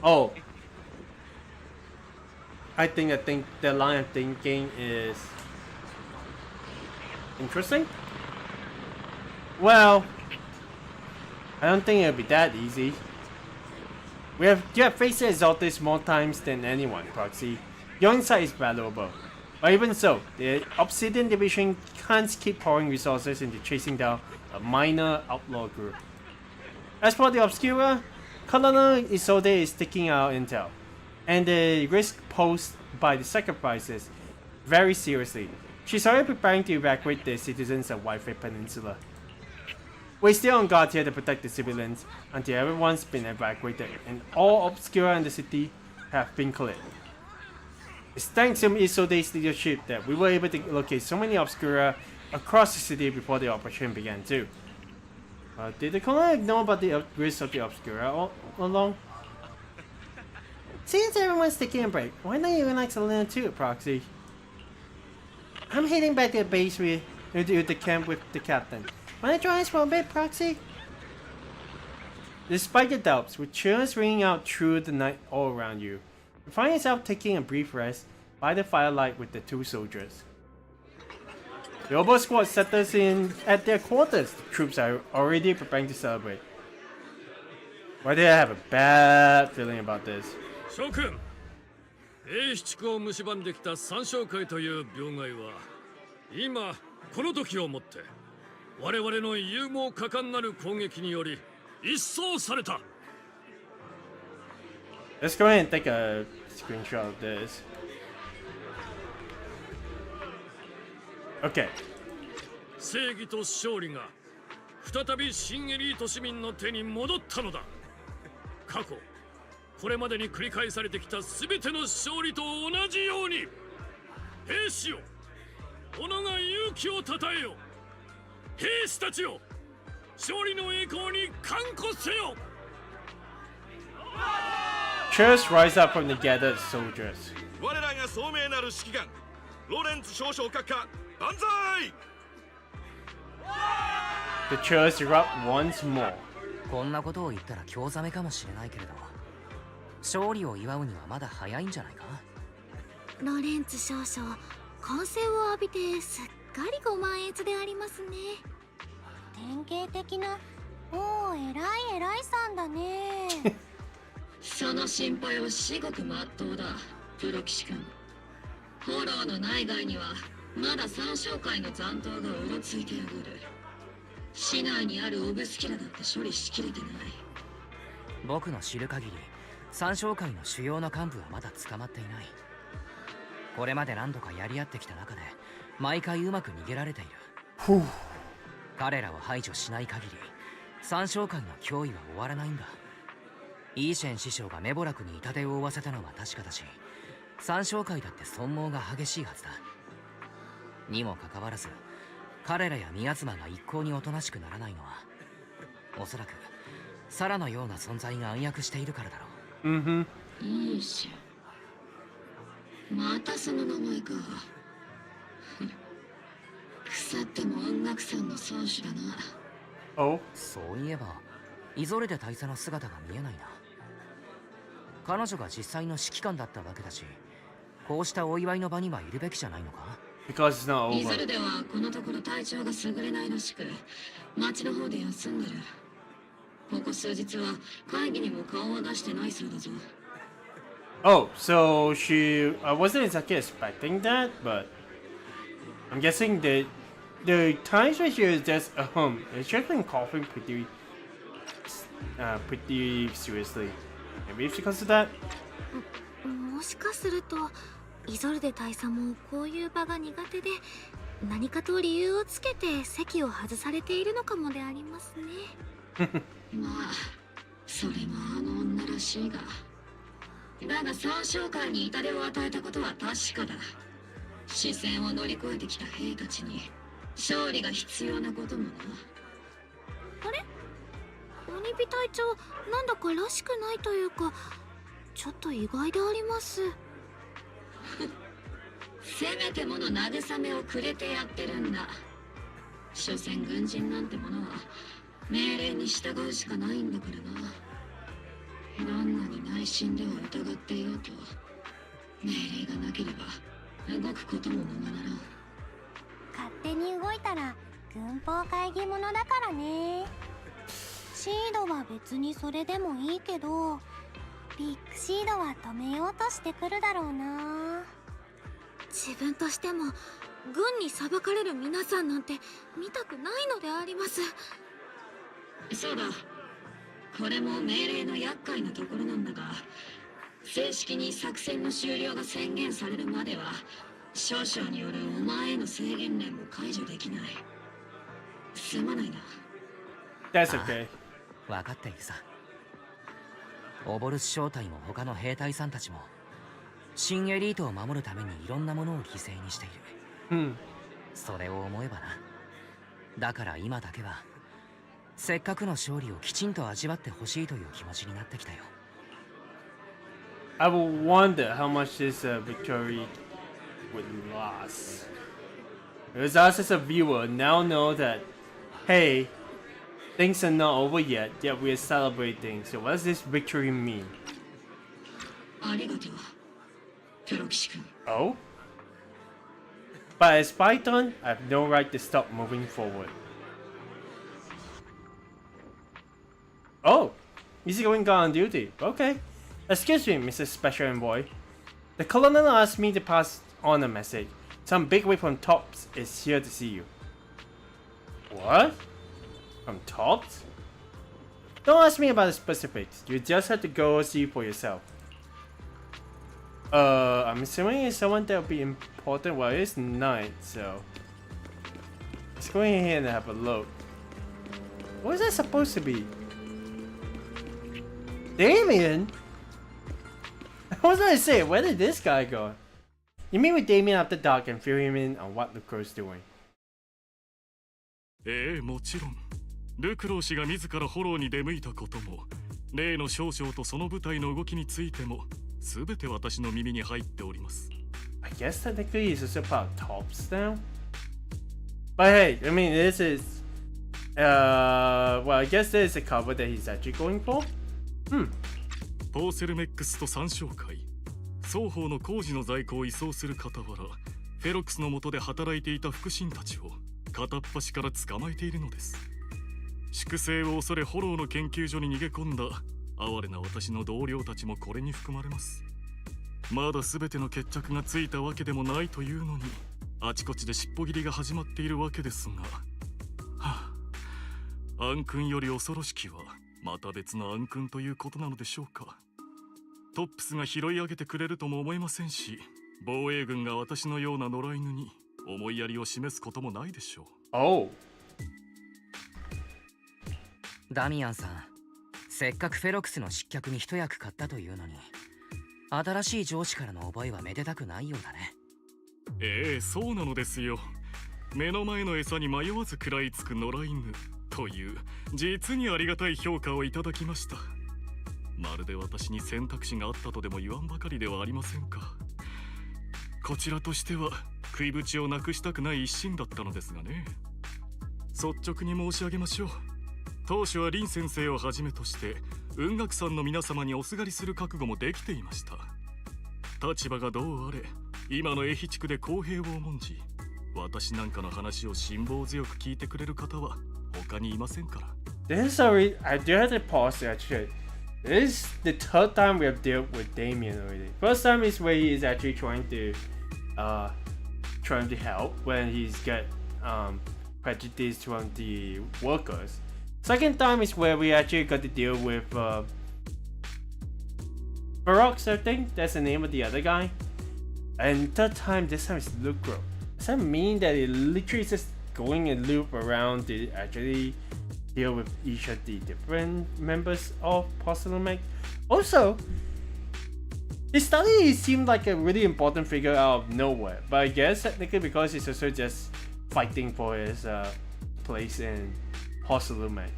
Oh. I think the line of thinking is interesting. Well, I don't think it'll be that easy. You have faced the Exaltis more times than anyone, Proxy. Your insight is valuable. But even so, the Obsidian Division can't keep pouring resources into chasing down a minor outlaw group. As for the Obscura, Colonel Isode is taking our intel, and the risk posed by the sacrifices very seriously. She's already preparing to evacuate the citizens of Wi-Fi Peninsula. We're still on guard here to protect the civilians until everyone's been evacuated and all Obscura in the city have been cleared. It's thanks to Isode's leadership that we were able to locate so many Obscura across the city before the operation began too. Did the Colonel know about the risk of the Obscura all along? Since everyone's taking a break, why don't you relax a little too, Proxy? I'm heading back to the base with the camp with the captain. Wanna join us for a bit, Proxy? Despite your doubts, with cheers ringing out through the night all around you, you find yourself taking a brief rest by the firelight with the two soldiers. The Obol Squad settles in at their quarters. The troops are already preparing to celebrate. Why do I have a bad feeling about this? 諸君、英七区を蝕んできた三将会という病害は、今この時をもって我々の勇猛果敢なる攻撃により一掃された。Let's go ahead and take a screenshot of this. Okay. 正義と勝利が再び新エリート市民の手に戻ったのだ。過去これまでに繰り返されてきた全ての勝利と同じように、兵士よ、己が勇気をたたえよ。兵士たちよ、勝利の栄光に冠鼓せよ。Cheers rise up from the gathered soldiers. 我らが聡明なる指揮官、ロレンツ少将閣下、万歳。The cheers erupt once more. こんなことを言ったら興ざめかもしれないけれど、勝利を祝うにはまだ早いんじゃないか。ロレンツ少将、歓声を浴びてすっかりご満悦でありますね。典型的な、おお、偉いさんだね。その心配は至極まっとうだ、プロ騎士君。フォローの内外にはまだ三将会の残党がうろついてやがる。市内にあるオブスキュラだって処理しきれてない。僕の知る限り、三将会の主要な幹部はまだ捕まっていない。これまで何度かやり合ってきた中で毎回うまく逃げられている。彼らを排除しない限り三将会の脅威は終わらないんだ。イーシェン師匠がメボラクに痛手を負わせたのは確かだし、三将会だって損耗が激しいはずだ。にもかかわらず彼らや宮妻が一向におとなしくならないのは、おそらくサラのような存在が暗躍しているからだろう。いいしまたその名前か。腐っても音楽さんの宗主だな。Oh? そういえばイゾレデ大佐の姿が見えないな。彼女が実際の指揮官だったわけだし、こうしたお祝いの場にはいるべきじゃないのか？ Because it's not イズ over. ルではこのところ体調が優れないらしく、町の方で休んでる。ここ数日は会議にも顔を出してないそうだぞ。Oh, so I wasn't exactly expecting that, but I'm guessing that the times when she was just it's just been coughing pretty seriously. Maybe it's because of that. もしかするとイゾルデ大佐もこういう場が苦手で、何かと理由をつけて席を外されているのかもでありますね。まあそれもあの女らしいが、だが三将会に痛手を与えたことは確かだ。視線を乗り越えてきた兵たちに勝利が必要なこともな。あれ、鬼火隊長、なんだからしくないというか、ちょっと意外であります。せめてもの慰めをくれてやってるんだ。所詮軍人なんてものは命令に従うしかないんだからな。どんなに内心では疑っていようと、命令がなければ動くこともままならん。勝手に動いたら軍法会議者だからね。シードは別にそれでもいいけど、ビッグシードは止めようとしてくるだろうな。自分としても軍に裁かれる皆さんなんて見たくないのであります。そうだ、これも命令の厄介なところなんだが、正式に作戦の終了が宣言されるまでは少々によるお前への制限令も解除できない。すまないな。 That's okay. 分かっているさ。オボルス小隊も他の兵隊さんたちも新エリートを守るためにいろんなものを犠牲にしている。それを思えばな。だから今だけはせっかくの勝利をきちんと味わってほしいという気持ちになってきたよ。I will wonder how much this victory would last. Because us as a viewer now know that, hey, things are not over yet we are celebrating. So what does this victory mean? ありがとう、プロ騎士君。Oh? But as Python, I have no right to stop moving forward. Oh, easygoing guy on duty. Okay. Excuse me, Mr. Special Envoy. The Colonel asked me to pass on a message. Some bigwig from Tops is here to see you. What? From Tops? Don't ask me about the specifics. You just have to go see for yourself. I'm assuming it's someone that will be important. Well, it's night, so let's go in here and have a look. What is that supposed to be? Damien? What was I say? Where did this guy go? You meet with Damien after dark and fill him in on what Lucro's doing. もちろん。ルクロー氏が自らフォローに出向いたことも、例の少将とその部隊の動きについても、すべて私の耳に入っております。I guess technically he's also part of Tops now. But hey, I mean, this is well, I guess this is a cover that he's actually going for. ポーセルメックスと三将会、双方の工事の在庫を移送する傍ら、フェロックスの下で働いていた腹心たちを片っ端から捕まえているのです。粛清を恐れフォローの研究所に逃げ込んだ哀れな私の同僚たちもこれに含まれます。まだ全ての決着がついたわけでもないというのに、あちこちで尻尾切りが始まっているわけですが、暗君より恐ろしきはまた別の暗君ということなのでしょうか。トップスが拾い上げてくれるとも思えませんし、防衛軍が私のような野良犬に思いやりを示すこともないでしょう。Oh. ダミアンさん、せっかくフェロックスの失脚に一役買ったというのに、新しい上司からの覚えはめでたくないようだね。そうなのですよ。目の前の餌に迷わず食らいつく野良犬という実にありがたい評価をいただきました。まるで私に選択肢があったとでも言わんばかりではありませんか。こちらとしては食いぶちをなくしたくない一心だったのですがね。率直に申し上げましょう。当初は林先生をはじめとして雲岳さんの皆様におすがりする覚悟もできていました。立場がどうあれ今の愛媛地区で公平を重んじ、私なんかの話を辛抱強く聞いてくれる方は他にいませんから。 This is already, I do have to pause actually. This is the third time we have dealt with Damien already. First time is where he is actually trying to help when he's got prejudice from the workers. Second time is where we actually got to deal with Barox, I think that's the name of the other guy. And third time, this time is Lucro. Does that mean that it literally is just going and loop around to actually deal with each of the different members of Porcelain? Also, it started to seem like a really important figure out of nowhere, but I guess technically because he's also just fighting for his place in Porcelain.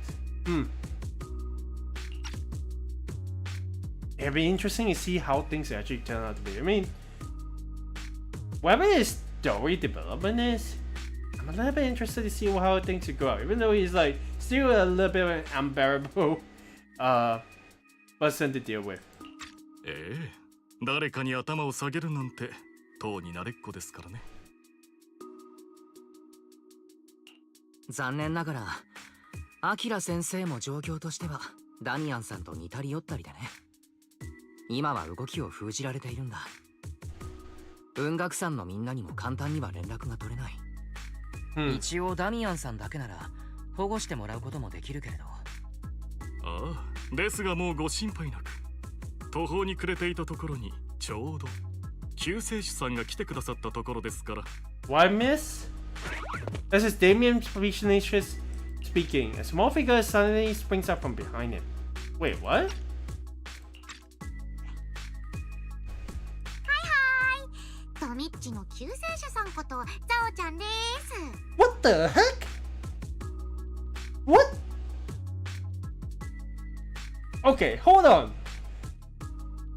It'd be interesting to see how things actually turn out to be. I mean, whatever his story development is, I'm a little bit interested to see how things would go out. Even though he's like still a little bit of an unbearable person to deal with. 誰かに頭を下げるなんて当に慣れっこですからね。残念ながらアキラ先生も状況としてはダミアンさんと似たり寄ったりでね。今は動きを封じられているんだ。雲岳山のみんなにも簡単には連絡が取れない、一応ダミアンさんだけなら保護してもらうこともできるけれど。ああ、ですがもうご心配なく。途方に暮れていたところにちょうど救世主さんが来てくださったところですから。 Why miss? This is Damien speaking. A small figure suddenly springs up from behind him. Wait, what? Hi, トミッチの救世主さんことザオちゃんです。 What the heck? What? Okay, hold on.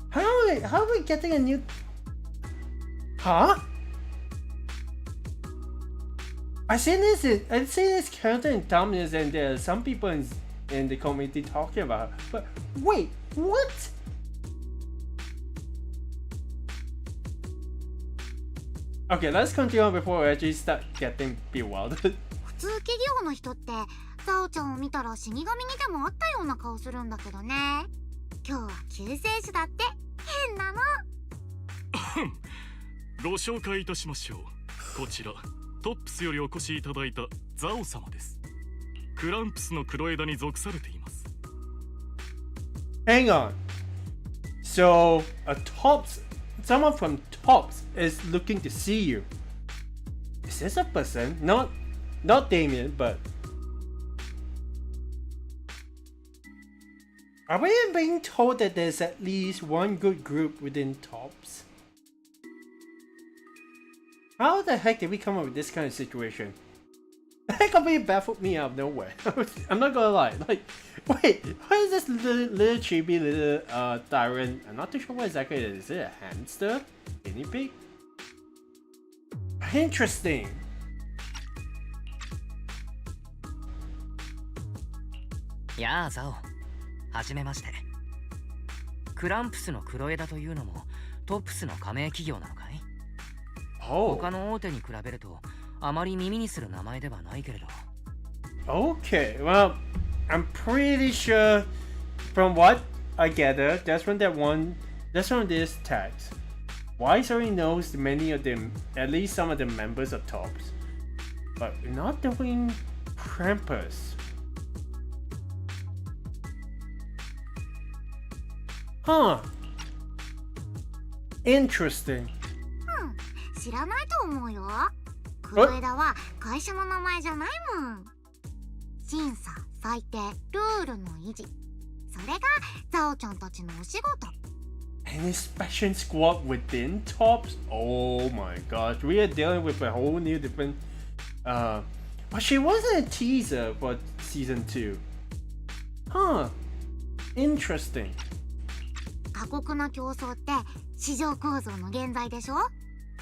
How are we getting a new... Huh? I seen this character in thumbnails and there are some people in the community talking about her. But wait, what? Okay, let's continue on before we actually start getting bewildered. 普通企業の人ってザオちゃんを見たら死神にでもあったような顔するんだけどね。今日は救世主だって変なの。ご紹介いたしましょう。こちらトップスよりお越しいただいたザオ様です。クランプスの黒枝に属されています。 Hang on. So someone from Tops is looking to see you. Is this a person? Not Damien, but are we being told that there's at least one good group within Tops? How the heck did we come up with this kind of situation? That completely baffled me out of nowhere. I'm not gonna lie. Like, wait, what is this little chibi little tyrant? I'm not too sure what exactly it is. Is it a hamster? Guinea pig? Interesting. やあザオ、はじめまして。クランプスの黒枝というのもトップスの加盟企業なのかい？ Oh. 他の大手に比べるとあまり耳にする名前ではないけれど。 Okay, well, I'm pretty sure from what I gather, that's from this text. Wise already knows many of them, at least some of the members of Tops, but not doing Krampus. Huh. Interesting. 知らないと思うよ。黒枝は会社の名前じゃないもん。審査、裁定、ルールの維持。それがザオちゃんたちのお仕事。An inspection squad within Tops? Oh my gosh, we are dealing with a whole new different... But she wasn't a teaser for season 2. Huh. Interesting. 過酷な競争って市場構造の現在でしょ？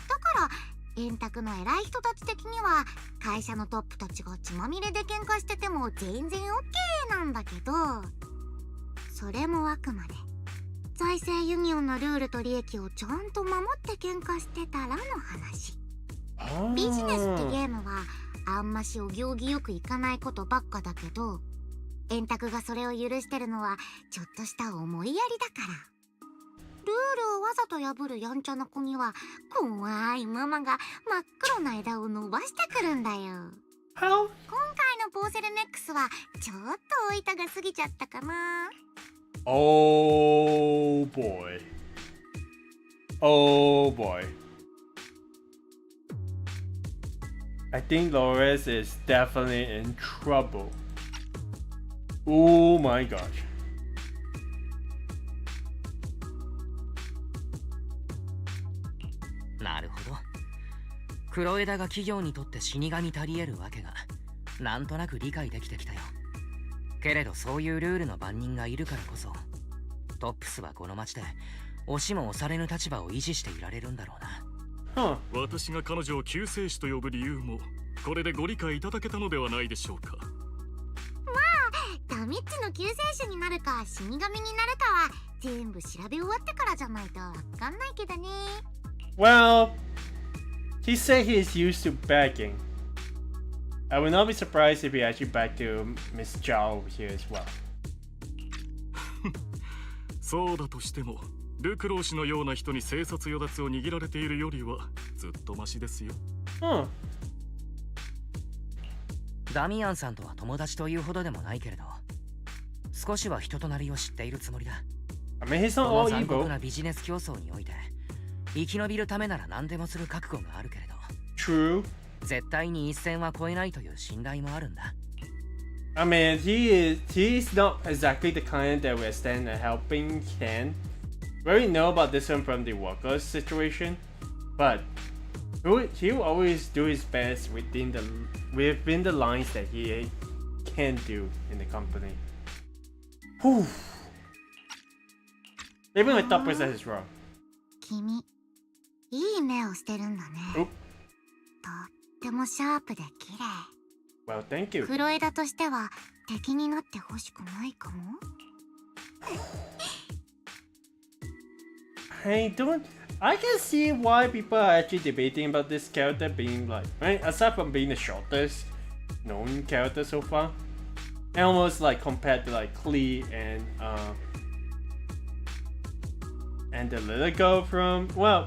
だから円卓の偉い人たち的には会社のトップたちが血まみれで喧嘩してても全然 OK なんだけど、それもあくまで財政ユニオンのルールと利益をちゃんと守って喧嘩してたらの話。ビジネスってゲームはあんましお行儀よくいかないことばっかだけど、円卓がそれを許してるのはちょっとした思いやりだから。ルールをわざと破るやんちゃな子には怖いママが真っ黒な枝を伸ばしてくるんだよ。今回のポーセルネックスはちょっとお板が過ぎちゃったかな。Oh boy. Oh boy. I think Loris is definitely in trouble. Oh my gosh. なるほど。黒枝が企業にとって死神たり得るわけがなんとなく理解できてきたよ。けれどそういうルールの番人がいるからこそトップスはこの町で押しも押されぬ立場を維持していられるんだろうな。私が彼女を救世主と呼ぶ理由もこれでご理解いただけたのではないでしょうか。まあダミッチの救世主になるか死神になるかは全部調べ終わってからじゃないとわかんないけどね。Well, he said he is used to begging. I would not be surprised if he actually begged to Miss Zhao over here as well. そうだとしてもルクロー氏のような人に生殺与奪を握られているよりはずっとマシですよ。ダミアンさんとは友達というほどでもないけれど少しは人となりを知っているつもりだ。I mean, he's not この all 残酷 evil. なビジネス競争において生き延びるためなら何でもする覚悟があるけれど True. 絶対に一線は越えないという信頼もあるんだ。I mean, he's not exactly the kind that will extend a helping hand. We already know about this one from the workers situation, but he will always do his best within the lines that he can do in the company. Whew. Even my thought process is wrong. 君いい目をしてるんだね。とってもシャープで綺麗。Well, thank you. 黒枝としては敵になってほしくないかも。I can see why people are actually debating about this character being like, right? Aside from being the shortest known character so far, and almost like compared to like Klee and the little girl from, well,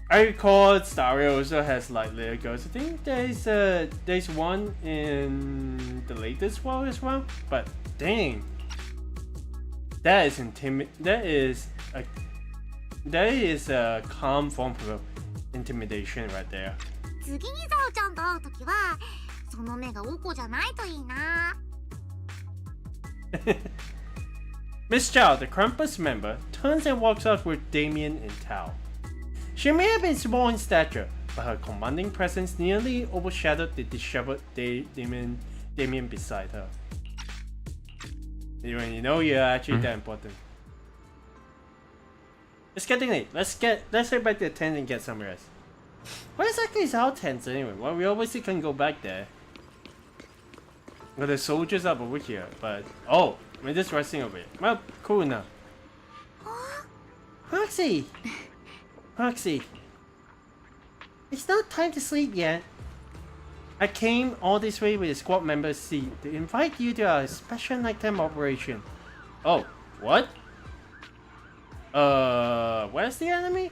I recall Stario also has like little girls. I think there's one in the latest world as well. But dang, that is a calm form of intimidation right there. 次にザオちゃんと会うときはその目がおこじゃないといいな。Miss Zhao, the Krampus member, turns and walks off with Damien and Tao. She may have been small in stature, but her commanding presence nearly overshadowed the disheveled Damien beside her. When you know you're actually that important. It's getting late. Let's head back to the tent and get some rest. Where exactly is our tent anyway? Well, we obviously can go back there. Well, the soldiers up over here, but oh, we're just resting over here. Well, cool enough. Roxy! Roxy, it's not time to sleep yet. I came all this way with a squad member C to invite you to our special nighttime operation. Oh, what? Where's the enemy?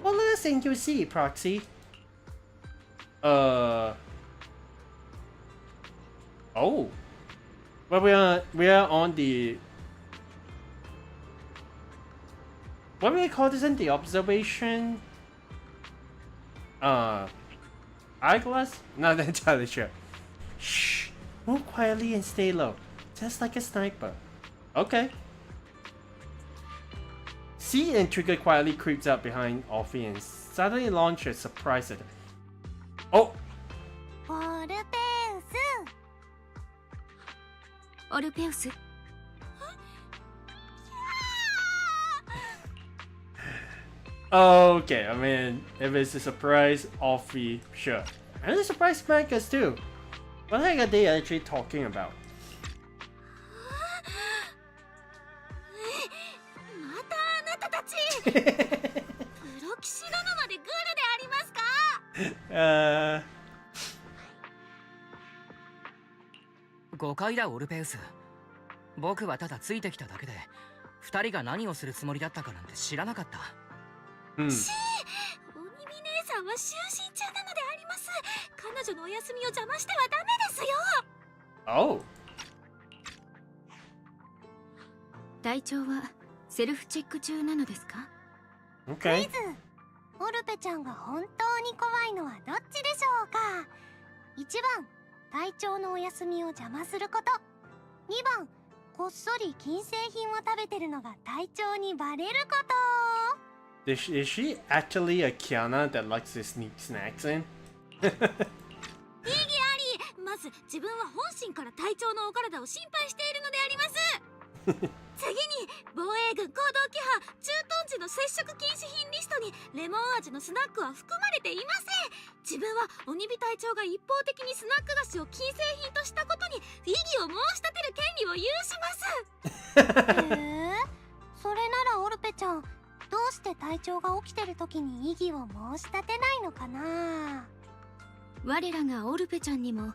What last thing you see, Proxy? Oh. Well, we are on the... What do we call this in the observation? Eyeglass? Not entirely sure. Shh! Move quietly and stay low. Just like a sniper. Okay. C and Trigger quietly creeps up behind Offie and suddenly launches a surprise at her. Oh! オルペウス。オルペウス。Okay, I mean, if it's a surprise, Offie, sure. And a surprise Magus too. What the heck are they actually talking about? またあなたたちプロ騎士殿までグルでありますか 誤解だオルペウス。僕はただついてきただけで二人が何をするつもりだったかなんて知らなかった。おにび姉さんは就寝中なのであります。彼女のお休みを邪魔してはダメですよ。 Oh. 隊長はセルフチェック中なのですか？ Okay. クイズ。オルペちゃんが本当に怖いのはどっちでしょうか。1番、隊長のお休みを邪魔すること。2番、こっそり金製品を食べてるのが隊長にバレること。Is she actually a Kiana that likes to sneak snacks in? 意義あり。まず自分は本心から隊長のお体を心配しているのであります次に防衛軍行動規範駐屯地の接触禁止品リストにレモン味のスナックは含まれていません。自分は鬼火隊長が一方的にスナック菓子を禁制品としたことに異議を申し立てる権利を有します。へえ、それならオルペちゃん、どうして隊長が起きてる時に異議を申し立てないのかな。我らがオルペちゃんにも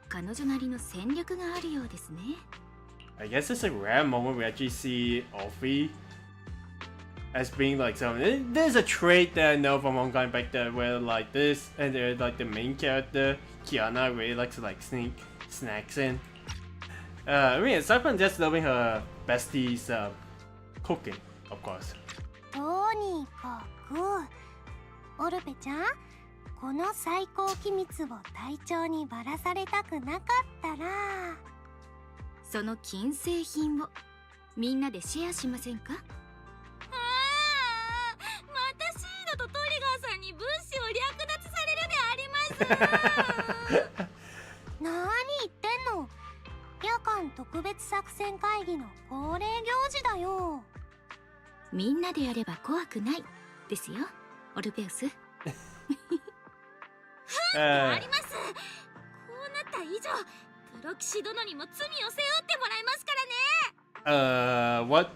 彼女なりの戦略があるようですね。I guess it's a rare moment we actually see Offie as being like something. There's a trait that I know from Online back there where like this, and they're like the main character, Kiana, really likes to like sneak snacks in. I mean, aside from just loving her bestie's cooking, of course. とにかくオルペちゃん、この最高機密を隊長にばらされたくなかったら、その金製品をみんなでシェアしませんか？またシードとトリガーさんに物資を略奪されるであります何言ってんの。夜間特別作戦会議の恒例行事だよ。みんなでやれば怖くないですよ、オルペウス。あります。こうなった以上プロ騎士殿にも罪を背負ってもらいますからね。What?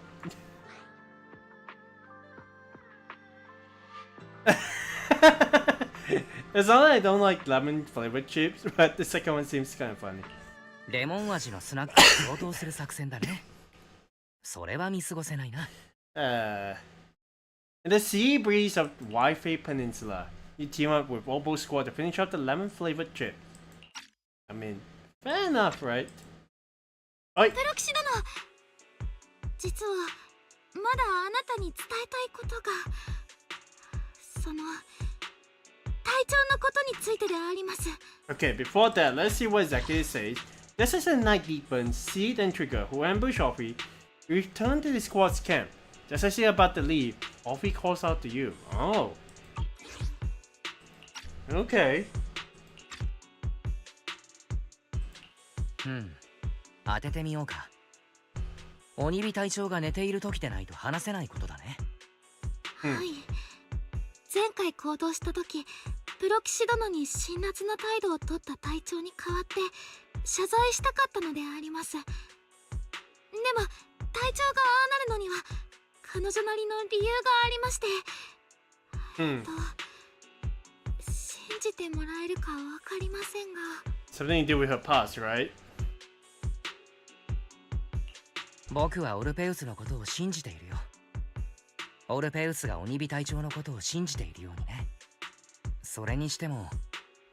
It's not that I don't like lemon flavored chips, but the second one seems kind of funny. レモン味のスナックに相当する作戦だね。それは見過ごせないな。In the sea breeze of Wi-Fi Peninsula, you team up with Obol Squad to finish off the lemon flavored chip. I mean, fair enough, right? プロ騎士殿、実はまだあなたに伝えたいことが、その隊長のことについてであります。 Okay, before that, let's see what exactly it says. Just as the Night Deepens, Seed and Trigger, who ambush Offie, return to the squad's camp. Just as you're about to leave, Offie calls out to you. Oh. Okay. 当ててみようか。鬼火隊長が寝ている時でないと話せないことだね。はい。前回行動した時、プロ騎士殿に辛辣な態度を取った隊長に代わって謝罪したかったのであります。でも隊長がああなるのには彼女なりの理由がありまして、信じてもらえるかわかりませんが。 Something to do with her past, right? 僕はオルペウスのことを信じているよ。オルペウスが鬼火隊長のことを信じているようにね。それにしても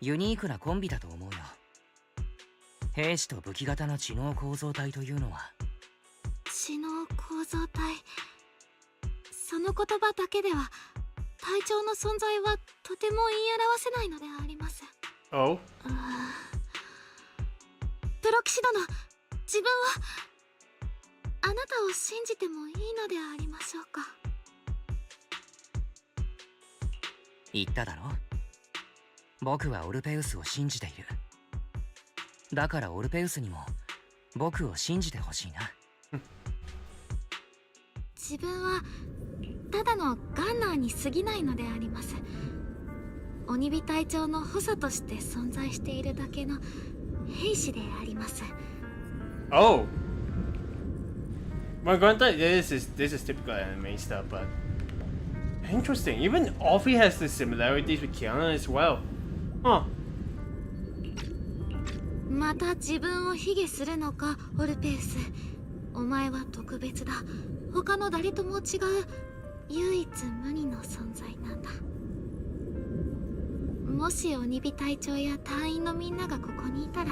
ユニークなコンビだと思うよ。兵士と武器型の知能構造体というのは。知能構造体、その言葉だけでは隊長の存在はとても言い表せないのであります。 Oh? プロ騎士殿、自分はあなたを信じてもいいのでありましょうか。言っただろ。僕はオルペウスを信じている。だからオルペウスにも僕を信じてほしいな。自分はただのガンナーに過ぎないのであります。鬼火隊長の補佐として存在しているだけの兵士であります。Oh. Well, granted, this is typical anime stuff, but interesting. Even Offie has the similarities with Kiana as well. Huh. また自分を卑下するのか、オルペウス。お前は特別だ。他の誰とも違う唯一無二の存在なんだ。もし鬼火隊長や隊員のみんながここにいたら、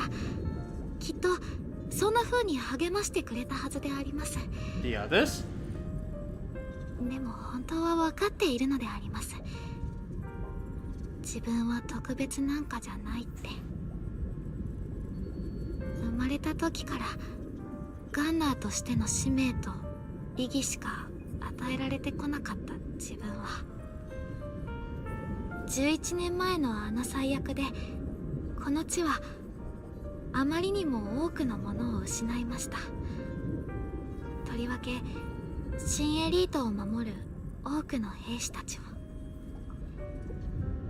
きっとそんな風に励ましてくれたはずであります。The others? でも本当は分かっているのであります。自分は特別なんかじゃないって。生まれた時からガンナーとしての使命と意義しか与えられてこなかった自分は、11年前のあの最悪でこの地はあまりにも多くのものを失いました。とりわけ新エリートを守る多くの兵士たちを。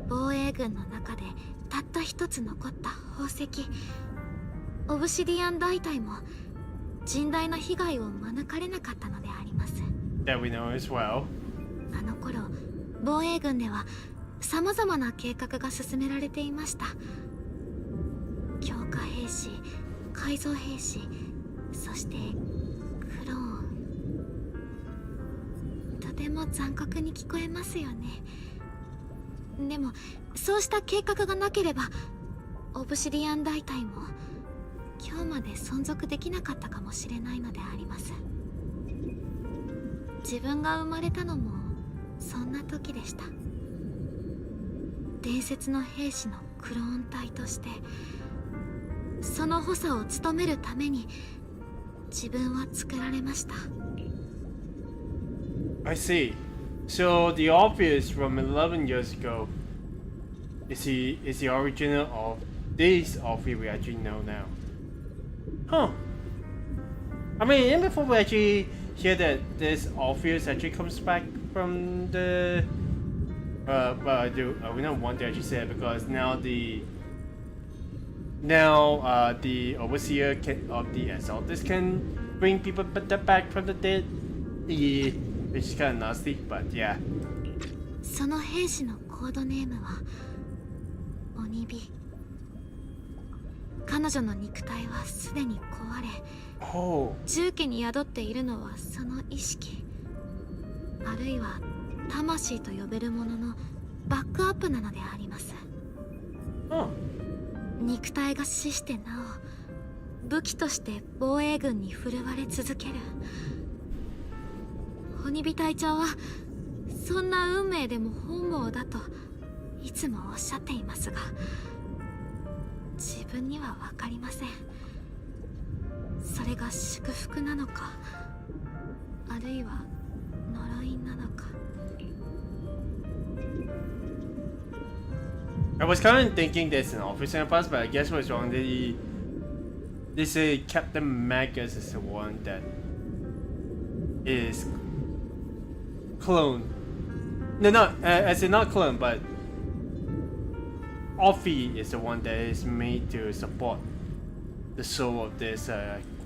防衛軍の中でたった一つ残った宝石オブシディアン大隊も甚大な被害を免れなかったのであります。 That we know as well. あの頃防衛軍では様々な計画が進められていました。強化兵士、改造兵士、そしてクローン。とても残酷に聞こえますよね。でもそうした計画がなければオブシディアン大隊も今日まで存続できなかったかもしれないのであります。自分が生まれたのもそんな時でした。伝説の兵士のクローン隊としてその補佐を務めるために自分は作られました。 I see. So the Orpheus from 11 years ago is the original of this Orpheus we actually know now. Huh. I mean, even before we actually hear that this Orpheus actually comes back from the well, we don't want to actually say it because now the overseer of the assaulters can bring people back from the dead. Yeah, which is kind of nasty, but yeah. その兵士のコードネームは鬼火。彼女の肉体はすでに壊れ、重機に宿っているのはその意識、あるいは魂と呼べるもののバックアップなのであります。肉体が死してなお武器として防衛軍に振るわれ続ける。鬼火隊長はそんな運命でも本望だといつもおっしゃっていますが、自分には分かりません。それが祝福なのか、あるいは呪いなのか。I was kind of thinking there's an officer in the past, but I guess what's wrong. They say Captain Magus is the one that is clone. No, not as in not clone, but Offie is the one that is made to support the soul of this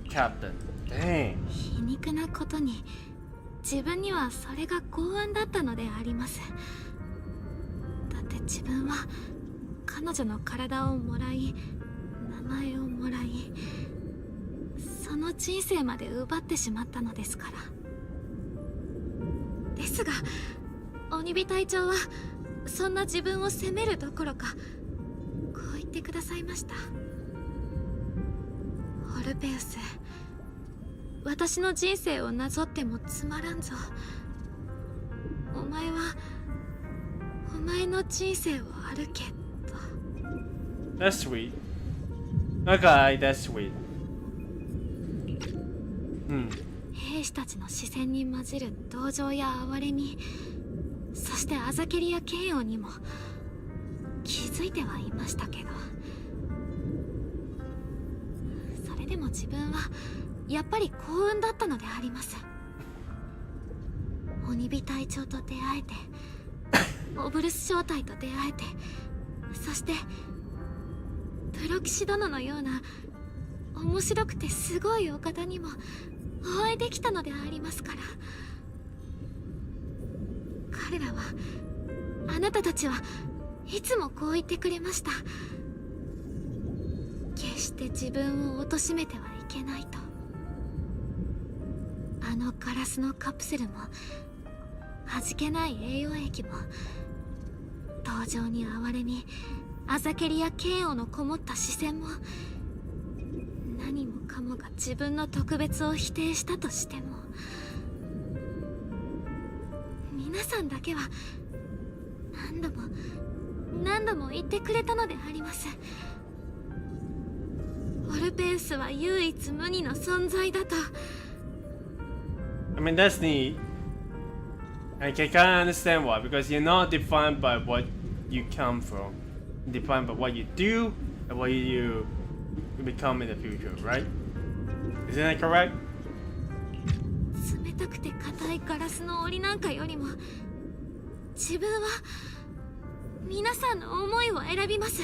captain. Dang. 皮肉なことに自分にはそれが幸運だったのであります。だって自分は彼女の体をもらい、名前をもらい、その人生まで奪ってしまったのですから。ですが鬼火隊長はそんな自分を責めるどころかこう言ってくださいました。オルペウス、私の人生をなぞってもつまらんぞ。お前はお前の人生を歩けと。 That's sweet. Okay, that's sweet. 兵士たちの視線に混じる同情や哀れみ、そしてあざけりや嫌悪にも気づいてはいましたけど、それでも自分はやっぱり幸運だったのであります。鬼火隊長と出会えてオブルス正体と出会えて、そしてプロ騎士殿のような面白くてすごいお方にもお会いできたのでありますから。彼らは、あなたたちはいつもこう言ってくれました。決して自分を貶めてはいけないと。あのガラスのカプセルも味気ない栄養液も、登場に哀れみあざけりや嫌悪のこもった視線も、何もかもが自分の特別を否定したとしても、皆さんだけは何度も言ってくれたのであります。オルペウスは唯一無二の存在だと。I mean, that's neat. I can kind of understand why, because you're not defined by what you come from. You're defined by what you do and what you become in the future, right? Isn't that correct? 冷たくて硬いガラスの檻なんかよりも、自分は皆さんの思いを選びます。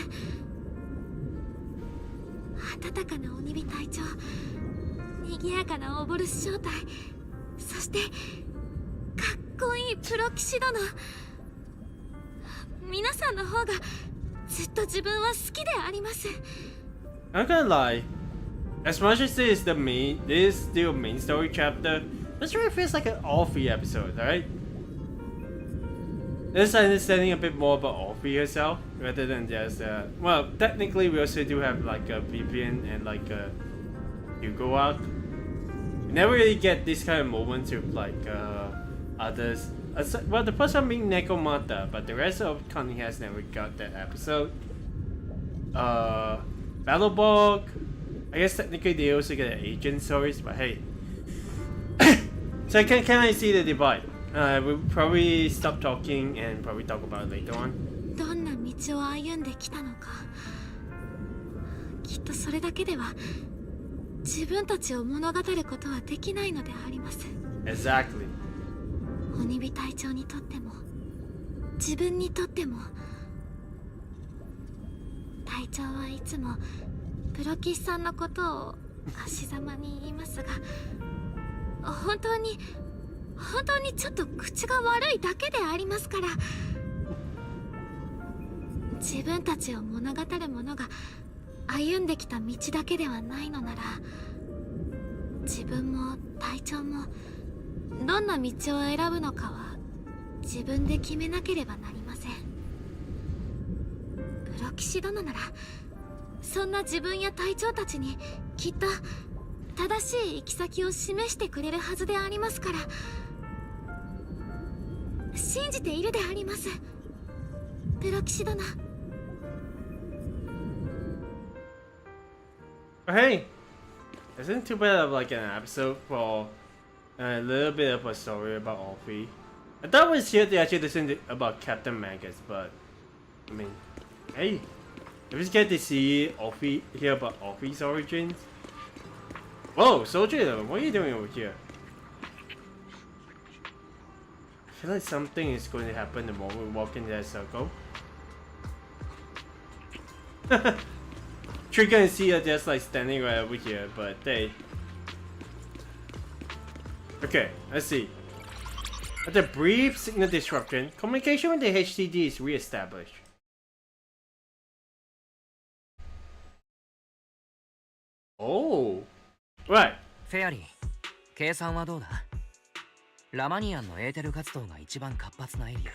温かな鬼火隊長、賑やかなオボルス正体、そしてかっこいいプロ騎士殿。皆さんの方がずっと自分は好きであります。I'm gonna lie. As much as this is still main story chapter, this really feels like an all-free episode, right? This understanding a bit more about all-free herself, rather than just well, technically we also do have like a Vivian and like a Hugo arc. We never really get this kind of moments with like others. Well, the first one being Nekomata, but the rest of Conning has never got that episode. Battlebog, I guess technically they also get agent stories, but hey. So can I see the divide? We'll probably stop talking and probably talk about it later on. どんな道を歩んできたのか、きっとそれだけでは自分たちを物語ることはできないのであります。 Exactly. 鬼火隊長にとっても自分にとっても、隊長はいつもプロ騎士さんのことを足ざまに言いますが、本当にちょっと口が悪いだけでありますから。自分たちを物語る者が歩んできた道だけではないのなら、自分も隊長もどんな道を選ぶのかは自分で決めなければなりません。プロ騎士殿ならそんな自分や隊長たちにきっと正しい行き先を示してくれるはずでありますから、信じているであります、プロ騎士殿。Hey, isn't too bad of like an episode for a little bit of a story about Alfie. I thought it was here to actually listen about Captain Magus, but I mean, hey, we just get to see Alfie, hear about Alfie's origins. Whoa, Soldier, what are you doing over here? I feel like something is going to happen the moment we walk into that circle. Trigger and C are just like standing right over here, but they... Okay, let's see. After a brief signal disruption, communication with the HDD is re-established. Oh, right. フェアリー、計算はどうだ？ラマニアンのエーテル活動が一番活発なエリア。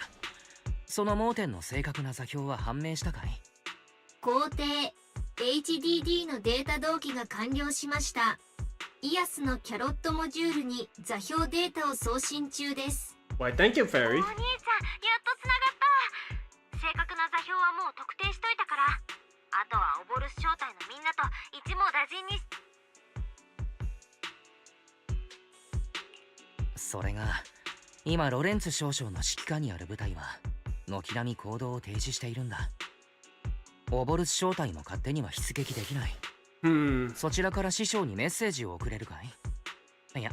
その盲点の正確な座標は判明したかい？皇帝 HDD のデータ同期が完了しました。イアスのキャロットモジュールに座標データを送信中です。Why, thank you, Fairy. お兄ちゃん、やっとつながった。正確な座標はもう特定しといたから、あとはオボルス正体のみんなと一網打尽に。それが今ロレンツ少将の指揮下にある部隊は軒並み行動を停止しているんだ。オボルス正体も勝手には出撃できない。そちらから師匠にメッセージを送れるかい？いや、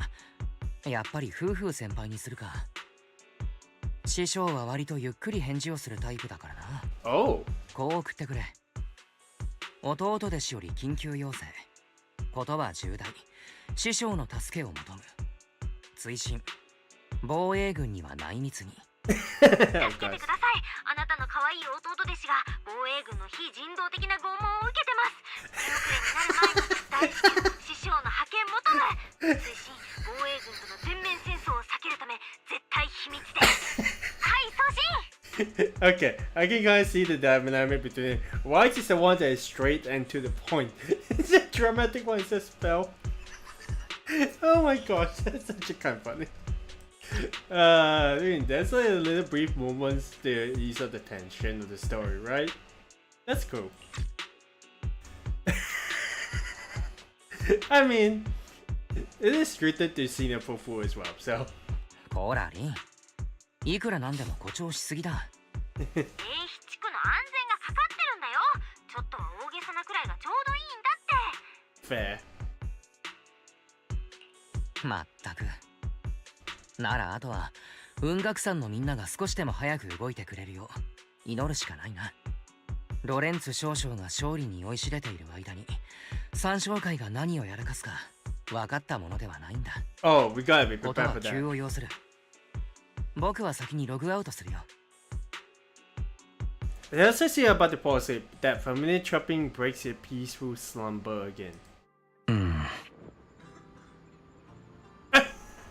やっぱり夫婦先輩にするか。師匠は割とゆっくり返事をするタイプだからな。Oh. こう送ってくれ。弟弟子より緊急要請。ことは重大。師匠の助けを求む。追伸。防衛軍には内密に。助けてください。あなたの可愛い弟弟子が防衛軍の非人道的な拷問を受けてます。手遅れになる前に大至急師匠の派遣求む。追伸、防衛軍との全面戦争を避けるため絶対秘密で。はい送信。Okay, I can kind of see the dynamic between why is the one that is straight and to the point. It's a dramatic one, it's a spell. Oh my gosh, that's such a kind of funny. I mean, that's like a little brief moments to ease up the tension of the story, right? That's cool. I mean, it is scripted to senior full as well, so. こらリン、いくらなんでも誇張しすぎだ。地区の安全がかかってるんだよ。ちょっとは大げさなくらいがちょうどいいんだって。Fair. まったく。ならあとは雲岳山のみんなが少しでも早く動いてくれるよう祈るしかないな。ロレンツ少将が勝利に酔いしれている間に三将会が何をやらかすか分かったものではないんだ。Oh, we gotta be こと prepared は for 急 that. を要する。僕は先にログアウトするよ。It also say about the policy that familiar trapping breaks a peaceful slumber again.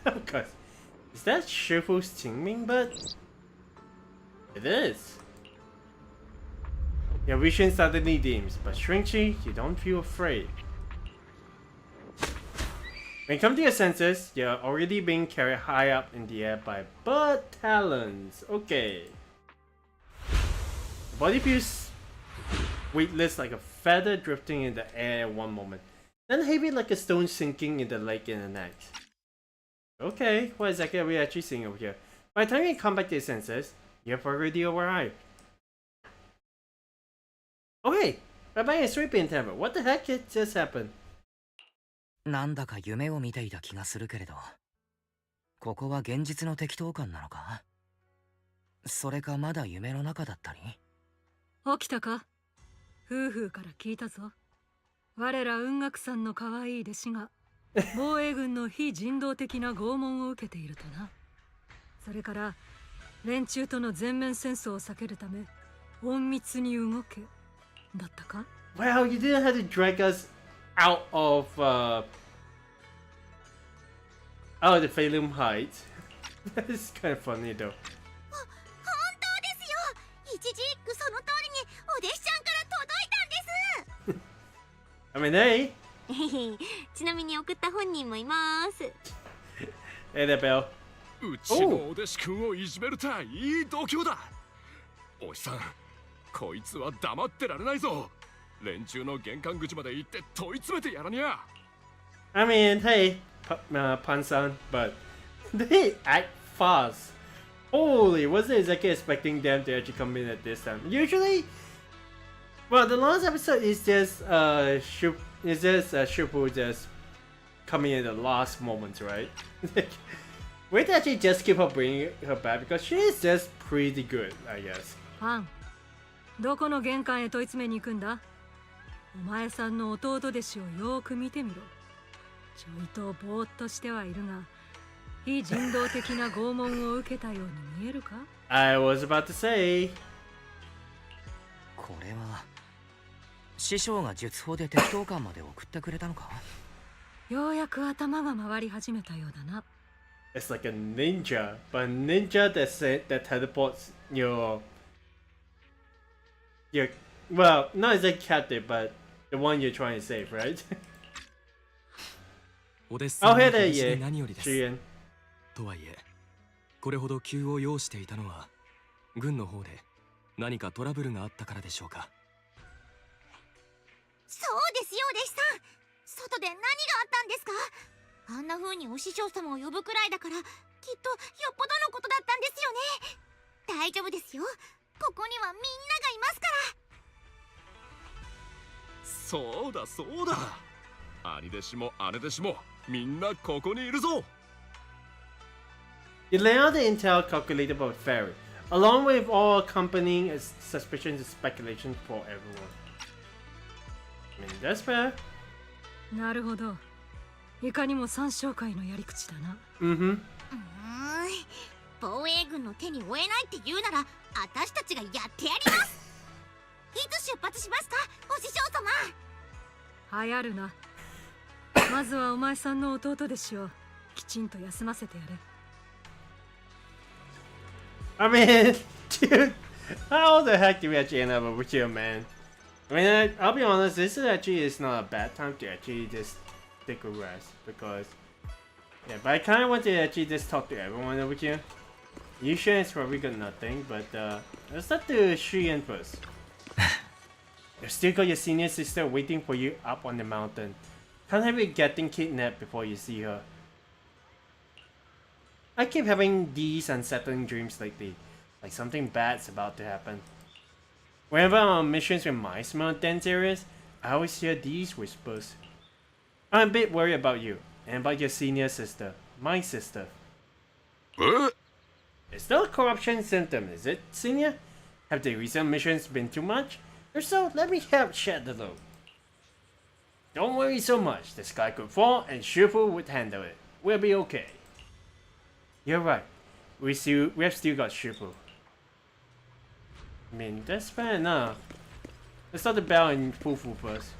of course. Is that Shifu's Qingming bud? It is. Your vision suddenly dims, but strangely, you don't feel afraid. When you come to your senses, you're already being carried high up in the air by bird talons. Okay. The body feels weightless like a feather drifting in the air one moment, then heavy like a stone sinking in the lake in the next. Okay, what exactly are we actually seeing over here? By the time you come back to your senses, you have already arrived. Okay, we're by a sweeping temple. What the heck just happened? なんだか夢を見ていた気がするけれど、ここは現実の適当感なのか？それかまだ夢の中だったり？起きたか？夫婦から聞いたぞ。我ら雲岳山の可愛い弟子が防衛軍の非人道的な拷問を受けているとな。それから連中との全面戦争を避けるため隠密に動けだったか？ Wow, you didn't have to drag us out of the Phalum Heights. That is kind of funny though. 本当ですよ。一字一句その通りにお弟子ちゃんから届いたんです。I mean, hey. ちなみに送った本人もいます。Hey there, Bill. うちのお弟子くんをいじめるたいい度胸だ。おじさん、こいつは黙ってられないぞ。連中の玄関口まで行って問い詰めてやらにゃ。I mean, hey, Pan-san, but they act fast. Holy, wasn't exactly expecting them to actually come in at this time. Usually, well, the last episode is just Shupu just coming in the last moments, right? Wait to actually just keep her bringing her back because she is just pretty good, I guess. ファン、どこの玄関へ問い詰めに行くんだ？お前さんの弟弟子をよーく見てみろ。ちょいとぼーっとしてはいるが、非人道的な拷問を受けたように見えるか？ I was about to say. これは師匠が術法で適当感まで送ってくれたのか？ようやく頭が回り始めたようだな。It's like a ninja, but a ninja that teleports your well, not as a captive, but the one you're trying to save, right? お弟子さん Oh, の hey there, 話で yeah. 何よりです。 Chien. とはいえ、これほど急を要していたのは軍の方で何かトラブルがあったからでしょうか？そうですよ、お弟子さん。外で何があったんですか？あんな風にお師匠様を呼ぶくらいだから、きっとよっぽどのことだったんですよね。大丈夫ですよ。ここにはみんながいますから。そうだそうだ。兄弟子も姉弟子もみんなここにいるぞ。You lay out the intel calculated by Ferry, along with all accompanying suspicions and speculation for everyone. I mean, that's fair. なるほど。いかにも三将会のやり口だな。防衛軍の手に負えないって言うなら、私たちがやってやります。いつ出発しますか、お師匠様。流行るな。まずはお前さんの弟弟子をきちんと休ませてやれ。I mean, dude, how the heck do we actually end up over here, man? I mean, I'll be honest, this is not a bad time to actually just take a rest, because, yeah, but I kind of want to actually just talk to everyone over here. Yushin is probably got nothing, but let's talk to Shiyan first. You've still got your senior sister waiting for you up on the mountain. Can't have you getting kidnapped before you see her. I keep having these unsettling dreams lately, like something bad's about to happen. Whenever I'm on missions with my small dense areas, I always hear these whispers. I'm a bit worried about you, and about your senior sister, my sister. What? It's not a corruption symptom, is it, senior? Have the recent missions been too much? If so, let me help shed the load. Don't worry so much, the sky could fall and Shufu would handle it. We'll be okay. You're right. We have still got Shufu. I mean, that's fair enough. Let's start the bell and Fufu first.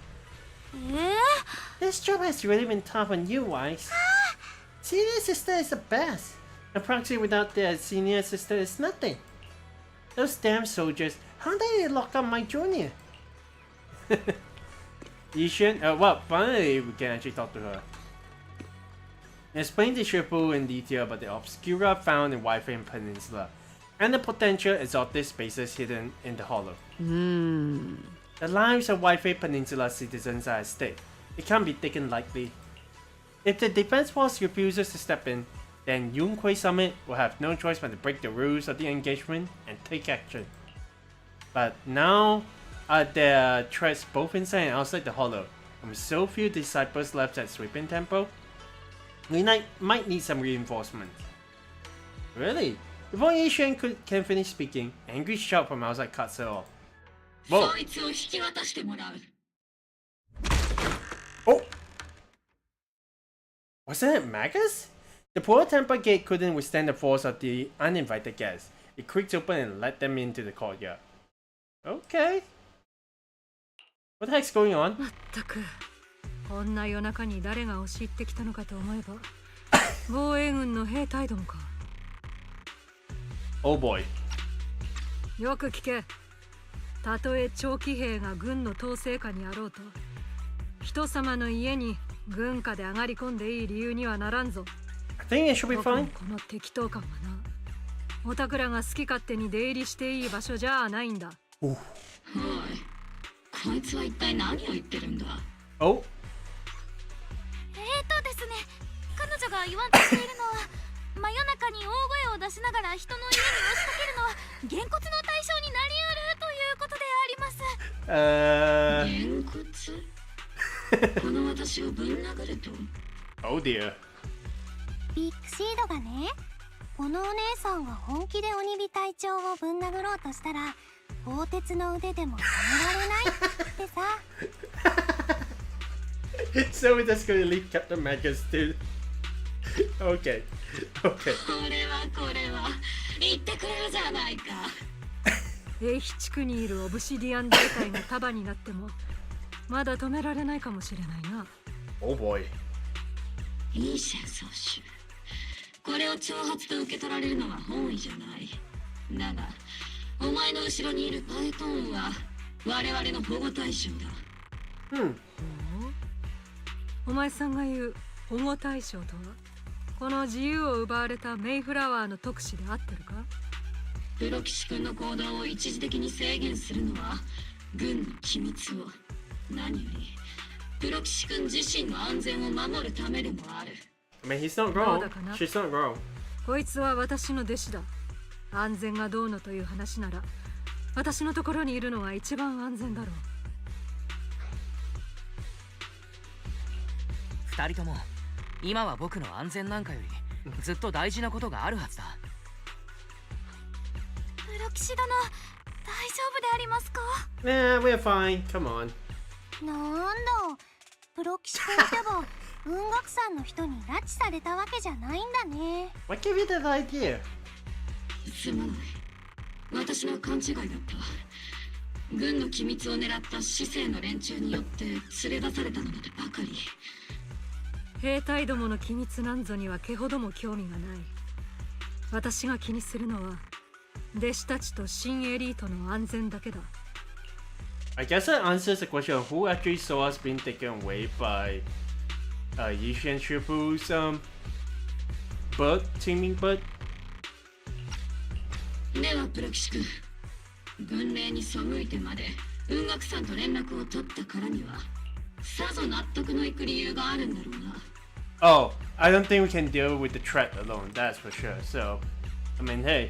This job has really been tough on you, Wise. Senior sister is the best. A proxy without their senior sister is nothing. Those damn soldiers, how did they lock up my junior? Yishin, well, finally we can actually talk to her. Explain to Shifu in detail about the obscura found in Wi-Fi Peninsula and the potential exotic spaces hidden in the hollow. The lives of Wi-Fi Peninsula citizens are at stake. It can't be taken lightly. If the defense force refuses to step in, then Yunhui Summit will have no choice but to break the rules of the engagement and take action. But now, there are threats both inside and outside the hollow, and with so few disciples left at Sweeping Temple, we might need some reinforcements. Really? Before Yishen can finish speaking, an angry shout from outside cuts her off. Whoa! Oh! Wasn't it Magus? The poor temple gate couldn't withstand the force of the uninvited guests. It creaked open and let them into the courtyard. Okay. What the heck's going on? まったく、こんな夜中に誰が押し入ってきたのかと思えば、防衛軍の兵隊どもか。Oh boy. よく聞け。たとえ長期兵が軍の統制下にあろうと、人様の家に軍歌で上がり込んでいい理由にはならんぞ。I think it should be fine. この適当感はな、おたくらが好き勝手に出入りしていい場所じゃないんだ。おい、こいつは一体何を言ってるんだ。Oh. ですね、彼女が言わんとしているのは、真夜中に大声を出しながら人の家に押しかけるのはげんこつの対象になりうるということであります。げんこつこの私をぶん殴ると。Oh dear. ビッグシードがね、このお姉さんが本気で鬼火隊長をぶん殴ろうとしたら、鋼鉄の腕でも止められないってさ。So we're just gonna leave Captain Magus too. Okay. Okay. これは言ってくれるじゃないか。英比地区にいるオブシディアン大隊が束になってもまだ止められないかもしれないな。Oh boy. いい戦争種。これを挑発と受け取られるのは本意じゃない。だが、お前の後ろにいるパイトーンは我々の保護対象だ。お前さんが言う保護対象とは、この自由を奪われたメイフラワーの特使で合ってるか？プロ騎士君の行動を一時的に制限するのは軍の機密を、何よりプロ騎士君自身の安全を守るためでもある。I mean, he's not wrong. She's not wrong. こいつは私の弟子だ。安全がどうのという話なら、私のところにいるのは一番安全だろう。二人とも今は僕の安全なんかよりずっと大事なことがあるはずだ。プロ騎士殿、大丈夫でありますか？ Nah, we're fine. Come on. なんだ、プロ騎士といてば文学山の人に拉致されたわけじゃないんだね。 What gave you that idea? すまない。私の勘違いだった。軍の機密を狙った市政の連中によって連れ出されたのでばかり。兵隊どもの機密なんぞには毛ほども興味がない。私が気にするのは弟子たちと新エリートの安全だけだ。 I guess that answers the question of who actually saw us being taken away by Yishan Shifu's bird, teaming bird. ではプロ騎士君、軍令に背いてまで文学さんと連絡を取ったからにはさぞ納得のいく理由があるんだろうな。 Oh, I don't think we can deal with the threat alone, that's for sure. So, I mean, hey.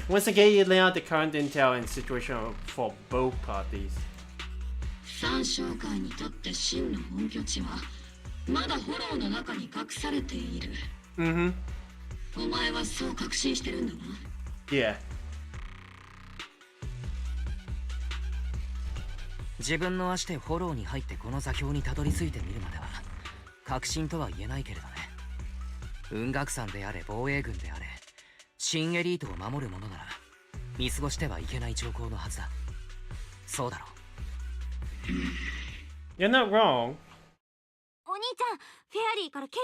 Once again, you lay out the current intel and situation for both parties. 三将会にとって真の本拠地はまだフォローの中に隠されている。Mm-hmm. お前はそう確信してるんだな。 Yeah. 自分の足でフォローに入ってこの座標にたどり着いてみるまでは確信とは言えないけれどね。雲岳山であれ防衛軍であれ新エリートを守る者なら見過ごしてはいけない兆候のはずだ。そうだろう。 You're not wrong. お兄ちゃん、フェアリーから警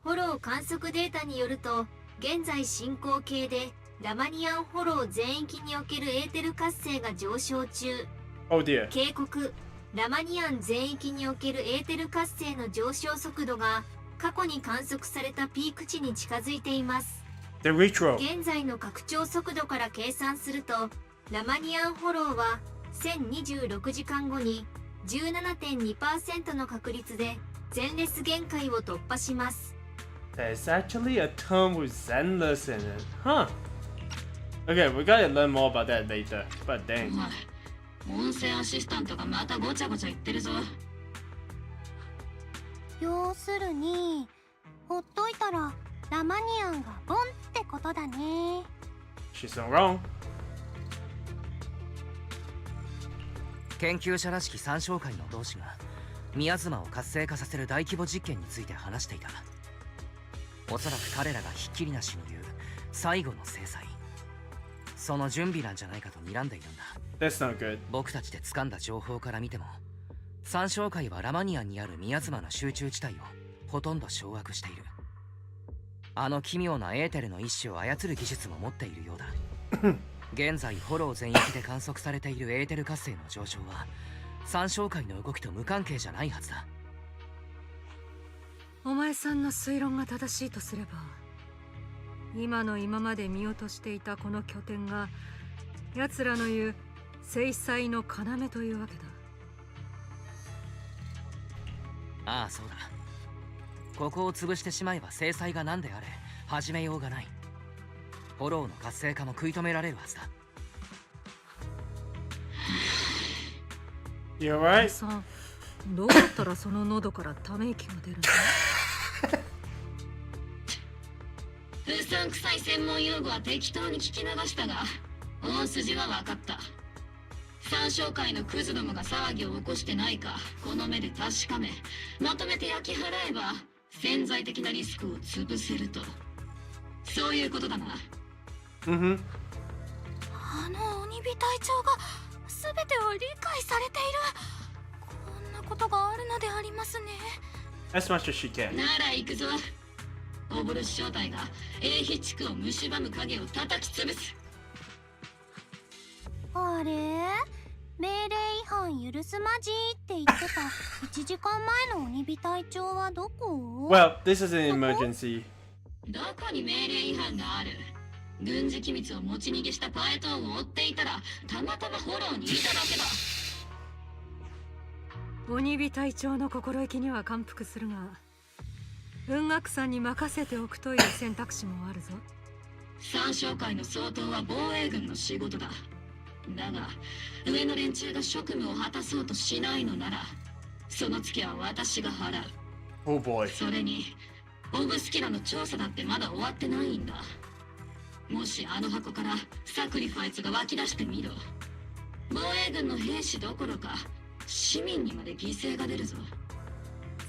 フォロー観測データによると、現在進行形でラマニアンフォロー全域におけるエーテル活性が上昇中。 Oh dear. 警告、ラマニアン全域におけるエーテル活性の上昇速度が過去に観測されたピーク値に近づいています。 The retro. 現在の拡張速度から計算すると、ラマニアンフォローは1026時間後に 17.2% の確率で全レス限界を突破します。 There's actually a term with Zenless in it. Huh. Okay, we gotta learn more about that later. But dang. お前、音声アシスタントがまたごちゃごちゃ言ってるぞ。要するに、ほっといたらラマニアンがボンってことだね。 She's not wrong. 研究者らしき三将会の同志が宮妻を活性化させる大規模実験について話していた。おそらく彼らがひっきりなしに言う最後の制裁、その準備なんじゃないかと睨んでいるんだ。 That's not good. 僕たちで掴んだ情報から見ても三将会はラマニアンにある宮妻の集中地帯をほとんど掌握している。あの奇妙なエーテルの一種を操る技術も持っているようだ。現在フォロー全域で観測されているエーテル活性の上昇は三将会の動きと無関係じゃないはずだ。お前さんの推論が正しいとすれば、今まで見落としていたこの拠点が奴らの言う制裁の要というわけだ。ああ、そうだ。ここを潰してしまえば制裁が何であれ始めようがない。フォローの活性化も食い止められるはずだ。You're right. さん、どうやったらその喉からため息が出るんだ？うさんくさい専門用語は適当に聞き流したが、大筋は分かった。三将会のクズどもが騒ぎを起こしてないかこの目で確かめ、まとめて焼き払えば潜在的なリスクを潰せると、そういうことだな。Mm-hmm. あの鬼火隊長が全てを理解されている。こんなことがあるのでありますね。 As much as she can. なら行くぞ。オボル小隊が英飛地区を蝕む影を叩き潰す。あれ、命令違反許すまじって言ってた1時間前の鬼火隊長はどこ？ Well, this is an emergency. どこに命令違反がある？軍事機密を持ち逃げしたパエトンを追っていたらたまたまフォローにいただけだ。鬼火隊長の心意気には感服するが、雲岳さんに任せておくという選択肢もあるぞ。三将会の総統は防衛軍の仕事だ。だが上の連中が職務を果たそうとしないのなら、そのツケは私が払う。Oh boy. それにオブスキラの調査だってまだ終わってないんだ。もしあの箱からサクリファイスが湧き出してみろ。防衛軍の兵士どころか市民にまで犠牲が出るぞ。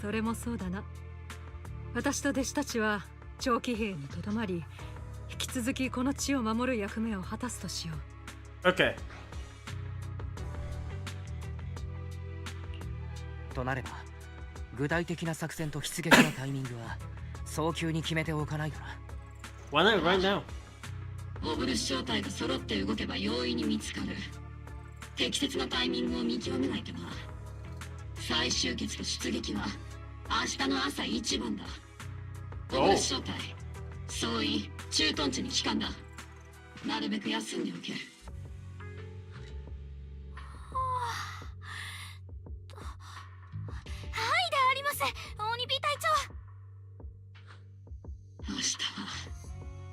それもそうだな。私と弟子たちは長期兵にとどまり、引き続きこの地を守る役目を果たすとしよう。OK。となれば、具体的な作戦と出撃のタイミングは早急に決めておかないとな。Why not right now? オブルス正体が揃って動けば容易に見つかる。適切なタイミングを見極めないとな。再集結と出撃は明日の朝一番だ。オブルス正体、総員、駐屯地に帰還だ。なるべく休んでおけ。はいであります、オニビ隊長。明日は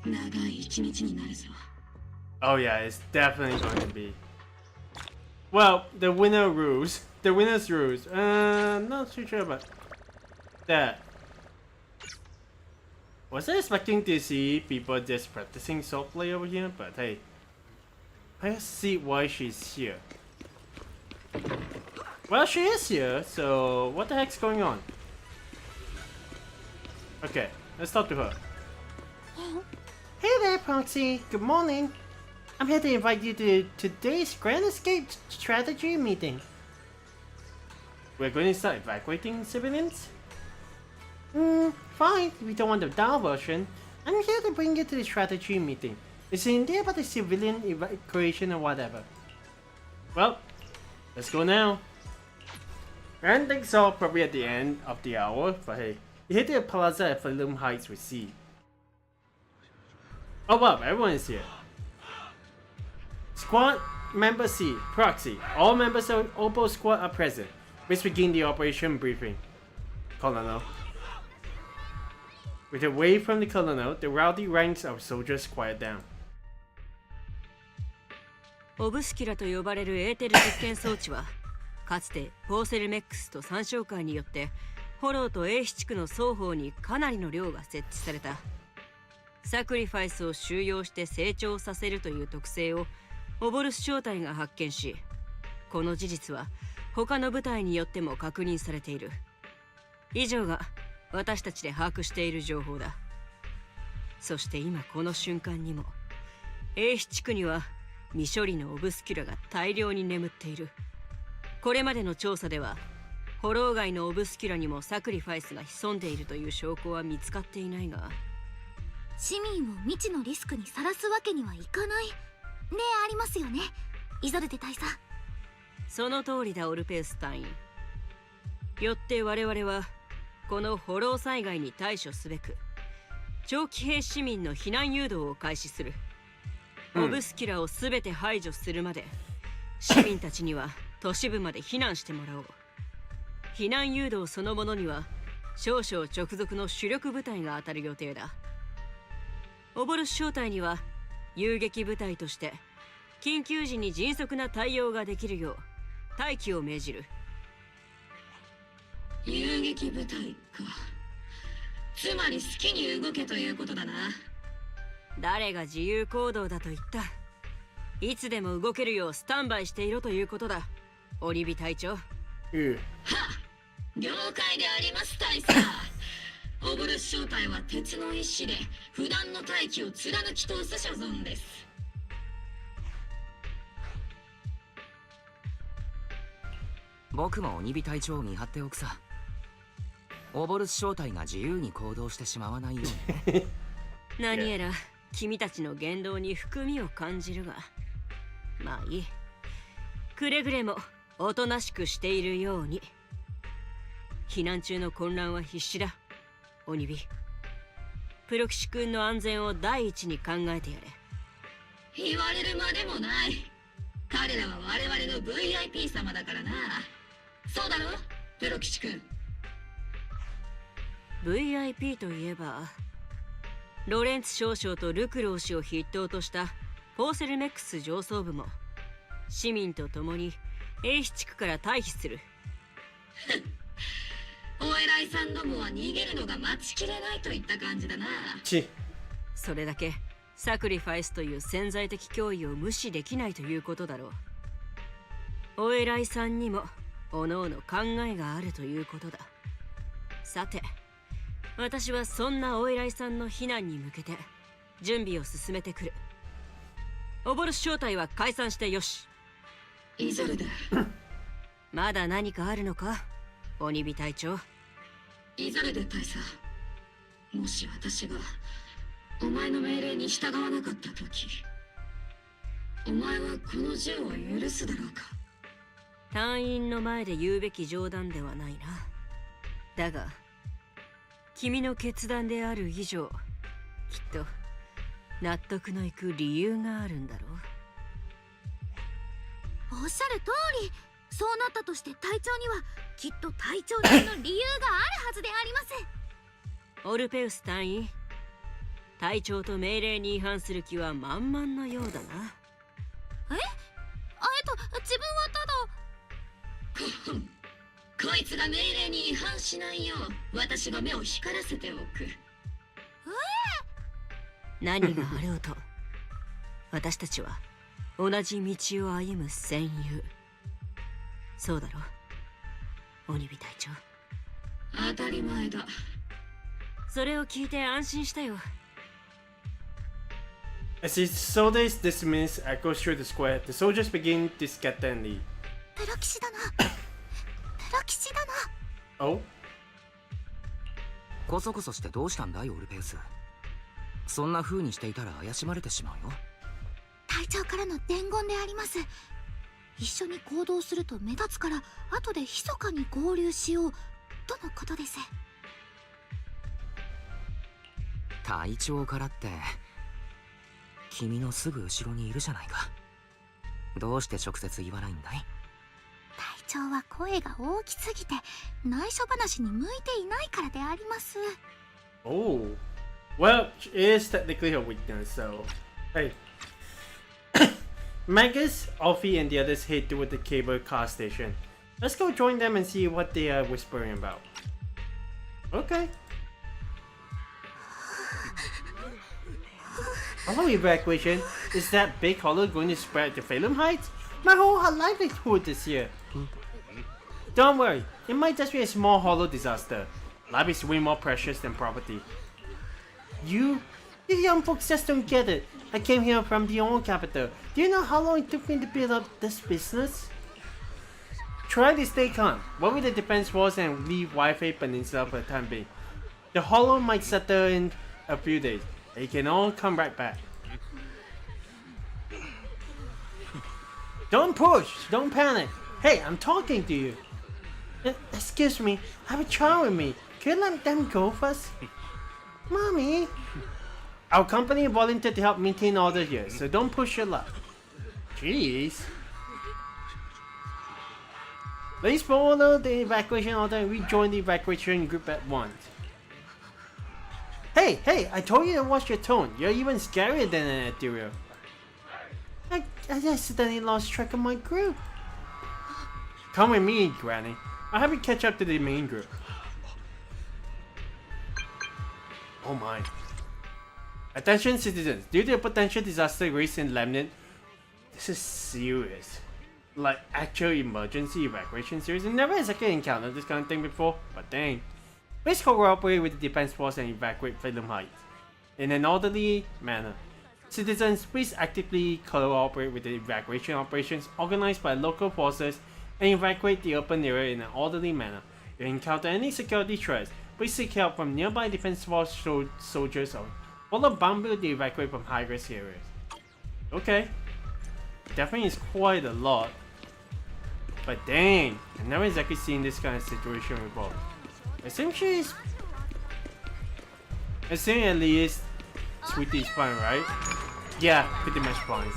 長い一日になるぞ。Oh yeah, it's definitely going to be. Well, the winner rules. The winner's rules. Not too sure about that. Was I expecting to see people just practicing swordplay over here? But hey, I see why she's here. Well, she is here, so what the heck's going on? Okay, let's talk to her. Hey there, Proxy. Good morning. I'm here to invite you to today's Grand Escape Strategy meeting. We're going to start evacuating civilians? Fine. If you don't want the down version, I'm here to bring you to the strategy meeting. It's in there about the civilian evacuation or whatever. Well, let's go now. I think so, probably at the end of the hour, but hey, you hit the plaza at Falum Heights with C. Oh wow, everyone is here. Squad member C, Proxy. All members of Obol Squad are present. Let's begin the operation briefing. Colonel. With a wave from the colonel, the rowdy ranks of soldiers quiet down. オブスキュラと呼ばれるエーテル実験装置は、かつてポーセルメックスと参照会によってフォローと A 地区の双方にかなりの量が設置された。サクリファイスを収容して成長させるという特性をオボルス正体が発見し、この事実は他の部隊によっても確認されている。以上が私たちで把握している情報だ。そして今この瞬間にも A 地区には未処理のオブスキュラが大量に眠っている。これまでの調査ではフォロー外のオブスキュラにもサクリファイスが潜んでいるという証拠は見つかっていないが、市民を未知のリスクにさらすわけにはいかないでありますよね、イゾルテ大佐。その通りだ、オルペウス隊員。よって我々はこのフォロー災害に対処すべく長期兵市民の避難誘導を開始する。オブスキュラを全て排除するまで市民たちには都市部まで避難してもらおう。避難誘導そのものには少々直属の主力部隊が当たる予定だ。オボルス小隊には遊撃部隊として緊急時に迅速な対応ができるよう待機を命じる。遊撃部隊か。つまり好きに動けということだな。誰が自由行動だと言った。いつでも動けるようスタンバイしていろということだ、オリビ隊長。はっ、了解であります大佐。オブルス小隊は鉄の意志で普段の大気を貫き通す所存です。僕も鬼火隊長を見張っておくさ。オボルス小隊が自由に行動してしまわないようにね。何やら君たちの言動に含みを感じるが、まあいい。くれぐれもおとなしくしているように。避難中の混乱は必至だ、オニビ。プロキシ君の安全を第一に考えてやれ。言われるまでもない。彼らは我々の VIP 様だからな。そうだろ、プロキシ君。VIP といえばロレンツ少将とルクロー氏を筆頭としたポーセルメックス上層部も市民と共に A 地区から退避する。お偉いさんどもは逃げるのが待ちきれないといった感じだな。それだけサクリファイスという潜在的脅威を無視できないということだろう。お偉いさんにもおのおの考えがあるということだ。さて、私はそんなお偉いさんの避難に向けて準備を進めてくる。オボル正体は解散してよし。イゾルデ。まだ何かあるのか、鬼火隊長。イゾルデ大佐、もし私がお前の命令に従わなかった時、お前はこの銃を許すだろうか。隊員の前で言うべき冗談ではないな。だが君の決断である以上、きっと納得のいく理由があるんだろおっしゃる通り、そうなったとして隊長にはきっと隊長なりの理由があるはずであります。う。オルペウス隊員、隊長と命令に違反する気は満々のようだな。自分はただこいつが命令に違反しないよう私が目を光らせておく。何があろうと私たちは同じ道を歩む戦友。そうだろう、鬼火隊長。当たり前だ。それを聞いて安心したよ。As his soldiers dismiss echoes through the square, the soldiers begin to scatter and leave. プロ騎士だな。プロ騎士だな。Oh? こそこそしてどうしたんだいオルペウス。そんな風にしていたら怪しまれてしまうよ。隊長からの伝言であります。一緒に行動すると目立つから後で密かに合流しようとのことです。隊長からって君のすぐ後ろにいるじゃないか。どうして直接言わないんだい。隊長は声が大きすぎて内緒話に向いていないからであります。 Oh. Well, it is technically her weakness, so... Hey. Magus, Alfie, and the others head toward the cable car station. Let's go join them and see what they are whispering about. Okay. Hello, evacuation. Is that big hollow going to spread to Phalum Heights? My whole livelihood is here. Don't worry, it might just be a small hollow disaster. Life is way more precious than property. You young folks just don't get it. I came here from the old capital. Do you know how long it took me to build up this business? Try to stay calm. Work with the defense force and leave Wi-Fi Peninsula for the time being. The hollow might settle in a few days. And you can all come right back. Don't push! Don't panic! Hey, I'm talking to you! Excuse me, I have a child with me. Can you let them go first? Mommy! Our company volunteered to help maintain order here, so don't push your luck. Jeez. Please follow the evacuation order and rejoin the evacuation group at once. Hey, I told you to watch your tone. You're even scarier than an ethereal. I accidentally lost track of my group. Come with me, Granny. I'll have you catch up to the main group. Oh my. Attention citizens, due to a potential disaster raised in Lemnit, this is serious. Like actual emergency evacuation series. I never exactly encountered this kind of thing before, but dang. Please cooperate with the defense force and evacuate Phalum Heights in an orderly manner. Citizens, please actively cooperate with the evacuation operations organized by local forces and evacuate the open area in an orderly manner. If you encounter any security threats, please seek help from nearby defense force soldiers or follow bamboo to evacuate from high-risk areas. Okay. Definitely is quite a lot. But dang, I've never exactly seen this kind of situation before. I assume at least Sweetie's fine, right? Yeah, pretty much fine.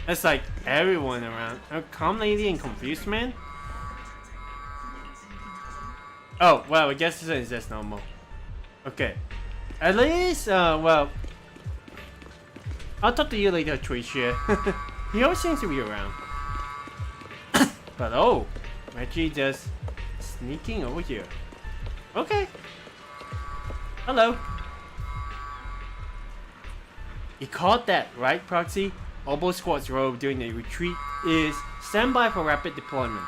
That's like everyone around. A calm lady and confused man? Oh, well, I guess this is just normal. Okay. At least, well, I'll talk to you later, Tricia. He always seems to be around. But oh, Reggie just sneaking over here. Okay. Hello. You caught that, right, Proxy? Obol Squad's role during the retreat is stand by for rapid deployment.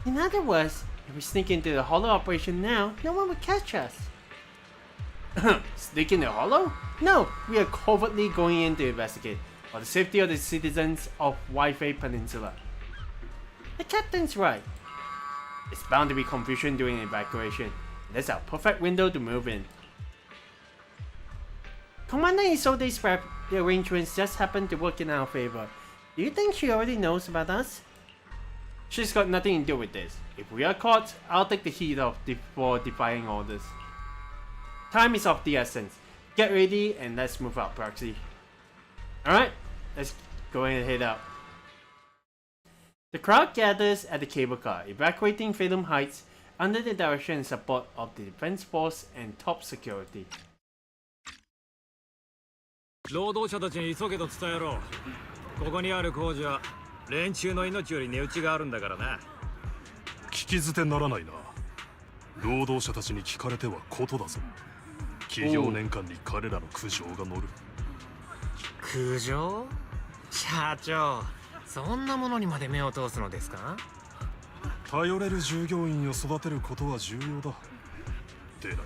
In other words, if we sneak into the hollow operation now, no one will catch us. Sneak in the hollow? No, we are covertly going in to investigate for the safety of the citizens of Wi-Fi Peninsula. The captain's right. It's bound to be confusion during evacuation. That's our perfect window to move in. Commander Isolde's the arrangements just happen to work in our favor. Do you think she already knows about us? She's got nothing to do with this. If we are caught, I'll take the heat off for defying orders. Time is of the essence. Get ready and let's move out, Proxy. Alright, let's go ahead and head out. The crowd gathers at the cable car, evacuating Phantom Heights under the direction and support of the Defense Force and top security. 労働者たちに急げと伝えろ。ここにある工事は連中の命より値打ちがあるんだからな。聞き捨てならないな。労働者たちに聞かれてはことだぞ。企業年間に彼らの苦情が乗る。苦情？社長、そんなものにまで目を通すのですか？頼れる従業員を育てることは重要だ。でない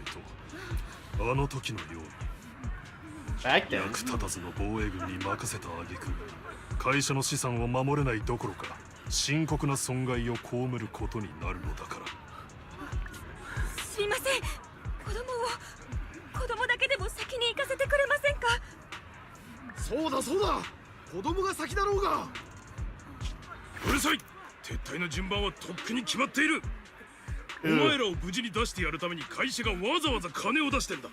と、あの時のように。役立たずの防衛軍に任せた挙句、会社の資産を守れないどころか深刻な損害を被ることになるのだから。すいません、子供だけでも先に行かせてくれませんか？そうだそうだ、子供が先だろうが。うるさい、撤退の順番はとっくに決まっている。お前らを無事に出してやるために会社がわざわざ金を出してんだ。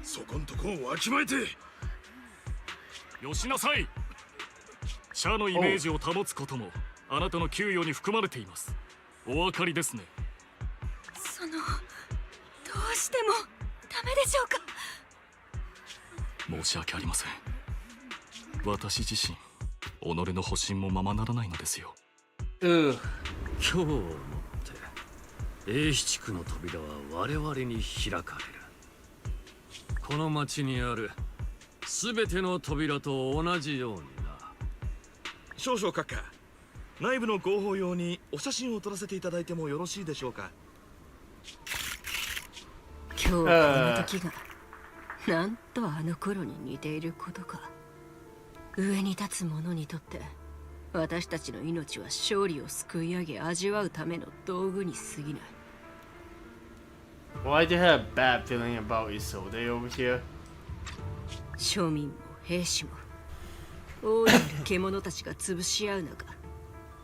そこんとこをわきまえてよしなさい。社のイメージを保つこともあなたの給与に含まれています。お分かりですね。どうしてもダメでしょうか？申し訳ありません。私自身己の保身もままならないのですよ。今日をもって A 地区の扉は我々に開かれる。この町にある全ての扉と同じようにな。少々閣下、内部の広報用にお写真を撮らせていただいてもよろしいでしょうか？今日この時がなんとあの頃に似ていることか。上に立つ者にとって私たちの命は勝利をすくい上げ味わうための道具に過ぎない。Why do you have a bad feeling about Isolde over here? 庶民も兵士も大いなる獣たちが潰し合う中、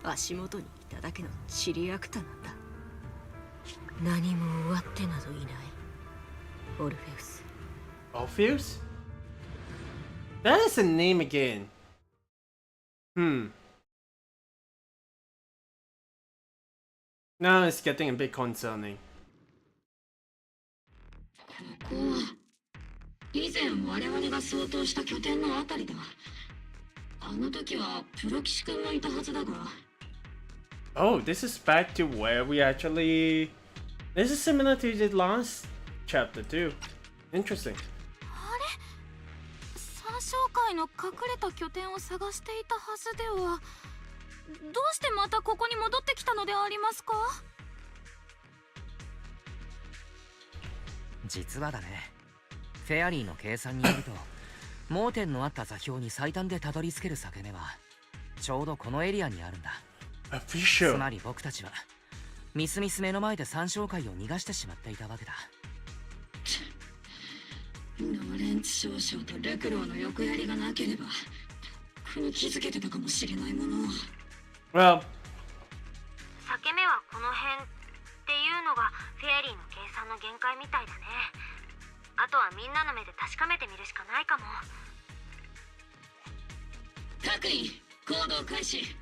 足元にいただけのチリアクタなんだ。何も終わってなどいない。オルフェウス。Orpheus? That is a name again. Now it's getting a bit concerning. ここは以前我々が相当した拠点のあたりだ。あの時はプロ騎士君もいたはずだが。Oh, this is back to where we actually... This is similar to the last chapter too. Interesting. あれ、三将会の隠れた拠点を探していたはずでは。どうしてまたここに戻ってきたのでありますか？実はだね、フェアリーの計算によると盲点のあった座標に最短でたどり着ける裂け目はちょうどこのエリアにあるんだ。つまり僕たちはみすみす目の前で三将会を逃がしてしまっていたわけだ。ノレンツ少将とルクローの横やりがなければとっくに気づけてたかもしれないもの。Well, 裂け目はこの辺っていうのがフェアリーの計算の限界みたいだね。あとはみんなの目で確かめてみるしかないかも。各員行動開始。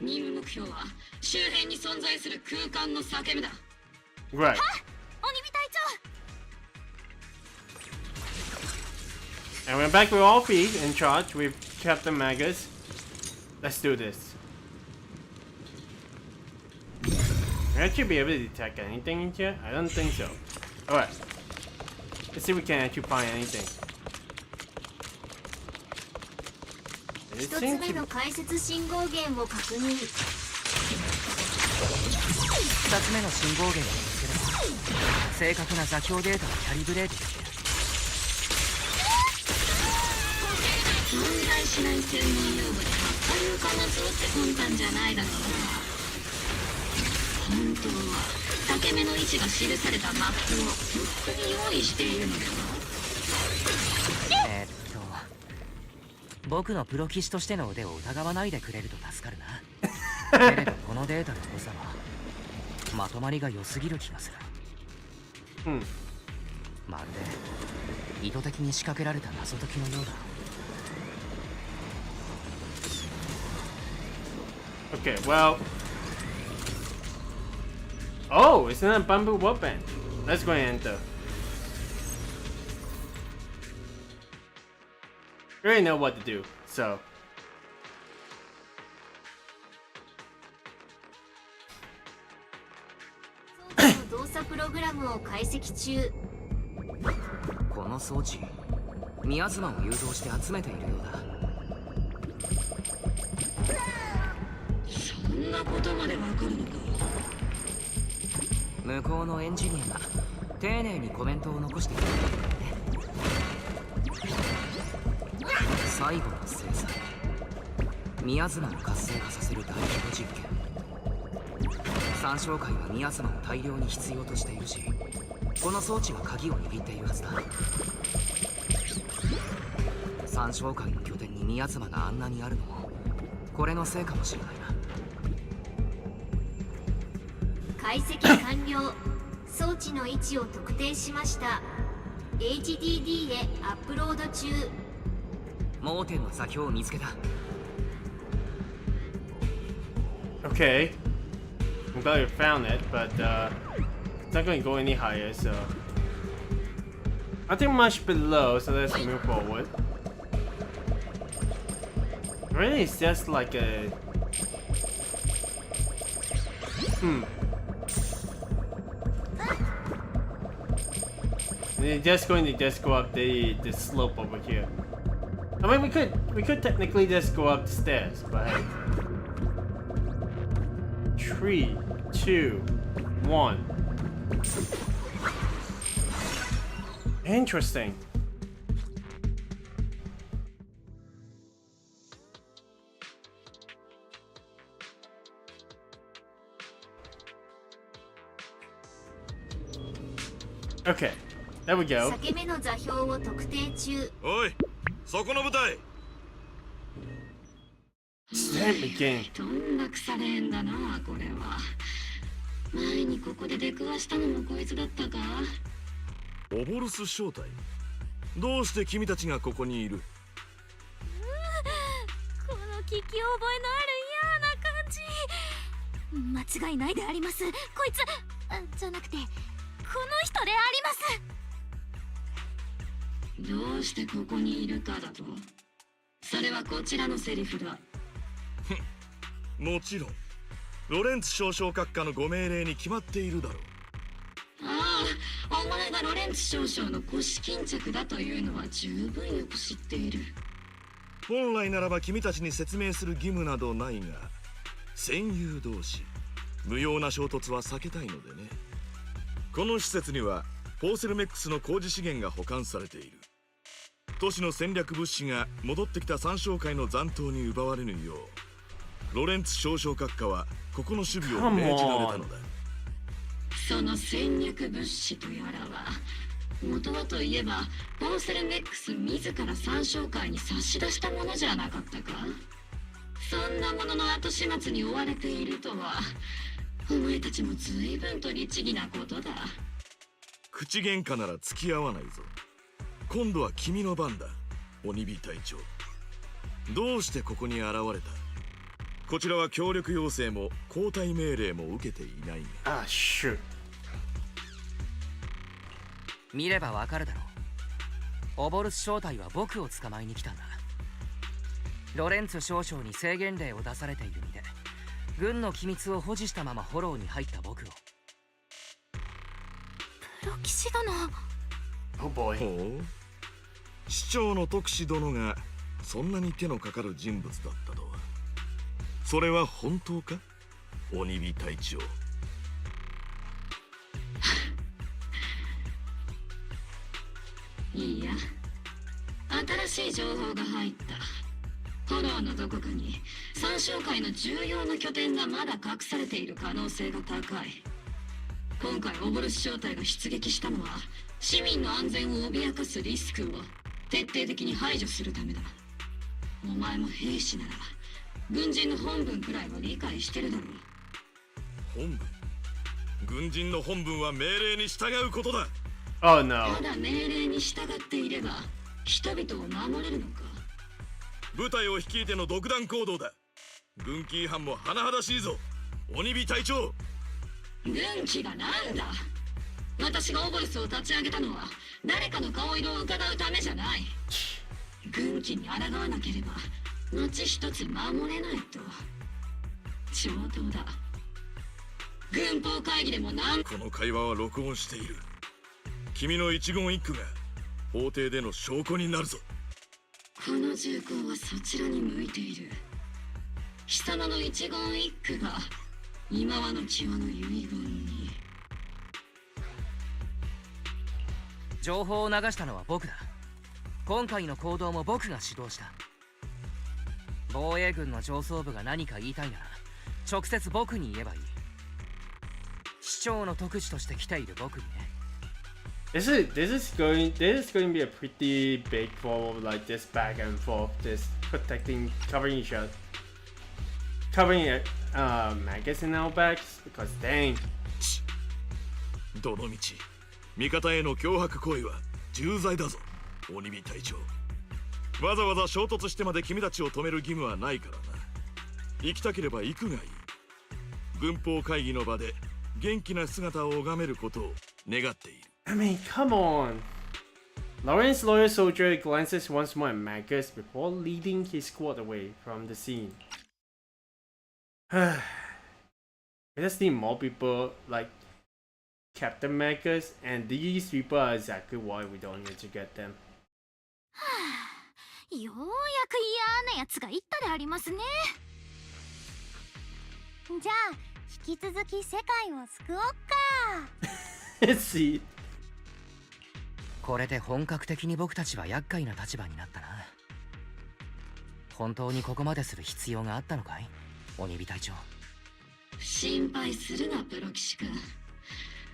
任務目標は周辺に存在する空間の裂け目だ。right. はっ、鬼火隊長。And we're back with Orphe in charge with Captain Magus. Let's do this. We actually be able to detect anything in here? I don't think so. Alright. Let's see if we can actually find anything. 一つ目の解説信号源を確認。2つ目の信号源を見つければ正確な座標データをキャリブレートできる。存在しない専門用語で発火流化の像って魂胆じゃないだろうな。本当は裂け目の位置が記されたマップをとっくに用意しているのでは。僕のプロ棋士としての腕を疑わないでくれると助かるな。けれどこのデータの良さはまとまりが良すぎる気がする。まるで意図的に仕掛けられた謎解きのようだ。Okay, well. Oh, it's not a bamboo weapon. Let's go and enter. You already know what to do, so. 動作プログラムを解析中。この装置、宮妻を誘導して集めているようだ。そんなことまでわかるのか。向こうのエンジニアが丁寧にコメントを残しているんだよね。最後の制裁、宮妻を活性化させる大規模実験。三将会は宮妻を大量に必要としているし、この装置が鍵を握っているはずだ。三将会の拠点に宮妻があんなにあるのもこれのせいかもしれないな。解析完了。装置の位置を特定しました。 HDD へアップロード中。盲点の座標を見つけた。 Okay. I'm glad you found it, but it's not going to go any higher, so. Nothing much below, so let's move forward. Really, it's just like a. They're just going to just go up the slope over here. I mean, we could technically just go up the stairs, but hey. 3, 2, 1. Interesting. Okay, there we go. 裂け目の座標を特定中。おい、そこの部隊。どんな腐れ縁だなこれは。前にここで出くわしたのもこいつだったか。オボルス正体。どうして君たちがここにいる？この聞き覚えのある嫌な感じ。間違いないであります。こいつじゃなくてこの人であります。どうしてここにいるかだと。それはこちらのセリフだ。もちろんロレンツ少将閣下のご命令に決まっているだろう。ああ、お前がロレンツ少将の腰巾着だというのは十分よく知っている。本来ならば君たちに説明する義務などないが、戦友同士無用な衝突は避けたいのでね。この施設にはポーセルメックスの工事資源が保管されている。都市の戦略物資が戻ってきた三将会の残党に奪われぬよう、ロレンツ少将閣下はここの守備を命じられたのだ。その戦略物資とやらは元はといえばポーセルメックス自ら三将会に差し出したものじゃなかったか。そんなものの後始末に追われているとは、お前たちも随分と律儀なことだ。口喧嘩なら付き合わないぞ。今度は君の番だ、鬼火隊長。どうしてここに現れた？こちらは協力要請も交代命令も受けていないが。見ればわかるだろう。オボルス正体は僕を捕まえに来たんだ。ロレンツ少将に制限令を出されている身で、軍の機密を保持したままフォローに入った僕を。プロ騎士殿。ほう、市長の徳士殿がそんなに手のかかる人物だったとは。それは本当か、鬼火隊長。いいや、新しい情報が入った。フォローのどこかに三将会の重要な拠点がまだ隠されている可能性が高い。今回オボルス小隊が出撃したのは市民の安全を脅かすリスクを徹底的に排除するためだ。お前も兵士なら軍人の本分くらいは理解してるだろう。本文？軍人の本文は命令に従うことだ。Oh no. ただ命令に従っていれば人々を守れるのか。部隊を率いての独断行動だ。軍紀違反も甚だしいぞ、鬼火隊長。軍紀がなんだ。私がオボルスを立ち上げたのは誰かの顔色を伺うためじゃない。軍紀に抗わなければ後一つ守れないと。上等だ。軍法会議でもこの会話は録音している。君の一言一句が法廷での証拠になるぞ。この銃口はそちらに向いている。貴様の一言一句が今はの際の遺言に。情報を流したのは僕だ。今回の行動も僕が主導した。防衛軍の上層部が何か言いたいなら直接僕に言えばいい。市長の特使として来ている僕にね。This is going to be a pretty big for like this back and forth, this covering each other, covering maggots in our backs, because dang. どの道味方への脅迫行為は重罪だぞ、鬼火隊長。わざわざ衝突してまで君たちを止める義務はないからな。行きたければ行くがいい。軍法会議の場で元気な姿を拝めることを願っている。I mean, come on. Lawrence loyal soldier glances once more at Magus before leading his squad away from the scene. I just need more people like Captain Magus, and these people are exactly why we don't need to get them. ようやく嫌なやつがいったでありますね。じゃあ引き続き世界を救おっか。See. これで本格的に僕たちは厄介な立場になったな。本当にここまでする必要があったのかい、鬼火隊長。心配するなプロ騎士君。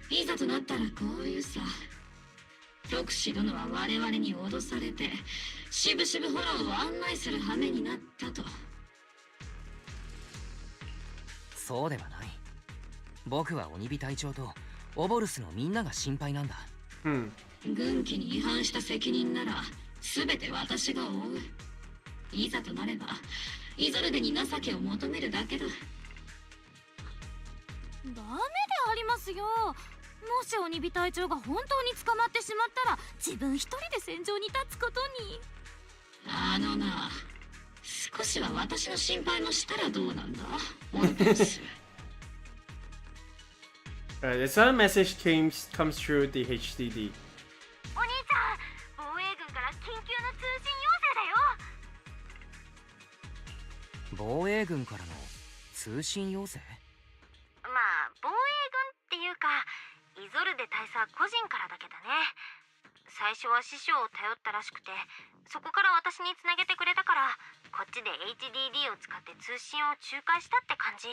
いざとなったらこういうさ。特使殿は我々に脅されてしぶしぶフォローを案内する羽目になったと。そうではない。僕は鬼火隊長とオボルスのみんなが心配なんだ。軍紀に違反した責任なら全て私が負う。いざとなればイゾルデに情けを求めるだけだ。ダメでありますよ。もし鬼火隊長が本当に捕まってしまったら自分一人で戦場に立つことに。あのな、少しは私の心配もしたらどうなんだ、オルペス。This other message comes through the HDD. お兄ちゃん、防衛軍から緊急の通信要請だよ。防衛軍からの通信要請？まあ防衛軍っていうかイゾルデ大佐個人からだけどね。最初は師匠を頼ったらしくて、そこから私につなげてくれたから、こっちで HDD を使って通信を仲介したって感じ。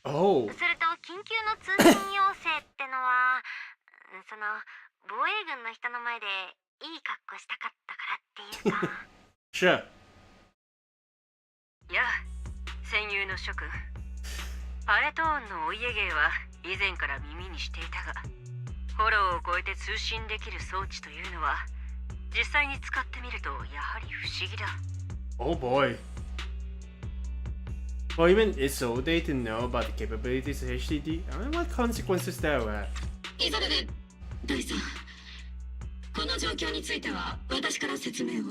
Oh. それと緊急の通信要請ってのはその防衛軍の人の前でいい格好したかったからっていうか。Sure. やあ、戦友の諸君。パレトーンのお家芸は以前から耳にしていたが、フォローを超えて通信できる装置というのは実際に使ってみるとやはり不思議だ。Oh boy. Well, even it's so they to know about the capabilities of HDD. I mean, what consequences there were. イゾルデ大佐、この状況については私から説明を。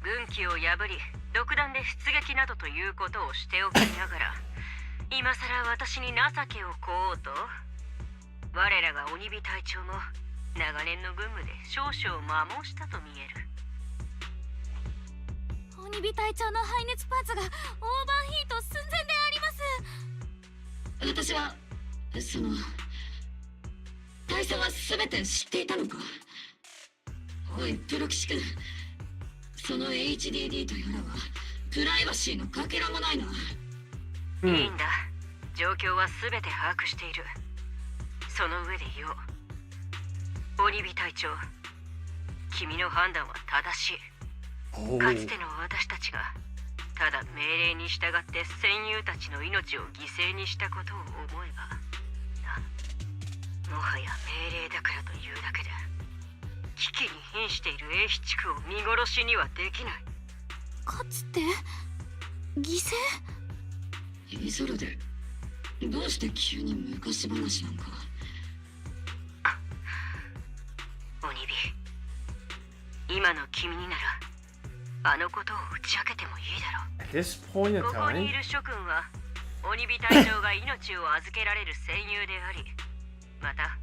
軍紀を破り独断で出撃などということをしておきながら今さら私に情けを請おうと？我らが鬼火隊長も長年の軍務で少々摩耗したと見える。鬼火隊長の排熱パーツがオーバーヒート寸前であります。私は大佐は全て知っていたのか？おいプロ騎士君、その HDD とやらはプライバシーのかけらもないな。いいんだ、状況は全て把握している。その上で言おう。鬼火隊長、君の判断は正しい。かつての私たちがただ命令に従って戦友たちの命を犠牲にしたことを思えばな。もはや命令だからというだけで危機に瀕している英飛地区を見殺しにはできない。かつて犠牲？イゾルデ、どうして急に昔話なんか。鬼火、今の君にならあのことを打ち明けてもいいだろう。 At this point in ここにい time? る諸君は鬼火隊長が命を預けられる戦友であり、また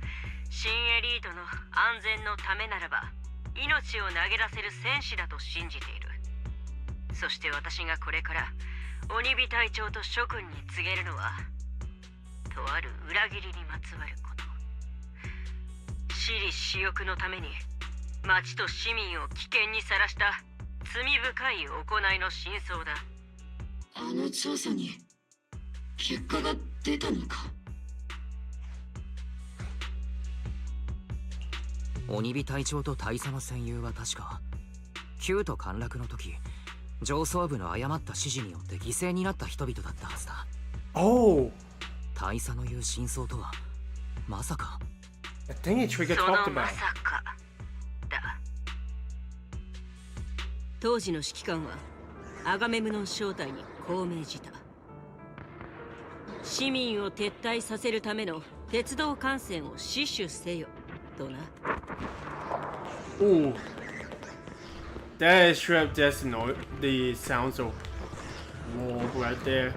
新エリートの安全のためならば命を投げ出せる戦士だと信じている。そして私がこれから鬼火隊長と諸君に告げるのは、とある裏切りにまつわること。私利私欲のために町と市民を危険にさらした罪深い行いの真相だ。あの調査に結果が出たのか？鬼火隊長と大佐の戦友は確か旧都陥落の時、上層部の誤った指示によって犠牲になった人々だったはずだ。Oh! 大佐の言う真相とはまさか。 I think it Trigger そ talked のま about. さかだ。当時の指揮官はアガメムノン正体にこう命じた。市民を撤退させるための鉄道幹線を死守せよとな。Ooh. That is straight just the sounds of war right there.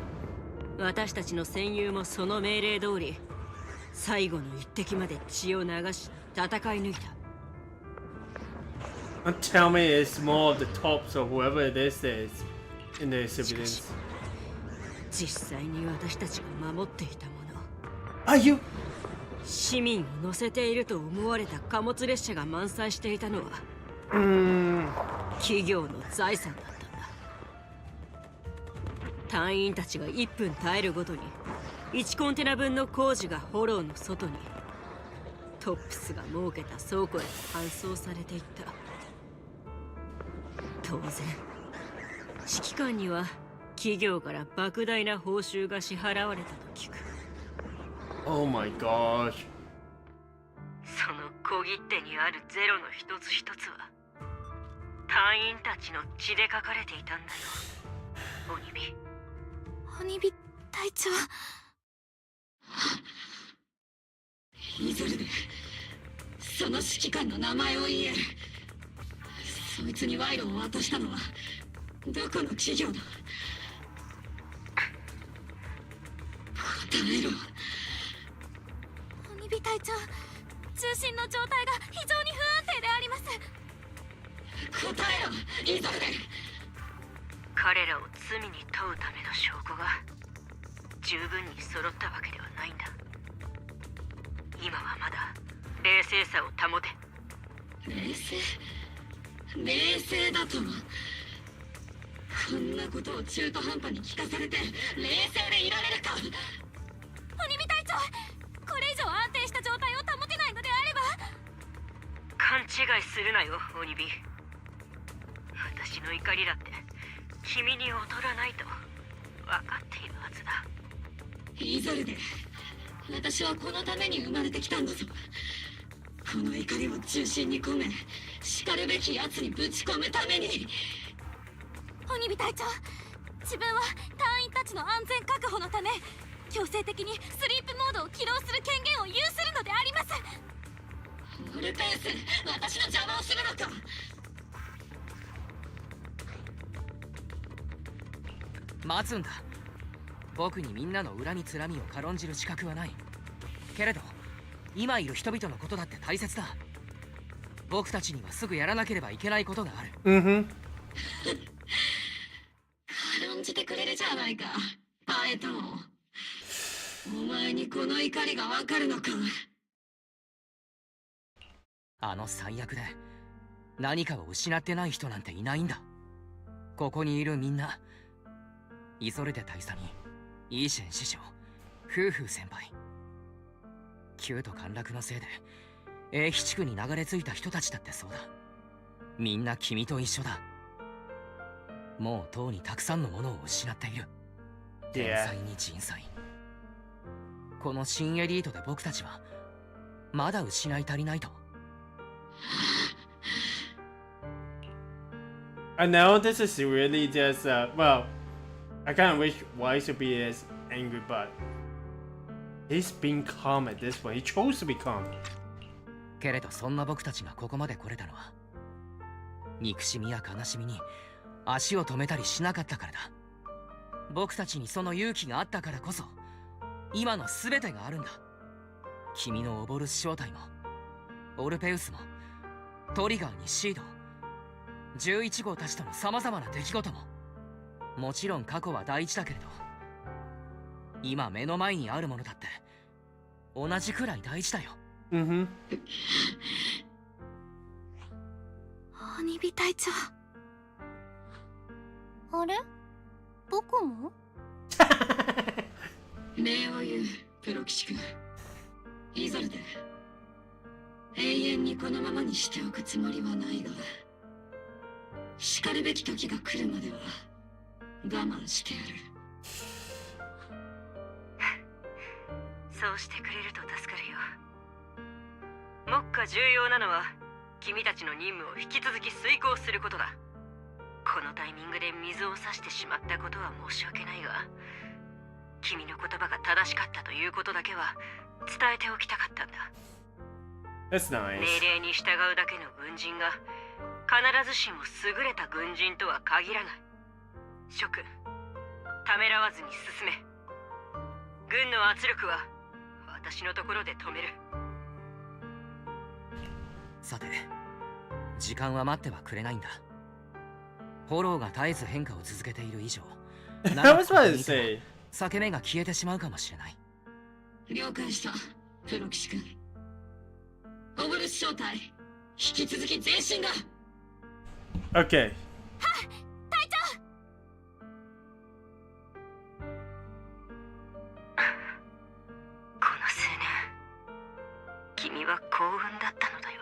私たちの戦友もその命令通り最後の一滴まで血を流し戦い抜いた。 Don't tell me it's more of the tops of whoever it is in the civilians. 実際に私たちが守っていたもの。Are you? 市民を乗せていると思われた貨物列車が満載していたのは企業の財産だったんだ。隊員たちが1分耐えるごとに1コンテナ分の工事がホローの外に、トップスが設けた倉庫へ搬送されていった。当然指揮官には企業から莫大な報酬が支払われたと聞く。 Oh my gosh. その小切手にあるゼロの一つ一つは隊員たちの血で書かれていたんだよ。鬼火。鬼火隊長。イゾルデ、その指揮官の名前を言え。そいつに賄賂を渡したのはどこの企業だ？答えろ。鬼火隊長、通信の状態が非常に不安定であります。答えろ、イゾルデ。彼らを罪に問うための証拠が十分に揃ったわけではないんだ。今はまだ冷静さを保て。冷静だと？こんなことを中途半端に聞かされて冷静でいられるか？鬼火隊長、これ以上安定した状態を保てないのであれば。勘違いするなよ、鬼火。私の怒りだって君に劣らないと分かっているはずだ。イゾルデ、私はこのために生まれてきたんだぞ。この怒りを中心に込め、叱るべき奴にぶち込むために。鬼火隊長、自分は隊員たちの安全確保のため強制的にスリープモードを起動する権限を有するのであります。オルペース、私の邪魔をするのか？待つんだ。僕にみんなの恨みつらみを軽んじる資格はない。けれど今いる人々のことだって大切だ。僕たちにはすぐやらなければいけないことがある。軽んじてくれるじゃないか、パエト。お前にこの怒りがわかるのか。あの最悪で何かを失ってない人なんていないんだ。ここにいるみんな、イソルデ大佐にイーシェン師匠、夫婦先輩、旧都陥落のせいで英飛地区に流れ着いた人たちだってそうだ。みんな君と一緒だ。もうとうにたくさんのものを失っている。天才に人災。この新エリートで僕たちはまだ失い足りないと。I know this is really just well, I kind of wish Wise to be as angry, but he's being calm at this point. He chose to be calm. けれどそんな僕たちがここまで来れたのは、憎しみや悲しみに足を止めたりしなかったからだ。僕たちにその勇気があったからこそ今の全てがあるんだ。君のオボルス正体もオルペウスもトリガーにシード、11号たちとの様々な出来事も、もちろん過去は大事だけれど、今目の前にあるものだって同じくらい大事だよ。鬼火隊長。あれ、どこも礼を言う、プロ騎士君。イゾルデ、永遠にこのままにしておくつもりはないが、叱るべき時が来るまでは我慢してやる。そうしてくれると助かるよ。目下重要なのは君たちの任務を引き続き遂行することだ。このタイミングで水を差してしまったことは申し訳ないが、君の言葉が正しかったということだけは伝えておきたかったんだ。That's nice. 命令に従うだけの軍人が必ずしも優れた軍人とは限らない。諸君、ためらわずに進め。軍の圧力は私のところで止める。さて、時間は待ってはくれないんだ。フォローが絶えず変化を続けている以上、裂け目が消えてしまうかもしれない。了解した、プロ騎士君。オブルス正体、引き続き前進だ。Okay. 隊長。この数年、君は幸運だったのだよ。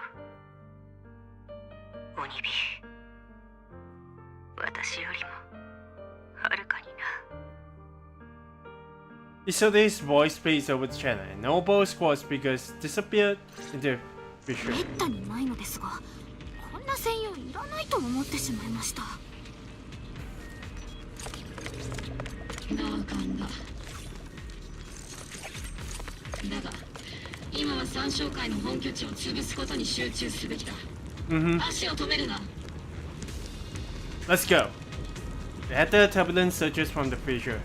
鬼火、私よりもはるかにな。Isoday's voice plays over the channel, and Obol Squad speakers disappeared into the めったにないのですが、こんな専用いらないと思ってしまいました。同感だ。だが、今は三将会の本拠地を潰すことに集中すべきだ。足を止めるな。Let's go. After turbulent surges from the future.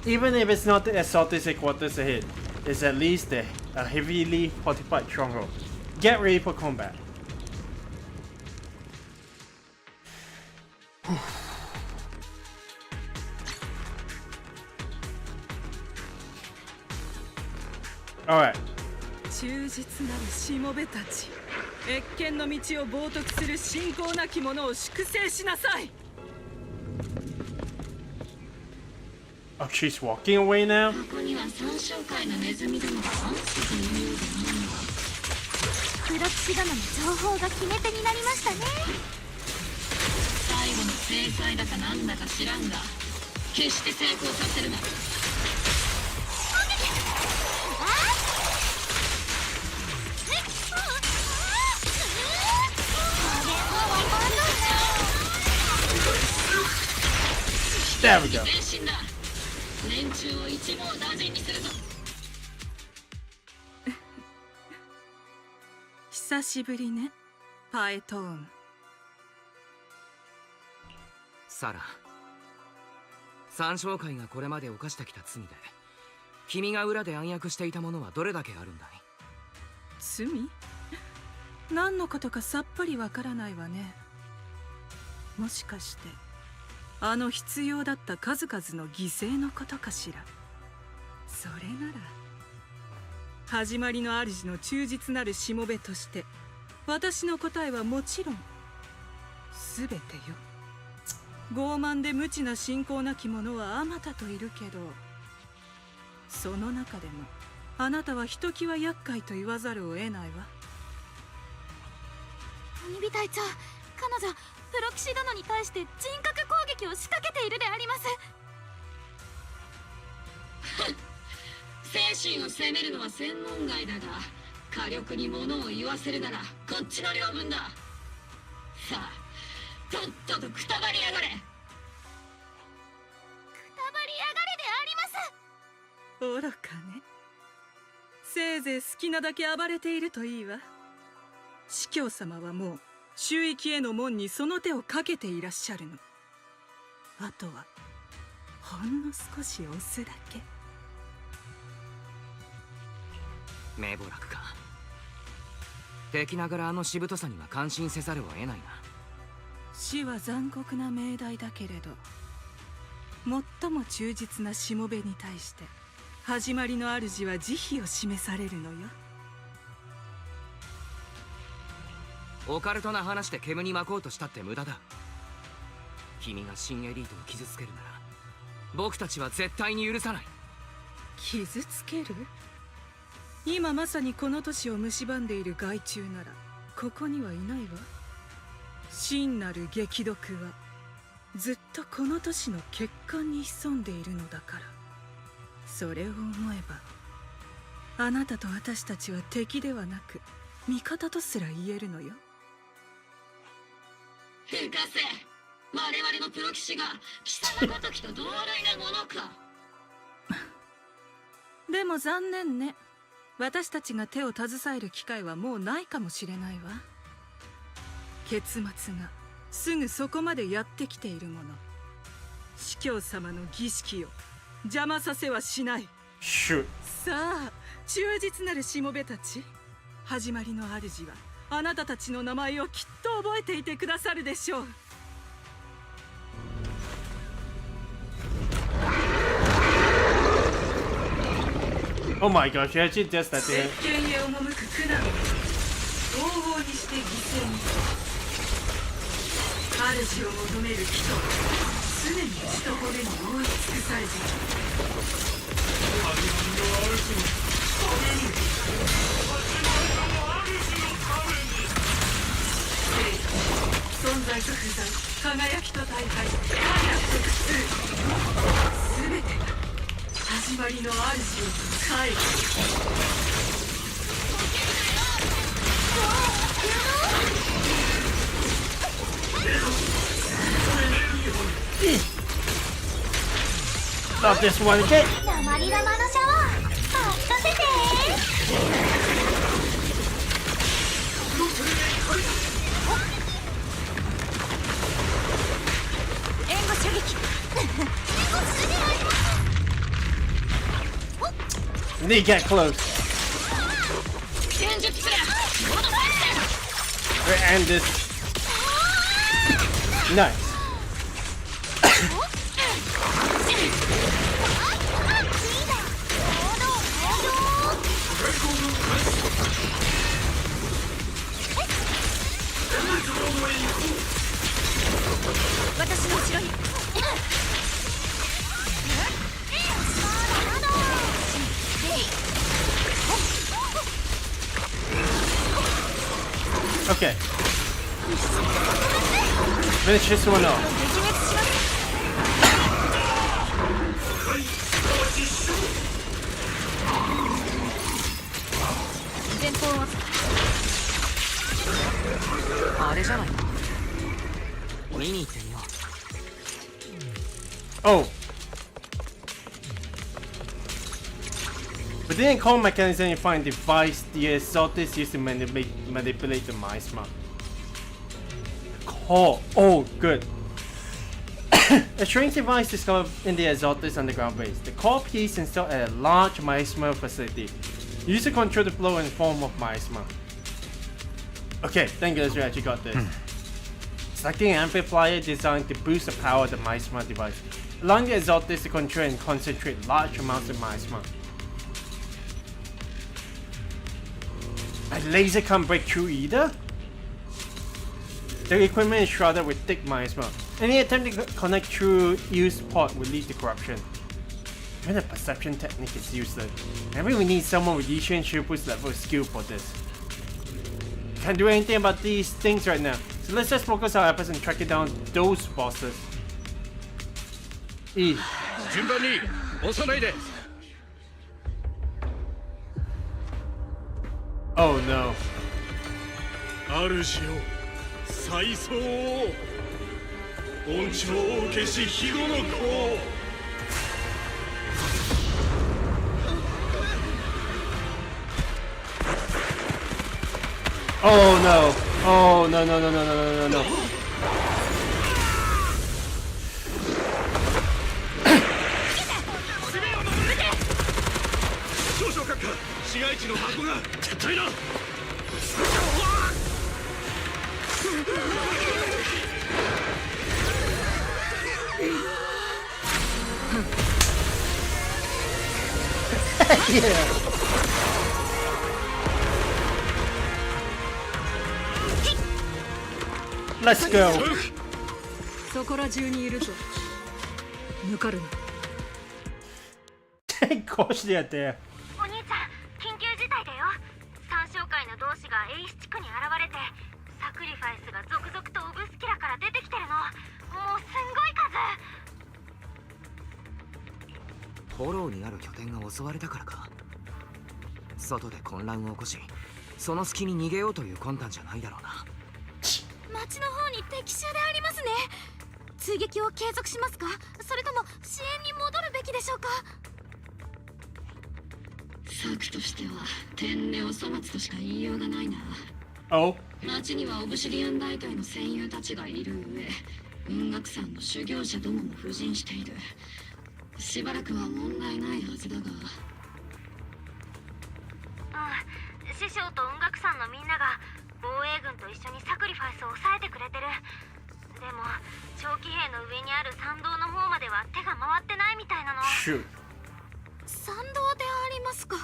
Even if it's not the assaulted headquarters ahead, it's at least a heavily fortified stronghold. Get ready for combat. Alright. 忠実なるしもべたち、謁見の道を冒涜する信仰なき者を粛清しなさい。Oh, she's walking away now? ここには三将会のネズミどもが暗殺というようでプロ騎士殿の情報が決め手になりましたね。最後の制裁だかなんだか知らんが、決して成功させるな。There we go. 前進だ。連中を一網打尽にするぞ。久しぶりね、パエトーン。サラ、三将会がこれまで犯してきた罪で君が裏で暗躍していたものはどれだけあるんだい？罪？何のことかさっぱりわからないわね。もしかしてあの必要だった数々の犠牲のことかしら。それなら始まりの主の忠実なるしもべとして私の答えはもちろん全てよ。傲慢で無知な信仰なき者はあまたといるけど、その中でもあなたはひときわ厄介と言わざるを得ないわ。鬼火隊長、彼女プロキシ殿に対して人格攻撃を仕掛けているであります。精神を責めるのは専門外だが、火力に物を言わせるならこっちの領分だ。さあ、とっととくたばりやがれ。くたばりやがれであります。愚かね。せいぜい好きなだけ暴れているといいわ。司教様はもう周域への門にその手をかけていらっしゃるの。あとはほんの少し押すだけ。名簿落か。敵ながらあのしぶとさには感心せざるを得ないな。死は残酷な命題だけれど、最も忠実なしもべに対して始まりの主は慈悲を示されるのよ。オカルトな話で煙に巻こうとしたって無駄だ。君が新エリートを傷つけるなら僕たちは絶対に許さない。傷つける？今まさにこの都市を蝕んでいる害虫ならここにはいないわ。真なる激毒はずっとこの都市の血管に潜んでいるのだから。それを思えばあなたと私たちは敵ではなく味方とすら言えるのよ。ふかせ、我々のプロ騎士が貴様ごときと同類なものか。でも残念ね。私たちが手を携える機会はもうないかもしれないわ。結末がすぐそこまでやってきているもの。司教様の儀式を邪魔させはしない。さあ、忠実なるしもべたち、始まりの主はあなたたちの名前をきっと覚えていてくださるでしょう。Oh my gosh, she actually does that to him. 石鹸へ赴く苦難を往々にして犠牲に。主を求める人は常に血と骨に覆い尽くされている。始まりの主に骨に存在と不在、輝きと大敗、快楽と苦痛、すべてが始まりの主を変える。Stop this one again. 鉛玉のシャワー任せて。援護射撃。They get close. And this. Nice. Okay. Finish this one off. Oh. But they didn't call mechanism any fine device. The assault is used to manipulate the mice. Oh, good. A strange device discovered in the Exaltus underground base. The core piece installed at a large miasma facility. Used to control the flow and form of miasma. Okay, thank goodness we actually got this. Selecting an amplifier designed to boost the power of the miasma device, allowing the Exaltus to control and concentrate large amounts of miasma. A laser can't break through either? The equipment is shrouded with thick miasma. Any attempt to connect through used port would lead to corruption. Even the perception technique is useless. Maybe we need someone with Yishan Shipu's level of skill for this. Can't do anything about these things right now, so let's just focus our efforts on tracking down those bosses. Oh no. 主よ、再走を恩寵を受けし肥後の子を Oh no! Oh no no no no no no no no! 少々閣下、市街地の箱が撤退だ。Let's go! そこら中にいるぞ。抜かるな。こうしてやって。お兄ちゃん、緊急事態だよ。三商会の同志が A 地区に現れて、サクリファイスが続々とオブスキラから出てきてるの。もうすんごい数。フォローにある拠点が襲われたからか。外で混乱を起こし、その隙に逃げようという魂胆じゃないだろうな。町の方に敵襲でありますね。追撃を継続しますか、それとも支援に戻るべきでしょうか。策としては天然お粗末としか言いようがないな。町にはオブシディアン大隊の戦友たちがいる上、雲岳山の修行者どもも布陣している。しばらくは問題ないはずだが。師匠と雲岳山のみんなが防衛軍と一緒にサクリファイスを抑えてくれてる。でも長騎兵の上にある参道の方までは手が回ってないみたいなの。参道でありますか。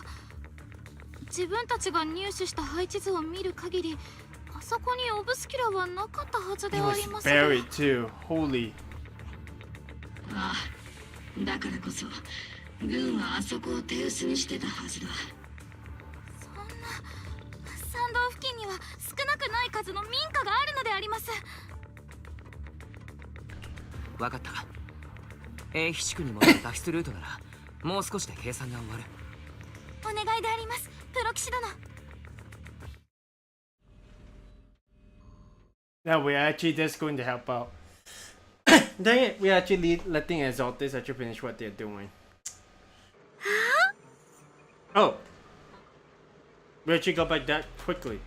自分たちが入手した配置図を見る限り、あそこにオブスキュラはなかったはずでありますが。ああ、だからこそ軍はあそこを手薄にしてたはずだ。参道付近には少なくない数の民家があるのであります。わかった。A 地区に戻る脱出ルートならもう少しで計算が終わる。お願いであります、プロ騎士殿。Now we're actually just going to help out. Dang it, we're actually letting Exaltus actually finish what they're doing. Oh. We actually got back that quickly.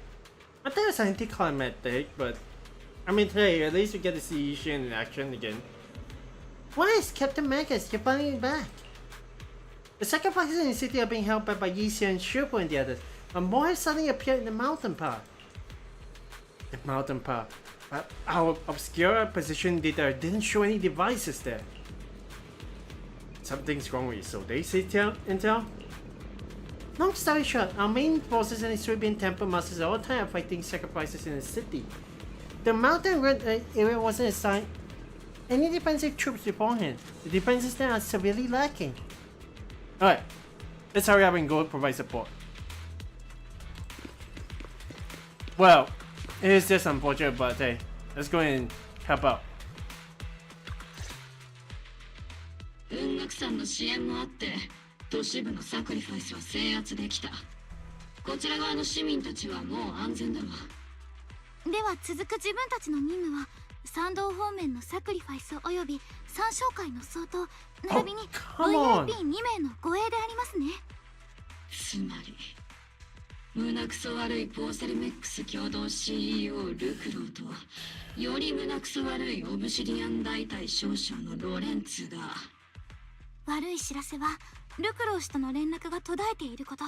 I think it was anticlimactic, but I mean, hey, at least we get to see Yishan in action again. Why is Captain Magus? You're finally back. The sacrifices in the city are being held back by Yishan, Shupo, and the others. A more suddenly appeared in the mountain path. The mountain path. Our obscure position data didn't show any devices there. Something's wrong with you, so they say intel? Long story short, our main forces and the Swibian Temple Masters are all tired of fighting sacrifices in the city. The mountain area wasn't assigned any defensive troops beforehand. The defenses there are severely lacking. Alright, let's hurry up and go provide support. Well, it is just unfortunate, but hey, let's go and help out. 雲岳山の支援もあって都市部のサクリファイスは制圧できた。こちら側の市民たちはもう安全だわ。では続く自分たちの任務は参道方面のサクリファイスおよび三商会の総統並びに VIP2 名の護衛でありますね。つまり胸くそ悪いポーセルメックス共同 CEO ルクローとより胸くそ悪いオブシディアン大隊少将のロレンツが。悪い知らせはルクロー氏との連絡が途絶えていること。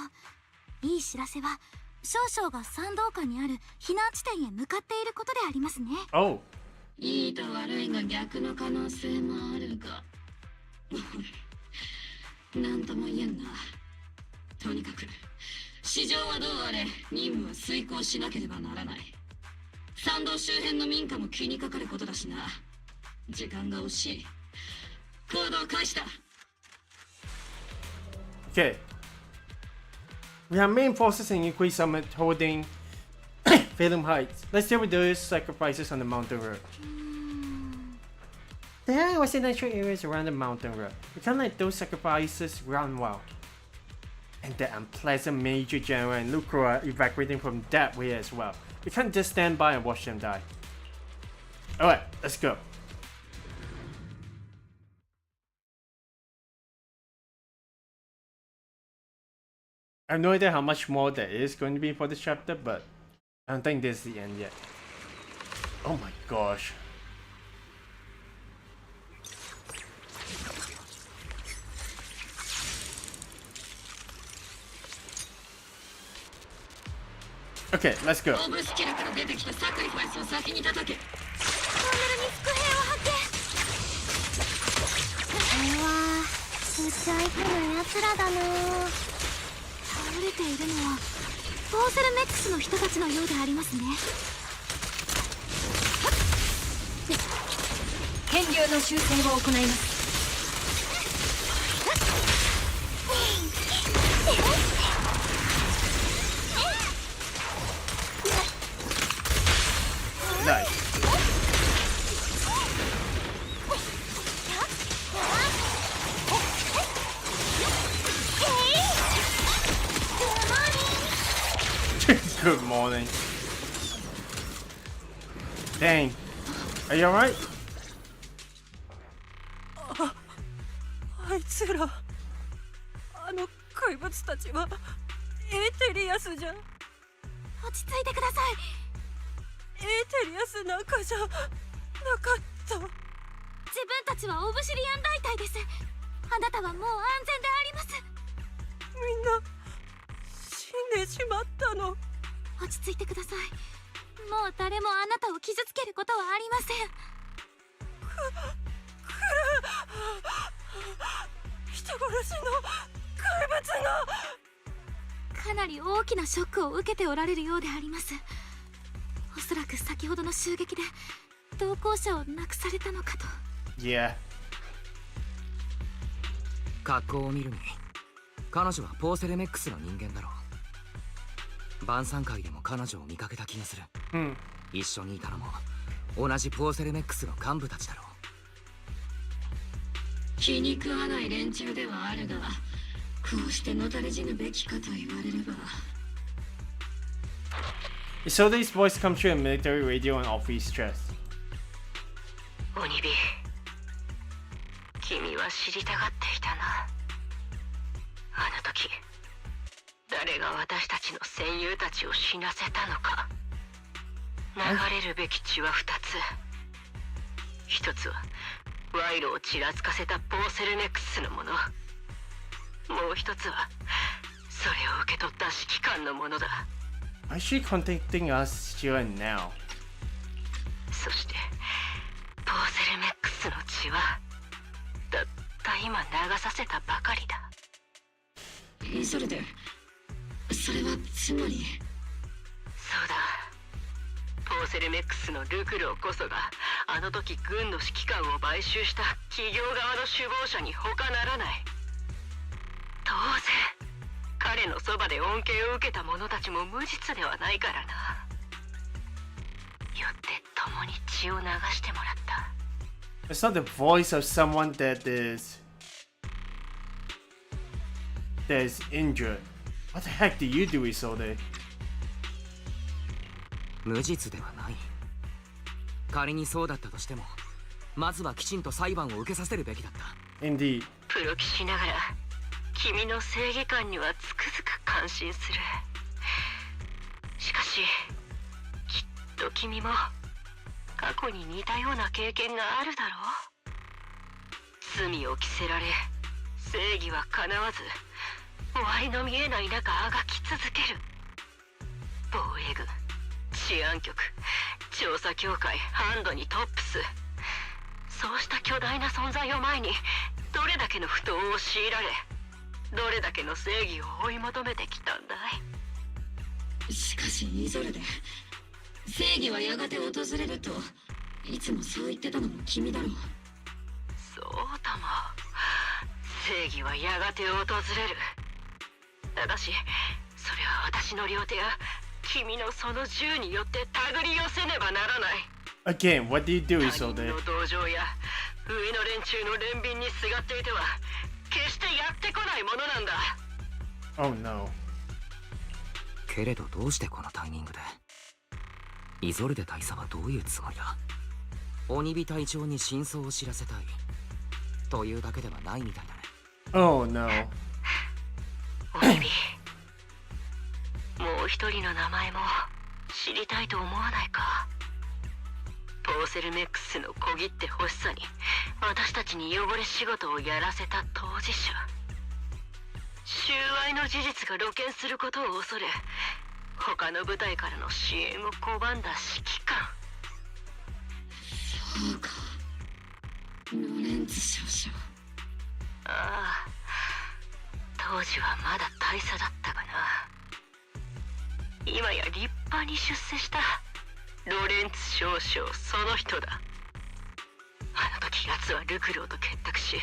いい知らせは少将が山道下にある避難地点へ向かっていることでありますね。いいと悪いが逆の可能性もあるがなんとも言えんな。とにかく市場はどうあれ任務は遂行しなければならない。山道周辺の民家も気にかかることだしな。時間が惜しい。行動開始だ。 Okay. We have main forces in Inquis Summit holding Phalum Heights. Let's deal with those sacrifices on the mountain road. There are residential areas around the mountain road. We can't let those sacrifices run wild. And the unpleasant Major General and Lucro are evacuating from that way as well. We can't just stand by and watch them die. Alright, let's go. I have no idea how much more there is going to be for this chapter, but I don't think this is the end yet. Oh my gosh. Okay, let's go. オブスキルから出てきたサクリファイスを先に叩け。トンネルに伏兵を発見。これはうち相手のやつらだな。倒れているのはボーセルメックスの人たちのようでありますね。変流の修正を行います。Nice. Good morning. Dang. Are you alright? あいつら、あの怪物たちはエーテリアスじゃ。落ち着いてください。エーテリアスなんかじゃなかった。自分たちはオブシリアン大隊です。あなたはもう安全であります。みんな死んでしまったの。落ち着いてください。もう誰もあなたを傷つけることはありません。人殺しの怪物が。かなり大きなショックを受けておられるようであります。おそらく先ほどの襲撃で同行者を亡くされたのかと。Yeah. 格好を見るに彼女はポーセレメックスの人間だろう。晩餐会でも彼女を見かけた気がする。一緒にいたのも同じポーセレメックスの幹部たちだろう。気に食わない連中ではあるが、こうしてのたれ死ぬべきかと言われれば。So these voice come through a military radio on Alfie's chest. オニビ、君は知りたがっていたな。あの時誰が私たちの戦友たちを死なせたのか。流れるべき血は2つ。一つは賄賂をちらつかせたポーセルメックスのもの。もう一つはそれを受け取った指揮官のものだ。Why is she contacting us here and now? そしてポーセルメックスの血はたった今流させたばかりだ。それでそれはつまり。そうだ、ポーセルメックスのルクローこそがあの時軍の指揮官を買収した企業側の首謀者に他ならない。当然彼のそばで恩恵を受けた者たちも無実ではないからな。よって共に血を流してもらった。 It's not the voice of someone that is injured. What the heck do you do, Isolde? 無実ではない。仮にそうだったとしても、まずはきちんと裁判を受けさせるべきだった。Indeed. プロ棋しながら君の正義感にはつくづく感心する。し、きっと君も過去に似たような経験があるだろう。罪を着せられ、正義は叶わず、終わりの見えない中あがき続ける。防衛軍、治安局、調査協会、ハンドにトップス、そうした巨大な存在を前にどれだけの不当を強いられ、どれだけの正義を追い求めてきたんだい。しかしイゾルデ、正義はやがて訪れるといつもそう言ってたのも君だろう。そうとも、正義はやがて訪れる。ただしそれは私の両手や君のその銃によって手繰り寄せねばならない。 Again, what do you do, 他人 Isolde? の同情や上の連中の憐憫にすがっていては決してやってこないものなんだ。 Oh no. けれどどうしてこのタイミングで？イゾルデ大佐はどういうつもりだ？鬼火隊長に真相を知らせたいというだけではないみたいだね。 Oh no. 鬼火、もう一人の名前も知りたいと思わないか？ポーセルメックスの小切手欲しさに私たちに汚れ仕事をやらせた当事者。収賄の事実が露見することを恐れ、他の部隊からの支援を拒んだ指揮官。そうか、ロレンツ少将。ああ、当時はまだ大佐だったかな。今や立派に出世したロレンツ少将その人だ。あの時奴はルクローと結託し、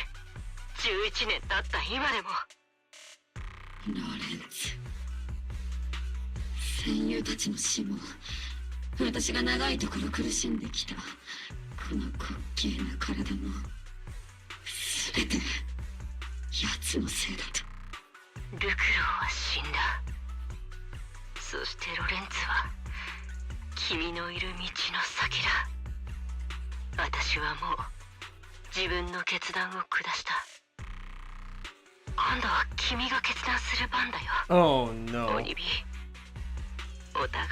11年経った今でも。ロレンツ、戦友たちの死も、私が長いところ苦しんできたこの滑稽な体も、全て奴のせいだと。ルクローは死んだ。そしてロレンツは君のいる道の先だ。私はもう自分の決断を下した。今度は君が決断する番だよ。 Oh no. 鬼火、お互い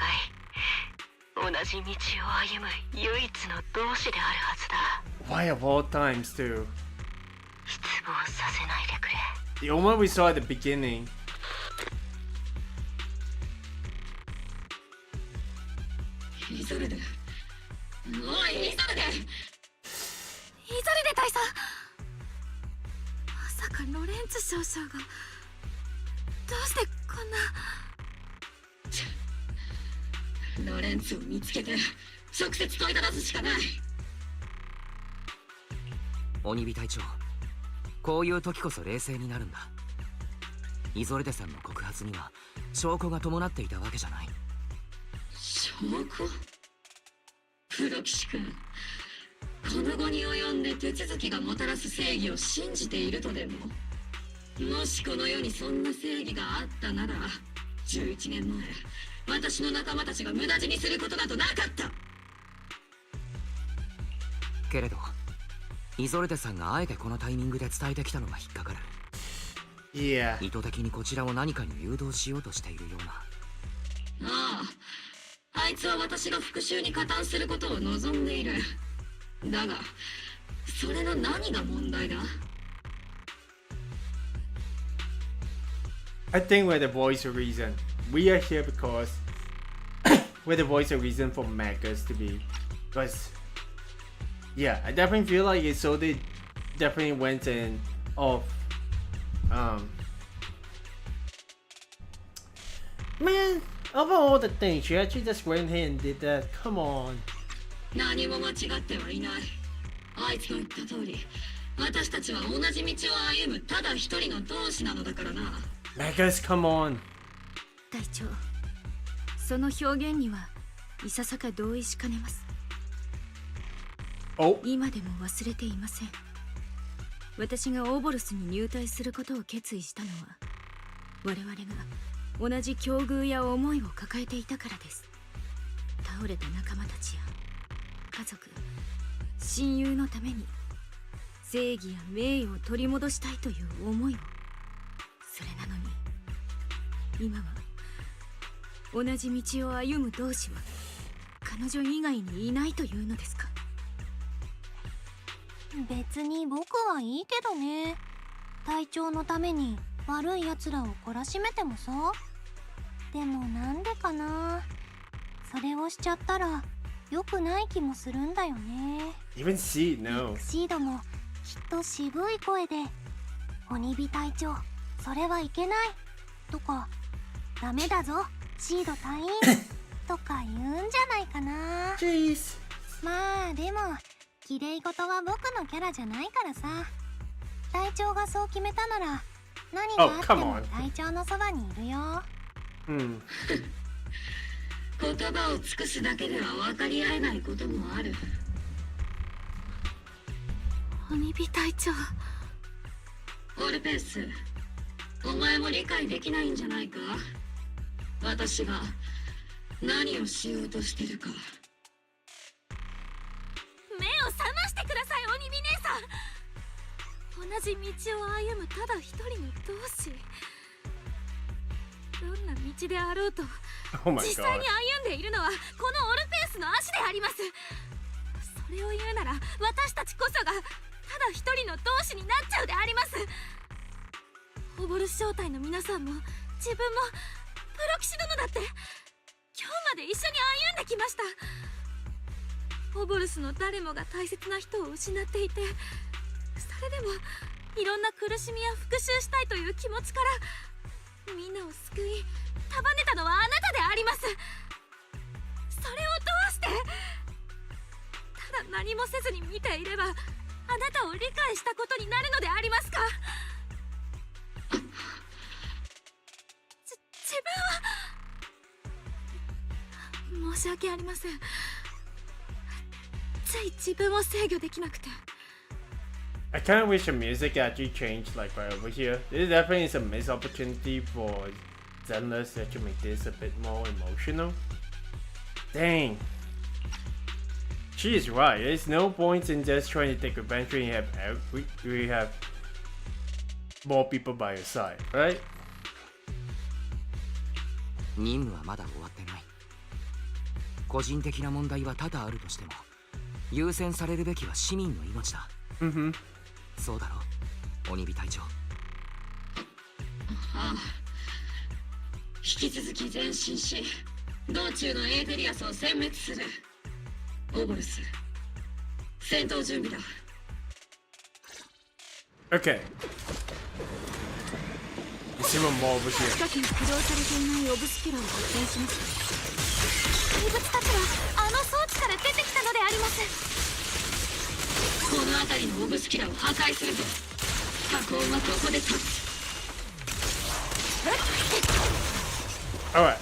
同じ道を歩む唯一の同志であるはずだ。 Why of all times too? 失望させないでくれ。 The one we saw at the beginning. イゾルデ、おいイゾルデ、イゾルデ大佐、まさかロレンツ少将がどうしてこんな。ロレンツを見つけて直接問いただすしかない。鬼火隊長、こういう時こそ冷静になるんだ。イゾルデさんの告発には証拠が伴っていたわけじゃない。証拠？プロ騎士君、この後に及んで手続きがもたらす正義を信じているとでも？もしこの世にそんな正義があったなら、11年前私の仲間たちが無駄死にすることなどなかった。けれどイゾルデさんがあえてこのタイミングで伝えてきたのが引っかかる。Yeah. 意図的にこちらを何かに誘導しようとしているような。ああ、あいつは私が復讐に加担することを望んでいる。だがそれの何が問題だ？ I think we're the voice of reason. We are here because we're the voice of reason for Magus to be. Because yeah, I definitely feel like Isolde definitely went in off. Man, of all the things, she actually just went here and did that. Come on. 何も間違ってはいない。あいつの言った通り、私たちは同じ道を歩むただ一人の同志なのだからな。Magus, come on. 隊長、その表現にはいささか同意しかねます。今でも忘れていません。私がオーボルスに入隊することを決意したのは、我々が同じ境遇や思いを抱えていたからです。倒れた仲間たちや家族、親友のために正義や名誉を取り戻したいという思いを。それなのに今は同じ道を歩む同志は彼女以外にいないというのですか？別に僕はいいけどね。体調のために悪い奴らを懲らしめてもさ。でもなんでかな。それをしちゃったら良くない気もするんだよね。Even see no. シードもきっと渋い声で「鬼火隊長、それはいけない」とか「ダメだぞシード隊員」とか言うんじゃないかな。まあでも綺麗事は僕のキャラじゃないからさ。隊長がそう決めたなら何があっても隊長のそばにいるよ。言葉を尽くすだけでは分かり合えないこともある。鬼火隊長。オルペース、お前も理解できないんじゃないか？私が何をしようとしてるか。目を覚ましてください、鬼火姉さん。同じ道を歩むただ一人の同志。どんな道であろうと、実際に歩んでいるのはこのオルペースの足であります。それを言うなら私たちこそがただ一人の同志になっちゃうであります。オボルス正体の皆さんも自分もプロ騎士殿だって今日まで一緒に歩んできました。オボルスの誰もが大切な人を失っていて、それでもいろんな苦しみや復讐したいという気持ちからみんなを救い束ねたのはあなたであります。それをどうしてただ何もせずに見ていればあなたを理解したことになるのでありますか？自分は申し訳ありません。つい自分を制御できなくて。I kind of wish the music actually changed like right over here. This definitely is a missed opportunity for Zenless to actually make this a bit more emotional. Dang. She is right. There's no point in just trying to take revenge when you have more people by your side, right? 任務はまだ終わってない。個人的な問題は多々あるとしても優先されるべきは市民の命だ。そうだろう、鬼火隊長。ああ、引き続き前進し道中のエーデリアスを殲滅する。オボルス、戦闘準備だ。 Okay. You see one more over here. 近くに駆動されていないオブスキュラを発見しました。怪物たちはあの装置から出てきたのであります。この辺りのオブスキュラを破壊するぞ。火口はここで立つ。 Alright.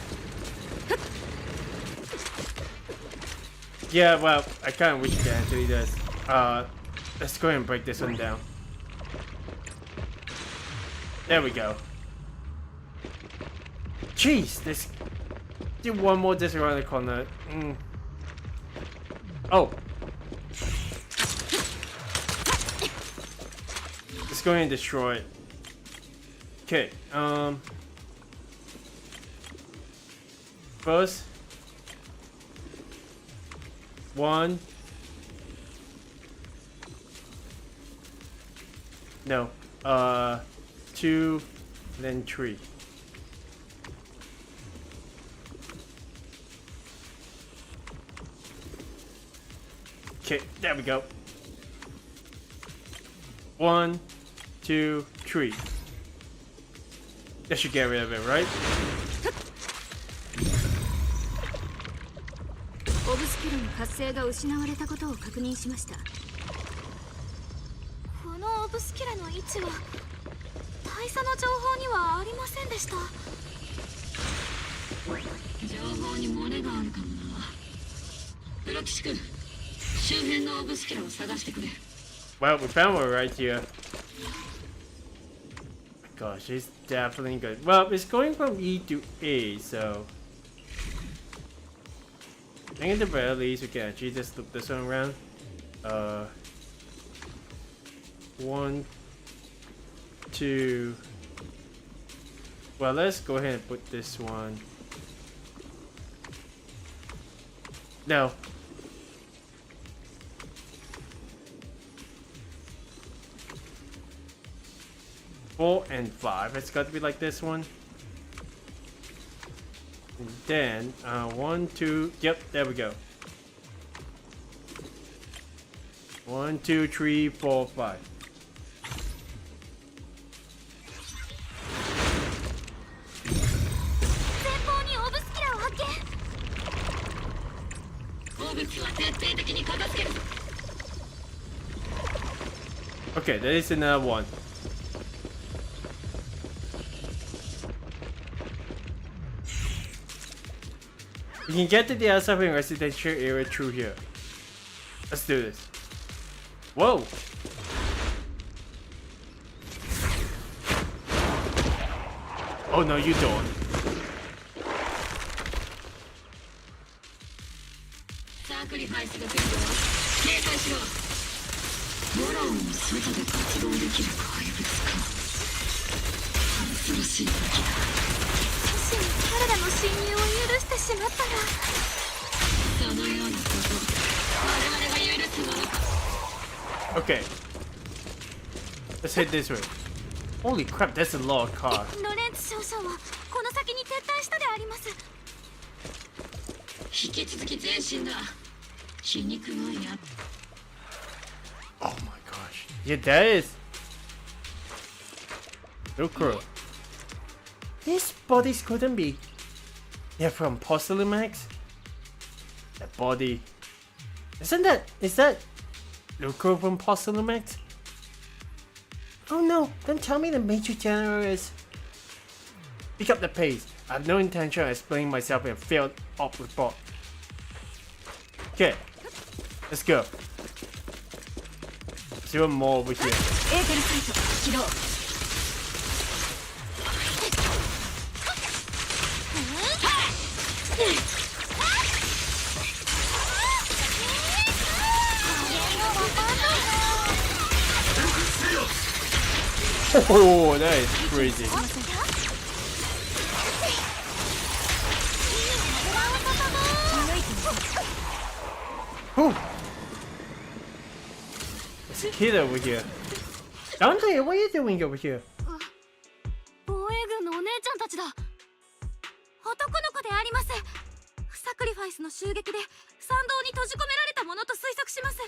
Yeah, well, I kind of wish it actually does. Let's go ahead and break this one down. There we go. Jeez, let's do one more just around the corner. Oh. Let's go ahead and destroy it. Okay, first, 1. No, 2, then 3. Okay, there we go. 1, 2, 3. That should get rid of it, right? オブスキュラの活性が失われたことを確認しました。このオブスキュラの位置は大佐の情報にはありませんでした。情報に漏れがあるかもな。プロ騎士君、周辺のオブスキュラを探してくれ。 Well, we found one right here. Gosh, it's definitely good. Well, it's going from E to A, so I think at the very least we can actually just loop this one around. 1, 2. Well, let's go ahead and put this one No. Four and 5. It's got to be like this one. And then 1, 2. Yep, there we go. 1, 2, 3, 4, 5. Okay, there is another one. You can get to the outside of the residential area through here. Let's do this. Whoa! Oh no, you don't. Okay. Let's hit this way. Holy crap, that's a lot of cars. ロレンツ少将はこの先に撤退したであります。引き続き前進だ。気に食わんや。Oh my gosh. Yeah, that is. So cool. These bodies couldn't be. They're from Porcelain Max? That body. Is that Luco from Porcelain Max? Oh no, don't tell me the major general is. Pick up the pace. I have no intention of explaining myself in a failed op report. Okay, let's go. See one more over here. Oh, that is crazy. Whew. There's a kid over here. Dante, what are you doing over here? 防衛軍のお姉ちゃんたちだ。男の子であります。サクリファイスの襲撃で参道に閉じ込められたものと推測します。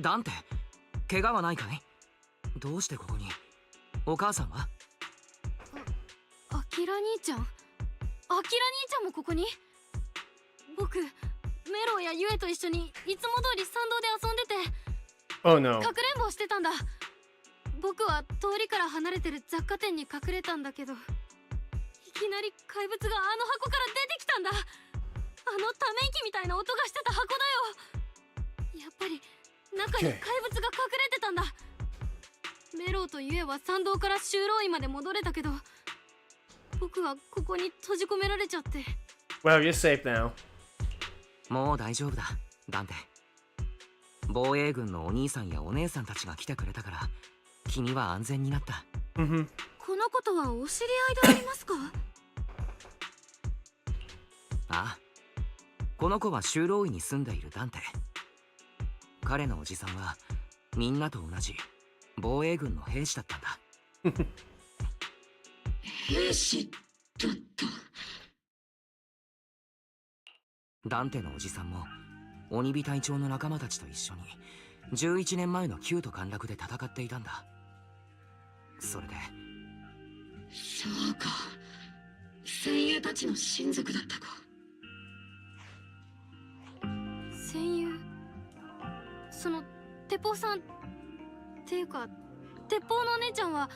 ダンテ、怪我はないかい？どうしてここに？お母さんは？アキラ兄ちゃん？アキラ兄ちゃんもここに？僕、メロやユエと一緒にいつも通り参道で遊んでて、Oh no. かくれんぼしてたんだ。僕は通りから離れてる雑貨店に隠れたんだけど、いきなり怪物があの箱から出てきたんだ。あのため息みたいな音がしてた箱だよ。やっぱり中に怪物が隠れてたんだ。メロウとユエは参道から修道院まで戻れたけど、僕はここに閉じ込められちゃって。Well, you're safe now. もう大丈夫だ、ダンテ。防衛軍のお兄さんやお姉さんたちが来てくれたから、君は安全になった。この子とはお知り合いでありますか？ああ、この子は修道院に住んでいるダンテ。彼のおじさんはみんなと同じ防衛軍の兵士だったんだ。兵士だった。ダンテのおじさんも鬼火隊長の仲間たちと一緒に11年前の旧都陥落で戦っていたんだ。それで。そうか、戦友たちの親族だったか。戦友？その鉄砲さんっていうか、鉄砲のお姉ちゃんは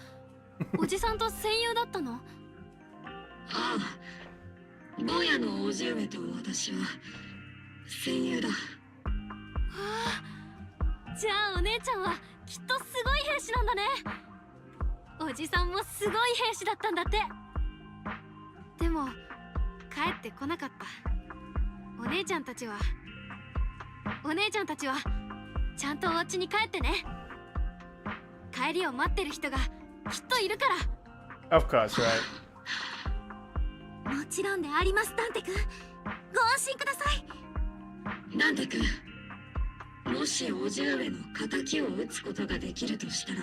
おじさんと戦友だったの？ああ、坊やのおじ上と私は戦友だ。じゃあお姉ちゃんはきっとすごい兵士なんだね。おじさんもすごい兵士だったんだって。でも帰ってこなかった。お姉ちゃんたちはちゃんとお家に帰ってね。帰りを待ってる人がきっといるから。Of course, right? もちろんであります、ダンテ君。ご安心ください。ダンテ君、もし叔父上の仇を討つことができるとしたら、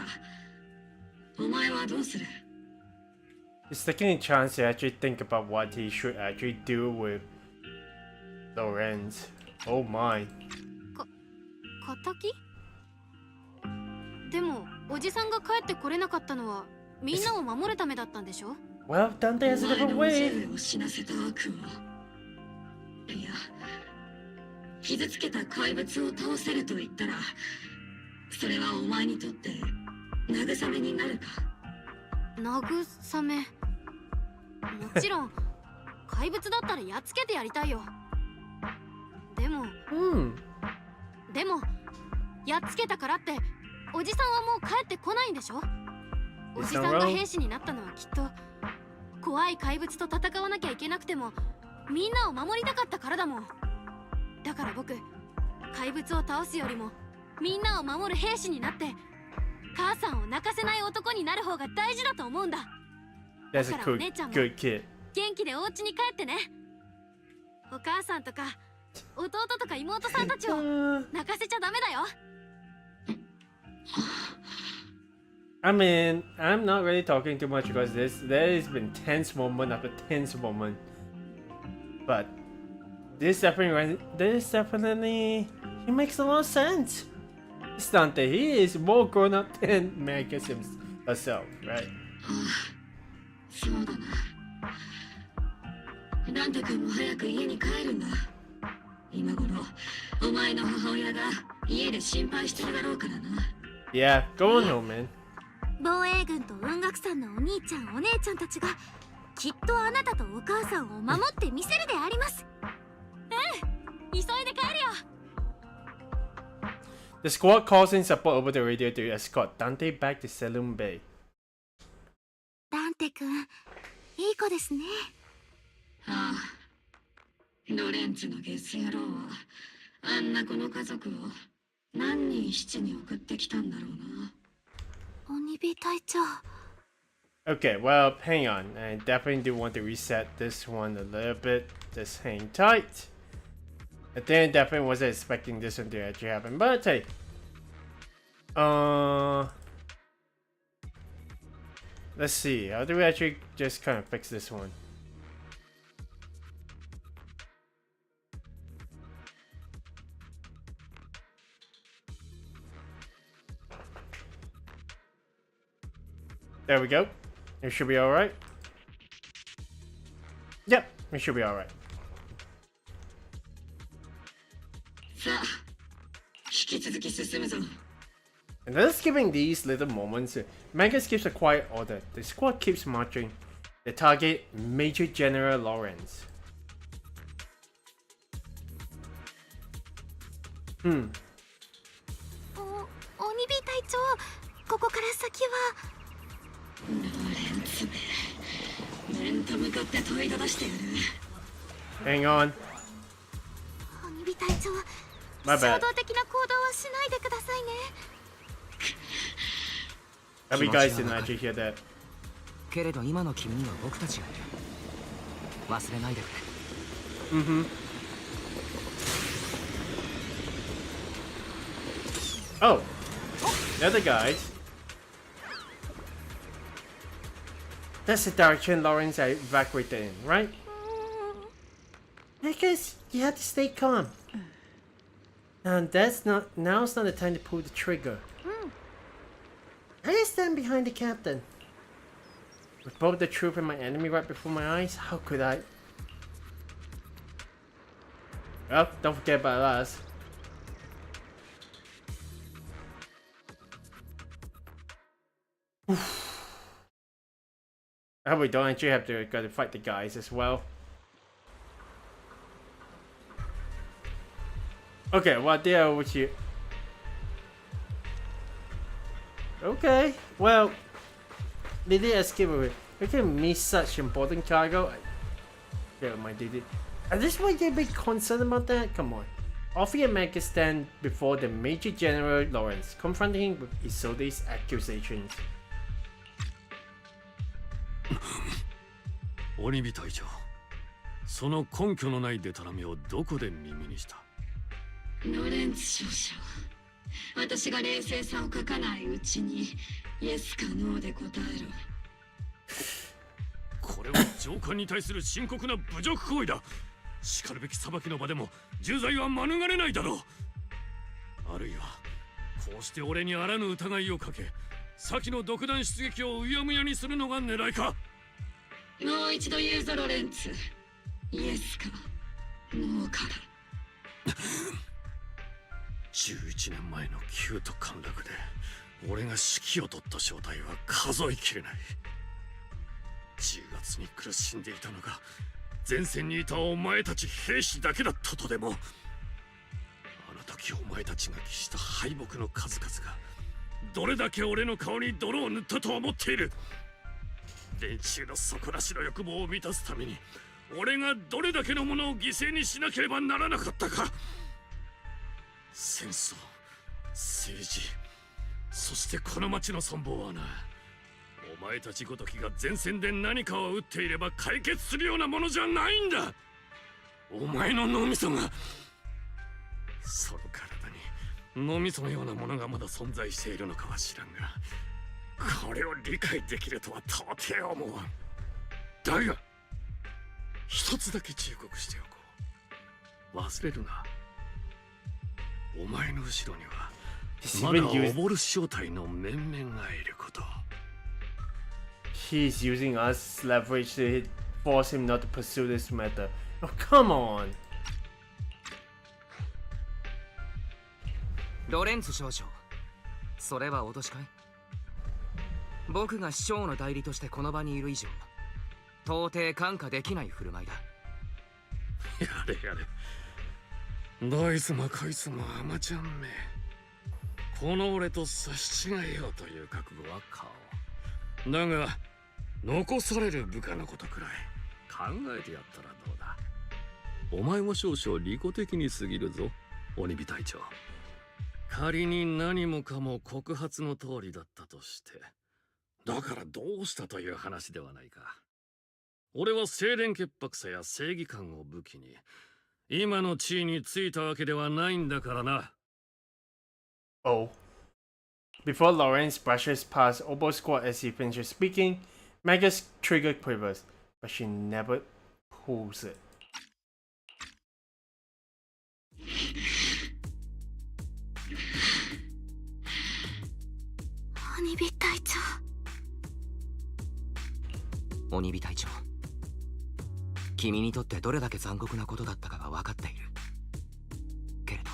お前はどうする？ He's taking a chance to actually think about what he should actually do with Lorenz. Oh my. 仇？でもおじさんが帰ってこれなかったのはみんなを守るためだったんでしょ？ Well, Dante has a different way. お前の叔父上を死なせた悪を、いや、傷つけた怪物を倒せると言ったら、それはお前にとって慰めになるか？慰め。もちろん怪物だったらやっつけてやりたいよ。でもやっつけたからっておじさんはもう帰ってこないんでしょ？おじさんが兵士になったのはきっと怖い怪物と戦わなきゃいけなくてもみんなを守りたかったからだもん。だから僕、怪物を倒すよりもみんなを守る兵士になって母さんを泣かせない男になる方が大事だと思うんだ。だからお姉ちゃんも元気でお家に帰ってね。お母さんとか弟とか妹さんたちを泣かせちゃダメだよ。I mean, I'm not really talking too much because there has been tense moment after tense moment, but this definitely he makes a lot of sense. It's Dante. He is more grown up than Marcus herself, right? そうだな。ダンテ君も早く家に帰るんだ。今頃お前の母親が家で心配してるだろうからな。Yeah, go on home, man. 防衛軍と雲岳さんのお兄ちゃんお姉ちゃんたちがきっとあなたとお母さんを守ってみせるであります。急いで帰るよ。The squad calls in support over the radio to escort Dante back to Saloon Bay. ダンテ君、いい子ですね。ああ、ロレンツのゲス野郎はあんなこの家族を何人七に送ってきたんだろうな。鬼火隊長。Okay, well, hang on. I definitely do want to reset this one a little bit. Just hang tight. I think definitely wasn't expecting this one to actually happen, but hey. Let's see. How do we actually just kind of fix this one? There we go. It should be alright. Yep, it should be alright. さあ、引き続き進むぞ。 And just giving these little moments, Magus gives a quiet order. The squad keeps marching. They target Major General Lawrence. 鬼火隊長、ここから先は。ロレンツめ、面と向かって問いただしてやる。 Hang on. 鬼火隊長、 My bad. 衝動的な行動はしないでくださいね。Hope you guys didn't actually hear that. けれど今の君には僕たちがいる。忘れないでくれ。Oh, the other guys. That's the direction Lawrence evacuated in, right? I guess you have to stay calm. Now's not the time to pull the trigger. I stand behind the captain. With both the troop and my enemy right before my eyes, how could I? Well, don't forget about us. I hope we don't actually have to go to fight the guys as well. Okay, well, they're over here. Okay, well, they did escape away. We can miss such important cargo. Never mind, they did. At this point, they're a bit concerned about that? Come on. Offie and Magus stand before the Major General Lawrence, confronting him with Isolde's accusations. 鬼火隊長、その根拠のないデタラメをどこで耳にした？ロレンツ少将、私が冷静さを欠かないうちにイエスかノーで答えろ。これは上官に対する深刻な侮辱行為だ。しかるべき裁きの場でも重罪は免れないだろう。あるいはこうして俺にあらぬ疑いをかけ、先の独断出撃をうやむやにするのが狙いか？もう一度言うぞロレンツ、イエスかノーから。11年前の旧都陥落で俺が指揮を取った正体は数えきれない。10月に苦しんでいたのが前線にいたお前たち兵士だけだったとでも、あの時お前たちが喫した敗北の数々がどれだけ俺の顔に泥を塗ったと思っている。連中の底なしの欲望を満たすために俺がどれだけのものを犠牲にしなければならなかったか。戦争、政治、そしてこの町の存亡はな、お前たちごときが前線で何かを撃っていれば解決するようなものじゃないんだ。お前の脳みそが、その体に脳みそのようなものがまだ存在しているのかは知らんが、これを理解できるとは到底思わん。だが一つだけ忠告しておこう。忘れるな。お前の後ろにはまだオボル正体の面々がいること。He's using us leverage to force him not to pursue this matter. Oh, come on. ロレンツ少将、それは脅しかい？僕が市長の代理としてこの場にいる以上、到底看過できない振る舞いだ。やれやれ、どいつもこいつもアマちゃんめ、この俺と差し違えようという覚悟は顔だが、残される部下のことくらい考えてやったらどうだ。お前も少々利己的に過ぎるぞ、鬼火隊長。仮に何もかも告発の通りだったとして、だからどうしたという話ではないか。俺は清廉潔白さや正義感を武器に今の地位についたわけではないんだからな。Oh. Before Lawrence brushes past Obol Squad as he finishes speaking, Mega's trigger quivers, but she never pulls it. 鬼火隊長。鬼火隊長、君にとってどれだけ残酷なことだったかが分かっているけれど、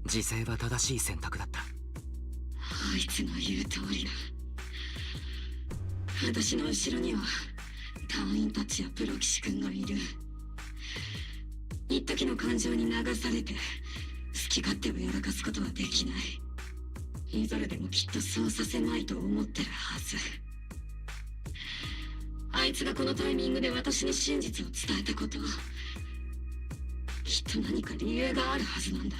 自制は正しい選択だった。あいつの言う通りだ。私の後ろには隊員たちやプロ騎士君がいる。一時の感情に流されて好き勝手をやらかすことはできない。いずれでもきっとそうさせまいと思ってるはず。あいつがこのタイミングで私に真実を伝えたこと、きっと何か理由があるはずなんだ。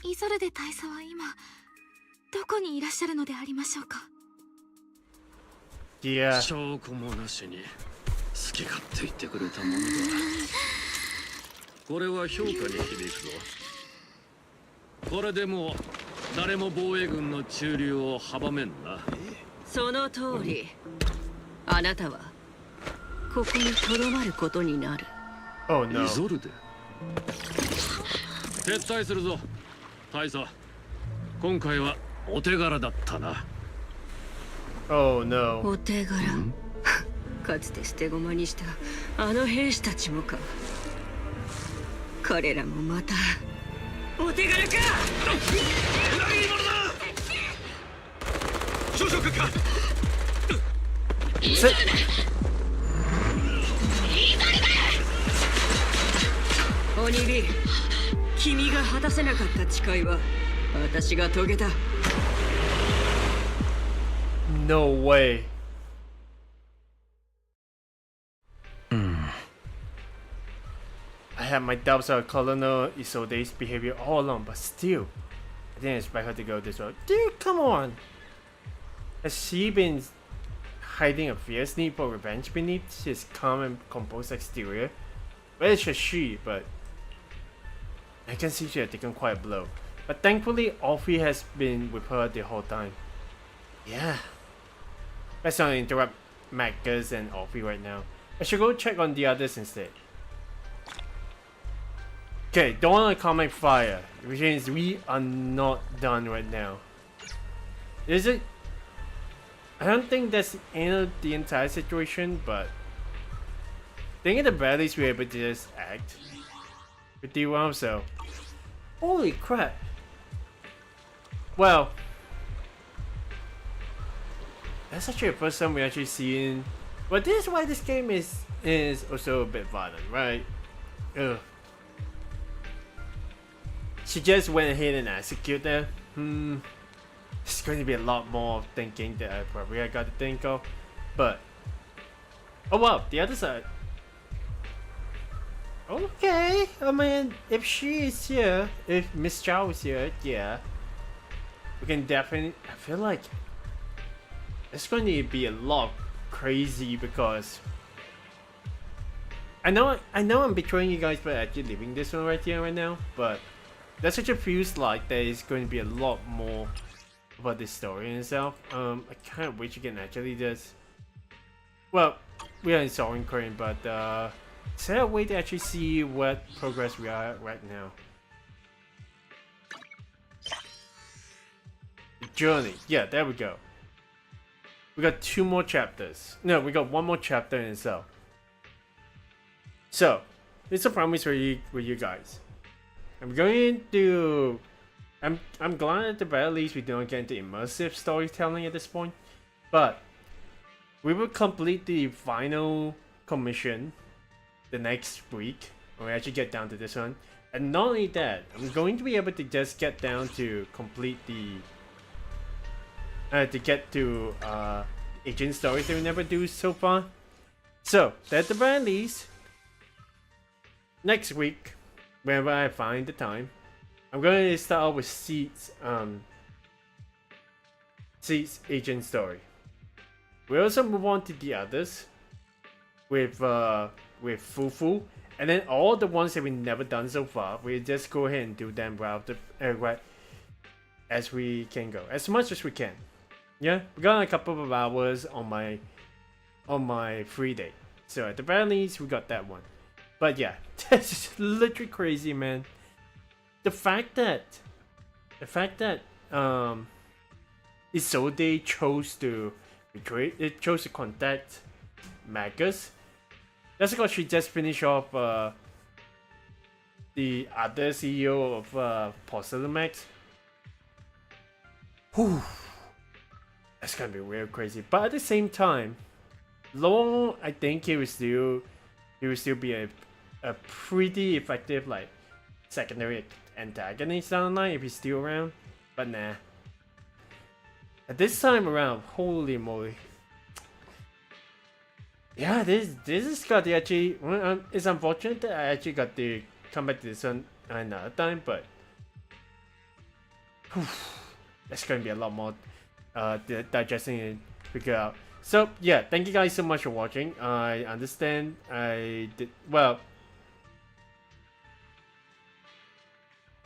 イゾルデ大佐は今どこにいらっしゃるのでありましょうか？証拠もなしに好き勝手言ってくれたものだ。これは評価に響くぞ。これでも誰も防衛軍の駐留を阻めんな。その通り、あなたはここにとどまることになる。Oh no. イゾルデ。撤退するぞ大佐。今回はお手柄だったな。Oh no. お手柄。かつて捨て駒にしたあの兵士たちもか。彼らもまたお手柄か。何者だ。少々閣下。鬼火、君が果たせなかった誓いは私が遂げた。No way. I had my doubts about Colonel Isolde's behavior all along, but still, I didn't expect her to go this route. Dude, come on! Has she been hiding a fierce need for revenge beneath his calm and composed exterior. Well, it's just she, but I can see she had taken quite a blow. But thankfully, Alfie has been with her the whole time. Yeah. Let's not interrupt Macgus and Alfie right now. I should go check on the others instead. Okay, don't want to comment fire, which means we are not done right now. Is it? I don't think that's the end of the entire situation, but I think at the very least we're able to just act pretty well, so. Holy crap. Well, that's actually the first time we're actually seeing. But this is why this game is also a bit violent, right? Ugh. She just went ahead and executed that. It's going to be a lot more thinking that I probably got to think of. But oh wow, the other side. Okay, I mean, if she is here, if Miss Chow is here, yeah, we can definitely. I feel like it's going to be a lot crazy because I know I'm betraying you guys by actually leaving this one right here right now, but that such a feels like there is going to be a lot more about this story in itself. I can't wait you can actually just. Well, we are in Soaring Crane, but is there a way to actually see what progress we are at right now? The journey. Yeah, there we go. We got 2 more chapters. No, we got 1 more chapter in itself. So, it's a promise for you guys. I'm going to. I'm glad at the very least we don't get into immersive storytelling at this point, but we will complete the final commission the next week when we actually get down to this one. And not only that, I'm going to be able to just get down to complete the to get to agent stories that we never do so far. So at the very least, next week, whenever I find the time, I'm going to start out with Seed's agent story. We also move on to the others with Fufu, and then all the ones that we never done so far, we just go ahead and do them right as we can go, as much as we can. Yeah, we got a couple of hours on my free day, so at the very least we got that one. But yeah, that's just literally crazy, man. The fact that Isolde chose to contact Magus. That's because she just finished off the other CEO of Porcelain Max. Whew. That's gonna be real crazy. But at the same time, Long, I think he will still be a pretty effective like secondary antagonist down the line if he's still around. But nah. At this time around, holy moly. Yeah, this is got to actually. It's unfortunate that I actually got to come back to this one another time, but that's gonna be a lot more digesting and figure out. So yeah, thank you guys so much for watching. I understand I did well.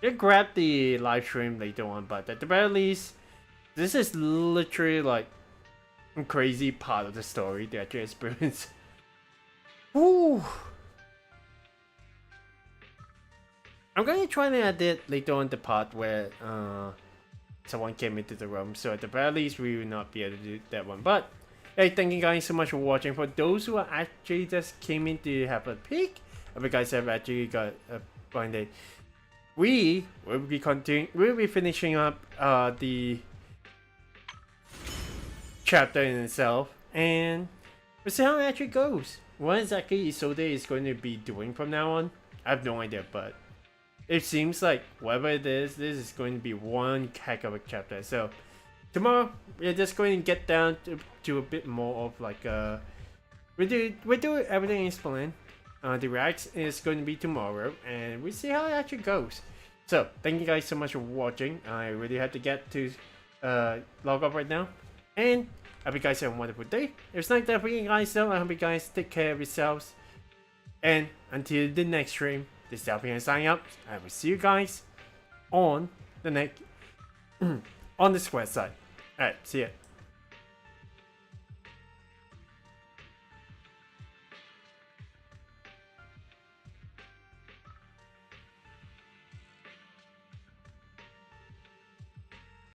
You'll grab the live stream later on, but at the very least, this is literally like a crazy part of the story that I actually experienced. Woo! I'm going to try and edit later on the part where someone came into the room, so at the very least we will not be able to do that one. But hey, thank you guys so much for watching. For those who are actually just came in to have a peek, if you guys have actually got a blind date, we will be we'll be finishing up the chapter in itself, and we'll see how it actually goes. What exactly Isolde is going to be doing from now on, I have no idea, but it seems like whatever it is, this is going to be one heck of a chapter. So tomorrow we're just going to get down to a bit more of like we do everything is planned. The reacts is going to be tomorrow, and we see how it actually goes. So thank you guys so much for watching. I really have to get to log off right now, and I hope you guys have a wonderful day. If it's like that for you guys though, I hope you guys take care of yourselves. And until the next stream, this is Delphin signing up. I will see you guys on the next on the square side. Alright, see ya.